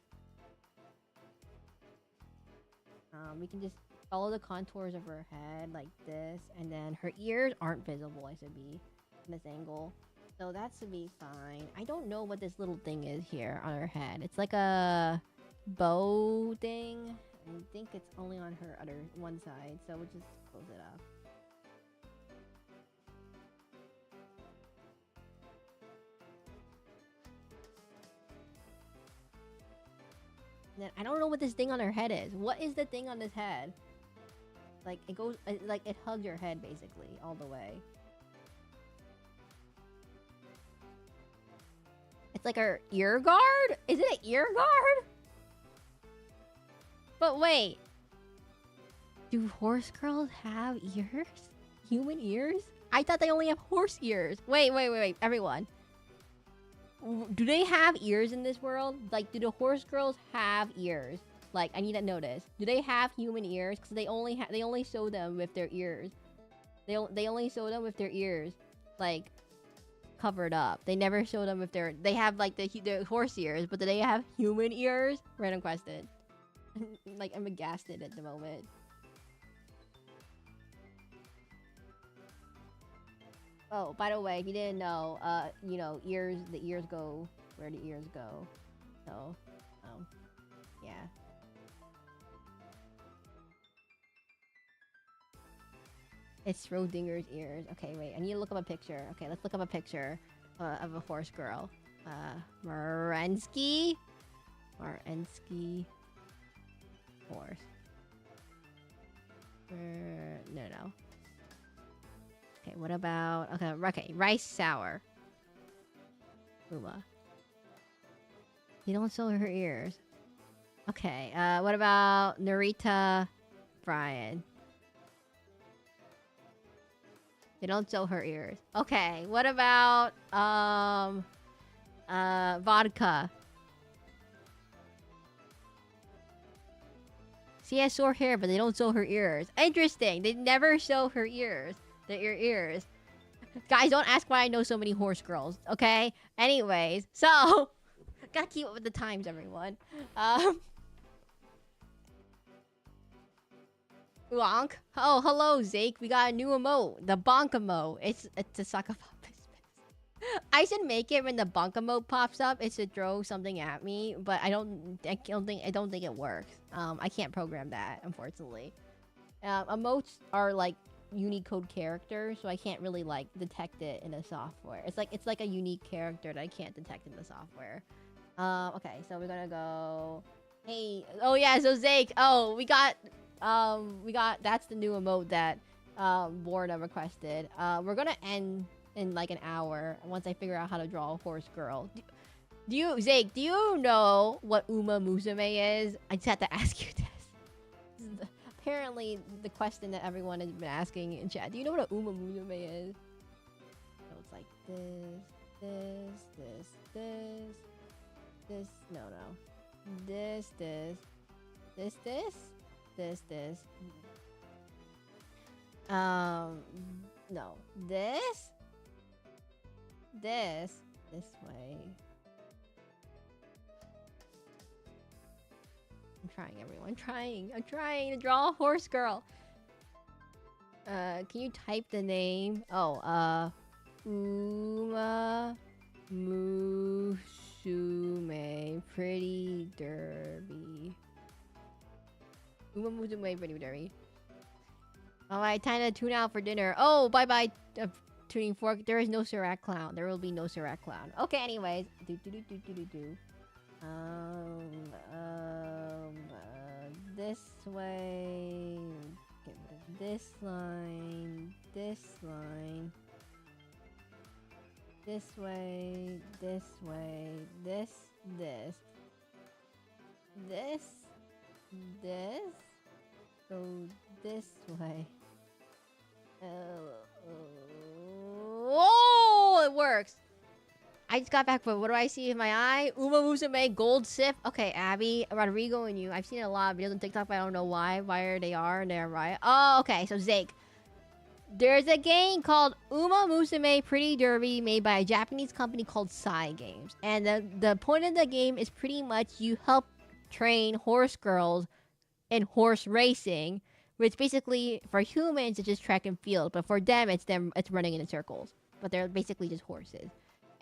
Speaker 1: We can just follow the contours of her head like this, and then her ears aren't visible as it be in this angle. So that should be fine. I don't know what this little thing is here on her head. It's like a bow thing. I think it's only on her other one side, so we'll just close it up. And then I don't know what this thing on her head is. What is the thing on this head? Like, it goes, like, it hugs your head, basically, all the way. It's like her ear guard? Is it an ear guard? But wait. Do horse girls have ears? Human ears? I thought they only have horse ears. Wait, everyone. Do they have ears in this world? Like, do the horse girls have ears? Like, I need to know this. Do they have human ears? Because they only show them with their ears. They only show them with their ears, like, covered up. They never show them with their. They have like the horse ears, but do they have human ears? Random question. Like, I'm aghasted at the moment. Oh, by the way, if you didn't know, you know, the ears go where the ears go. So, yeah. It's Schrodinger's ears. Okay, wait, I need to look up a picture. Okay, let's look up a picture of a horse girl. Marensky horse. No. Okay, what about... Okay, rice sour. Uma. You don't show her ears. Okay, what about Narita Brian? They don't show her ears. Okay, what about... Vodka? She has short hair, but they don't show her ears. Interesting. They never show her ears. Their ears. Guys, don't ask why I know so many horse girls, okay? Anyways, so... Gotta keep up with the times, everyone. Bonk. Oh, hello, Zake. We got a new emote. The bonk emote. It's a suck up. I should make it when the bonk emote pops up. It's to throw something at me, but I don't think it works. I can't program that, unfortunately. Emotes are like Unicode characters, so I can't really like detect it in the software. It's like a unique character that I can't detect in the software. Okay, so we're gonna go. Hey, oh yeah, so Zake. Oh, we got that's the new emote that Borna requested. We're gonna end in like an hour once I figure out how to draw a horse girl. Zake, do you know what Uma Musume is? I just had to ask you this. Apparently the question that everyone has been asking in chat. Do you know what a Uma Musume is? So it's like this. No. This. No. This. this way. I'm trying, everyone. I'm trying to draw a horse girl. Can you type the name? Oh, Uma Musume Pretty Derby. Uma Musume Pretty Derby. Alright, time to tune out for dinner. Oh, bye-bye, tuning fork. There is no Seraclin. There will be no Seraclin. Okay, anyways. This way. Get rid of this line. This line. This way. This way. This. This. This. This. Go this way. Oh, it works. I just got back, but what do I see in my eye? Uma Musume, Gold Sip. Okay, Abby, Rodrigo, and you. I've seen a lot of videos on TikTok, but I don't know why they are, and they're right. Oh, okay, so Zake. There's a game called Uma Musume Pretty Derby made by a Japanese company called Sai Games. And the point of the game is pretty much you help train horse girls in horse racing, which basically, for humans, it's just track and field. But for them, it's running in circles. But they're basically just horses.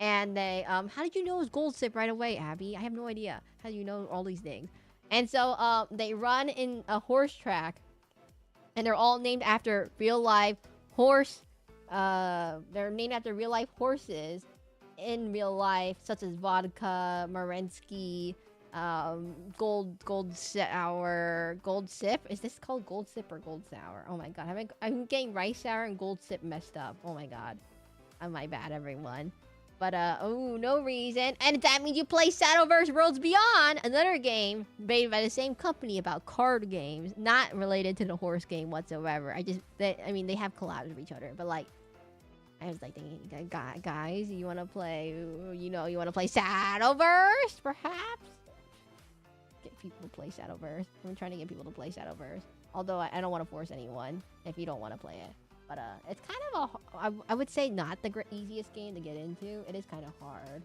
Speaker 1: And they, how did you know it was Gold Sip right away, Abby? I have no idea. How do you know all these things? And so, they run in a horse track. And they're all named after real life horse. They're named after real life horses in real life, such as vodka, Marensky, gold sour, gold sip. Is this called gold sip or gold sour? Oh my god, I'm getting rice sour and gold sip messed up. Oh my god, my bad, everyone. But oh, no reason. And that means you play Shadowverse Worlds Beyond, another game made by the same company about card games, not related to the horse game whatsoever. I mean, they have collabs with each other, but like, I was like thinking, guys, you want to play, you want to play Shadowverse, perhaps? Get people to play Shadowverse. I'm trying to get people to play Shadowverse. Although I don't want to force anyone if you don't want to play it. But it's kind of I would say not the easiest game to get into. It is kind of hard.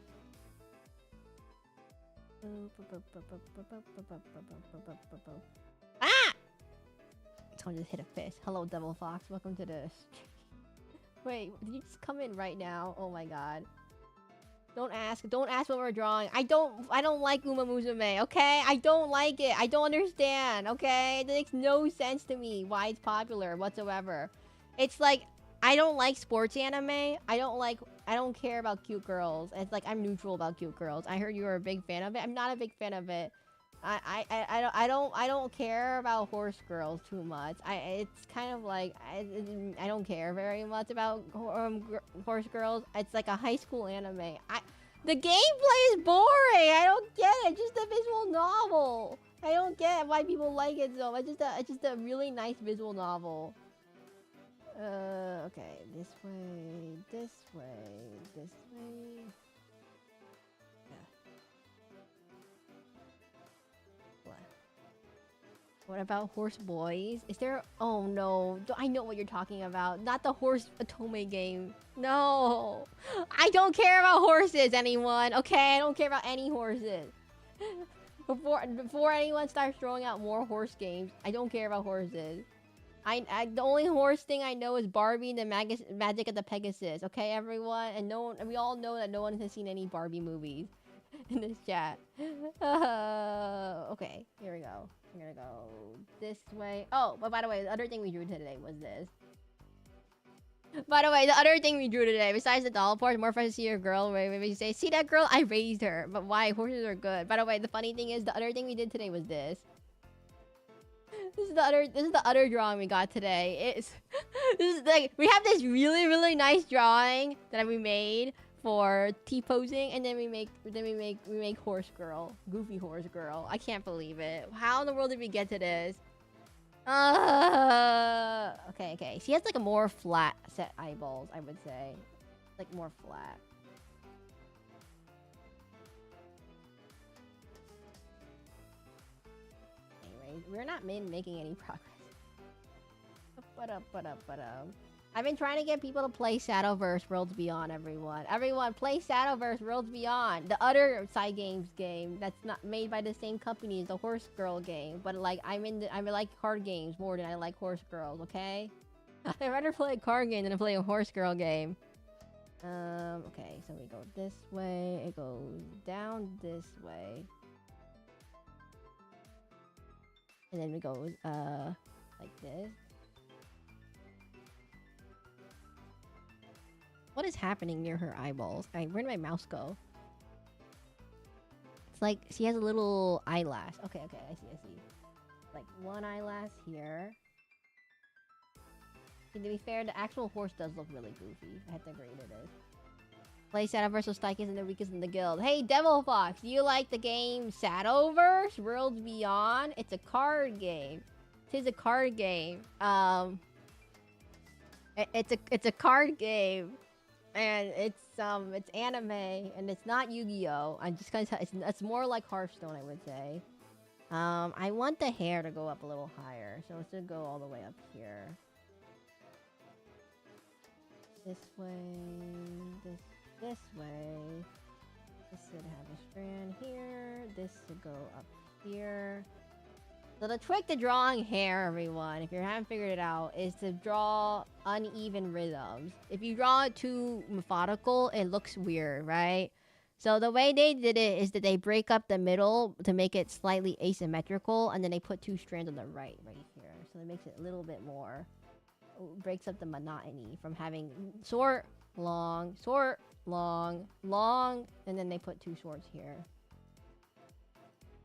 Speaker 1: Ah! Someone just hit a fist. Hello, Devil Fox. Welcome to this. Wait, did you just come in right now? Oh my god. Don't ask what we're drawing. I don't like Uma Musume, okay? I don't like it. I don't understand, okay? It makes no sense to me why it's popular whatsoever. It's like, I don't like sports anime. I don't care about cute girls. It's like, I'm neutral about cute girls. I heard you were a big fan of it. I'm not a big fan of it. I don't care about horse girls too much. It's kind of like I don't care very much about horse girls. It's like a high school anime. The gameplay is boring. I don't get it. It's just a visual novel. I don't get why people like it so much. It's just a really nice visual novel. Okay, this way, this way, this way. What about horse boys? Is there... Oh no, I know what you're talking about. Not the horse Otome game. No! I don't care about horses, anyone. Okay, I don't care about any horses. Before anyone starts throwing out more horse games, I don't care about horses. The only horse thing I know is Barbie and the Magic of the Pegasus. Okay, everyone? And we all know that no one has seen any Barbie movies in this chat. Okay, here we go. I'm gonna go this way. Oh, but by the way, the other thing we drew today was this. By the way, the other thing we drew today, besides the doll part, more fun to see a girl where you say, see that girl? I raised her. But why? Horses are good. By the way, the funny thing is, the other thing we did today was this. This is the other drawing we got today. This is like, we have this really, really nice drawing that we made for T-posing, and then we make horse girl, goofy horse girl. I can't believe it. How in the world did we get to this? Okay. She has like a more flat set eyeballs, I would say, like more flat. Anyways, we're not making any progress. I've been trying to get people to play Shadowverse Worlds Beyond, everyone. Everyone, play Shadowverse Worlds Beyond. The other side games game that's not made by the same company as the Horse Girl game. But like, I like card games more than I like Horse Girls, okay? I'd rather play a card game than play a Horse Girl game. Okay, so we go this way. It goes down this way. And then it goes, like this. What is happening near her eyeballs? Where did my mouse go? It's like she has a little eyelash. Okay, I see. Like one eyelash here. And to be fair, the actual horse does look really goofy. I have to agree with it. Play Shadowverse with Strikers and the weakest in the guild. Hey, Devil Fox, do you like the game Shadowverse Worlds Beyond? It's a card game. It is a card game. It's a card game. And it's anime, and it's not Yu-Gi-Oh! I'm just gonna tell it's more like Hearthstone, I would say. I want the hair to go up a little higher, so it's gonna go all the way up here. This way, this way. This should have a strand here. This should go up here. So the trick to drawing hair, everyone, if you haven't figured it out, is to draw uneven rhythms. If you draw it too methodical, it looks weird, right? So the way they did it is that they break up the middle to make it slightly asymmetrical, and then they put two strands on the right here. So it makes it a little bit more, breaks up the monotony from having short, long, long, and then they put two shorts here.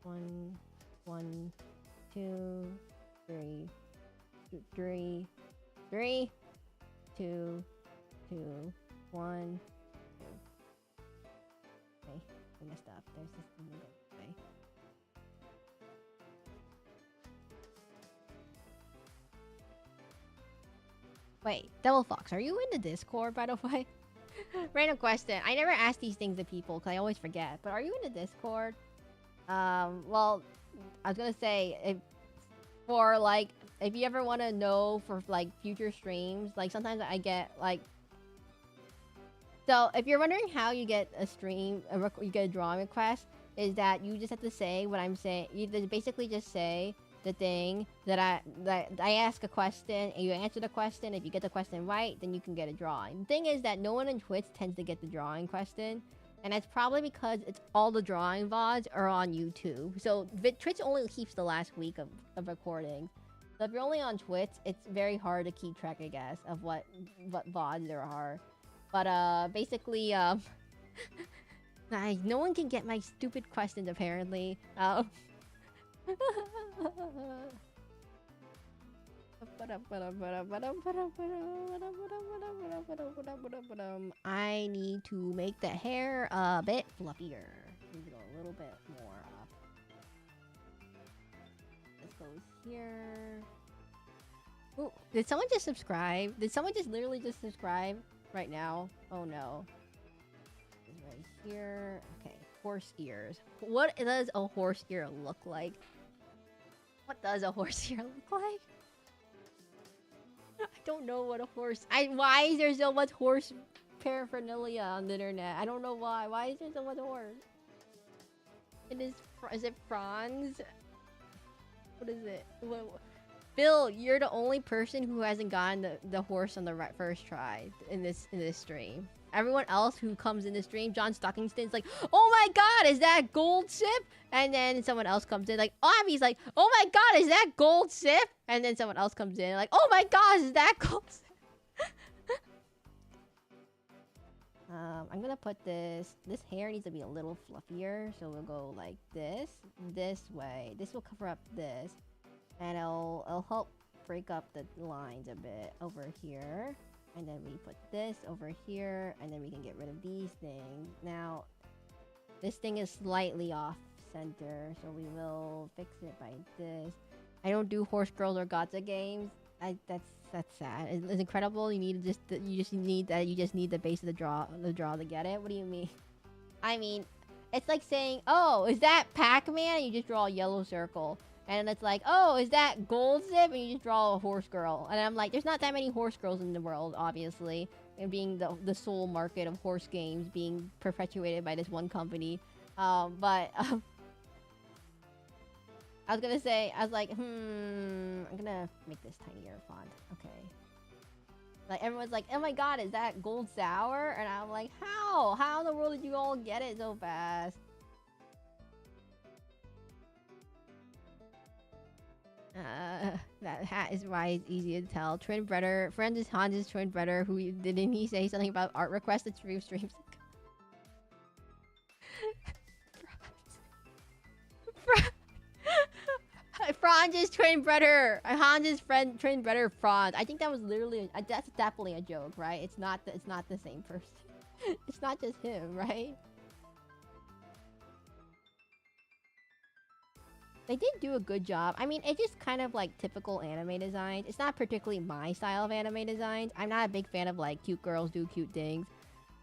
Speaker 1: One, 2, 3, 3, 3, 2, 2, 1, 2. Okay, I messed up. There's this thing that way. Wait, Devil Fox, are you in the Discord, by the way? Random question. I never ask these things to people because I always forget. But are you in the Discord? Well, I was gonna say, if you ever want to know for like future streams, like sometimes I get like, so if you're wondering how you get a stream, you get a drawing request, is that you just have to say what I'm saying. You basically just say the thing that I ask a question and you answer the question. If you get the question right, then you can get a drawing. The thing is that no one on Twitch tends to get the drawing question. And that's probably because it's all the drawing VODs are on YouTube. So Twitch only keeps the last week of recording. So if you're only on Twitch, it's very hard to keep track, I guess, of what VODs there are. But basically, no one can get my stupid questions apparently. I need to make the hair a bit fluffier. Maybe go a little bit more up. This goes here. Oh, did someone just subscribe? Did someone just literally just subscribe right now? Oh no. This is right here. Okay, horse ears. What does a horse ear look like? What does a horse ear look like? I don't know what a horse... Why is there so much horse paraphernalia on the internet? I don't know why. Why is there so much horse? It is... Is it Franz? What is it? Bill, you're the only person who hasn't gotten the horse on the first try in this stream. Everyone else who comes in the stream, John Stockingston's like, oh my god, is that gold ship? And then someone else comes in like, Abby's like, oh my god, is that gold ship? And then someone else comes in like, oh my god, is that gold ship? I'm gonna put this hair needs to be a little fluffier, so we'll go like this way. This will cover up this, and it'll help break up the lines a bit over here. And then we put this over here, and then we can get rid of these things. Now, this thing is slightly off center, so we will fix it by this. I don't do Horse Girls or Gacha games. That's sad. It's incredible. You just need the base of the draw to get it. What do you mean? I mean, it's like saying, oh, is that Pac-Man? And you just draw a yellow circle. And it's like, oh, is that gold zip? And you just draw a horse girl. And I'm like, there's not that many horse girls in the world, obviously. And being the sole market of horse games being perpetuated by this one company. But I was gonna say, I was like, I'm gonna make this tinier font. Okay. Like, everyone's like, oh my god, is that gold sour? And I'm like, how? How in the world did you all get it so fast? That hat is why it's easy to tell. Twin brother, friend is Hans's twin brother, who didn't he say something about art request at streams ago? Franz's twin brother. Hans's friend, twin brother, Franz. I think that was literally. That's definitely a joke, right? It's not. It's not the same person. It's not just him, right? They did do a good job. I mean, it's just kind of like typical anime designs. It's not particularly my style of anime designs. I'm not a big fan of like cute girls do cute things.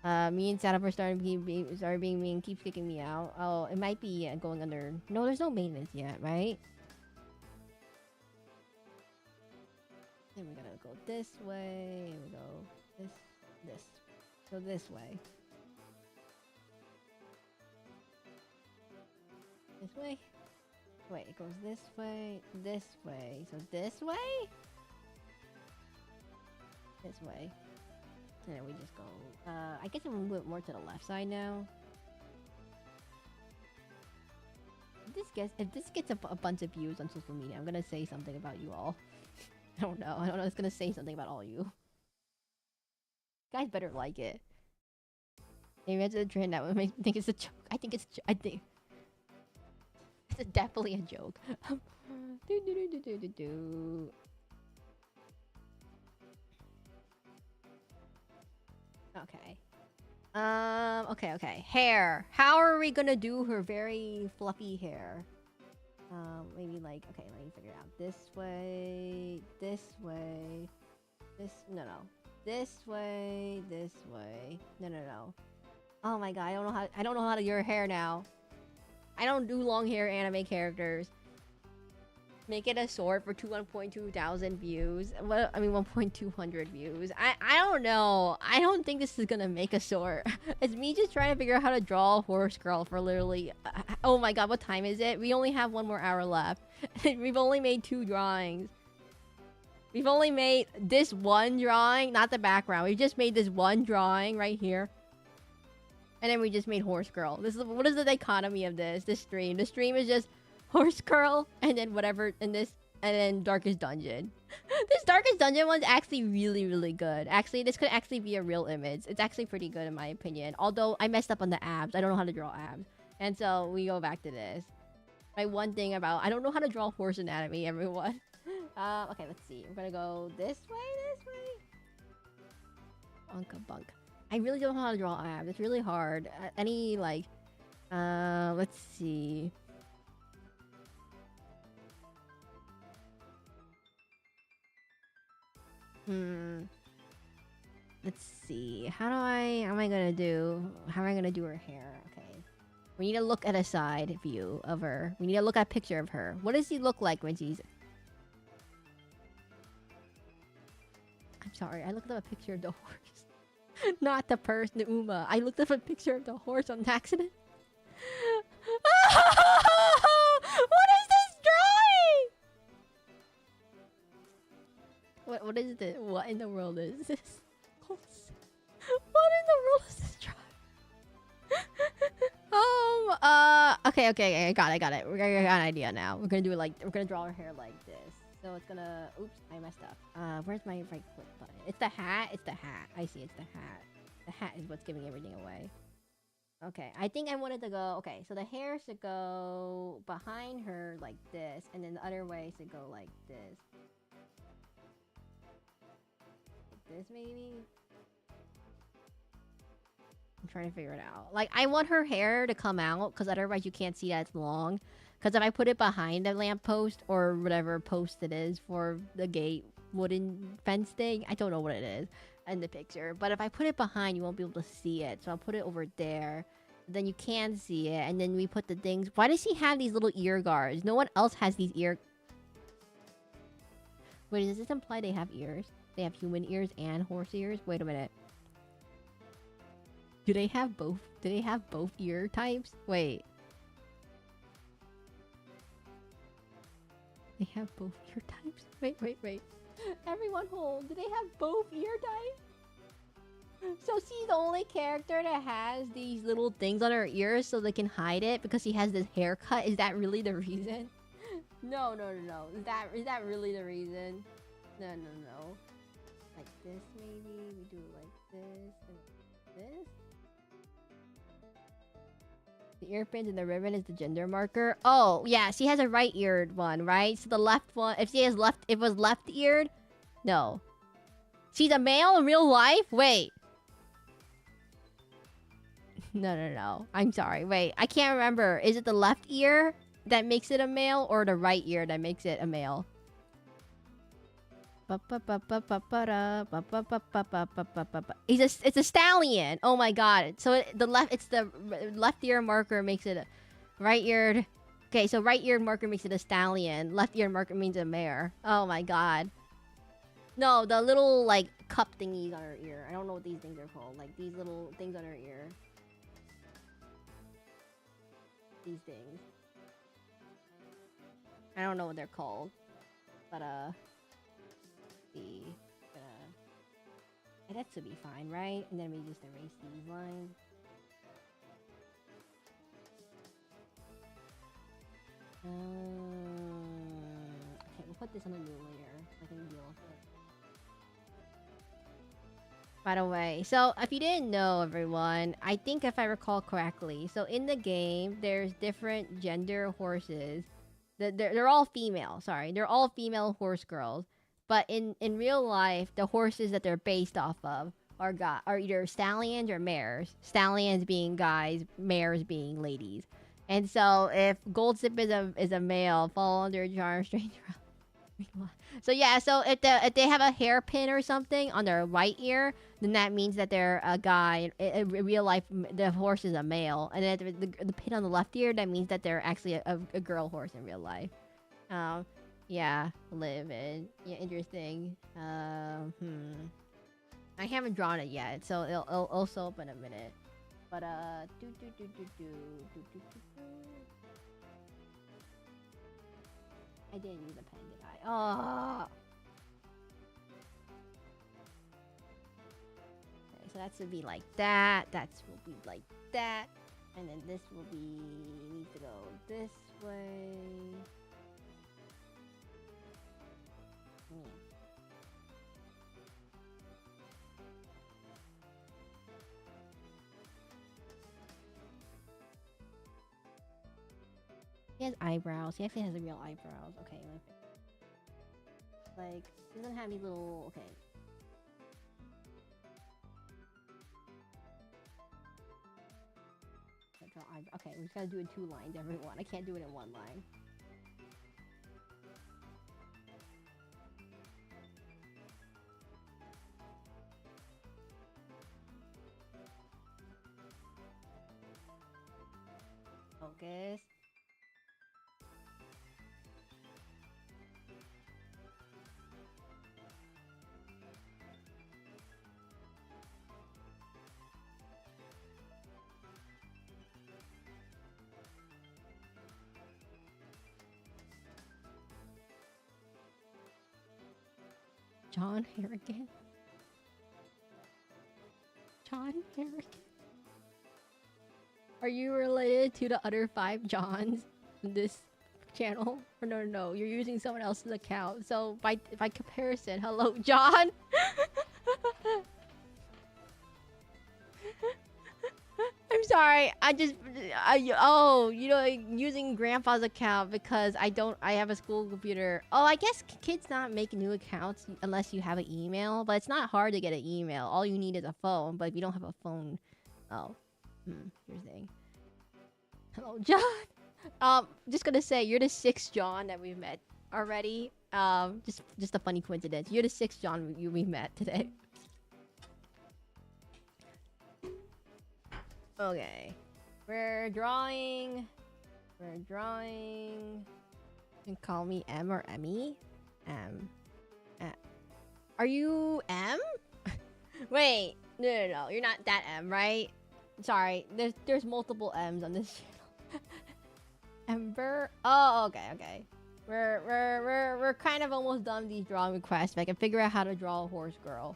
Speaker 1: Me and Sadafor started being mean, keeps kicking me out. Oh, it might be going under. No, there's no maintenance yet, right? Then we're gonna go this way. And we go this. Go this way. This way? Wait, it goes this way. So this way? This way. And then we just go, I guess I'm a little bit more to the left side now. If this gets a bunch of views on social media, I'm gonna say something about you all. I don't know. It's gonna say something about all you. You guys better like it. Maybe it's a trend that would make me think it's a joke. I think it's definitely a joke. Okay. Okay. Hair. How are we gonna do her very fluffy hair? Maybe like, okay, let me figure it out. This way. No. This way. No. Oh my god, I don't know how to do your hair now. I don't do long hair anime characters. Make it a sword for 1.2 thousand views. Well, I mean 1.200 views. I don't know. I don't think this is gonna make a sword. It's me just trying to figure out how to draw a horse girl for literally. Oh my god, what time is it? We only have 1 more hour left. We've only made 2 drawings. We've only made this one drawing, not the background. We just made this one drawing right here. And then we just made horse girl. What is the dichotomy of this stream? The stream is just horse girl and then whatever and then darkest dungeon. This darkest dungeon one's actually really good. Actually, this could actually be a real image. It's actually pretty good in my opinion. Although I messed up on the abs. I don't know how to draw abs. And so we go back to this. My one thing about I don't know how to draw horse anatomy, everyone. Okay, let's see. We're gonna go this way. Bunka bunk. I really don't know how to draw abs. It's really hard. Any like let's see. Let's see. How am I gonna do her hair? Okay. We need to look at a side view of her. We need to look at a picture of her. What does she look like when she's... I'm sorry, I looked up a picture of the horse. Not the person, the Uma. I looked up a picture of the horse on accident. What is this drawing? What is this? What in the world is this? What in the world is this drawing? Okay, I got it. I got an idea now. We're gonna draw her hair like this. So it's gonna, oops, I messed up. Where's my right click button? It's the hat. I see, it's the hat. The hat is what's giving everything away. Okay, I think I wanted to go, okay, so the hair should go behind her like this, and then the other way should go like this. Like this, maybe? I'm trying to figure it out. Like, I want her hair to come out, because otherwise you can't see that it's long. Because if I put it behind the lamppost, or whatever post it is for the gate wooden fence thing, I don't know what it is in the picture. But if I put it behind, you won't be able to see it. So I'll put it over there. then you can see it, and then we put the things. Why does he have these little ear guards? No one else has these ear. Wait, does this imply they have ears? They have human ears and horse ears? Wait a minute. Do they have both? Do they have both ear types? Wait. They have both ear types? Wait. Everyone hold. Do they have both ear types? So she's the only character that has these little things on her ears so they can hide it because she has this haircut? Is that really the reason? No. Is that really the reason? No. Like this maybe? We do like this and this? The earpins and the ribbon is the gender marker. Oh, yeah, she has a right-eared one, right? So the left one, if she has left, if it was left-eared, no. She's a male in real life? Wait. No. I'm sorry. Wait, I can't remember. Is it the left ear that makes it a male or the right ear that makes it a male? It's a stallion. Oh my god. So it's the left ear marker makes it a right-eared. Okay, so right-eared marker makes it a stallion. Left-eared marker means a mare. Oh my god. No, the little like cup thingies on her ear. I don't know what these things are called. Like these little things on her ear. These things. I don't know what they're called. But that should be fine, right? And then we just erase these lines. Okay, we'll put this on a new layer. I can deal with it. By the way, so if you didn't know, everyone, I think if I recall correctly, so in the game, there's different gender horses. They're all female, sorry. They're all female horse girls. But in real life, the horses that they're based off of are either stallions or mares. Stallions being guys, mares being ladies. And so if Goldzip is a male, fall under Charm Stranger. So yeah, so if they have a hairpin or something on their right ear, then that means that they're a guy. In real life, the horse is a male, and then the pin on the left ear, that means that they're actually a girl horse in real life. Yeah, live in. Yeah, interesting. I haven't drawn it yet, so it'll also open a minute. But I didn't use a pen, did I? Oh. Okay, so that should be like that. That will be like that, and then this will be needs to go this way. He has eyebrows. He actually has a real eyebrows. Okay, like he doesn't have these little. Okay. Okay, we just gotta do it in 2 lines, everyone. I can't do it in 1 line. Focus. John Harrigan. John Harrigan. Are you related to the other 5 Johns in this channel? Or no, you're using someone else's account. So by comparison, hello, John. I'm sorry. Using grandpa's account because I have a school computer. Oh, I guess kids not make new accounts unless you have an email, but it's not hard to get an email. All you need is a phone, but if you don't have a phone, here's the thing. Hello, John. Just gonna say you're the 6th John that we've met already. Just a funny coincidence. You're the 6th John we met today. Okay. We're drawing. We're drawing. You can call me M or Emmy. M. Are you M? Wait. No. You're not that M, right? Sorry. There's multiple M's on this channel. Ember. Oh, okay. We're kind of almost done with these drawing requests. If I can figure out how to draw a horse girl.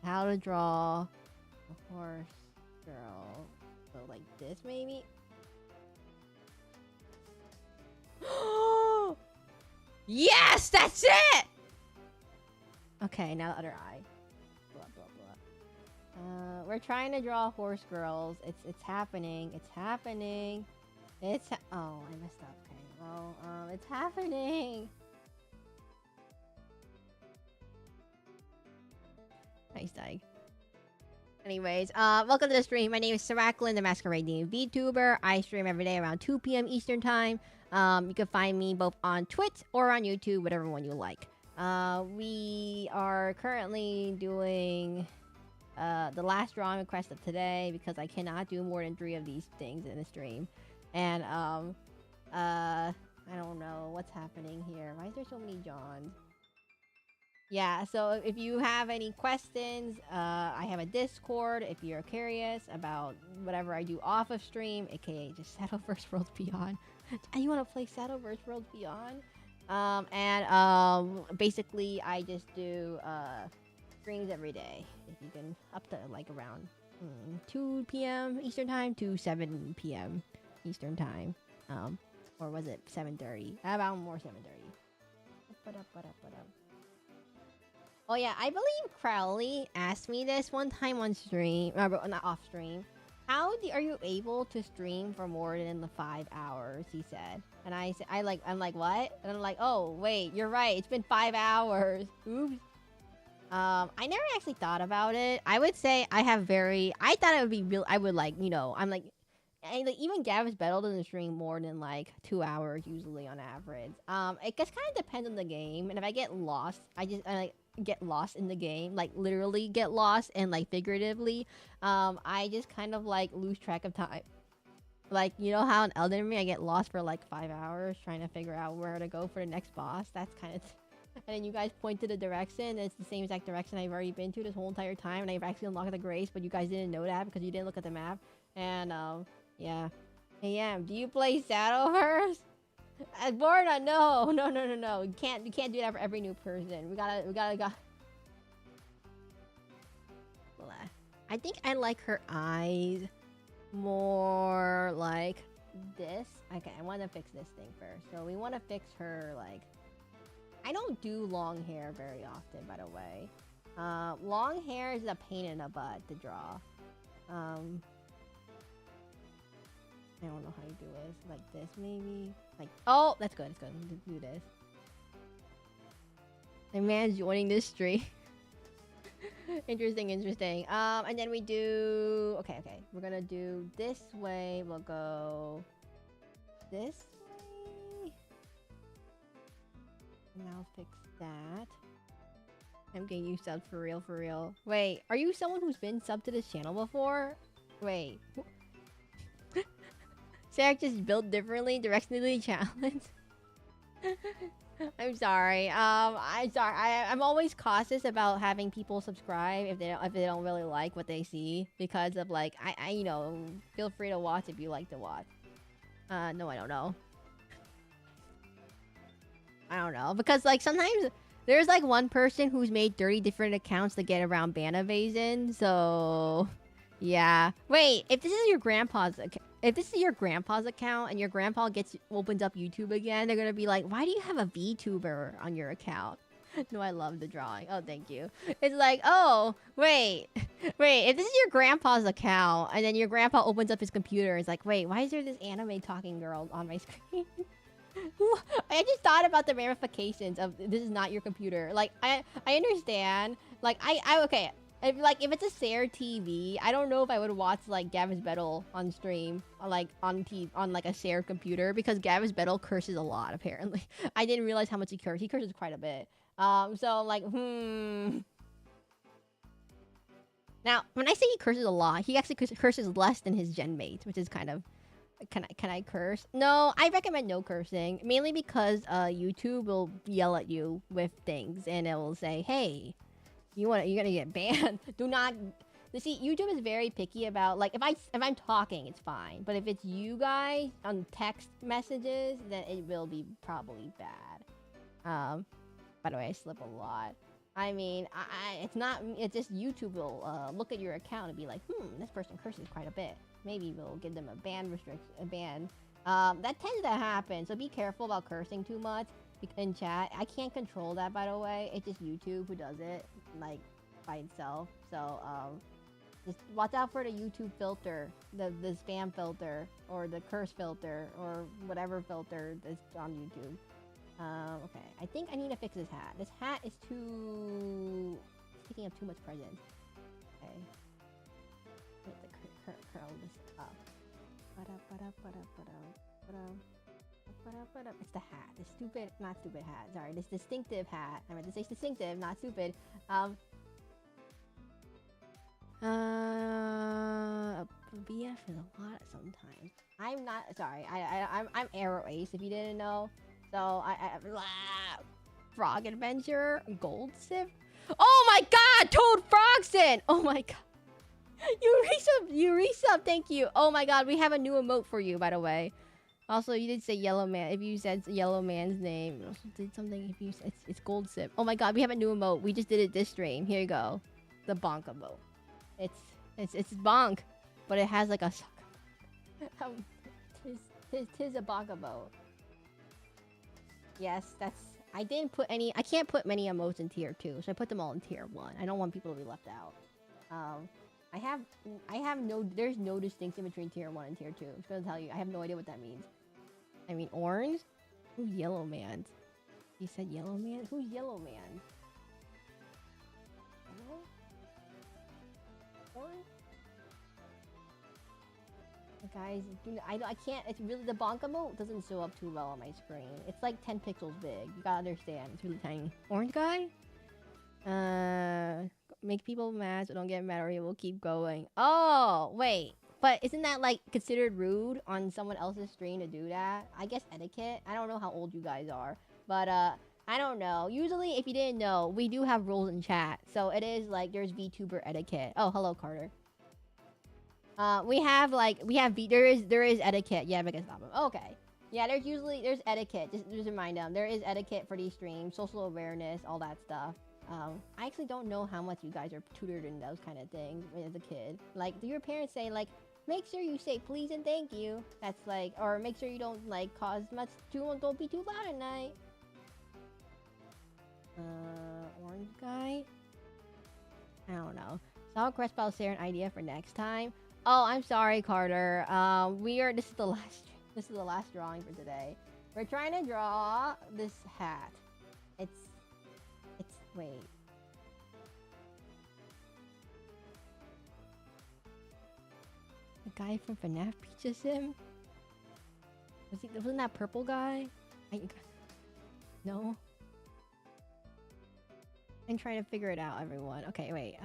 Speaker 1: How to draw a horse girl. So like this maybe. Yes, that's it. Okay, now the other eye. Blah blah blah. We're trying to draw horse girls. It's happening. It's happening. Oh, I messed up. Okay. Well, it's happening. Nice Dag. Anyways, welcome to the stream. My name is Seraclin, the masquerade VTuber. I stream every day around 2 p.m. Eastern time. You can find me both on Twitch or on YouTube, whatever one you like. We are currently doing the last drawing request of today because I cannot do more than 3 of these things in a stream. And I don't know what's happening here. Why is there so many Johns? Yeah, so if you have any questions, I have a Discord if you're curious about whatever I do off of stream, aka just Shadowverse Worlds Beyond. And you want to play Shadowverse Worlds Beyond? Basically I just do streams every day. If you can up to like around 2 p.m. Eastern time to 7 p.m. Eastern time. Or was it 7:30? About more 7:30. Oh yeah, I believe Crowley asked me this one time on stream, not off stream. Are you able to stream for more than the 5 hours? He said, and I'm like, what? And I'm like, oh wait, you're right. It's been 5 hours. Oops. I never actually thought about it. I would say I thought it would be real. I would I'm like, even Gavis Battle doesn't stream more than like 2 hours usually on average. It just kind of depends on the game, and if I get lost, I get lost in the game, like literally get lost and like figuratively. I just kind of like lose track of time. Like, you know how in Elden Ring I get lost for like 5 hours trying to figure out where to go for the next boss. That's kind of. And then you guys point to the direction, and it's the same exact direction I've already been to this whole entire time, and I've actually unlocked the grace, but you guys didn't know that because you didn't look at the map. And yeah. Hey, do you play Shadowverse? Borna, no. You can't do that for every new person. We gotta. I think I like her eyes more like this. Okay, I want to fix this thing first. So we want to fix her like. I don't do long hair very often, by the way. Long hair is a pain in the butt to draw. I don't know how you do this. Like this, maybe? Like, oh, that's good. It's good. Let's do this. The man's joining this stream. Interesting. And then we do... Okay. We're gonna do this way. We'll go... this way. Now fix that. I'm getting you subbed for real. Wait, are you someone who's been subbed to this channel before? Wait. Sarah just built differently, directionally challenged. I'm sorry. I'm always cautious about having people subscribe if they don't really like what they see because of like I feel free to watch if you like to watch. No, I don't know. I don't know because like sometimes there's like one person who's made 30 different accounts to get around ban evasion. So yeah. Wait, if this is your grandpa's account and your grandpa opens up YouTube again, they're gonna be like, why do you have a VTuber on your account? No, I love the drawing. Oh, thank you. It's like, oh, wait, if this is your grandpa's account and then your grandpa opens up his computer, it's like, wait, why is there this anime talking girl on my screen? I just thought about the ramifications of this is not your computer. Like, I understand. Like, okay. If it's a Sarah TV, I don't know if I would watch like Gavis Bettel on stream, on like a shared computer because Gavis Bettel curses a lot. Apparently, I didn't realize how much he curses. He curses quite a bit. So like, Now, when I say he curses a lot, he actually curses less than his gen mates, which is kind of Can I curse? No, I recommend no cursing. Mainly because YouTube will yell at you with things and it will say, "Hey, you're gonna get banned." Do not. You see, YouTube is very picky about like if I'm talking, it's fine, but if it's you guys on text messages, then it will be probably bad. By the way, I slip a lot. I mean, it's not. It's just YouTube will look at your account and be like, this person curses quite a bit. Maybe we'll give them a ban restriction, a ban. That tends to happen, so be careful about cursing too much in chat. I can't control that, by the way. It's just YouTube who does it, like, by itself. So, just watch out for the YouTube filter, the spam filter, or the curse filter, or whatever filter that's on YouTube. Okay. I think I need to fix this hat. This hat is too... It's taking up too much presence. Okay. I have to curl this up. It's the hat. The stupid... Not stupid hat. Sorry. This distinctive hat. I meant to say distinctive, not stupid. BF is a lot sometimes. I'm not... Sorry. I'm Arrow Ace, if you didn't know. So, Frog Adventure, Gold Sip. Oh my god, Toad Frogson! Oh my god. You resub, thank you. Oh my god, we have a new emote for you, by the way. Also, you did say Yellow Man. If you said Yellow Man's name, you also did something. If you said it's Gold Sip. Oh my god, we have a new emote. We just did it this stream. Here you go. The Bonk emote. It's Bonk, but it has like a tis a Bonk emote. Yes, that's... I didn't put any... I can't put many emotes in tier 2, so I put them all in tier 1. I don't want people to be left out. I have no... There's no distinction between tier 1 and tier 2. I'm just gonna tell you, I have no idea what that means. I mean, orange? Who's Yellow Man? You said Yellow Man? Who's Yellow Man? Hello? Orange? Guys, I can't. It's really... The Bonk emote doesn't show up too well on my screen. It's like 10 pixels big. You gotta understand. It's really tiny. Orange guy? Make people mad so don't get mad or he will keep going. Oh, wait. But isn't that, like, considered rude on someone else's stream to do that? I guess etiquette? I don't know how old you guys are. But, I don't know. Usually, if you didn't know, we do have rules in chat. So it is, like, there's VTuber etiquette. Oh, hello, Carter. There is etiquette. Yeah, because stop him. Okay. Yeah, there's etiquette. Just remind them. There is etiquette for these streams, social awareness, all that stuff. I actually don't know how much you guys are tutored in those kind of things as a kid. Like, do your parents say, like, make sure you say please and thank you? That's like, or make sure you don't, like, don't be too loud at night. Orange guy? I don't know. So I'll request I'll share an idea for next time. Oh, I'm sorry, Carter. This is the last drawing for today. We're trying to draw this hat. Wait. The guy from FNAF peaches him? Wasn't that purple guy? No? I'm trying to figure it out, everyone. Okay, wait.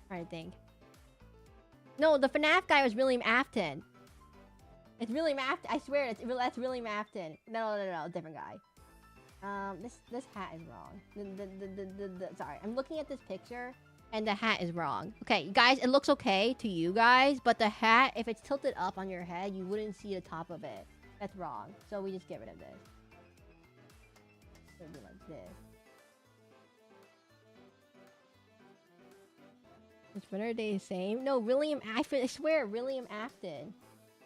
Speaker 1: Trying to think. No, the FNAF guy was William Afton. It's William Afton. I swear, that's William Afton. No, different guy. This hat is wrong. Sorry, I'm looking at this picture, and the hat is wrong. Okay, guys, it looks okay to you guys, but the hat, if it's tilted up on your head, you wouldn't see the top of it. That's wrong. So we just get rid of this. It would be like this. Is winter day the same? No, I swear, William Afton.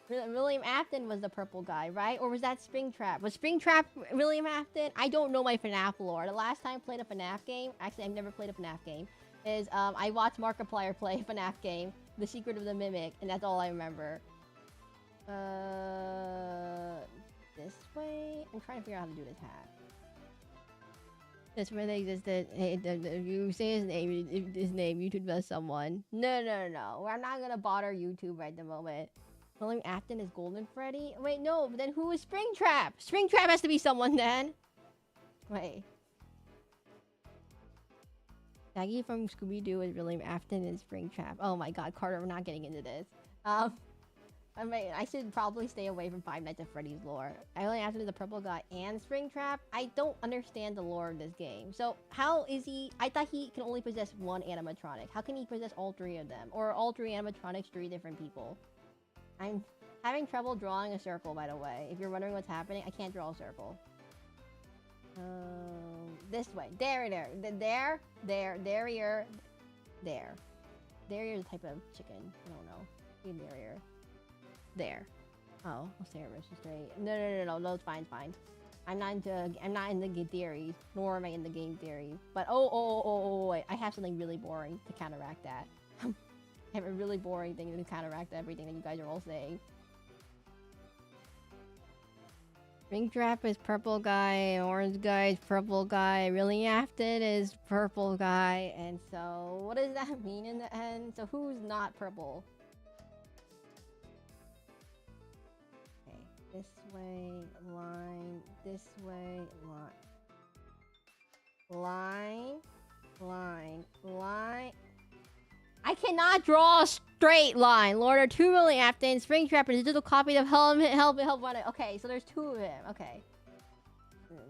Speaker 1: William Afton was the purple guy, right? Or was that Springtrap? Was Springtrap William Afton? I don't know my FNAF lore. The last time I played a FNAF game, actually I've never played a FNAF game, is I watched Markiplier play a FNAF game, The Secret of the Mimic, and that's all I remember. This way? I'm trying to figure out how to do this hat. That's where they existed. Hey, if you say his name, YouTube does someone. No. We're not gonna bother YouTube right the moment. William Afton is Golden Freddy? Wait, no, but then who is Springtrap? Springtrap has to be someone then. Wait. Shaggy from Scooby-Doo is William Afton and Springtrap. Oh my god, Carter, we're not getting into this. I mean, I should probably stay away from Five Nights at Freddy's lore. I only after the purple guy and Springtrap. I don't understand the lore of this game. So how is he? I thought he can only possess one animatronic. How can he possess all three of them? Or all three animatronics, three different people? I'm having trouble drawing a circle, by the way. If you're wondering what's happening, I can't draw a circle. This way. There. There. There is a type of chicken. I don't know. There. Oh, Sarah versus straight. No, it's fine. I'm not in the game theories, nor am I in the game theory. But wait, I have something really boring to counteract that. I have a really boring thing to counteract everything that you guys are all saying. Springtrap is purple guy, orange guy is purple guy, William Afton is purple guy, and so what does that mean in the end? So who's not purple? This way, line, this way, line. I cannot draw a straight line. Lord, are 2 William Afton, Springtrap, and a digital copy of Help. Okay, so there's 2 of him. Okay.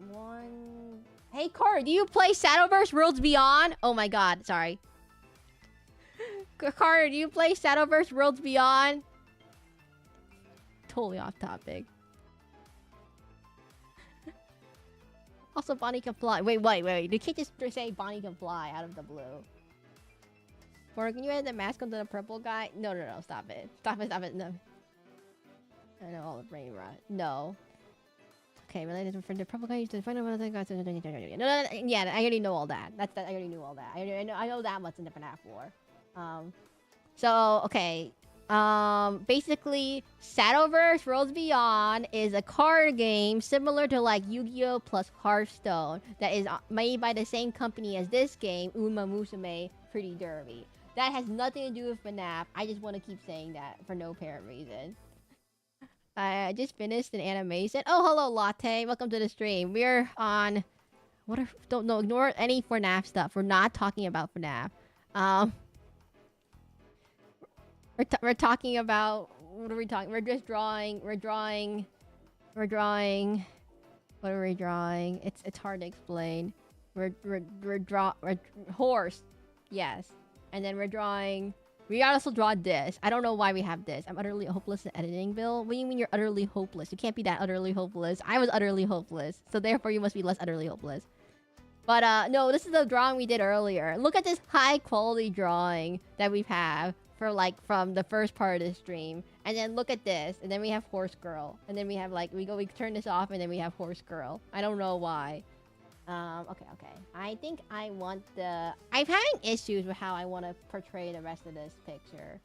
Speaker 1: 1. Hey, Carter, do you play Shadowverse Worlds Beyond? Oh my god, sorry. Carter, do you play Shadowverse Worlds Beyond? Totally off topic. Also, Bonnie can fly. Wait. You can't just say Bonnie can fly out of the blue. Or can you add the mask onto the purple guy? No. Stop it. No. I know all the brain rot. No. Okay, related for the purple guy. No. Yeah, I already know all that. I already knew all that. I know that much in the FNAF lore. So okay. Basically, Shadowverse Worlds Beyond is a card game similar to like Yu-Gi-Oh! Plus Hearthstone that is made by the same company as this game, Uma Musume Pretty Derby. That has nothing to do with FNAF. I just want to keep saying that for no apparent reason. I just finished an animation. Oh, hello, Latte. Welcome to the stream. We're on... ignore any FNAF stuff. We're not talking about FNAF. We're talking about... What are we talking? We're just drawing... We're drawing... What are we drawing? It's hard to explain. We're horse. Yes. And then we're drawing... We also draw this. I don't know why we have this. I'm utterly hopeless at editing, Bill. What do you mean you're utterly hopeless? You can't be that utterly hopeless. I was utterly hopeless. So therefore you must be less utterly hopeless. But no, this is the drawing we did earlier. Look at this high quality drawing that we have for like from the first part of the stream. And then look at this. And then we have Horse Girl. And then we have like we turn this off and then we have Horse Girl. I don't know why. Okay. I think I want the... I'm having issues with how I want to portray the rest of this picture.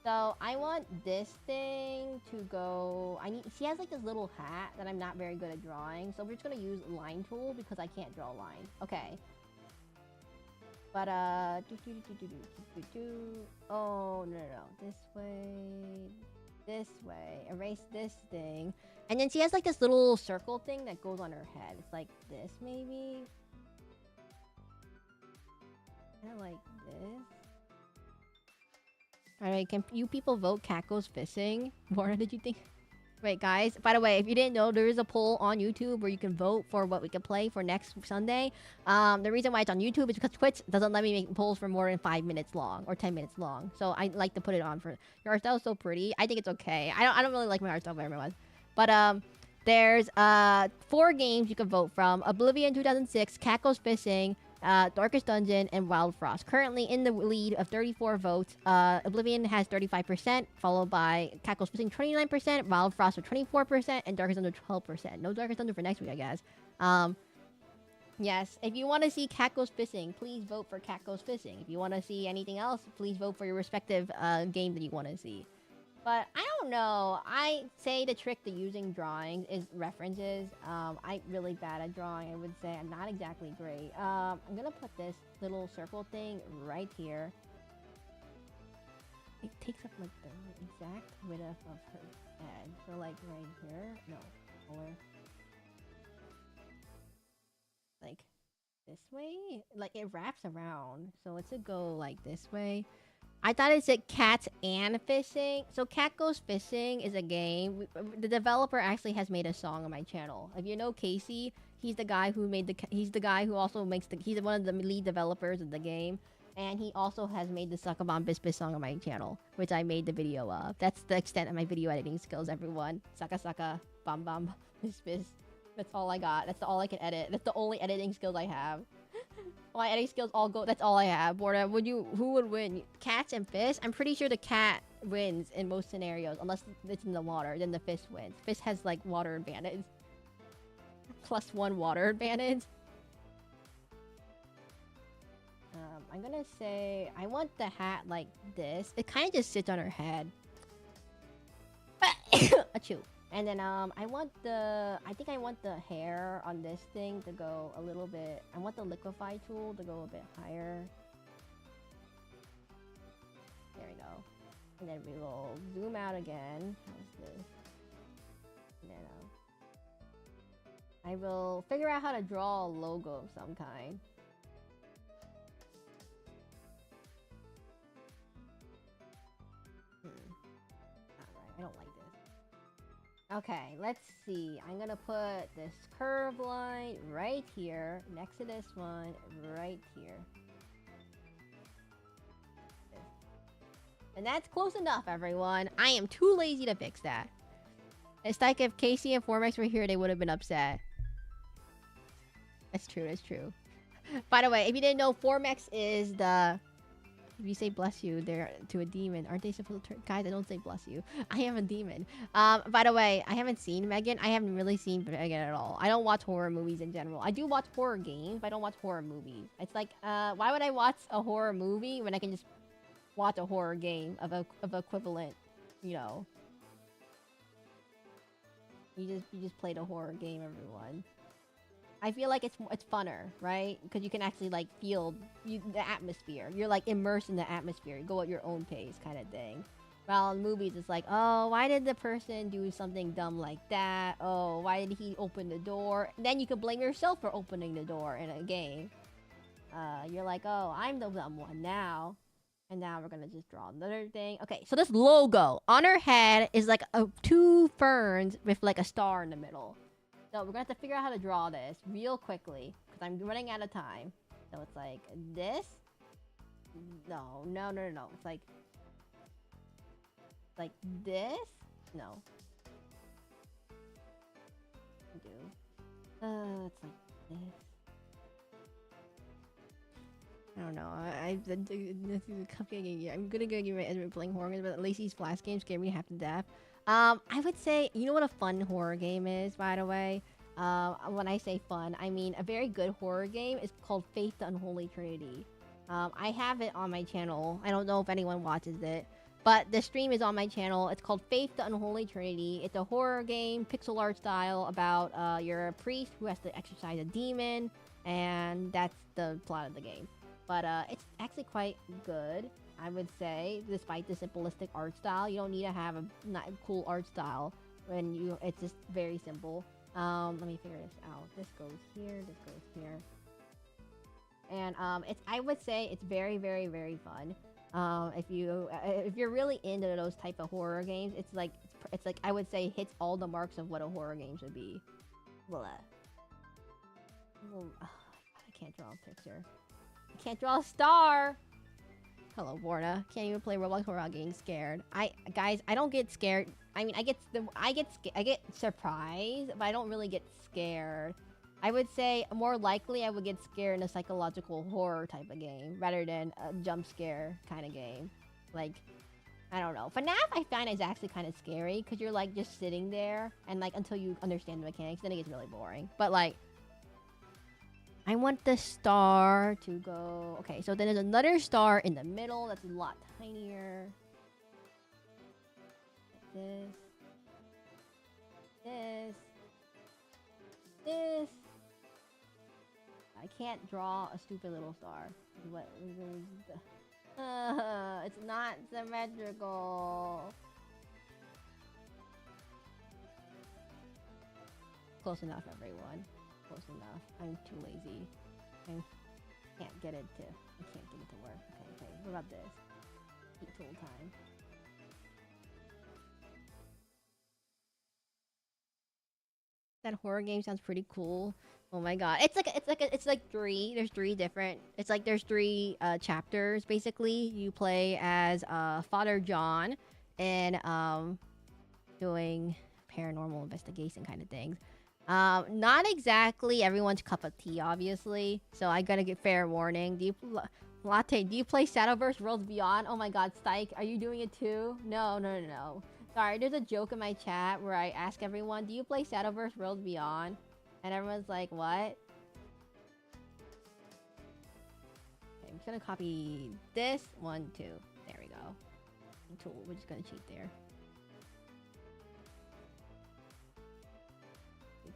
Speaker 1: So, I want this thing to go... She has like this little hat that I'm not very good at drawing. So, we're just going to use line tool because I can't draw lines. Okay. But, Oh, no. This way... This way. Erase this thing. And then she has like this little circle thing that goes on her head. It's like this, maybe? Kind of like this. Alright, can you people vote Cat Goes Fishing? What did you think? Wait, guys. By the way, if you didn't know, there is a poll on YouTube where you can vote for what we can play for next Sunday. The reason why it's on YouTube is because Twitch doesn't let me make polls for more than 5 minutes long or 10 minutes long. So I like to put it on for... Your art style is so pretty. I think it's okay. I don't really like my art style very much. But there's 4 games you can vote from. Oblivion 2006, Cat Goes Fishing, Darkest Dungeon, and Wild Frost. Currently in the lead of 34 votes. Oblivion has 35%, followed by Cat Goes Fishing 29%, Wild Frost with 24%, and Darkest Dungeon 12%. No Darkest Dungeon for next week, I guess. Yes, if you want to see Cat Goes Fishing, please vote for Cat Goes Fishing. If you want to see anything else, please vote for your respective game that you want to see. But I don't know. I say the trick to using drawings is references. I'm really bad at drawing. I would say I'm not exactly great. I'm gonna put this little circle thing right here. It takes up like the exact width of her head. So like right here. No, or like this way. Like it wraps around. So let's go like this way. I thought it said cats and fishing. So Cat Goes Fishing is a game. The developer actually has made a song on my channel. If you know Casey, he's the guy who made the. He's the guy who also makes the. He's one of the lead developers of the game, and he also has made the Suck a Bomb Bis Bis song on my channel, which I made the video of. That's the extent of my video editing skills, everyone. Sucka sucka bum bum bis bis. That's all I got. That's all I can edit. That's the only editing skills I have. My editing skills all go. That's all I have. Borda, who would win? Cats and fish? I'm pretty sure the cat wins in most scenarios, unless it's in the water. Then the fish wins. Fish has like water advantage, +1 water advantage. I'm gonna say I want the hat like this. It kind of just sits on her head. Achoo. And then I think I want the hair on this thing to go a little bit. I want the liquefy tool to go a bit higher. There we go. And then we will zoom out again. How's this? And then I will figure out how to draw a logo of some kind. Alright, I don't like this. Okay, let's see. I'm gonna put this curve line right here, next to this one, right here. And that's close enough, everyone. I am too lazy to fix that. It's like if Casey and Formex were here, they would have been upset. That's true, that's true. By the way, if you didn't know, Formex is the... If you say bless you, they're to a demon. Aren't they supposed to... Guys, I don't say bless you. I am a demon. By the way, I haven't seen Megan. I haven't really seen Megan at all. I don't watch horror movies in general. I do watch horror games, but I don't watch horror movies. It's like, why would I watch a horror movie when I can just watch a horror game of equivalent, you know? You just played a horror game, everyone. I feel like it's funner, right? Because you can actually like feel the atmosphere. You're like immersed in the atmosphere. You go at your own pace, kind of thing. While in movies, it's like, oh, why did the person do something dumb like that? Oh, why did he open the door? And then you can blame yourself for opening the door in a game. You're like, oh, I'm the dumb one now. And now we're gonna just draw another thing. Okay, so this logo on her head is like 2 ferns with like a star in the middle. So we're gonna have to figure out how to draw this real quickly because I'm running out of time. So it's like this. No. It's like this. No. It's like this. I don't know. I'm gonna go give my Edward playing horror games, but Lacey's Flash game scared me half to death. I would say, you know what a fun horror game is, by the way? When I say fun, I mean a very good horror game is called Faith the Unholy Trinity. I have it on my channel. I don't know if anyone watches it, but the stream is on my channel. It's called Faith the Unholy Trinity. It's a horror game, pixel art style, about you're a priest who has to exorcise a demon, and that's the plot of the game. But it's actually quite good, I would say, despite the simplistic art style. You don't need to have a cool art style when it's just very simple. Let me figure this out. This goes here, this goes here. And I would say it's very, very, very fun. If you're really into those type of horror games, it's like I would say hits all the marks of what a horror game should be. Blah. I can't draw a picture. I can't draw a star. Hello, Borna. Can't even play Roblox without getting scared. Guys, I don't get scared. I mean, I get surprised, but I don't really get scared. I would say more likely I would get scared in a psychological horror type of game rather than a jump scare kind of game. Like, I don't know. FNAF I find is actually kind of scary because you're like just sitting there and like until you understand the mechanics, then it gets really boring. But like, I want the star to go... Okay, so then there's another star in the middle that's a lot tinier. This. This. This. I can't draw a stupid little star. What? It's not symmetrical. Close enough, everyone. Close enough. I'm too lazy. I can't get it to. I can't get it to work. Okay. What about this? Heat tool time. That horror game sounds pretty cool. Oh my god. It's like three. There's three different. It's like there's three chapters basically. You play as Father John and doing paranormal investigation kind of things. Not exactly everyone's cup of tea, obviously. So I gotta get fair warning. Do you Latte, do you play Shadowverse Worlds Beyond? Oh my god, Stike, are you doing it too? No. Sorry, there's a joke in my chat where I ask everyone, do you play Shadowverse Worlds Beyond? And everyone's like, what? Okay, I'm just gonna copy this. 1, 2. There we go. Tool, we're just gonna cheat there.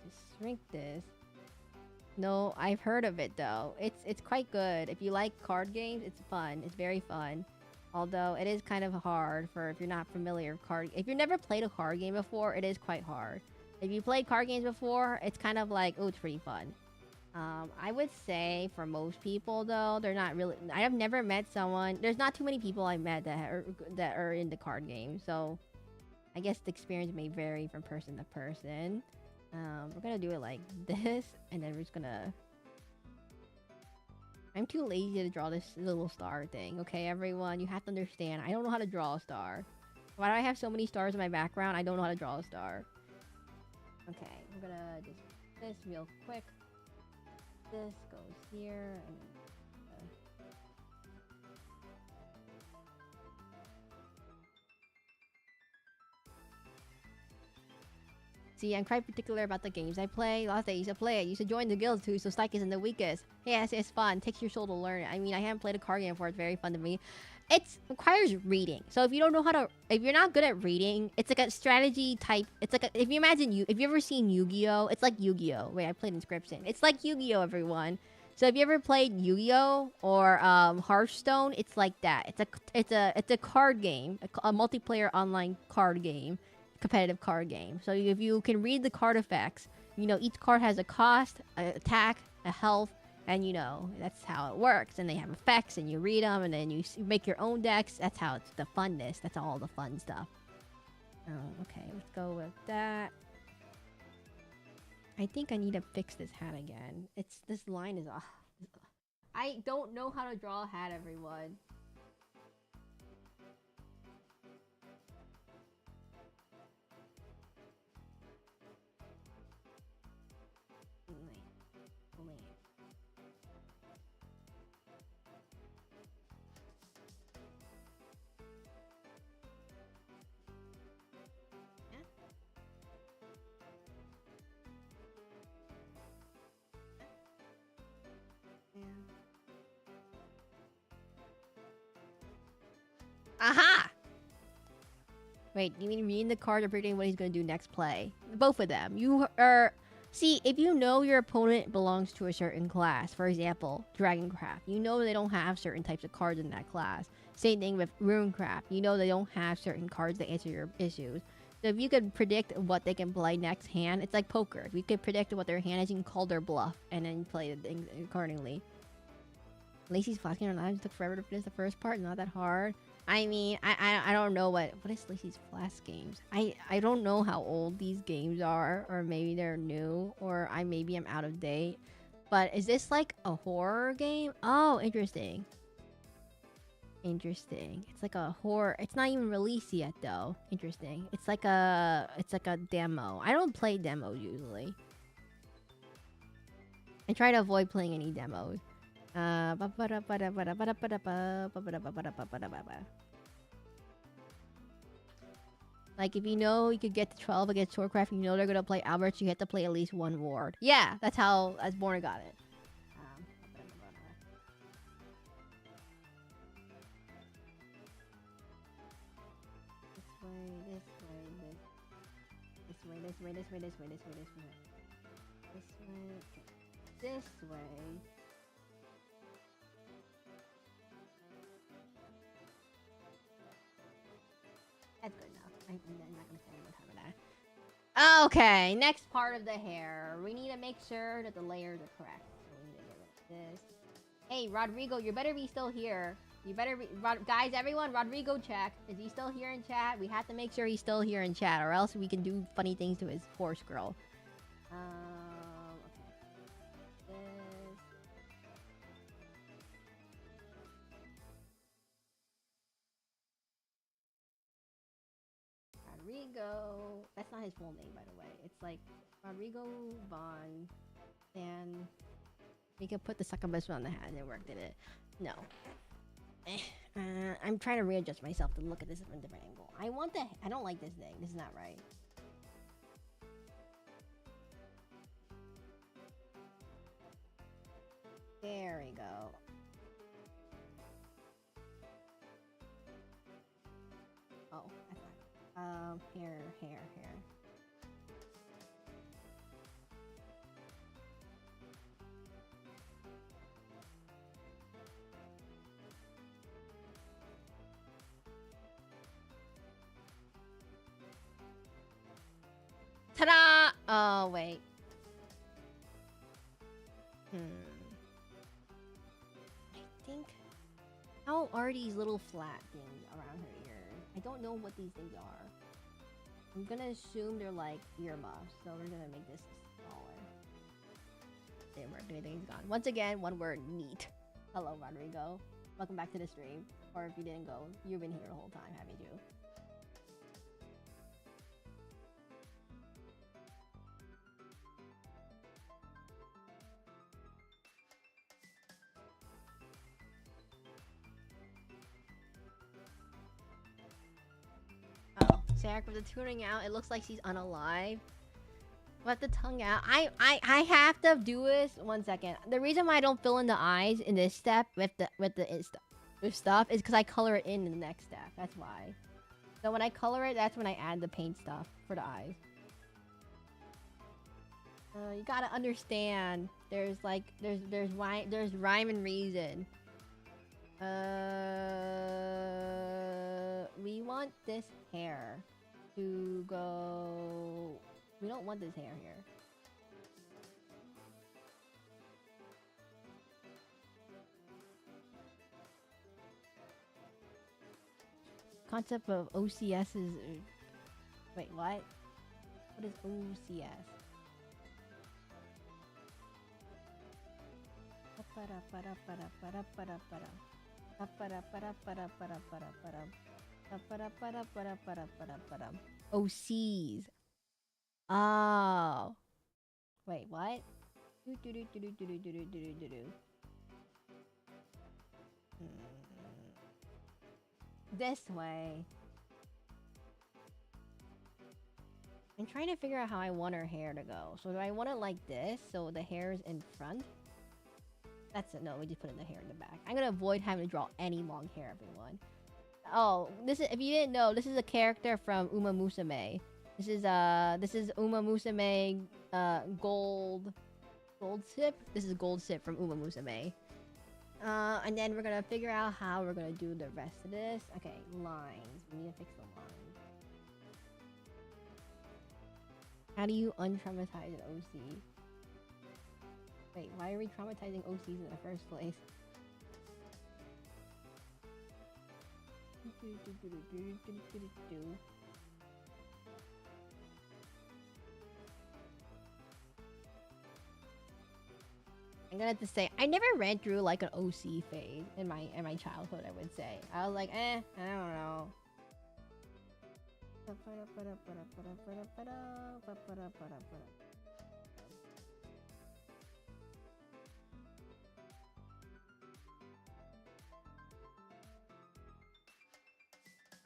Speaker 1: Just shrink this. No, I've heard of it though. It's quite good. If you like card games, it's fun. It's very fun. Although it is kind of hard for if you're not familiar with card. If you've never played a card game before, it is quite hard. If you played card games before, it's kind of like, oh, it's pretty fun. I would say for most people though, they're not really. I have never met someone. There's not too many people I've met that are into card games. So I guess the experience may vary from person to person. We're gonna do it like this, and then we're just gonna. I'm too lazy to draw this little star thing. Okay, everyone, you have to understand. I don't know how to draw a star. Why do I have so many stars in my background? I don't know how to draw a star. Okay, we're gonna just this real quick. This goes here, and see, I'm quite particular about the games I play. Last day, I used to play it. You should join the guild too, so Stike isn't the weakest. Yeah, it's fun. It takes your soul to learn it. I mean, I haven't played a card game before. It's very fun to me. It requires reading. So if you don't know how to, if you're not good at reading, it's like a strategy type. It's like if you imagine if you ever seen Yu-Gi-Oh, it's like Yu-Gi-Oh. Wait, I played Inscription. It's like Yu-Gi-Oh, everyone. So if you ever played Yu-Gi-Oh or Hearthstone, it's like that. It's a card game, a multiplayer online card game. Competitive card game. So if you can read the card effects, you know each card has a cost, an attack, a health, and you know that's how it works. And they have effects, and you read them, and then you make your own decks. That's how it's the funness. That's all the fun stuff. Oh, okay, let's go with that. I think I need to fix this hat again. This line is off. I don't know how to draw a hat, everyone. Aha! Wait, you mean reading the card or predicting what he's going to do next play? Both of them. You are... See, if you know your opponent belongs to a certain class, for example, Dragoncraft, you know they don't have certain types of cards in that class. Same thing with Runecraft. You know they don't have certain cards that answer your issues. So if you could predict what they can play next hand, it's like poker. If you could predict what their hand is, you can call their bluff and then play the things accordingly. Lacey's flashing her lives took forever to finish the first part. Not that hard. I mean, I don't know what is Lacey's Flash games. I don't know how old these games are, or maybe they're new, or maybe I'm out of date. But is this like a horror game? Oh, interesting. Interesting. It's like a horror. It's not even released yet though. Interesting. It's like a demo. I don't play demos usually. I try to avoid playing any demos. Like if you know you could get to 12 against Swordcraft, you know they're gonna play Alberts, you have to play at least one ward. Yeah, that's how Borna got it. This way, way, this way, this way, this way, this way, this way. This way, okay. This way. That's good enough. I'm not gonna spend more time on that. Okay, next part of the hair. We need to make sure that the layers are correct. So we need to get rid of this. Hey, Rodrigo, you better be still here. You better be... guys, everyone, Rodrigo check. Is he still here in chat? We have to make sure he's still here in chat, or else we can do funny things to his horse girl. Okay. This... Rodrigo. That's not his full name, by the way. It's like Rodrigo Von. And we can put the succubus on the hat and it worked, did it? No. I'm trying to readjust myself to look at this from a different angle. I don't like this thing. This is not right. There we go. Oh, that's not. Hair. Ta-da! Oh, wait. I think... How are these little flat things around her ears? I don't know what these things are. I'm gonna assume they're like earmuffs, so we're gonna make this smaller. Didn't work. Anything's gone. Once again, one word, neat. Hello, Rodrigo. Welcome back to the stream. Or if you didn't go, you've been here the whole time, haven't you? Sarah, with the tuning out, it looks like she's unalive. But the tongue out. I have to do this. 1 second. The reason why I don't fill in the eyes in this step with stuff is because I color it in the next step. That's why. So when I color it, that's when I add the paint stuff for the eyes. You gotta understand. There's rhyme and reason. We want this hair to go... We don't want this hair here. Concept of OCS is... Wait, what? What is OCS? OCs. Oh. Wait, what? This way. I'm trying to figure out how I want her hair to go. So do I want it like this, so the hair is in front? That's it. No, we just put in the hair in the back. I'm gonna avoid having to draw any long hair, everyone. Oh, this is, if you didn't know, this is a character from Uma Musume. This is Uma Musume, gold sip. This is gold sip from Uma Musume. And then we're gonna figure out how we're gonna do the rest of this. Okay, lines. We need to fix the lines. How do you untraumatize an OC? Wait, why are we traumatizing OCs in the first place? I'm gonna have to say, I never ran through like an OC phase in my childhood, I would say. I was like, I don't know.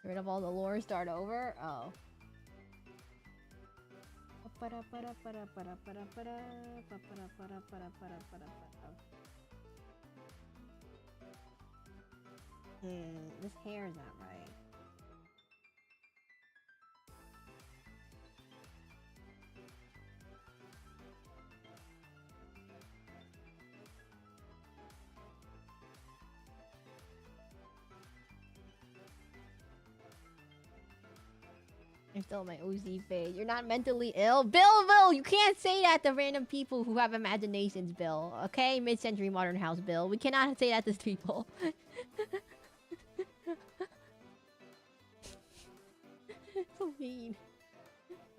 Speaker 1: Get rid of all the lore, start over? Oh. This hair is not right. I'm still in my OZ phase. You're not mentally ill. Bill, you can't say that to random people who have imaginations, Bill. Okay? Mid-century modern house, Bill. We cannot say that to people. So mean.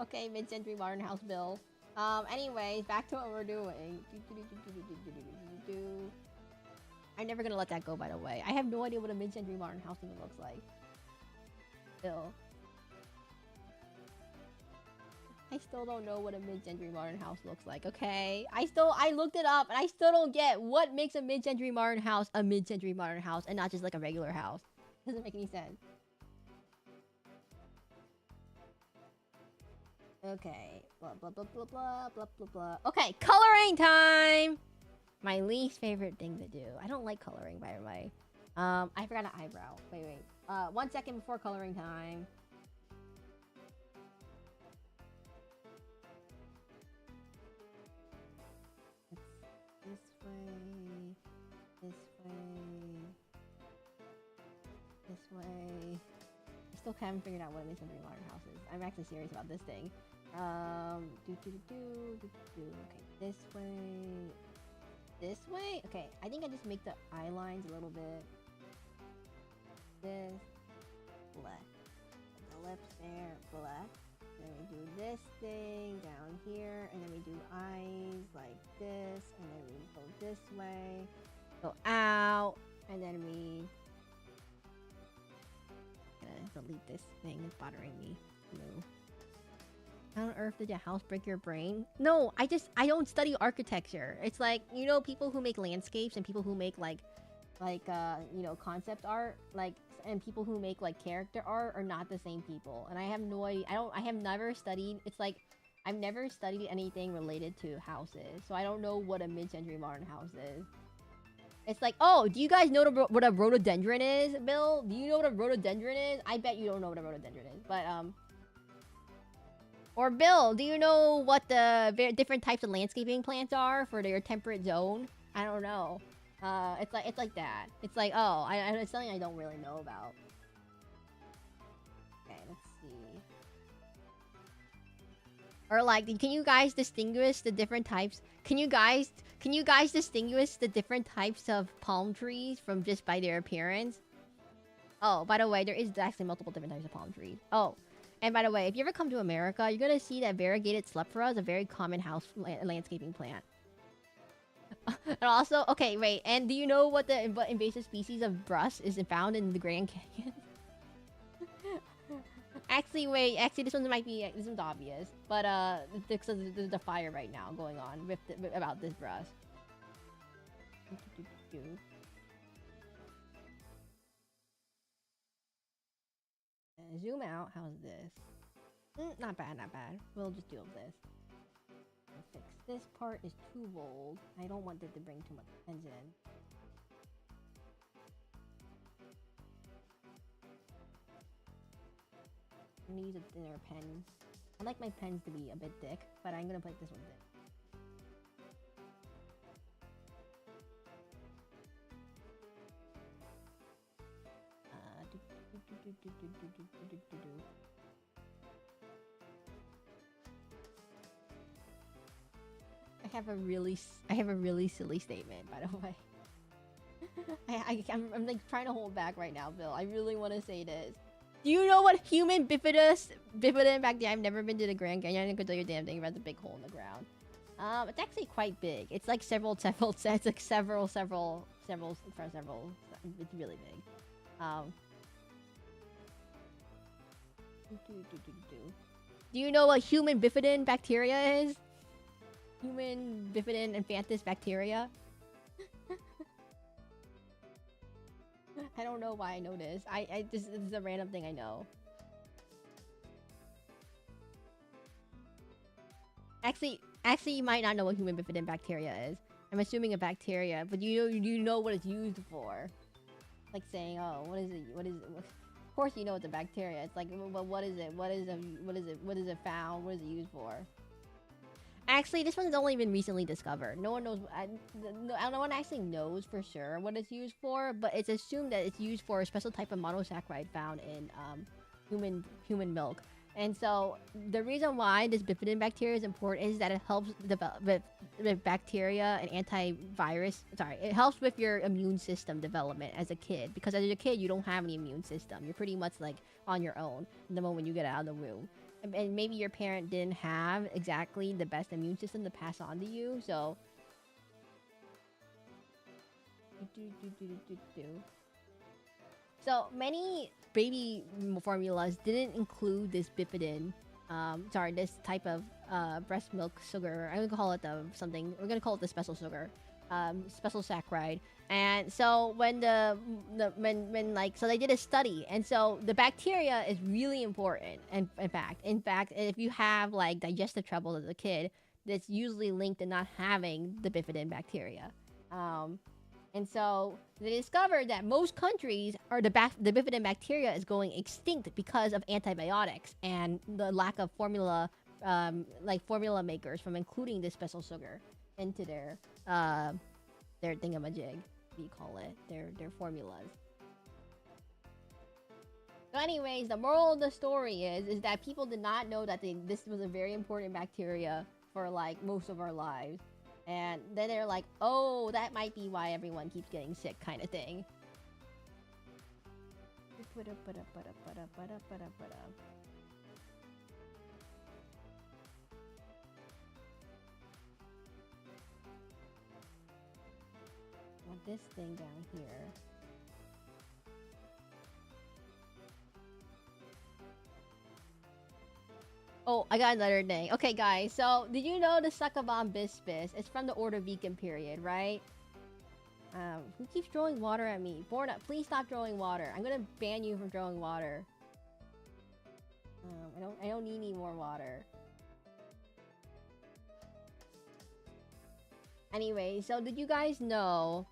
Speaker 1: Okay, mid-century modern house, Bill. Anyways, back to what we're doing. I'm never gonna let that go, by the way. I have no idea what a mid-century modern house even looks like. Bill. I still don't know what a mid-century modern house looks like, okay? I looked it up, and I still don't get what makes a mid-century modern house a mid-century modern house, and not just like a regular house. Doesn't make any sense. Okay. Blah, blah, blah, blah, blah, blah, blah, blah. Okay, coloring time! My least favorite thing to do. I don't like coloring, by the way. I forgot an eyebrow. Wait. 1 second before coloring time. This way. This way. This way. I still haven't figured out what a mid-century modern house is. I'm actually serious about this thing. Okay, this way. This way? Okay, I think I just make the eye lines a little bit. This. Black. The lips there. Black. Then we do this thing down here. And then we do eyes like this. And then we go this way. Go out. And then we... I'm gonna delete this thing. It's bothering me. No. How on earth did your house break your brain? No, I don't study architecture. It's like, you know, people who make landscapes and people who make you know, concept art, like, and people who make like character art are not the same people. And I have no idea. I have never studied. It's like I've never studied anything related to houses, so I don't know what a mid-century modern house is. It's like, oh, do you guys know what a rhododendron is, Bill? Do you know what a rhododendron is? I bet you don't know what a rhododendron is, but Or Bill, do you know what the different types of landscaping plants are for their temperate zone? I don't know. It's like that. It's like, oh, it's something I don't really know about. Okay, let's see. Or like, can you guys distinguish the different types? Can you guys distinguish the different types of palm trees from just by their appearance? Oh, by the way, there is actually multiple different types of palm trees. Oh. And by the way, if you ever come to America, you're gonna see that variegated schleppera is a very common house landscaping plant. And also, okay, wait. And do you know what the invasive species of brush is found in the Grand Canyon? Actually, wait. Actually, this one's obvious. But there's a fire right now going on about this brush. Zoom out. How's this? Not bad, not bad. We'll just deal with this. Fix this part is too bold. I don't want it to bring too much attention. I'm gonna use a thinner pen. I like my pens to be a bit thick, but I'm gonna put this one thick. I have a really silly statement, by the way. I'm like trying to hold back right now, Bill. I really want to say this. Do you know what human bifidus back there? I've never been to the Grand Canyon. I didn't tell you a damn thing about the big hole in the ground. It's actually quite big. It's like several. It's like several. It's really big. Do you know what human bifidin bacteria is? Human bifidin infantis bacteria? I don't know why I know this. This is a random thing I know. Actually, you might not know what human bifidin bacteria is. I'm assuming a bacteria, but you know what it's used for. Like saying, oh, what is it? Of course you know it's a bacteria. It's like, well, what is it? What is it found? What is it used for? Actually, this one's only been recently discovered. No one knows. No one actually knows for sure what it's used for, but it's assumed that it's used for a special type of monosaccharide found in human milk. And so the reason why this bifidin bacteria is important is that it helps develop with bacteria and antivirus. Sorry, it helps with your immune system development as a kid. Because as a kid, you don't have any immune system. You're pretty much like on your own the moment you get out of the womb. And maybe your parent didn't have exactly the best immune system to pass on to you. So. So many baby formulas didn't include this bifidin. This type of breast milk sugar. I'm gonna call it something. We're gonna call it the special sugar, special saccharide. And so when when like so they did a study, and so the bacteria is really important. And in fact, if you have like digestive trouble as a kid, that's usually linked to not having the bifidin bacteria. And so they discovered that most countries are the bifidin bacteria is going extinct because of antibiotics and the lack of formula makers from including this special sugar into their thingamajig, you call it, their formulas. So anyways, the moral of the story is that people did not know that this was a very important bacteria for like most of our lives. And then they're like, oh, that might be why everyone keeps getting sick, kind of thing. Want this thing down here. Oh, I got another thing. Okay, guys. So, did you know the Succubon Bispis? It's from the Ordovician period, right? Who keeps throwing water at me? Borna, please stop throwing water. I'm gonna ban you from throwing water. I don't need any more water. Anyway, so did you guys know?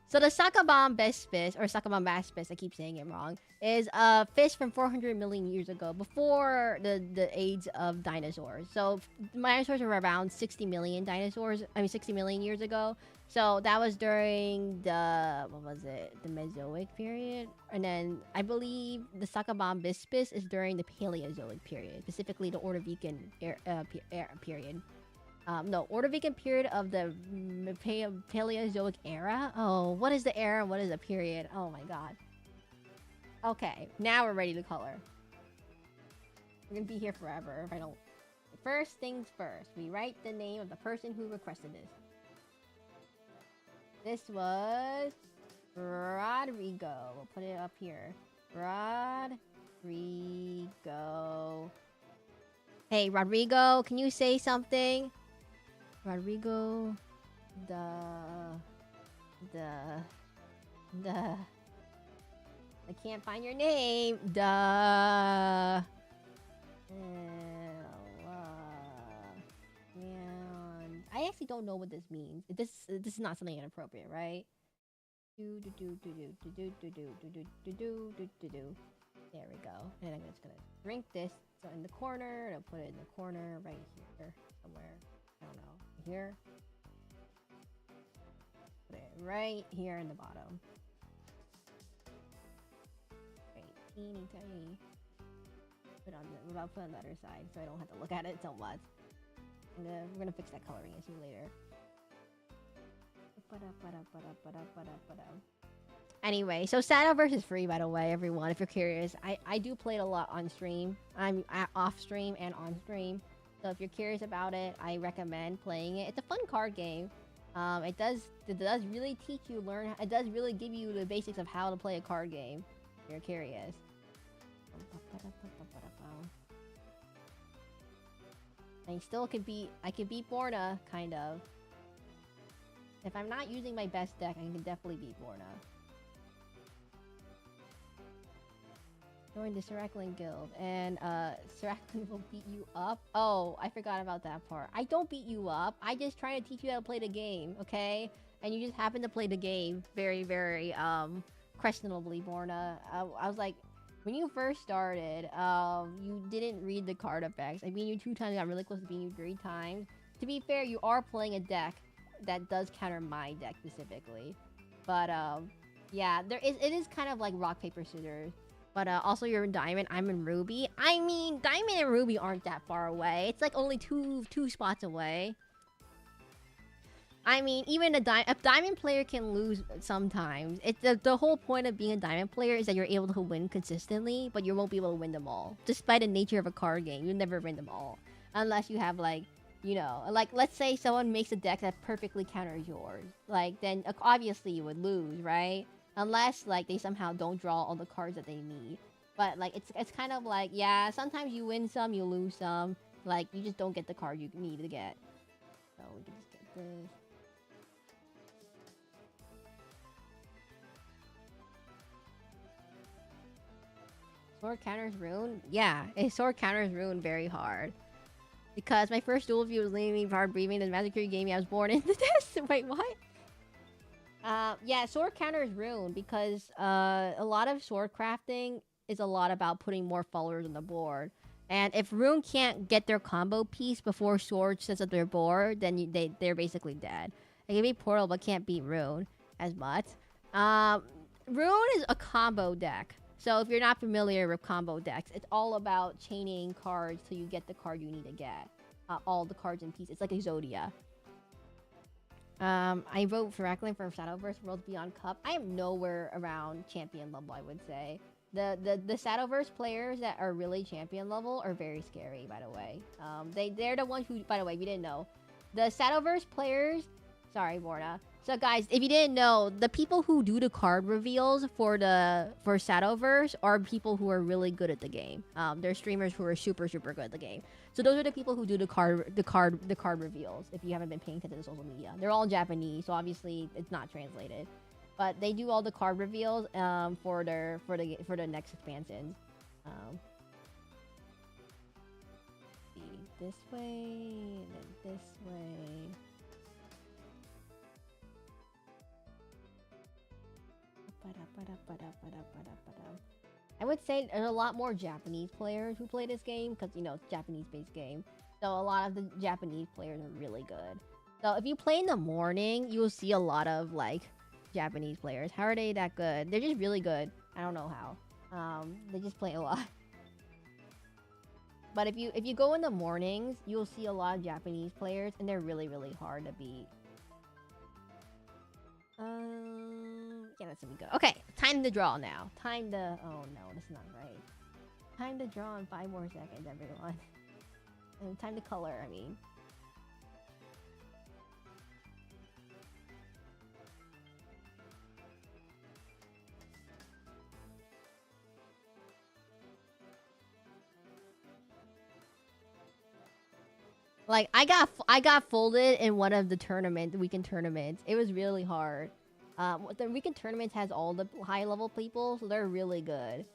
Speaker 1: So the Succubon Bispis, or Succubon Baspis, I keep saying it wrong, is a fish from 400 million years ago, before the age of dinosaurs. So dinosaurs were around 60 million years ago. So that was during the, the Mesozoic period. And then I believe the Succubon Bispis is during the Paleozoic period, specifically the Ordovician period. No, Ordovician period of the Paleozoic era. Oh, what is the era and what is the period? Oh my god. Okay, now we're ready to color. We're gonna be here forever if I don't... First things first, we write the name of the person who requested this. This was... Rodrigo. We'll put it up here. Rodrigo. Hey, Rodrigo, can you say something? Rodrigo, I can't find your name. Man, I actually don't know what this means. This is not something inappropriate, right? There we go. And I'm just gonna drink this. So in the corner, and I'll put it in the corner right here somewhere. I don't know. Here. Put it right here in the bottom. Right, teeny tiny. Put on the other side so I don't have to look at it so much. We're gonna fix that coloring issue later. Anyway, so Shadowverse is free, by the way, everyone, if you're curious. I do play it a lot on stream. I'm off stream and on stream. So if you're curious about it, I recommend playing it. It's a fun card game. It does really teach you, it does really give you the basics of how to play a card game, if you're curious. I can beat Borna, kind of. If I'm not using my best deck, I can definitely beat Borna. Join the Seraclin guild, and Seraclin will beat you up. Oh, I forgot about that part. I don't beat you up. I just try to teach you how to play the game, okay? And you just happen to play the game very, very questionably, Borna. I was like, when you first started, you didn't read the card effects. I beat you 2 times. I got really close to beating you 3 times. To be fair, you are playing a deck that does counter my deck specifically, but yeah, it is kind of like rock paper scissors. But also you're in Diamond, I'm in Ruby. I mean, Diamond and Ruby aren't that far away. It's like only two spots away. I mean, even a Diamond player can lose sometimes. It's the whole point of being a Diamond player is that you're able to win consistently, but you won't be able to win them all. Just by the nature of a card game, you'll never win them all. Unless you have, like, you know, like, let's say someone makes a deck that perfectly counters yours. Like, then obviously you would lose, right? Unless, like, they somehow don't draw all the cards that they need. But, like, it's kind of like, yeah, sometimes you win some, you lose some. Like, you just don't get the card you need to get. So, we can just get this. Sword counters rune? Yeah, a sword counters rune very hard. Because my first duel view was leaving me hard breathing. The masquerade game I was born into this. Wait, what? Yeah, sword counters rune because a lot of sword crafting is a lot about putting more followers on the board. And if rune can't get their combo piece before sword sets up their board, then they're basically dead. They can beat portal but can't beat rune as much. Rune is a combo deck. So if you're not familiar with combo decks, it's all about chaining cards till you get the card you need to get. All the cards in pieces. It's like Exodia. I vote for Seraclin for Shadowverse Worlds Beyond Cup. I am nowhere around champion level, I would say. The Shadowverse players that are really champion level are very scary, by the way. They're the ones who, by the way, if you didn't know. The Shadowverse players... Sorry, Borna. So guys, if you didn't know, the people who do the card reveals for Shadowverse are people who are really good at the game. They're streamers who are super good at the game. So those are the people who do the card reveals. If you haven't been paying attention to social media, they're all Japanese, so obviously it's not translated. But they do all the card reveals for the next expansions. This way and then this way. I would say there's a lot more Japanese players who play this game because, you know, it's a Japanese-based game. So a lot of the Japanese players are really good. So if you play in the morning, you will see a lot of, like, Japanese players. How are they that good? They're just really good. I don't know how. They just play a lot. But if you go in the mornings, you'll see a lot of Japanese players, and they're really hard to beat. Yeah, that's gonna be good. Okay, time to draw now. Time to... Oh no, that's not right. Time to draw in 5 more seconds, everyone. And time to color, I mean. Like, I got folded in one of the weekend tournaments. It was really hard. The weekend tournaments has all the high level people, so they're really good.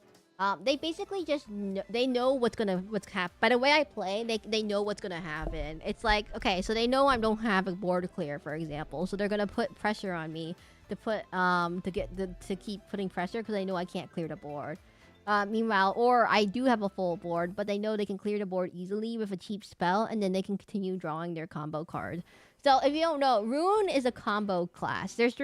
Speaker 1: They basically just they know what's happen. By the way I play, they know what's gonna happen. It's like, okay, so they know I don't have a board to clear, for example, so they're gonna put pressure on me to keep putting pressure because they know I can't clear the board. Meanwhile, or I do have a full board, but they know they can clear the board easily with a cheap spell, and then they can continue drawing their combo card. So if you don't know, Rune is a combo class. There's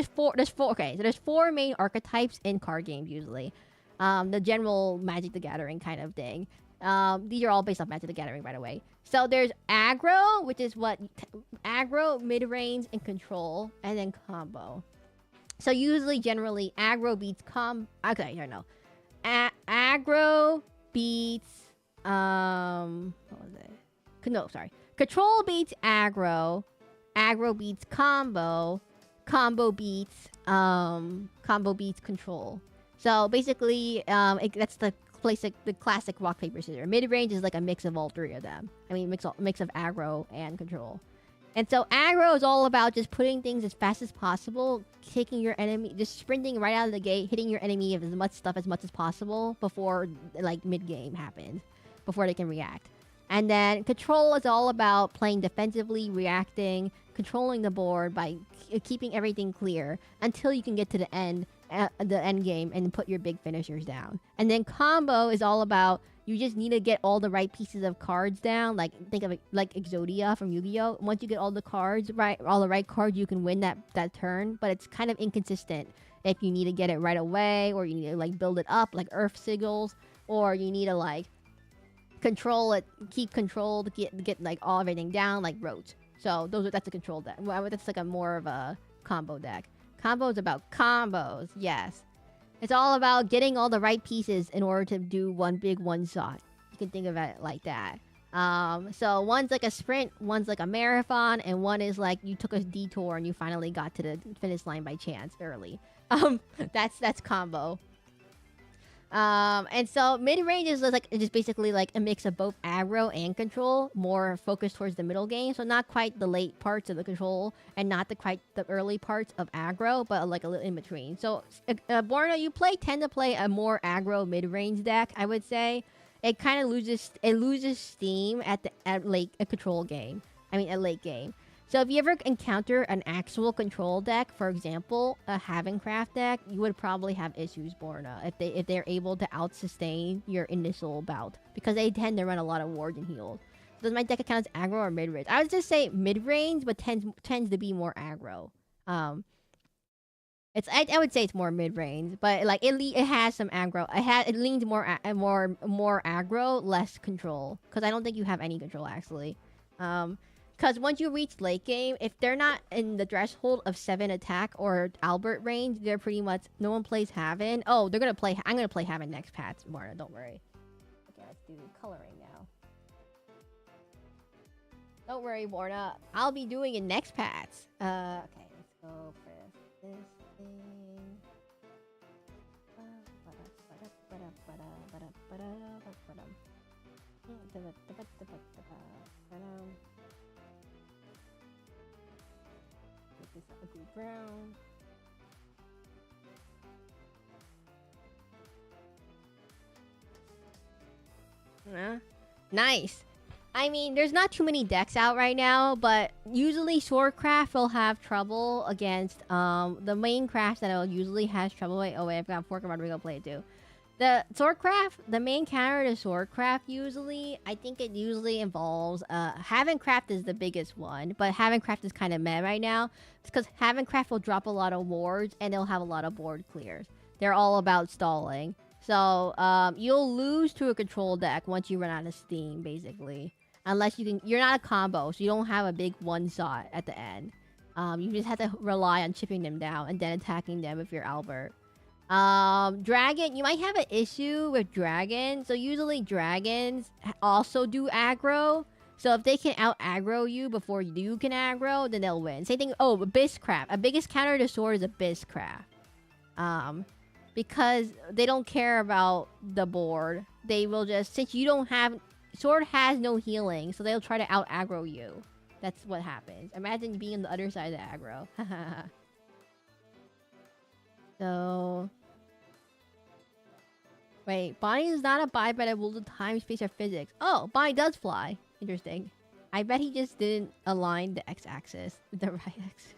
Speaker 1: four main archetypes in card games usually. The general Magic the Gathering kind of thing. These are all based off Magic the Gathering, by the way. So there's aggro, which is aggro, mid-range, and control, and then combo. So usually, generally, aggro beats okay, I don't know. Aggro beats what was it? No, sorry. Control beats aggro. Aggro beats combo. Combo beats control. So basically, that's the classic rock paper scissors. Mid range is like a mix of all three of them. I mean, mix of aggro and control. And so aggro is all about just putting things as fast as possible, taking your enemy, just sprinting right out of the gate, hitting your enemy with as much stuff as much as possible before, like, mid-game happens, before they can react. And then control is all about playing defensively, reacting, controlling the board by keeping everything clear until you can get to the end game and put your big finishers down. And then combo is all about You just need to get all the right pieces of cards down. Like, think of it like Exodia from Yu-Gi-Oh. Once you get all the cards right, all the right cards, you can win that turn. But it's kind of inconsistent if you need to get it right away, or you need to like build it up like Earth Sigils, or you need to like control it, keep control to get like all everything down like roads. So that's a control deck. Well, that's like a more of a combo deck. Combo is about combos. Yes. It's all about getting all the right pieces in order to do one big one shot. You can think of it like that. So one's like a sprint, one's like a marathon, and one is like you took a detour and you finally got to the finish line by chance early. That's combo. And so mid-range is like just basically like a mix of both aggro and control, more focused towards the middle game. So not quite the late parts of the control, and not quite the early parts of aggro, but like a little in between. So Borna, you tend to play a more aggro mid-range deck, I would say. It kind of loses steam at a control game. I mean, a late game. So if you ever encounter an actual control deck, for example, a Havencraft deck, you would probably have issues, Borna, if they're able to out-sustain your initial bout, because they tend to run a lot of wards and heals. So does my deck count as aggro or mid-range? I would just say mid-range, but tends to be more aggro. I would say it's more mid-range, but like it has some aggro. It leans more aggro, less control, because I don't think you have any control actually. Because once you reach late game, if they're not in the threshold of 7 attack or Albert range, they're pretty much... No one plays Haven. Oh, they're going to play... I'm going to play Haven next patch, Marta. Don't worry. Okay, let's do coloring now. Don't worry, Borna. I'll be doing it next patch. Okay, let's go for this thing. This ugly brown. Nice. I mean, there's not too many decks out right now, but usually Swordcraft will have trouble against the main craft that usually has trouble with. Oh wait, I've got Fork and Rodrigo play it too. The Swordcraft, the main counter to Swordcraft usually, I think it usually involves Havencraft is the biggest one, but Havencraft is kind of meh right now. It's because Havencraft will drop a lot of wards and they'll have a lot of board clears. They're all about stalling. So you'll lose to a control deck once you run out of steam, basically. Unless you're not a combo, so you don't have a big one shot at the end. You just have to rely on chipping them down and then attacking them if you're Albert. Dragon, you might have an issue with dragons. So usually dragons also do aggro. So if they can out aggro you before you can aggro, then they'll win. Same thing. Oh, Abysscraft. A biggest counter to Sword is Abysscraft. Because they don't care about the board. They will just, since you don't have, Sword has no healing, so they'll try to out aggro you. That's what happens. Imagine being on the other side of the aggro. So... Wait, Bonnie does not abide by the rules of time, space, or physics. Oh, Bonnie does fly. Interesting. I bet he just didn't align the x-axis with the right axis.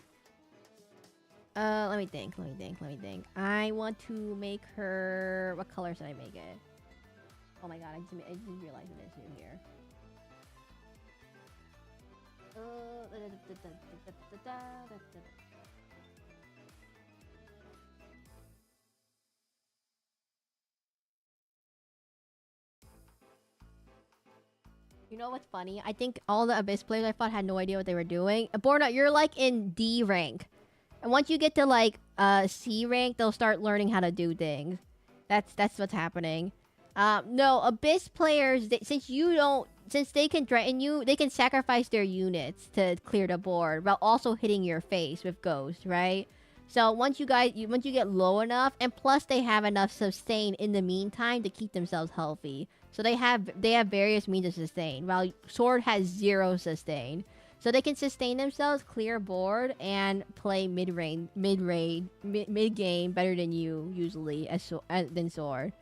Speaker 1: Let me think. I want to make her... What color should I make it? Oh my god, I just realized an issue here. You know what's funny? I think all the Abyss players I fought had no idea what they were doing. Borna, you're like in D rank. And once you get to like C rank, they'll start learning how to do things. That's what's happening. No, Abyss players, since they can threaten you, they can sacrifice their units to clear the board while also hitting your face with Ghost, right? So once you get low enough, and plus they have enough sustain in the meantime to keep themselves healthy. So they have various means of sustain, while Sword has 0 sustain. So they can sustain themselves, clear board, and play mid-game better than you usually than Sword.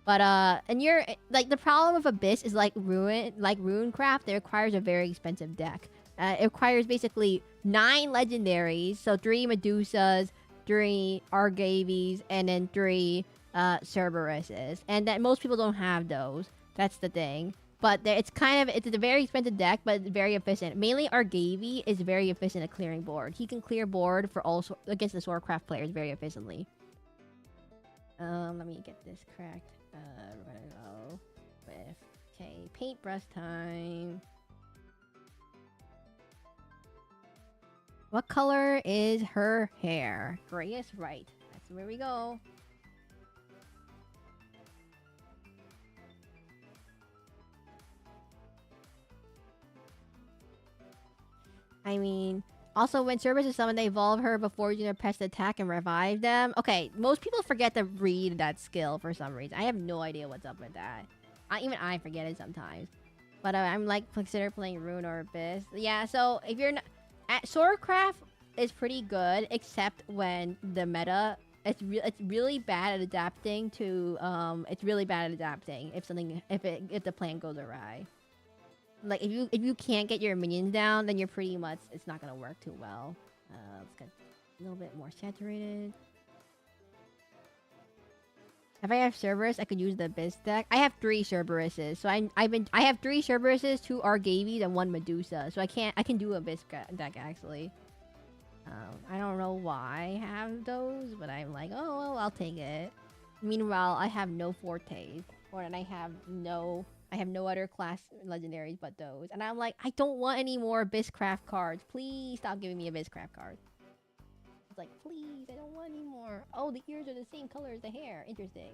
Speaker 1: But and you're like, the problem with Abyss is like Runecraft. It requires a very expensive deck. It requires basically 9 legendaries, so 3 Medusas, 3 Argavies, and then 3 Cerberuses, and that most people don't have those. That's the thing. But it's kind of, it's a very expensive deck, but very efficient. Mainly Argavi is very efficient at clearing board. He can clear board for also against the Swordcraft players very efficiently. Let me get this correct. We're gonna go with, okay, paintbrush time. What color is her hair? Gray is right. That's where we go. I mean, also when Cerberus is summoned, they evolve her before you press the attack and revive them. Okay, most people forget to read that skill for some reason. I have no idea what's up with that. Even I forget it sometimes. But I'm like, consider playing Rune or Abyss. Yeah, so if you're not... Swordcraft is pretty good, except when the meta... It's really bad at adapting to... It's really bad at adapting if something... If the plan goes awry. Like, if you can't get your minions down, then you're pretty much... It's not gonna work too well. Let's get a little bit more saturated. If I have Cerberus, I could use the Abyss deck. I have 3 Cerberuses, so I have 3 Cerberuses, 2 Argavies, and 1 Medusa. So I can do Abyss deck actually. I don't know why I have those, but I'm like, oh well, I'll take it. Meanwhile, I have no Fortes, and I have no other class legendaries but those. And I'm like, I don't want any more Abysscraft cards. Please stop giving me Abysscraft cards. It's like, please, I don't want any more. Oh, the ears are the same color as the hair. Interesting.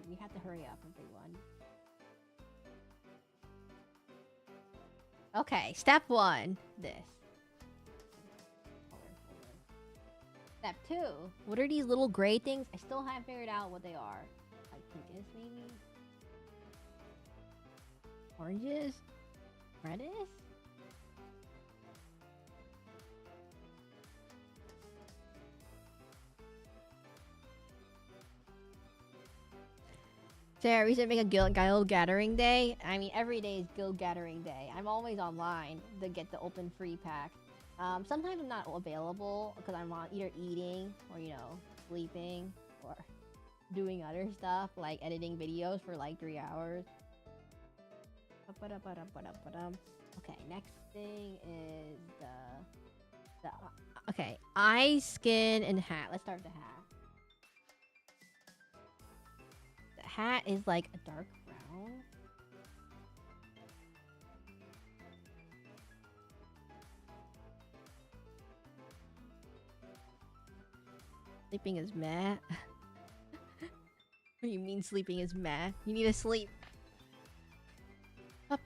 Speaker 1: We have to hurry up, everyone. Okay, step 1. This. Step 2. What are these little gray things? I still haven't figured out what they are. Like pinkish, maybe? Oranges? Reddish? Sarah, we should make a guild gathering day. I mean, every day is guild gathering day. I'm always online to get the open free pack. Sometimes I'm not available because I'm on either eating or, you know, sleeping or doing other stuff like editing videos for like 3 hours. Okay, next thing is the okay, eye, skin, and hat. Let's start with the hat. The hat is like a dark brown. Sleeping is meh. What do you mean sleeping is meh? You need to sleep. Okay,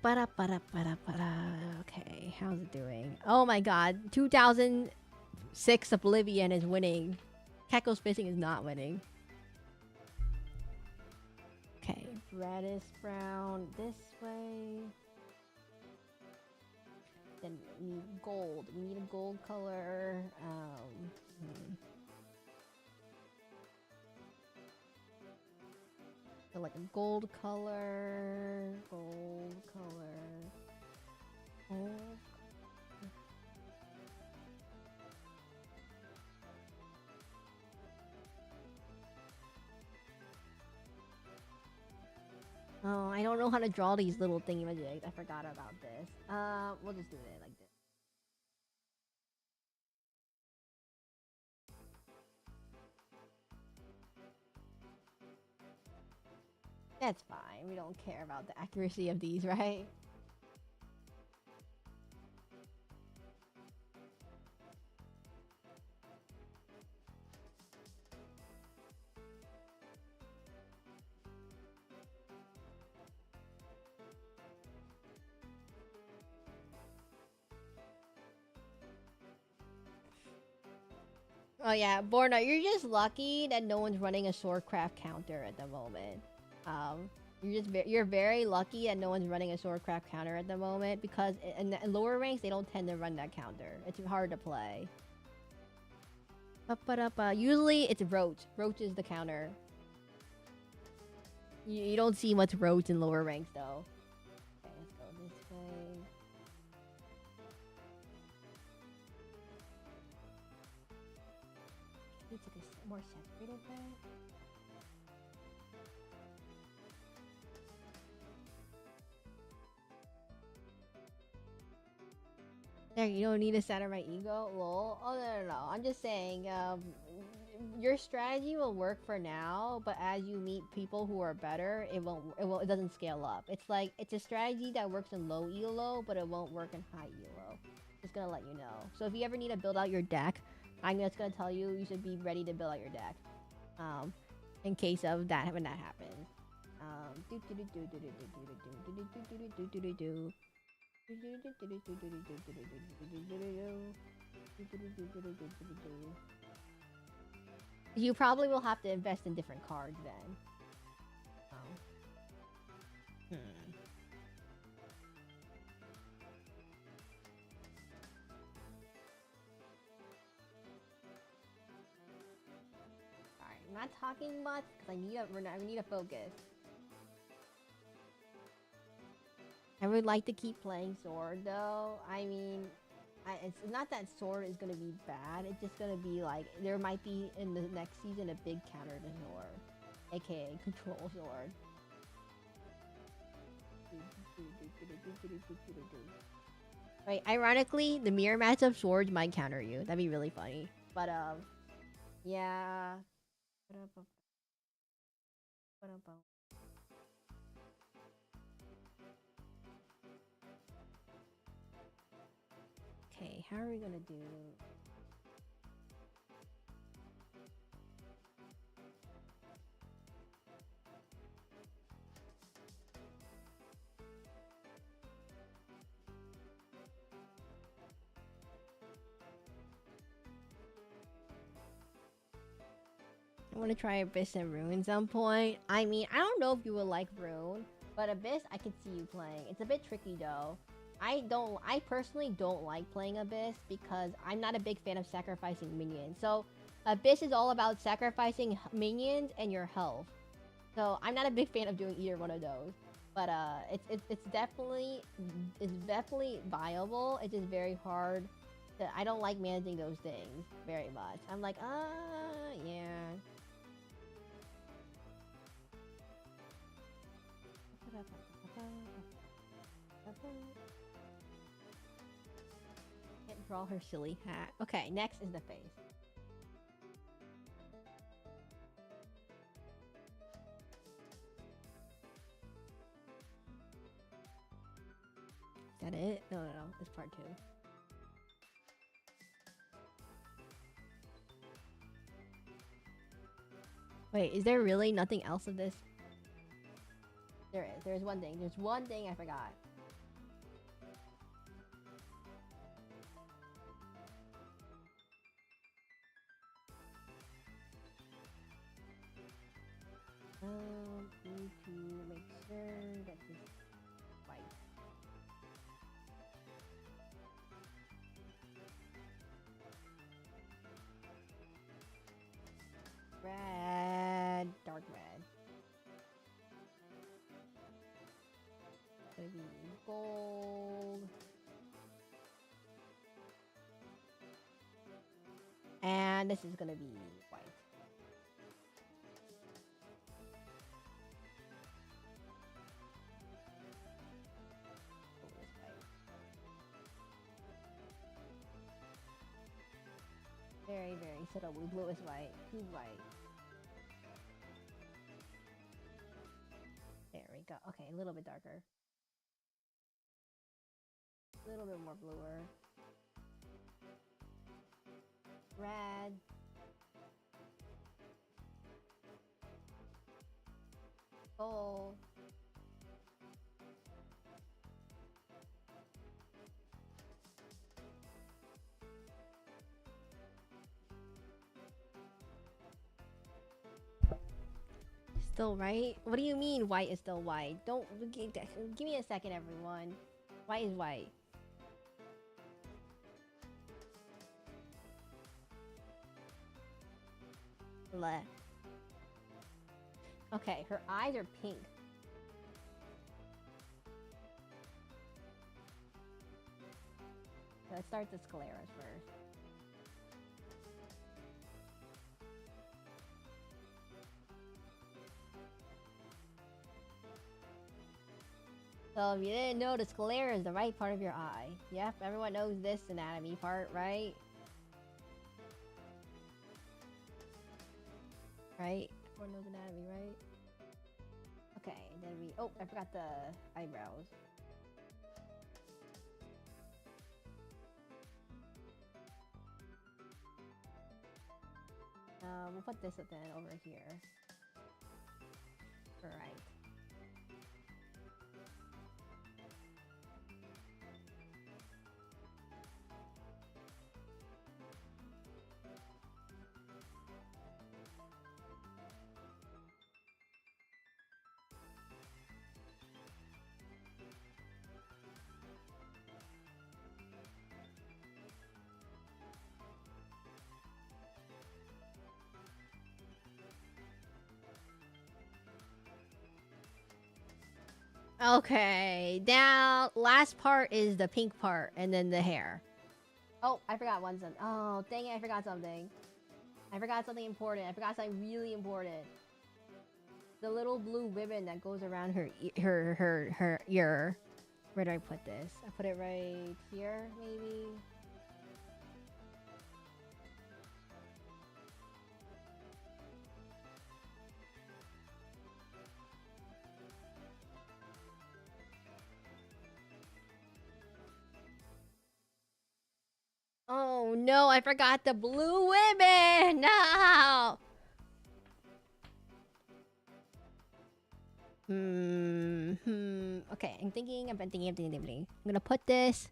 Speaker 1: how's it doing? Oh my god, 2006 Oblivion is winning. Keko's Fishing is not winning. Okay, reddish brown this way. Then we need gold. We need a gold color. So like a gold color. Gold color. Gold. Oh, I don't know how to draw these little thingy-majigs. I forgot about this. We'll just do it like this. That's fine. We don't care about the accuracy of these, right? Oh yeah, Borna, you're just lucky that no one's running a Swordcraft counter at the moment. You're very lucky that no one's running a Swordcraft counter at the moment because in lower ranks they don't tend to run that counter. It's hard to play. Usually it's Roach. Roach is the counter. You don't see much roads in lower ranks though. Okay, let's go this way. Need to get more saturated there. There, you don't need to center my ego. Lol. Oh no. I'm just saying. Your strategy will work for now, but as you meet people who are better, it won't. It doesn't scale up. It's like it's a strategy that works in low elo, but it won't work in high elo. Just gonna let you know. So if you ever need to build out your deck, I'm just gonna tell you you should be ready to build out your deck. In case of that when that happens. You probably will have to invest in different cards then. Alright, I'm not talking much because I need to focus. I would like to keep playing Sword though. I mean, it's not that Sword is gonna be bad. It's just gonna be like there might be in the next season a big counter to Sword, aka Control Sword. Right. Ironically, the mirror match of Swords might counter you. That'd be really funny. But yeah. Okay, how are we gonna do? I want to try Abyss and Rune some point. I mean, I don't know if you would like Rune, but Abyss, I could see you playing. It's a bit tricky though. I personally don't like playing Abyss because I'm not a big fan of sacrificing minions. So Abyss is all about sacrificing minions and your health. So I'm not a big fan of doing either one of those. But it's definitely viable. It's just very hard. I don't like managing those things very much. I'm like, yeah. Can't draw her silly hat. Okay, next is the face. Is that it? No, it's part 2. Wait, is there really nothing else of this? There is. There's one thing. There's one thing I forgot. Need to make sure that this is white. Red, dark red. Gonna be gold. And this is gonna be white. Very, very subtly. Blue is white. Who's white? There we go. Okay, a little bit darker. A little bit more bluer. Red. Gold. Still right? What do you mean white is still white? Don't give me a second, everyone. White is white. Bleh. Okay, her eyes are pink. Let's start the scleras first. So if you didn't know, the sclera is the right part of your eye. Yep, everyone knows this anatomy part, right? Right? Everyone knows anatomy, right? Okay, then we... Oh, I forgot the eyebrows. We'll put this then over here. Right. Okay, now last part is the pink part, and then the hair. Oh, I forgot one something. Oh, dang it, I forgot something. I forgot something important. I forgot something really important. The little blue ribbon that goes around her ear. Where do I put this? I put it right here, maybe. Oh no, I forgot the blue ribbon! No! Okay, I'm thinking. I'm gonna put this.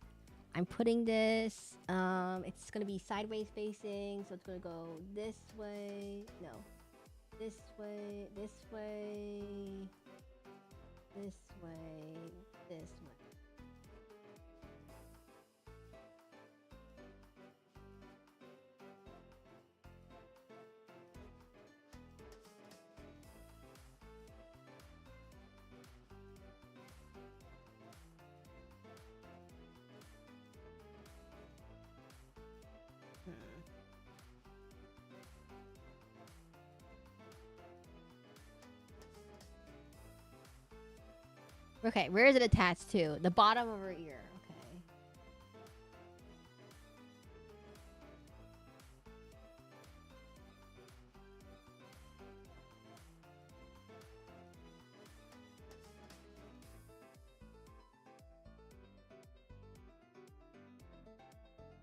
Speaker 1: I'm putting this. It's gonna be sideways facing, so it's gonna go this way. No, this way, this way, this way, this way. Okay, where is it attached to? The bottom of her ear.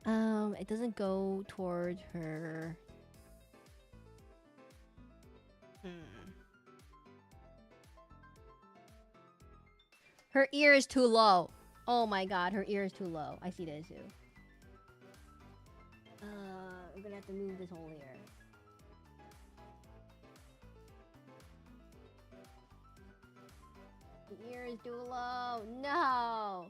Speaker 1: Okay. It doesn't go towards her. Her ear is too low. Oh my god, her ear is too low. I see that too. I'm gonna have to move this whole ear. The ear is too low. No!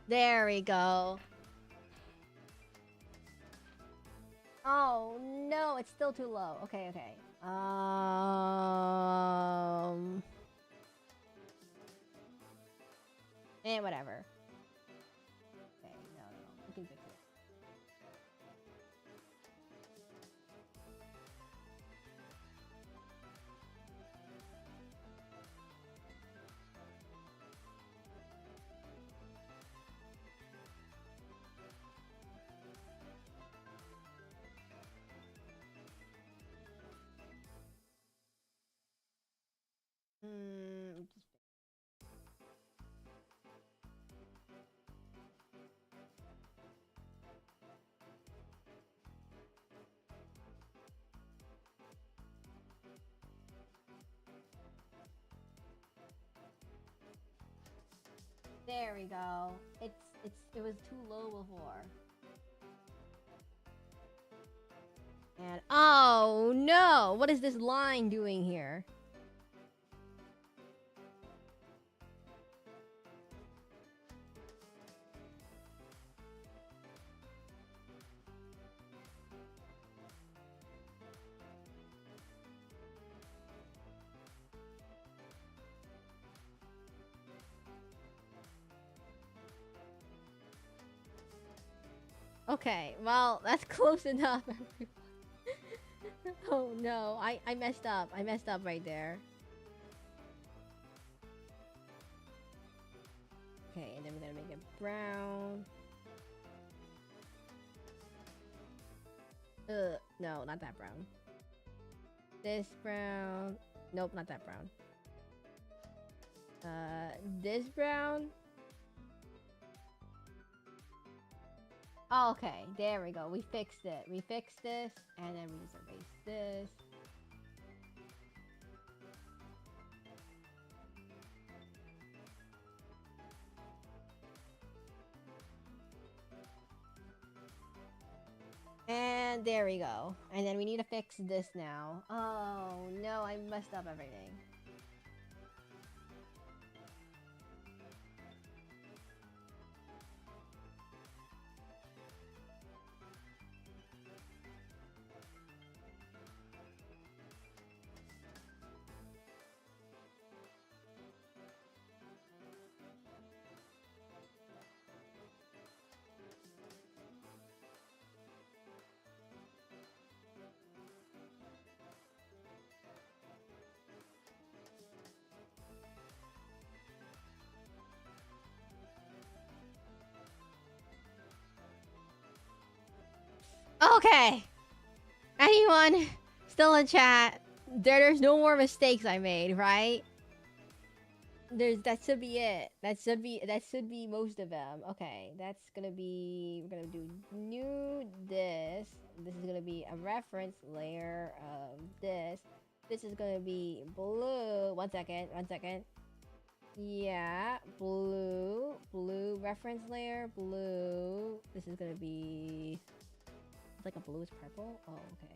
Speaker 1: There we go. Oh no, it's still too low. Okay. And whatever. Okay, no. We can fix it. There we go. It was too low before. And oh no! What is this line doing here? Okay, well, that's close enough. Oh no, I messed up. I messed up right there. Okay, and then we're gonna make it brown. No, not that brown. This brown. Nope, not that brown. This brown. Oh, okay, there we go. We fixed it. We fixed this, and then we just erase this. And there we go. And then we need to fix this now. Oh, no, I messed up everything. Okay. Anyone still in chat? There's no more mistakes I made, right? That should be it. That should be most of them. Okay, that's gonna be, we're gonna do new this. This is gonna be a reference layer of this. This is gonna be blue. One second. Yeah, blue reference layer, blue. This is gonna be, it's like a bluish purple. Oh, okay.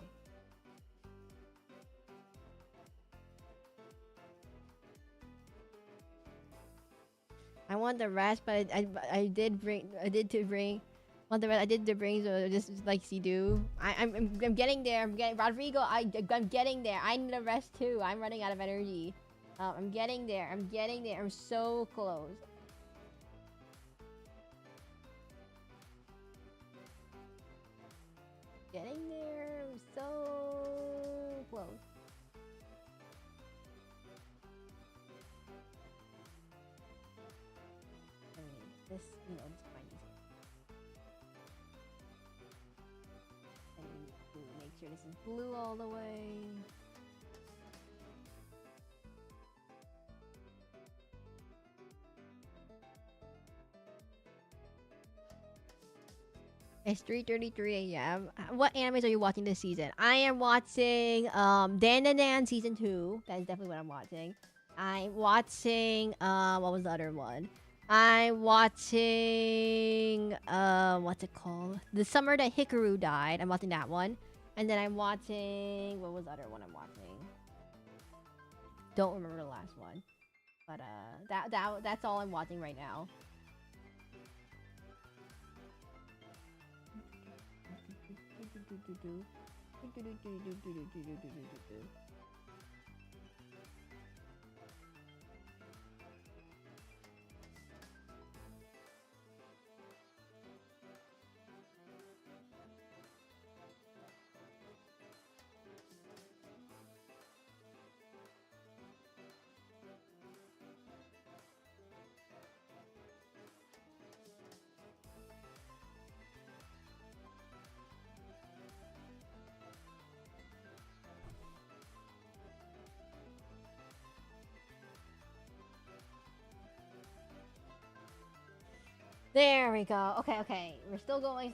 Speaker 1: I want the rest, but I did bring, want the rest. I did to bring, so just like you do. I'm getting there. I'm getting Rodrigo. I'm getting there. I need a rest too. I'm running out of energy. I'm getting there. I'm so close. Getting there. I'm so close. This, you know, just find these. And make sure this is blue all the way. It's 3:33 a.m. What animes are you watching this season? I am watching Dan Dan Dan season 2. That is definitely what I'm watching. I'm watching what was the other one? I'm watching what's it called? The summer that Hikaru died. I'm watching that one. And then I'm watching, what was the other one I'm watching? Don't remember the last one. But that's all I'm watching right now. There we go. Okay. We're still going.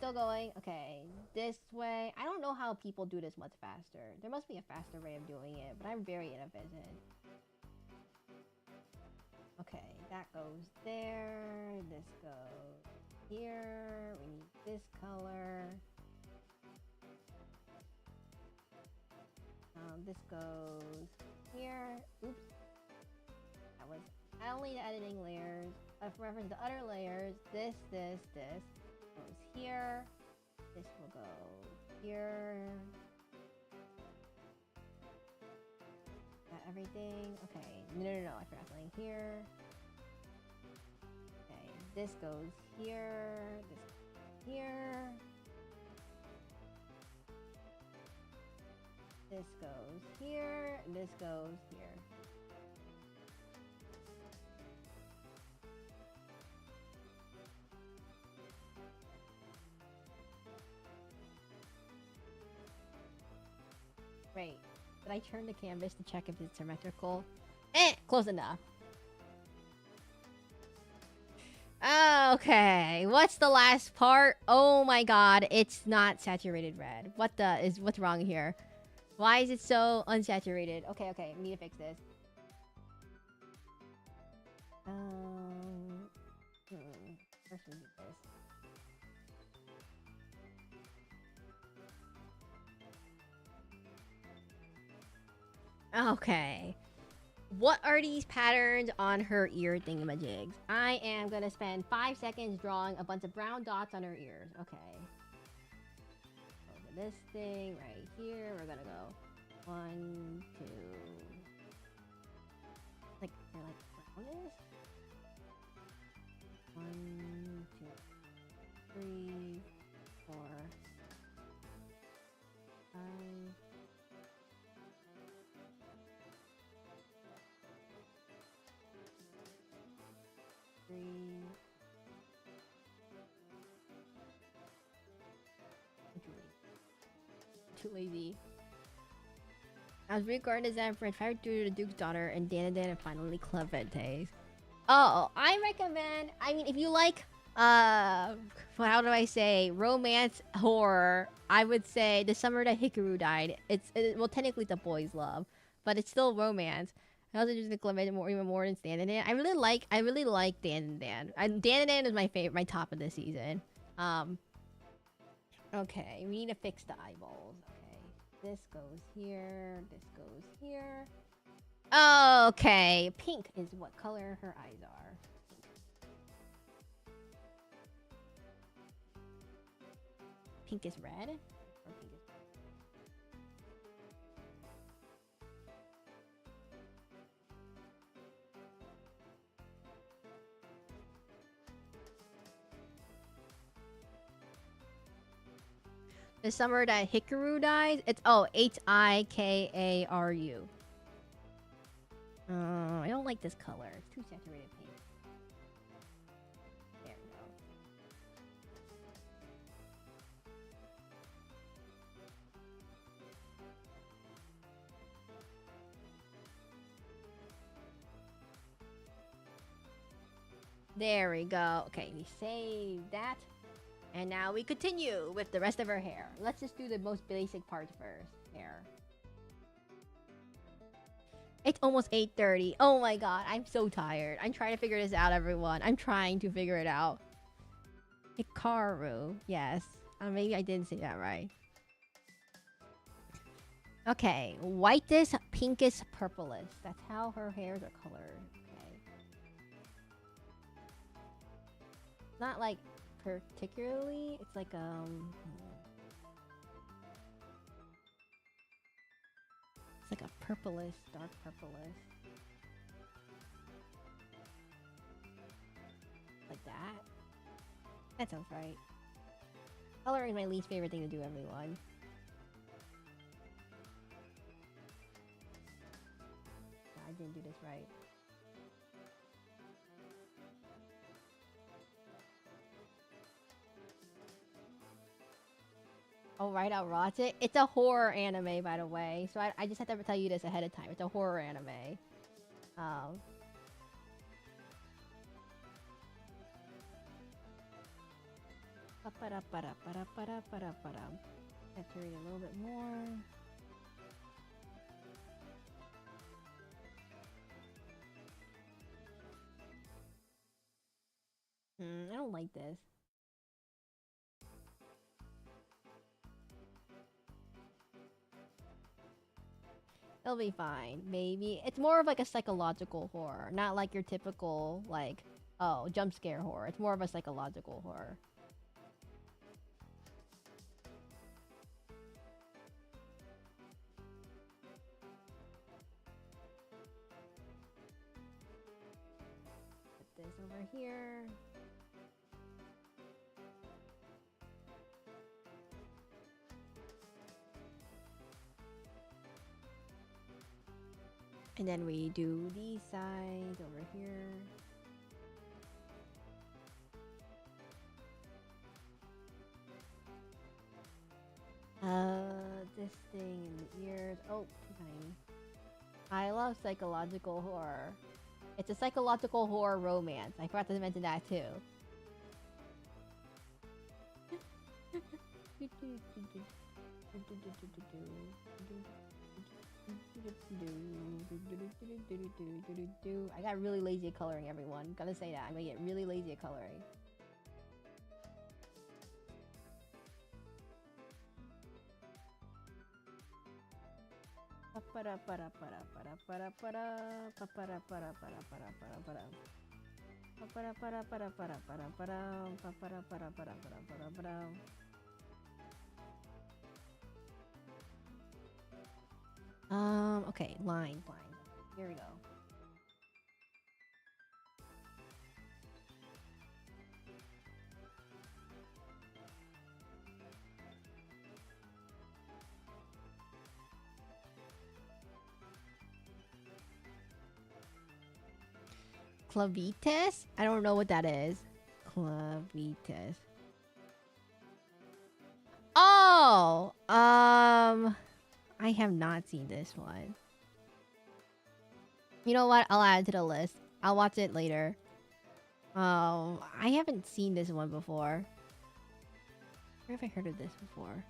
Speaker 1: Okay, this way. I don't know how people do this much faster. There must be a faster way of doing it, but I'm very inefficient. Okay, that goes there. This goes here. We need this color. This goes here. Oops. That was only the editing layers. For reference to other layers, this goes here. This will go here. Got everything? Okay. No. I forgot something here. Okay. This goes here. This goes here. This goes here. This goes here. Wait, did I turn the canvas to check if it's symmetrical? Close enough. Okay, what's the last part? Oh my god, it's not saturated red. What's wrong here? Why is it so unsaturated? Okay, I need to fix this. First we do this. Okay. What are these patterns on her ear thingamajigs? I am gonna spend 5 seconds drawing a bunch of brown dots on her ears. Okay. Over this thing right here, we're gonna go 1, 2. Like they're like brownish. 1, 2, 3, 4, 5. 3. Too lazy. I was regarded as a friend fired through the Duke's daughter and Dan and finally Clevente's. Oh, I recommend. I mean, if you like, how do I say, romance horror, I would say The Summer That Hikaru Died. Well, technically it's a boys' love, but it's still romance. I also just Clement even more than Dan and Dan. I really like Dan and Dan. Dan and Dan is my top of the season. Okay, we need to fix the eyeballs. Okay, this goes here. This goes here. Okay, pink is what color her eyes are. Pink is red? Or pink is... The summer that Hikaru dies? It's, Hikaru. I don't like this color. It's too saturated pink. There we go. There we go. Okay, we save that. And now we continue with the rest of her hair. Let's just do the most basic parts first. Hair. It's almost 8:30. Oh my god, I'm so tired. I'm trying to figure this out, everyone. I'm trying to figure it out. Hikaru. Yes. Maybe I didn't say that right. Okay. Whitest, pinkest, purplest. That's how her hairs are colored. Okay. Not like particularly. It's like it's like a purplish, dark purplish. Like that. That sounds right. Coloring is my least favorite thing to do, everyone. I didn't do this right. Oh, right, I'll watch it. It's a horror anime, by the way. So I just have to tell you this ahead of time. It's a horror anime. Have to read a little bit more. I don't like this. It'll be fine, maybe. It's more of like a psychological horror, not like your typical, like, oh, jump scare horror. It's more of a psychological horror. Put this over here. And then we do these sides over here. This thing in the ears. Oh, too tiny. I love psychological horror. It's a psychological horror romance. I forgot to mention that too. I got really lazy at coloring, everyone. Gotta say that. I'm gonna get really lazy at coloring. Okay, line. Here we go. Clavites? I don't know what that is. Clavites. Oh! I have not seen this one. You know what? I'll add it to the list. I'll watch it later. I haven't seen this one before. Where have I heard of this before?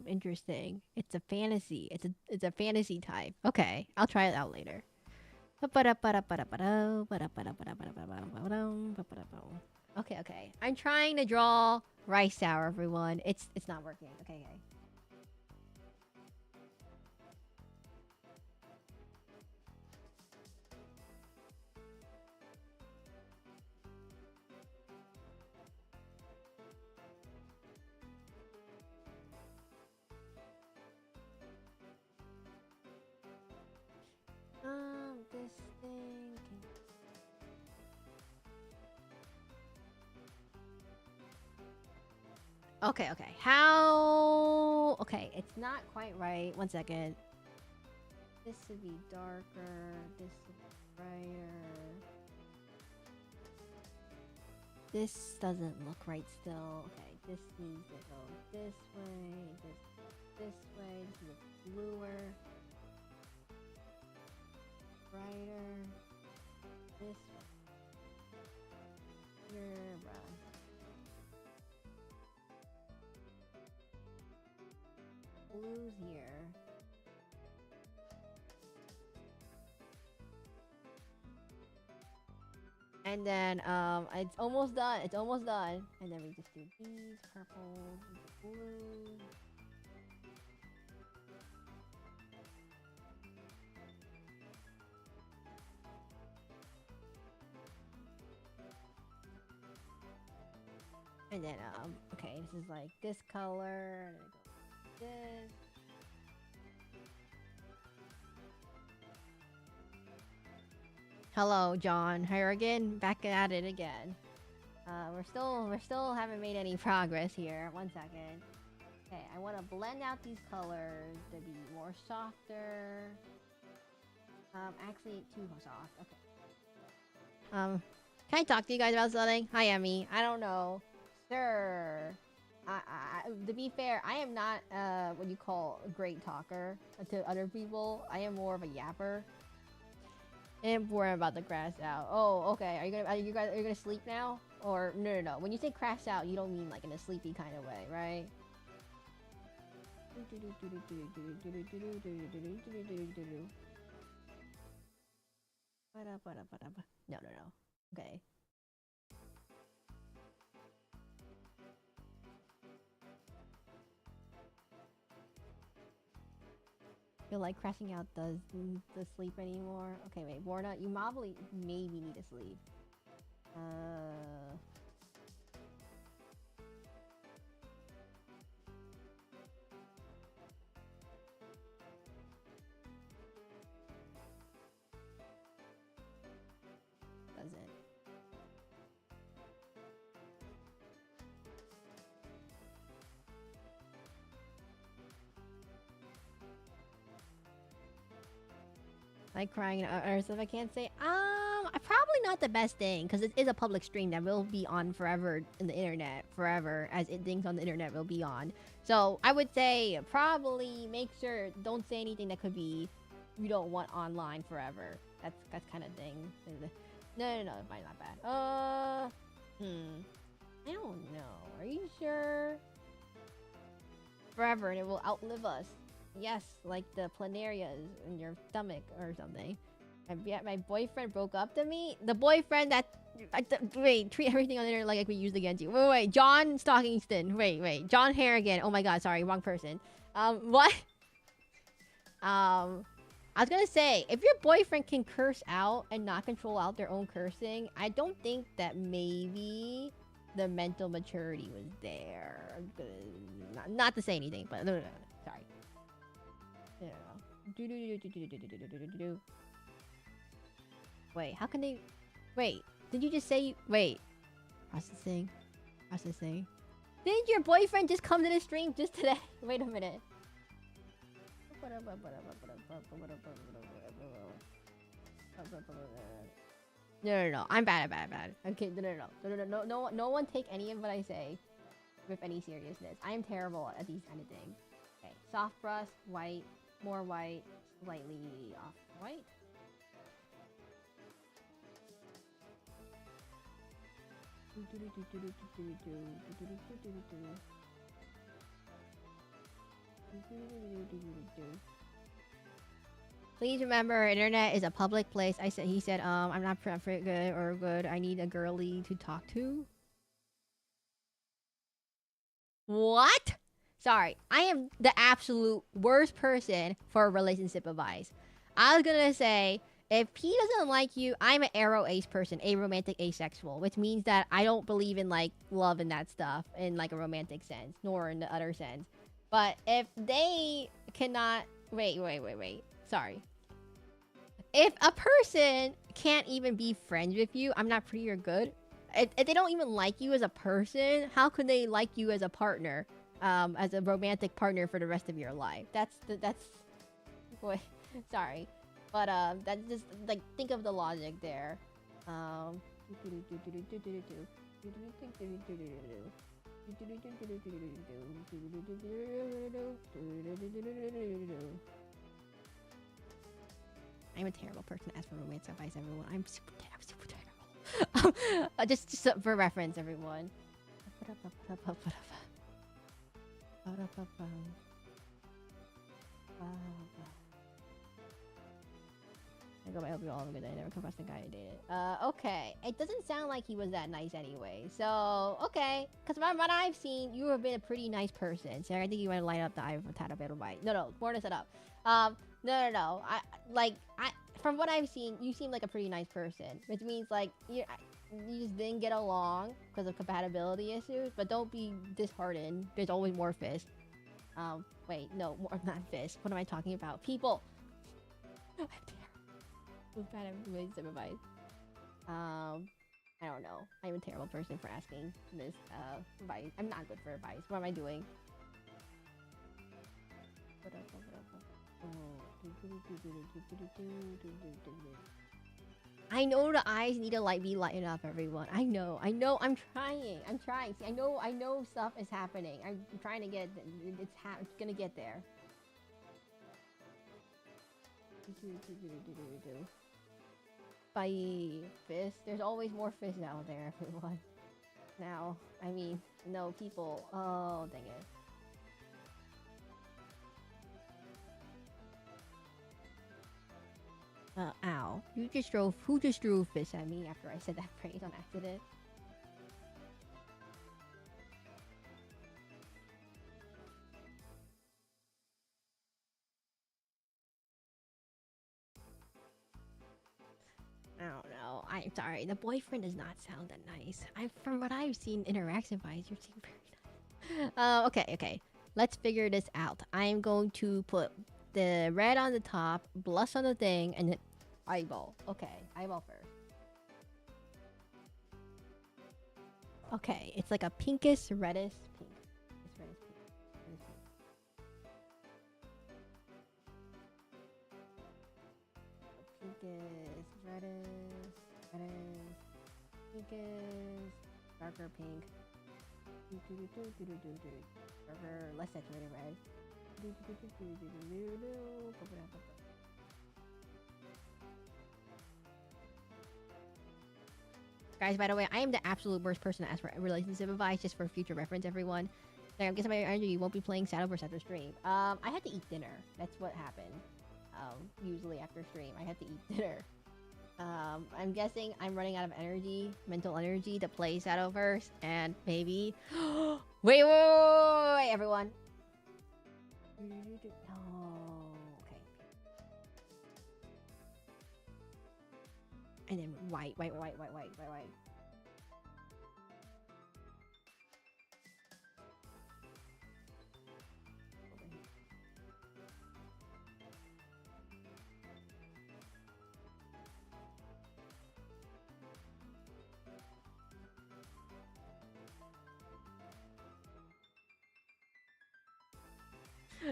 Speaker 1: Interesting. It's a fantasy. It's a fantasy type. Okay, I'll try it out later. Okay. I'm trying to draw rice sour, everyone. It's not working. Okay. This thing can... Okay. How... Okay, it's not quite right. One second. This would be darker. This would be brighter. This doesn't look right still. Okay, this needs to go this way. This way. This is bluer. Brighter. This one. Here, bruh. Blues here. And then, it's almost done. And then we just do these purples, blue. And then, okay, this is like this color, and then it goes like this. Hello, John Harrigan, back at it again. We're still haven't made any progress here. One second. Okay, I want to blend out these colors to be more softer. Actually, too soft. Okay. Can I talk to you guys about something? Hi, Emmy. I don't know. Sure. To be fair, I am not what you call a great talker to other people. I am more of a yapper. And worrying about the crash out. Oh, okay. Are you guys gonna sleep now? Or no. When you say crash out, you don't mean like in a sleepy kind of way, right? No. Okay. Feel like crashing out does the sleep anymore. Okay, wait, Borna, you probably maybe need to sleep. Like crying or stuff I can't say. Probably not the best thing because it is a public stream that will be on forever in the internet, forever as things on the internet will be on. So I would say probably make sure don't say anything that could be you don't want online forever. That's kind of thing. No, probably not bad. I don't know. Are you sure? Forever and it will outlive us. Yes, like the planarias in your stomach or something. My boyfriend broke up to me. The boyfriend that wait, treat everything on the internet like we used against you. Wait, John Stockingston. Wait, John Harrigan. Oh my God, sorry, wrong person. What? I was gonna say, if your boyfriend can curse out and not control out their own cursing, I don't think that maybe the mental maturity was there. Not to say anything, but no, sorry. Wait, how can they... Wait, did you just say... Wait. Processing. Didn't your boyfriend just come to the stream just today? Wait a minute. No. I'm bad. Okay, no one take any of what I say with any seriousness. I am terrible at these kind of things. Okay, soft brush, white, more white, slightly off white. Please remember, internet is a public place. He said, I'm not good. I need a girly to talk to. What? Sorry, I am the absolute worst person for relationship advice. I was gonna say, if he doesn't like you, I'm an aro ace person, aromantic asexual, which means that I don't believe in like love and that stuff in like a romantic sense, nor in the other sense. But if they cannot, wait. Sorry. If a person can't even be friends with you, I'm not pretty or good. If they don't even like you as a person, how could they like you as a partner, as a romantic partner for the rest of your life? That's. Wait, sorry, but that's just like think of the logic there. I'm a terrible person to ask for romance advice, everyone. I'm super terrible. Just for reference, everyone. I hope you all have a good day. Never confessed the guy I dated. Okay. It doesn't sound like he was that nice anyway. So, okay. Because from what I've seen, you have been a pretty nice person. So I think you want to light up the eye of a Tadabero bite. No, more to set up. No. From what I've seen, you seem like a pretty nice person. Which means, like, you just didn't get along because of compatibility issues. But don't be disheartened. There's always more fish. Wait, no, not fish. What am I talking about? People! I'm terrible. Who's bad at relationship advice? I don't know. I'm a terrible person for asking this advice. I'm not good for advice. What am I doing? I know the eyes need to be lightened up, everyone. I know. I'm trying. See, I know stuff is happening. I'm trying to get. It's gonna get there. Bye, fish. There's always more fish out there, everyone. Now, I mean, no people. Oh, dang it. Ow. Who just drew fish at me after I said that phrase on accident? I don't know. I'm sorry. The boyfriend does not sound that nice. From what I've seen interaction-wise, you seem very nice. Okay. Let's figure this out. I'm going to put the red on the top, blush on the thing, and then eyeball. Okay, eyeball first. Okay, it's like a pinkish, reddish pink. It's reddish pink. Pinkest, reddish, reddish, pinkest, darker pink. Darker, less saturated red. Guys, by the way, I am the absolute worst person to ask for relationship advice, just for future reference, everyone. Like, I'm guessing by your energy, you won't be playing Shadowverse after stream. I had to eat dinner. That's what happened. Usually after stream, I had to eat dinner. I'm guessing I'm running out of energy, mental energy, to play Shadowverse, and maybe... wait, everyone. No, okay. And then white.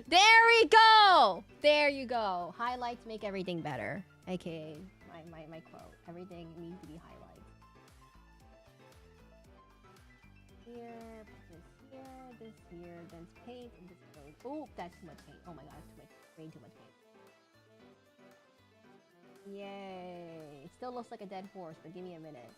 Speaker 1: There we go! There you go. Highlights make everything better. AKA my quote. Everything needs to be highlights. Here, put this here, this here, then paint, and this goes. Oh, that's too much paint. Oh my god, that's too much. Way too much paint. Yay. It still looks like a dead horse, but give me a minute.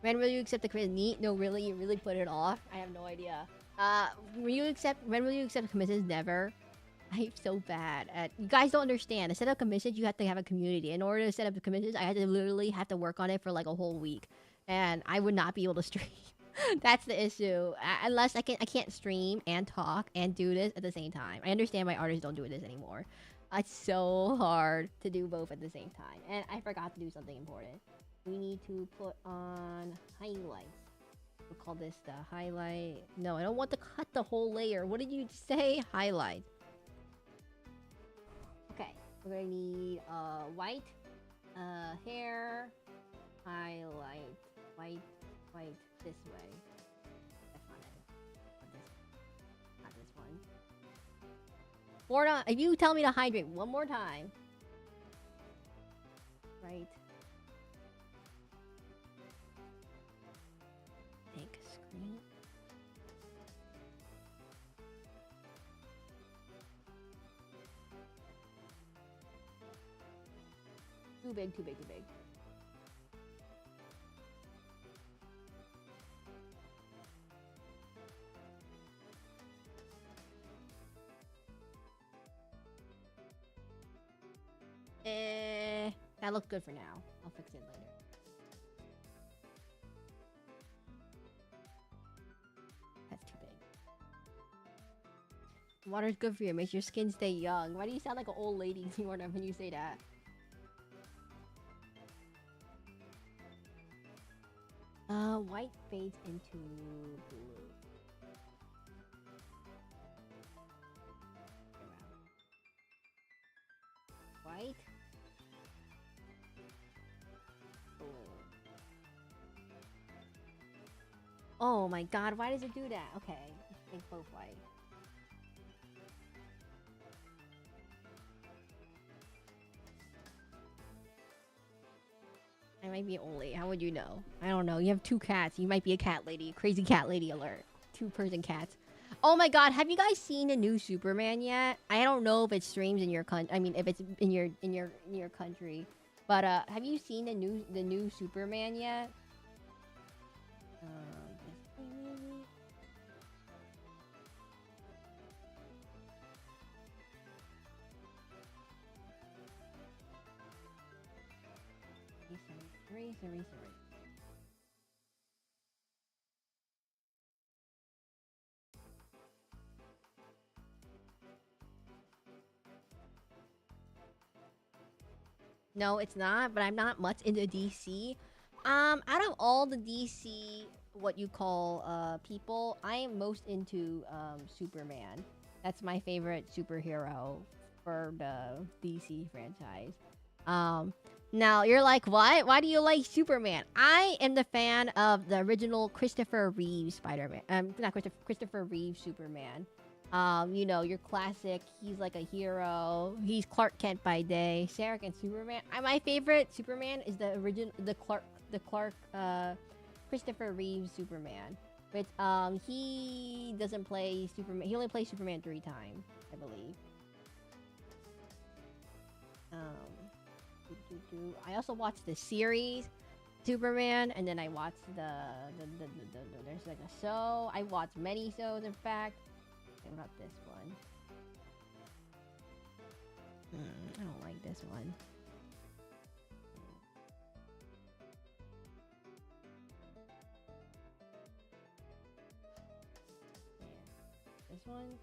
Speaker 1: When will you accept the commitment? Neat? No, really? You really put it off? I have no idea. When will you accept commissions? Never. I'm so bad at... You guys don't understand. To set up commissions, you have to have a community. In order to set up the commissions, I had to literally have to work on it for like a whole week. And I would not be able to stream. That's the issue. Unless I can't stream and talk and do this at the same time. I understand why artists don't do this anymore. It's so hard to do both at the same time. And I forgot to do something important. We need to put on highlights. We'll call this the highlight. No, I don't want to cut the whole layer. What did you say? Highlight. Okay, we're gonna need white, hair, highlight, white, this way. That's not it. Not this one. If you tell me to hydrate one more time. Right. Big screen. Too big, too big, too big. That looks good for now. I'll fix it later. That's too big. Water's good for you. Makes your skin stay young. Why do you sound like an old lady when you say that? White fades into blue. White. Blue. Oh my god, why does it do that? Okay, let's make both white. I might be only. How would you know? I don't know. You have 2 cats. You might be a cat lady. Crazy cat lady alert. 2-person cats. Oh my god, have you guys seen the new Superman yet? I don't know if it streams in your country. I mean, if it's in your country. But have you seen the new Superman yet? Eraser. No, it's not, but I'm not much into DC. Out of all the DC, what you call, people, I am most into, Superman. That's my favorite superhero for the DC franchise. Now you're like, what? Why do you like Superman? I am the fan of the original Christopher Reeve Spider-Man. Not Christopher Reeve Superman. You know, your classic. He's like a hero. He's Clark Kent by day. Seraclin Superman. My favorite Superman is the original, the Clark, Christopher Reeve Superman. But he doesn't play Superman. He only plays Superman 3 times, I believe. I also watched the series Superman, and then I watched there's like a show. I watched many shows, in fact. What about this one? I don't like this one. This one?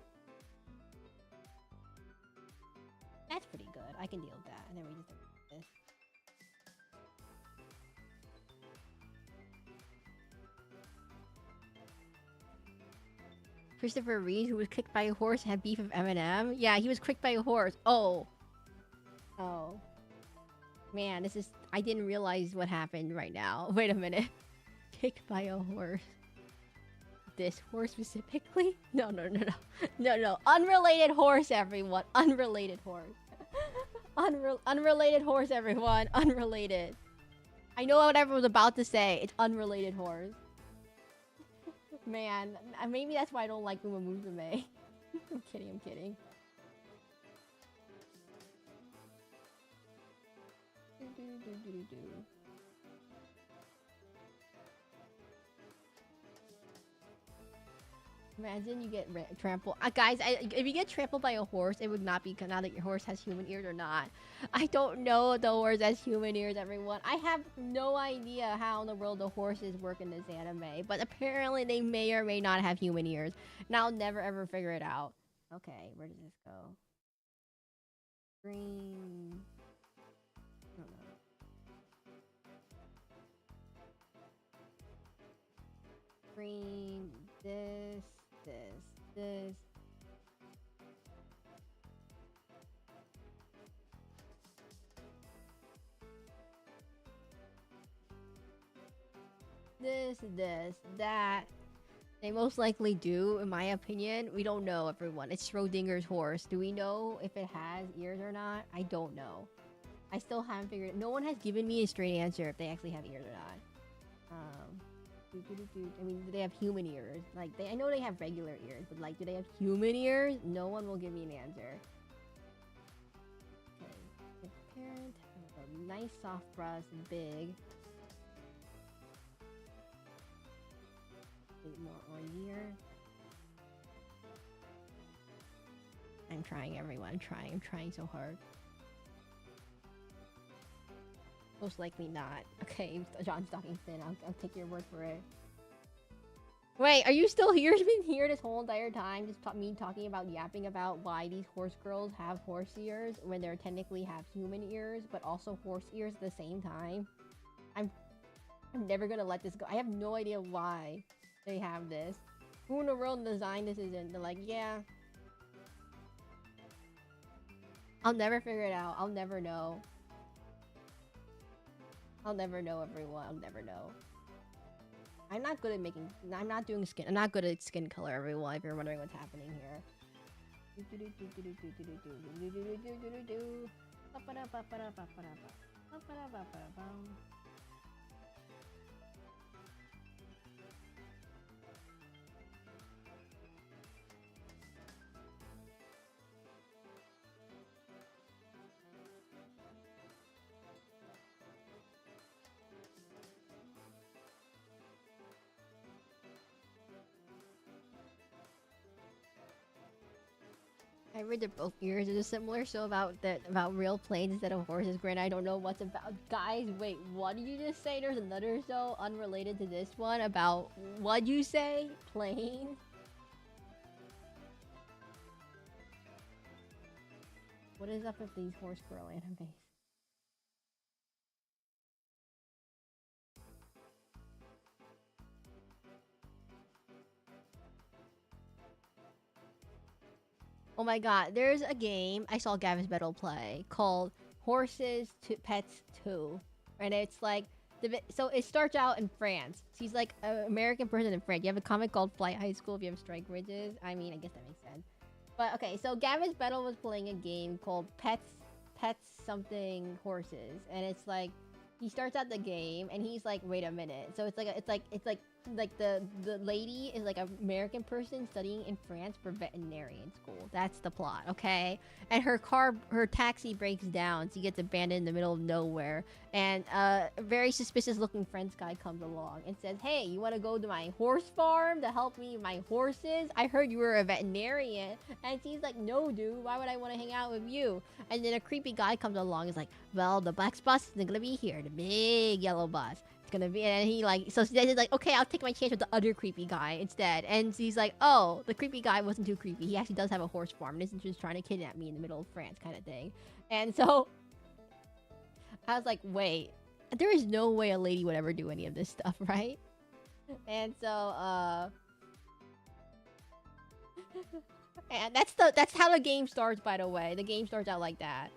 Speaker 1: That's pretty good. I can deal with that. And then we just do this. Christopher Reeve, who was kicked by a horse, had beef with Eminem. Yeah, he was kicked by a horse. Oh. Man, this is... I didn't realize what happened right now. Wait a minute. Kicked by a horse. This horse specifically? No. Unrelated horse, everyone. Unrelated horse. Unrelated horse, everyone. Unrelated. I know what everyone was about to say. It's unrelated horse. Man, maybe that's why I don't like Uma Musume. I'm kidding. Imagine you get trampled. Guys, if you get trampled by a horse, it would not be now that your horse has human ears or not. I don't know if the horse has human ears, everyone. I have no idea how in the world the horses work in this anime, but apparently they may or may not have human ears. And I'll never ever figure it out. Okay, where does this go? Green. I don't know. Green. This. That. They most likely do, in my opinion. We don't know, everyone. It's Schrodinger's horse. Do we know if it has ears or not? I don't know. I still haven't figured it. No one has given me a straight answer if they actually have ears or not. I mean, do they have human ears? Like, I know they have regular ears, but like, do they have human ears? No one will give me an answer. Okay, parent, a nice soft brush, big. 8 more on here. I'm trying, everyone. I'm trying so hard. Most likely not. Okay, John's talking thin. I'll take your word for it. Wait, are you still here? You've been here this whole entire time, just me yapping about why these horse girls have horse ears when they technically have human ears, but also horse ears at the same time. I'm never gonna let this go. I have no idea why they have this. Who in the world designed this? They're like, yeah. I'll never figure it out. I'll never know. I'll never know, everyone. I'll never know. I'm not good at I'm not doing skin. I'm not good at skin color, everyone, if you're wondering what's happening here. I read that both ears are similar, so about real planes instead of horses. Granted, I don't know what's about. Guys, wait, what did you just say? There's another show unrelated to this one about what'd you say? Plane? What is up with these horse girl animes? Oh my god, there's a game I saw Gavis Metal play called Horses to Pets 2. And it's like so it starts out in France. She's like an American person in France. You have a comic called Flight High School if you have Strike Bridges. I mean, I guess that makes sense. But okay, so Gavis Metal was playing a game called Pets something horses, and it's like he starts out the game and he's like, wait a minute. So it's like the lady is like an American person studying in France for veterinarian school. That's the plot, okay? And her taxi breaks down. She gets abandoned in the middle of nowhere. And a very suspicious looking French guy comes along and says, hey, you want to go to my horse farm to help me with my horses? I heard you were a veterinarian. And she's like, no, dude, why would I want to hang out with you? And then a creepy guy comes along and is like, well, the black bus isn't going to be here. The big yellow bus. Gonna be, and he like, so she's like, okay, I'll take my chance with the other creepy guy instead. And she's like, oh, the creepy guy wasn't too creepy. He actually does have a horse farm and isn't just trying to kidnap me in the middle of France kind of thing. And so I was like, wait, there is no way a lady would ever do any of this stuff, right? And so and that's how the game starts, by the way. The game starts out like that.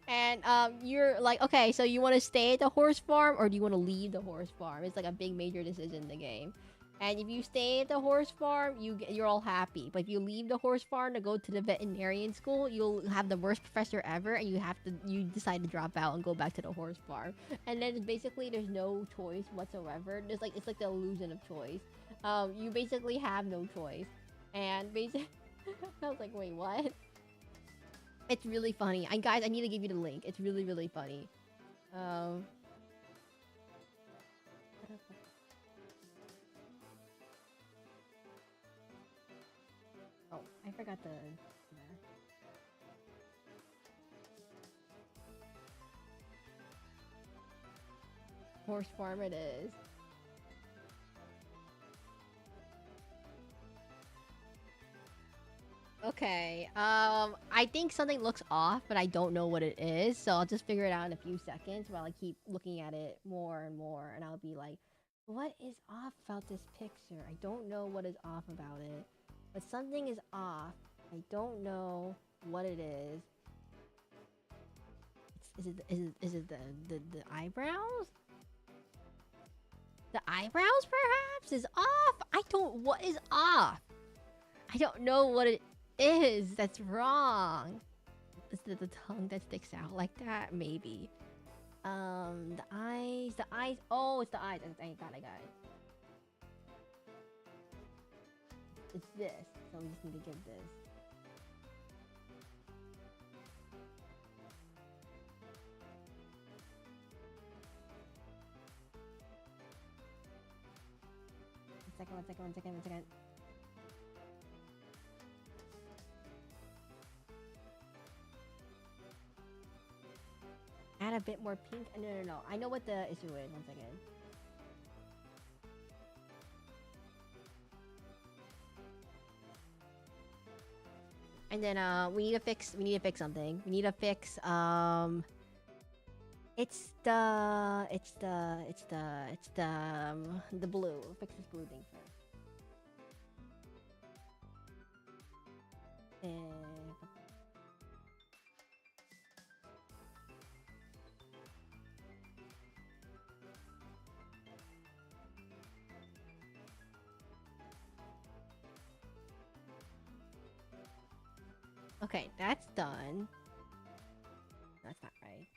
Speaker 1: And you're like, okay, so you want to stay at the horse farm or do you want to leave the horse farm? It's like a big major decision in the game. And if you stay at the horse farm, you're all happy. But if you leave the horse farm to go to the veterinarian school, you'll have the worst professor ever, and you decide to drop out and go back to the horse farm. And then basically there's no choice whatsoever. It's like the illusion of choice. You basically have no choice. And basically, I was like, wait, what? It's really funny. Guys, I need to give you the link. It's really, really funny. Oh, I forgot the... Horse farm it is. Okay, I think something looks off, but I don't know what it is, so I'll just figure it out in a few seconds while I keep looking at it more and more, and I'll be like, what is off about this picture? I don't know what is off about it, but something is off. I don't know what it is. Is it the eyebrows? The eyebrows perhaps is off? What is off? I don't know what it is that's wrong. Is it the tongue that sticks out like that? Maybe. The eyes. Oh, it's the eyes. I got it. It's this. So we just need to give this. One second. Add a bit more pink. No. I know what the issue is. 1 second. And then we need to fix something. We need to fix it's the blue. Fix this blue thing first. Okay, that's done. That's not right.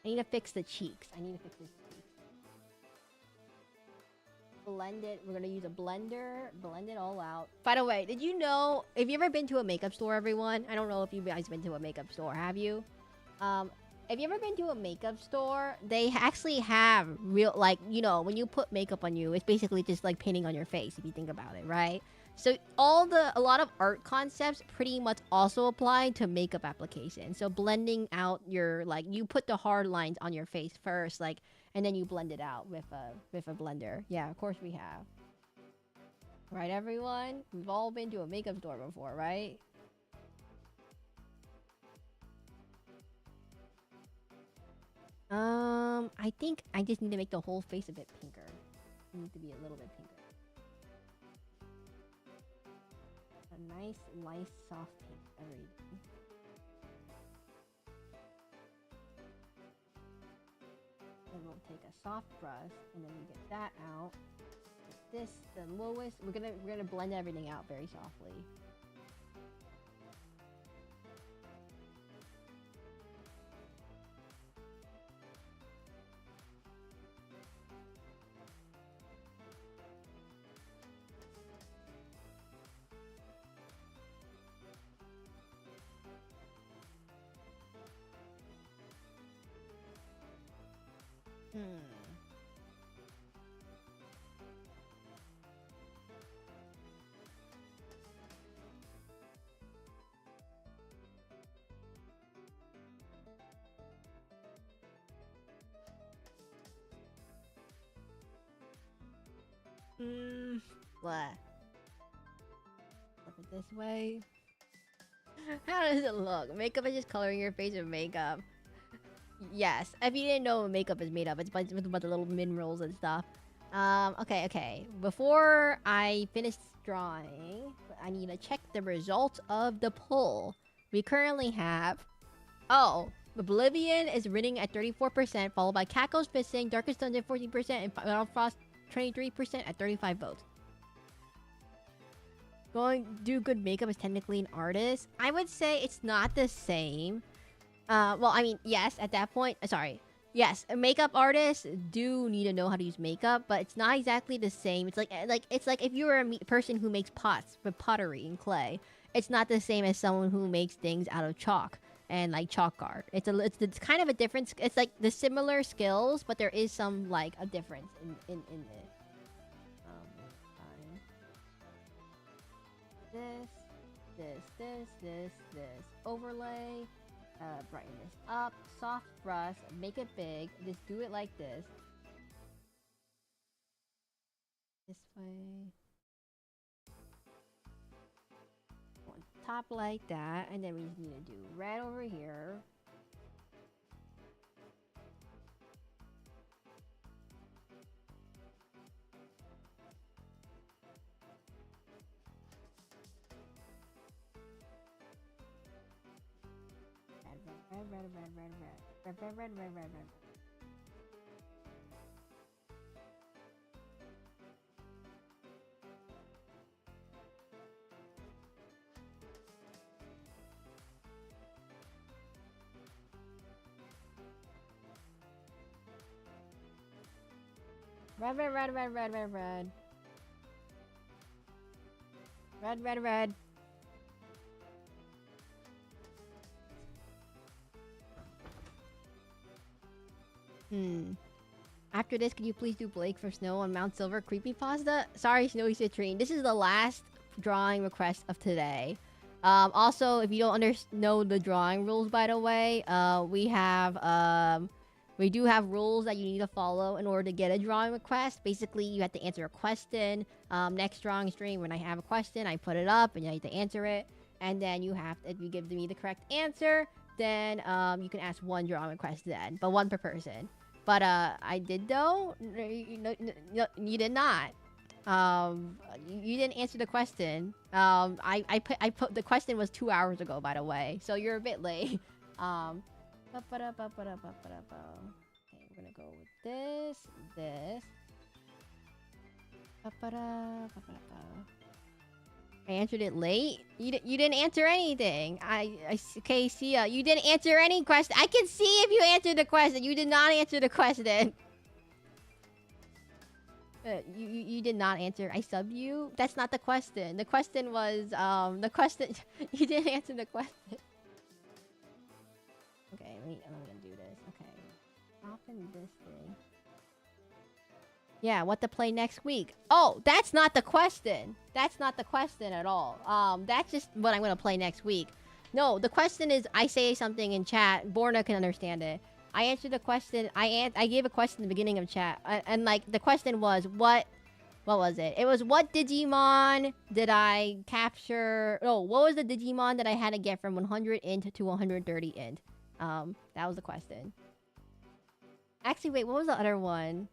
Speaker 1: I need to fix the cheeks. Blend it. We're gonna use a blender. Blend it all out. By the way, did you know? Have you ever been to a makeup store, everyone? I don't know if you guys been to a makeup store. Have you? Have you ever been to a makeup store? They actually have real, like, you know, when you put makeup on you, it's basically just like painting on your face if you think about it, right? So a lot of art concepts pretty much also apply to makeup application. So blending out your, like, you put the hard lines on your face first, like, and then you blend it out with a blender. Yeah, of course we have. Right, everyone? We've all been to a makeup store before, right? I think I just need to make the whole face a bit pinker. It needs to be a little bit pinker. A nice, soft pink. Everything. Then we'll take a soft brush, and then we get that out. This, the lowest. We're gonna blend everything out very softly. Blah. Flip it this way. How does it look? Makeup is just coloring your face with makeup. Yes, if you didn't know what makeup is made of, it's with a bunch of little minerals and stuff. Okay. Before I finish drawing, I need to check the results of the poll. We currently have... Oh, Oblivion is winning at 34%, followed by Cackle's Fishing, Darkest Dungeon 14%, and Final Frost 23% at 35 votes. Do good makeup is technically an artist. I would say it's not the same. Well, I mean, yes, at that point, yes, makeup artists do need to know how to use makeup, but it's not exactly the same. It's like if you were a person who makes pots with pottery and clay, it's not the same as someone who makes things out of chalk and like chalk art. It's kind of a difference. It's like the similar skills, but there is some like a difference in it. This overlay. Brighten this up, soft brush, make it big, just do it like this. This way. On top like that, and then we just need to do red over here. Red. Red. After this, could you please do Blake for Snow on Mount Silver Creepypasta? Sorry, Snowy Citrine. This is the last drawing request of today. Also, if you don't know the drawing rules, by the way, we do have rules that you need to follow in order to get a drawing request. Basically, you have to answer a question. Next drawing stream, when I have a question, I put it up and you have to answer it. And then if you give me the correct answer, then you can ask one drawing request then, but one per person. But I did though. No, you did not. You didn't answer the question. I put the question was 2 hours ago, by the way, so you're a bit late. Okay, we're gonna go with this. I answered it late. You didn't answer anything. Okay, Sia, you didn't answer any question. I can see if you answered the question. You did not answer the question. You did not answer. I subbed you. That's not the question. The question was the question. You didn't answer the question. Okay, I'm gonna do this. Okay, open this thing. Yeah, what to play next week. Oh, that's not the question. That's not the question at all. That's just what I'm gonna play next week. No, the question is I say something in chat. Borna can understand it. I answered the question. I gave a question in the beginning of chat, and like the question was what was it? It was what Digimon did I capture? Oh, what was the Digimon that I had to get from 100 int to 130 int? That was the question. Actually, wait, what was the other one?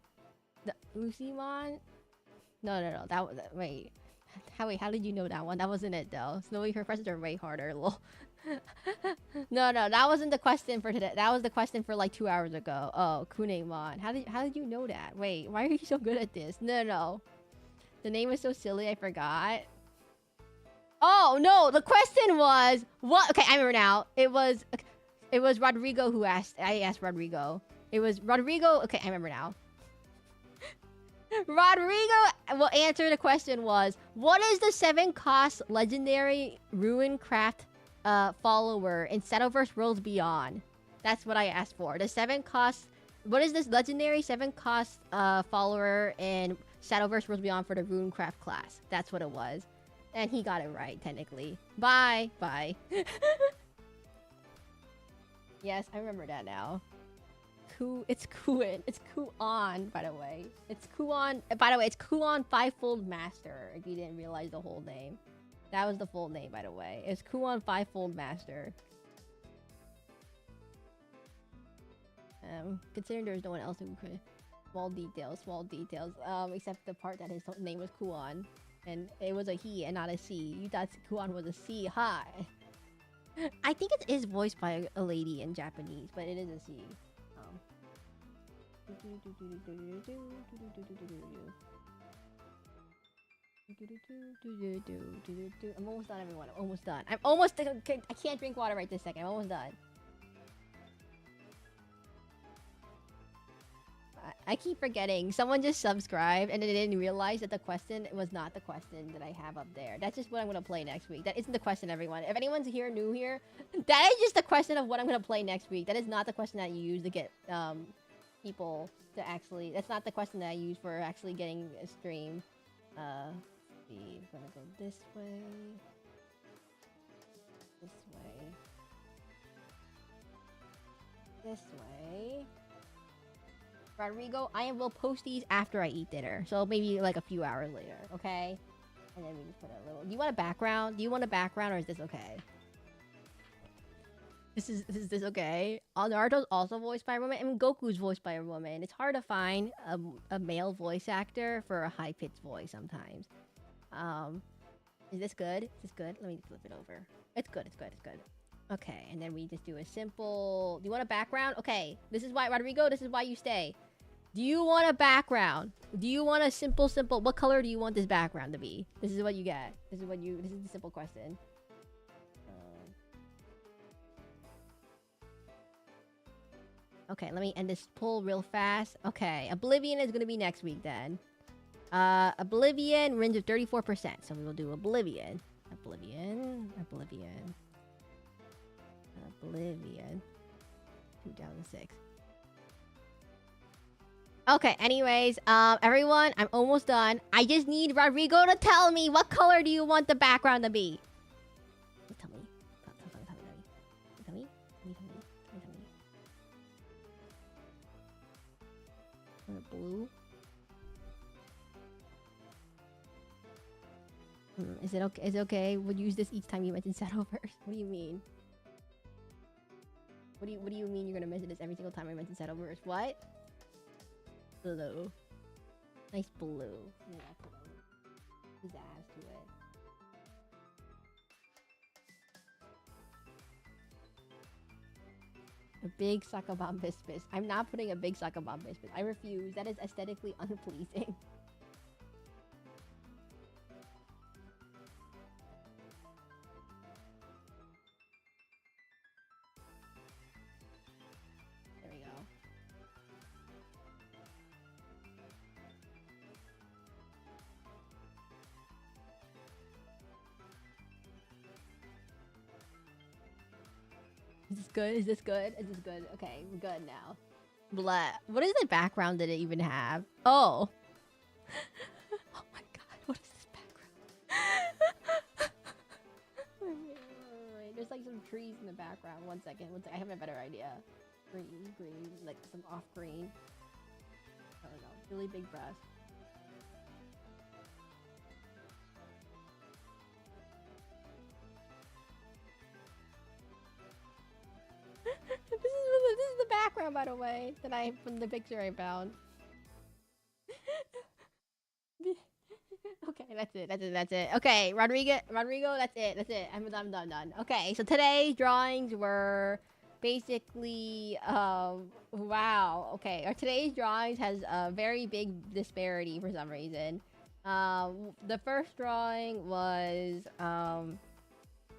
Speaker 1: The Lucimon? No. That was wait. How did you know that one? That wasn't it though. Snowy, her questions are way harder. Lol. No, that wasn't the question for today. That was the question for like 2 hours ago. Oh, Kunemon. How did you know that? Wait, why are you so good at this? No. The name is so silly, I forgot. Oh no, the question was what? Okay, I remember now. It was Rodrigo who asked. I asked Rodrigo. It was Rodrigo. Okay, I remember now. Rodrigo will answer the question was, what is the 7-cost legendary Ruincraft follower in Shadowverse Worlds Beyond? That's what I asked for. The 7-cost... What is this legendary 7-cost follower in Shadowverse Worlds Beyond for the Ruincraft class? That's what it was. And he got it right, technically. Bye. Yes, I remember that now. It's Kuon. It's Kuon, by the way. It's Kuon. By the way, it's Kuon Fivefold Master. If you didn't realize the whole name, that was the full name, by the way. It's Kuon Fivefold Master. Considering there's no one else who could. Small details. Except the part that his name was Kuon, and it was a he and not a C. You thought Kuon was a C. Hi. I think it is voiced by a lady in Japanese, but it is a C. I'm almost done, everyone. I'm almost done. I can't drink water right this second. I'm almost done. I keep forgetting. Someone just subscribed and they didn't realize that the question was not the question that I have up there. That's just what I'm gonna play next week. That isn't the question, everyone. If anyone's new here, that is just the question of what I'm gonna play next week. That is not the question that you use to get people to actually. That's not the question that I use for actually getting a stream. I'm gonna go this way. This way. Rodrigo, I will post these after I eat dinner. So maybe like a few hours later, okay? And then we just put a little... Do you want a background? Or is this okay? Is this okay? Naruto's also voiced by a woman, and Goku's voiced by a woman. It's hard to find a male voice actor for a high-pitched voice sometimes. Is this good? Let me flip it over. It's good. Okay, and then we just do a simple... Do you want a background? Okay, this is why, Rodrigo, this is why you stay. Do you want a background? Do you want a simple... What color do you want this background to be? This is what you get. This is the simple question. Okay, let me end this poll real fast. Okay, Oblivion is going to be next week then. Oblivion, range of 34%. So we will do Oblivion. 2006. Okay, anyways, everyone, I'm almost done. I just need Rodrigo to tell me what color do you want the background to be? Tell me. Blue? Is it okay? Is it okay? We'll use this each time you mention Shadowverse. What do you mean? What do you mean you're gonna mention this every single time I mention Shadowverse? What? Blue. Nice blue. Yeah, blue. Pizzazz to it. A big Sakabam Biscuit. I'm not putting a big Sakabam Biscuit. I refuse. That is aesthetically unpleasing. There we go. Is this good? Is this good? Is this good? Okay, we're good now. Blah. What is the background that it even have? Oh. trees in the background. One second. I have a better idea. Green, like some off green. I don't know. Really big brush. This is the background, by the way, that I from the picture I found. Okay, that's it. Okay, Rodrigo, that's it. I'm done. Okay, so today's drawings were basically, wow. Okay, our today's drawings has a very big disparity for some reason. The first drawing was,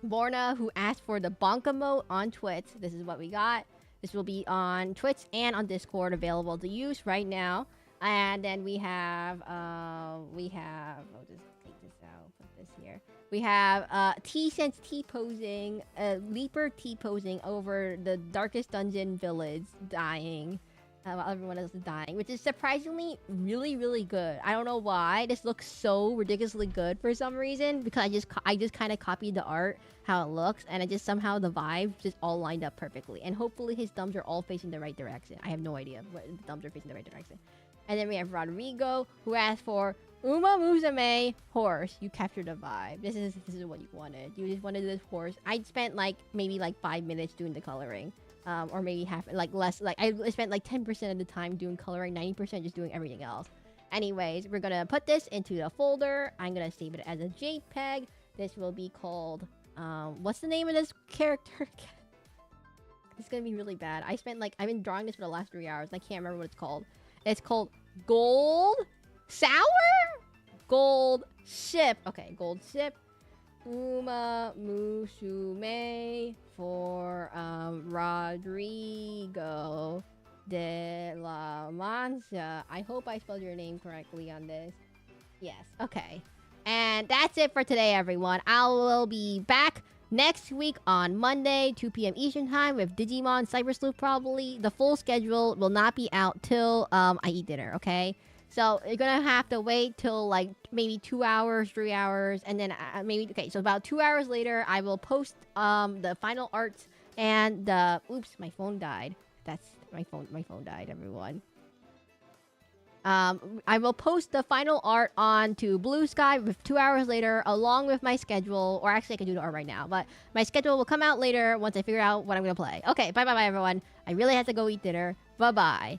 Speaker 1: Borna, who asked for the bonk emote on Twitch. This is what we got. This will be on Twitch and on Discord, available to use right now. And then we have, I'll just take this out, put this here. We have, T-Sense T-posing, Leaper T-posing over the Darkest Dungeon village, dying. While everyone else is dying, which is surprisingly really, really good. I don't know why. This looks so ridiculously good for some reason, because I just kind of copied the art, how it looks, and it just somehow the vibes just all lined up perfectly. And hopefully his thumbs are all facing the right direction. I have no idea what the thumbs are facing the right direction. And then we have Rodrigo, who asked for Uma Musume horse. You captured the vibe. This is what you wanted. You just wanted this horse. I spent maybe 5 minutes doing the coloring. Or maybe half, less. I spent 10% of the time doing coloring, 90% just doing everything else. Anyways, we're gonna put this into the folder. I'm gonna save it as a JPEG. This will be called, what's the name of this character? It's gonna be really bad. I've been drawing this for the last 3 hours, and I can't remember what it's called. It's called Gold Sour? Gold Ship. Okay, Gold Ship. Uma Musume for Rodrigo de la Mancha. I hope I spelled your name correctly on this. Yes, okay. And that's it for today, everyone. I will be back next week on Monday, 2 p.m. Eastern Time with Digimon Cyber Sleuth probably. The full schedule will not be out till I eat dinner, okay? So you're gonna have to wait till maybe 2 hours, 3 hours, and then so about 2 hours later, I will post the final arts and the oops, my phone died. That's my phone died, everyone. I will post the final art onto Blue Sky with 2 hours later, along with my schedule. Or actually, I can do the art right now, but my schedule will come out later once I figure out what I'm gonna play. Okay, bye, everyone. I really have to go eat dinner. Bye.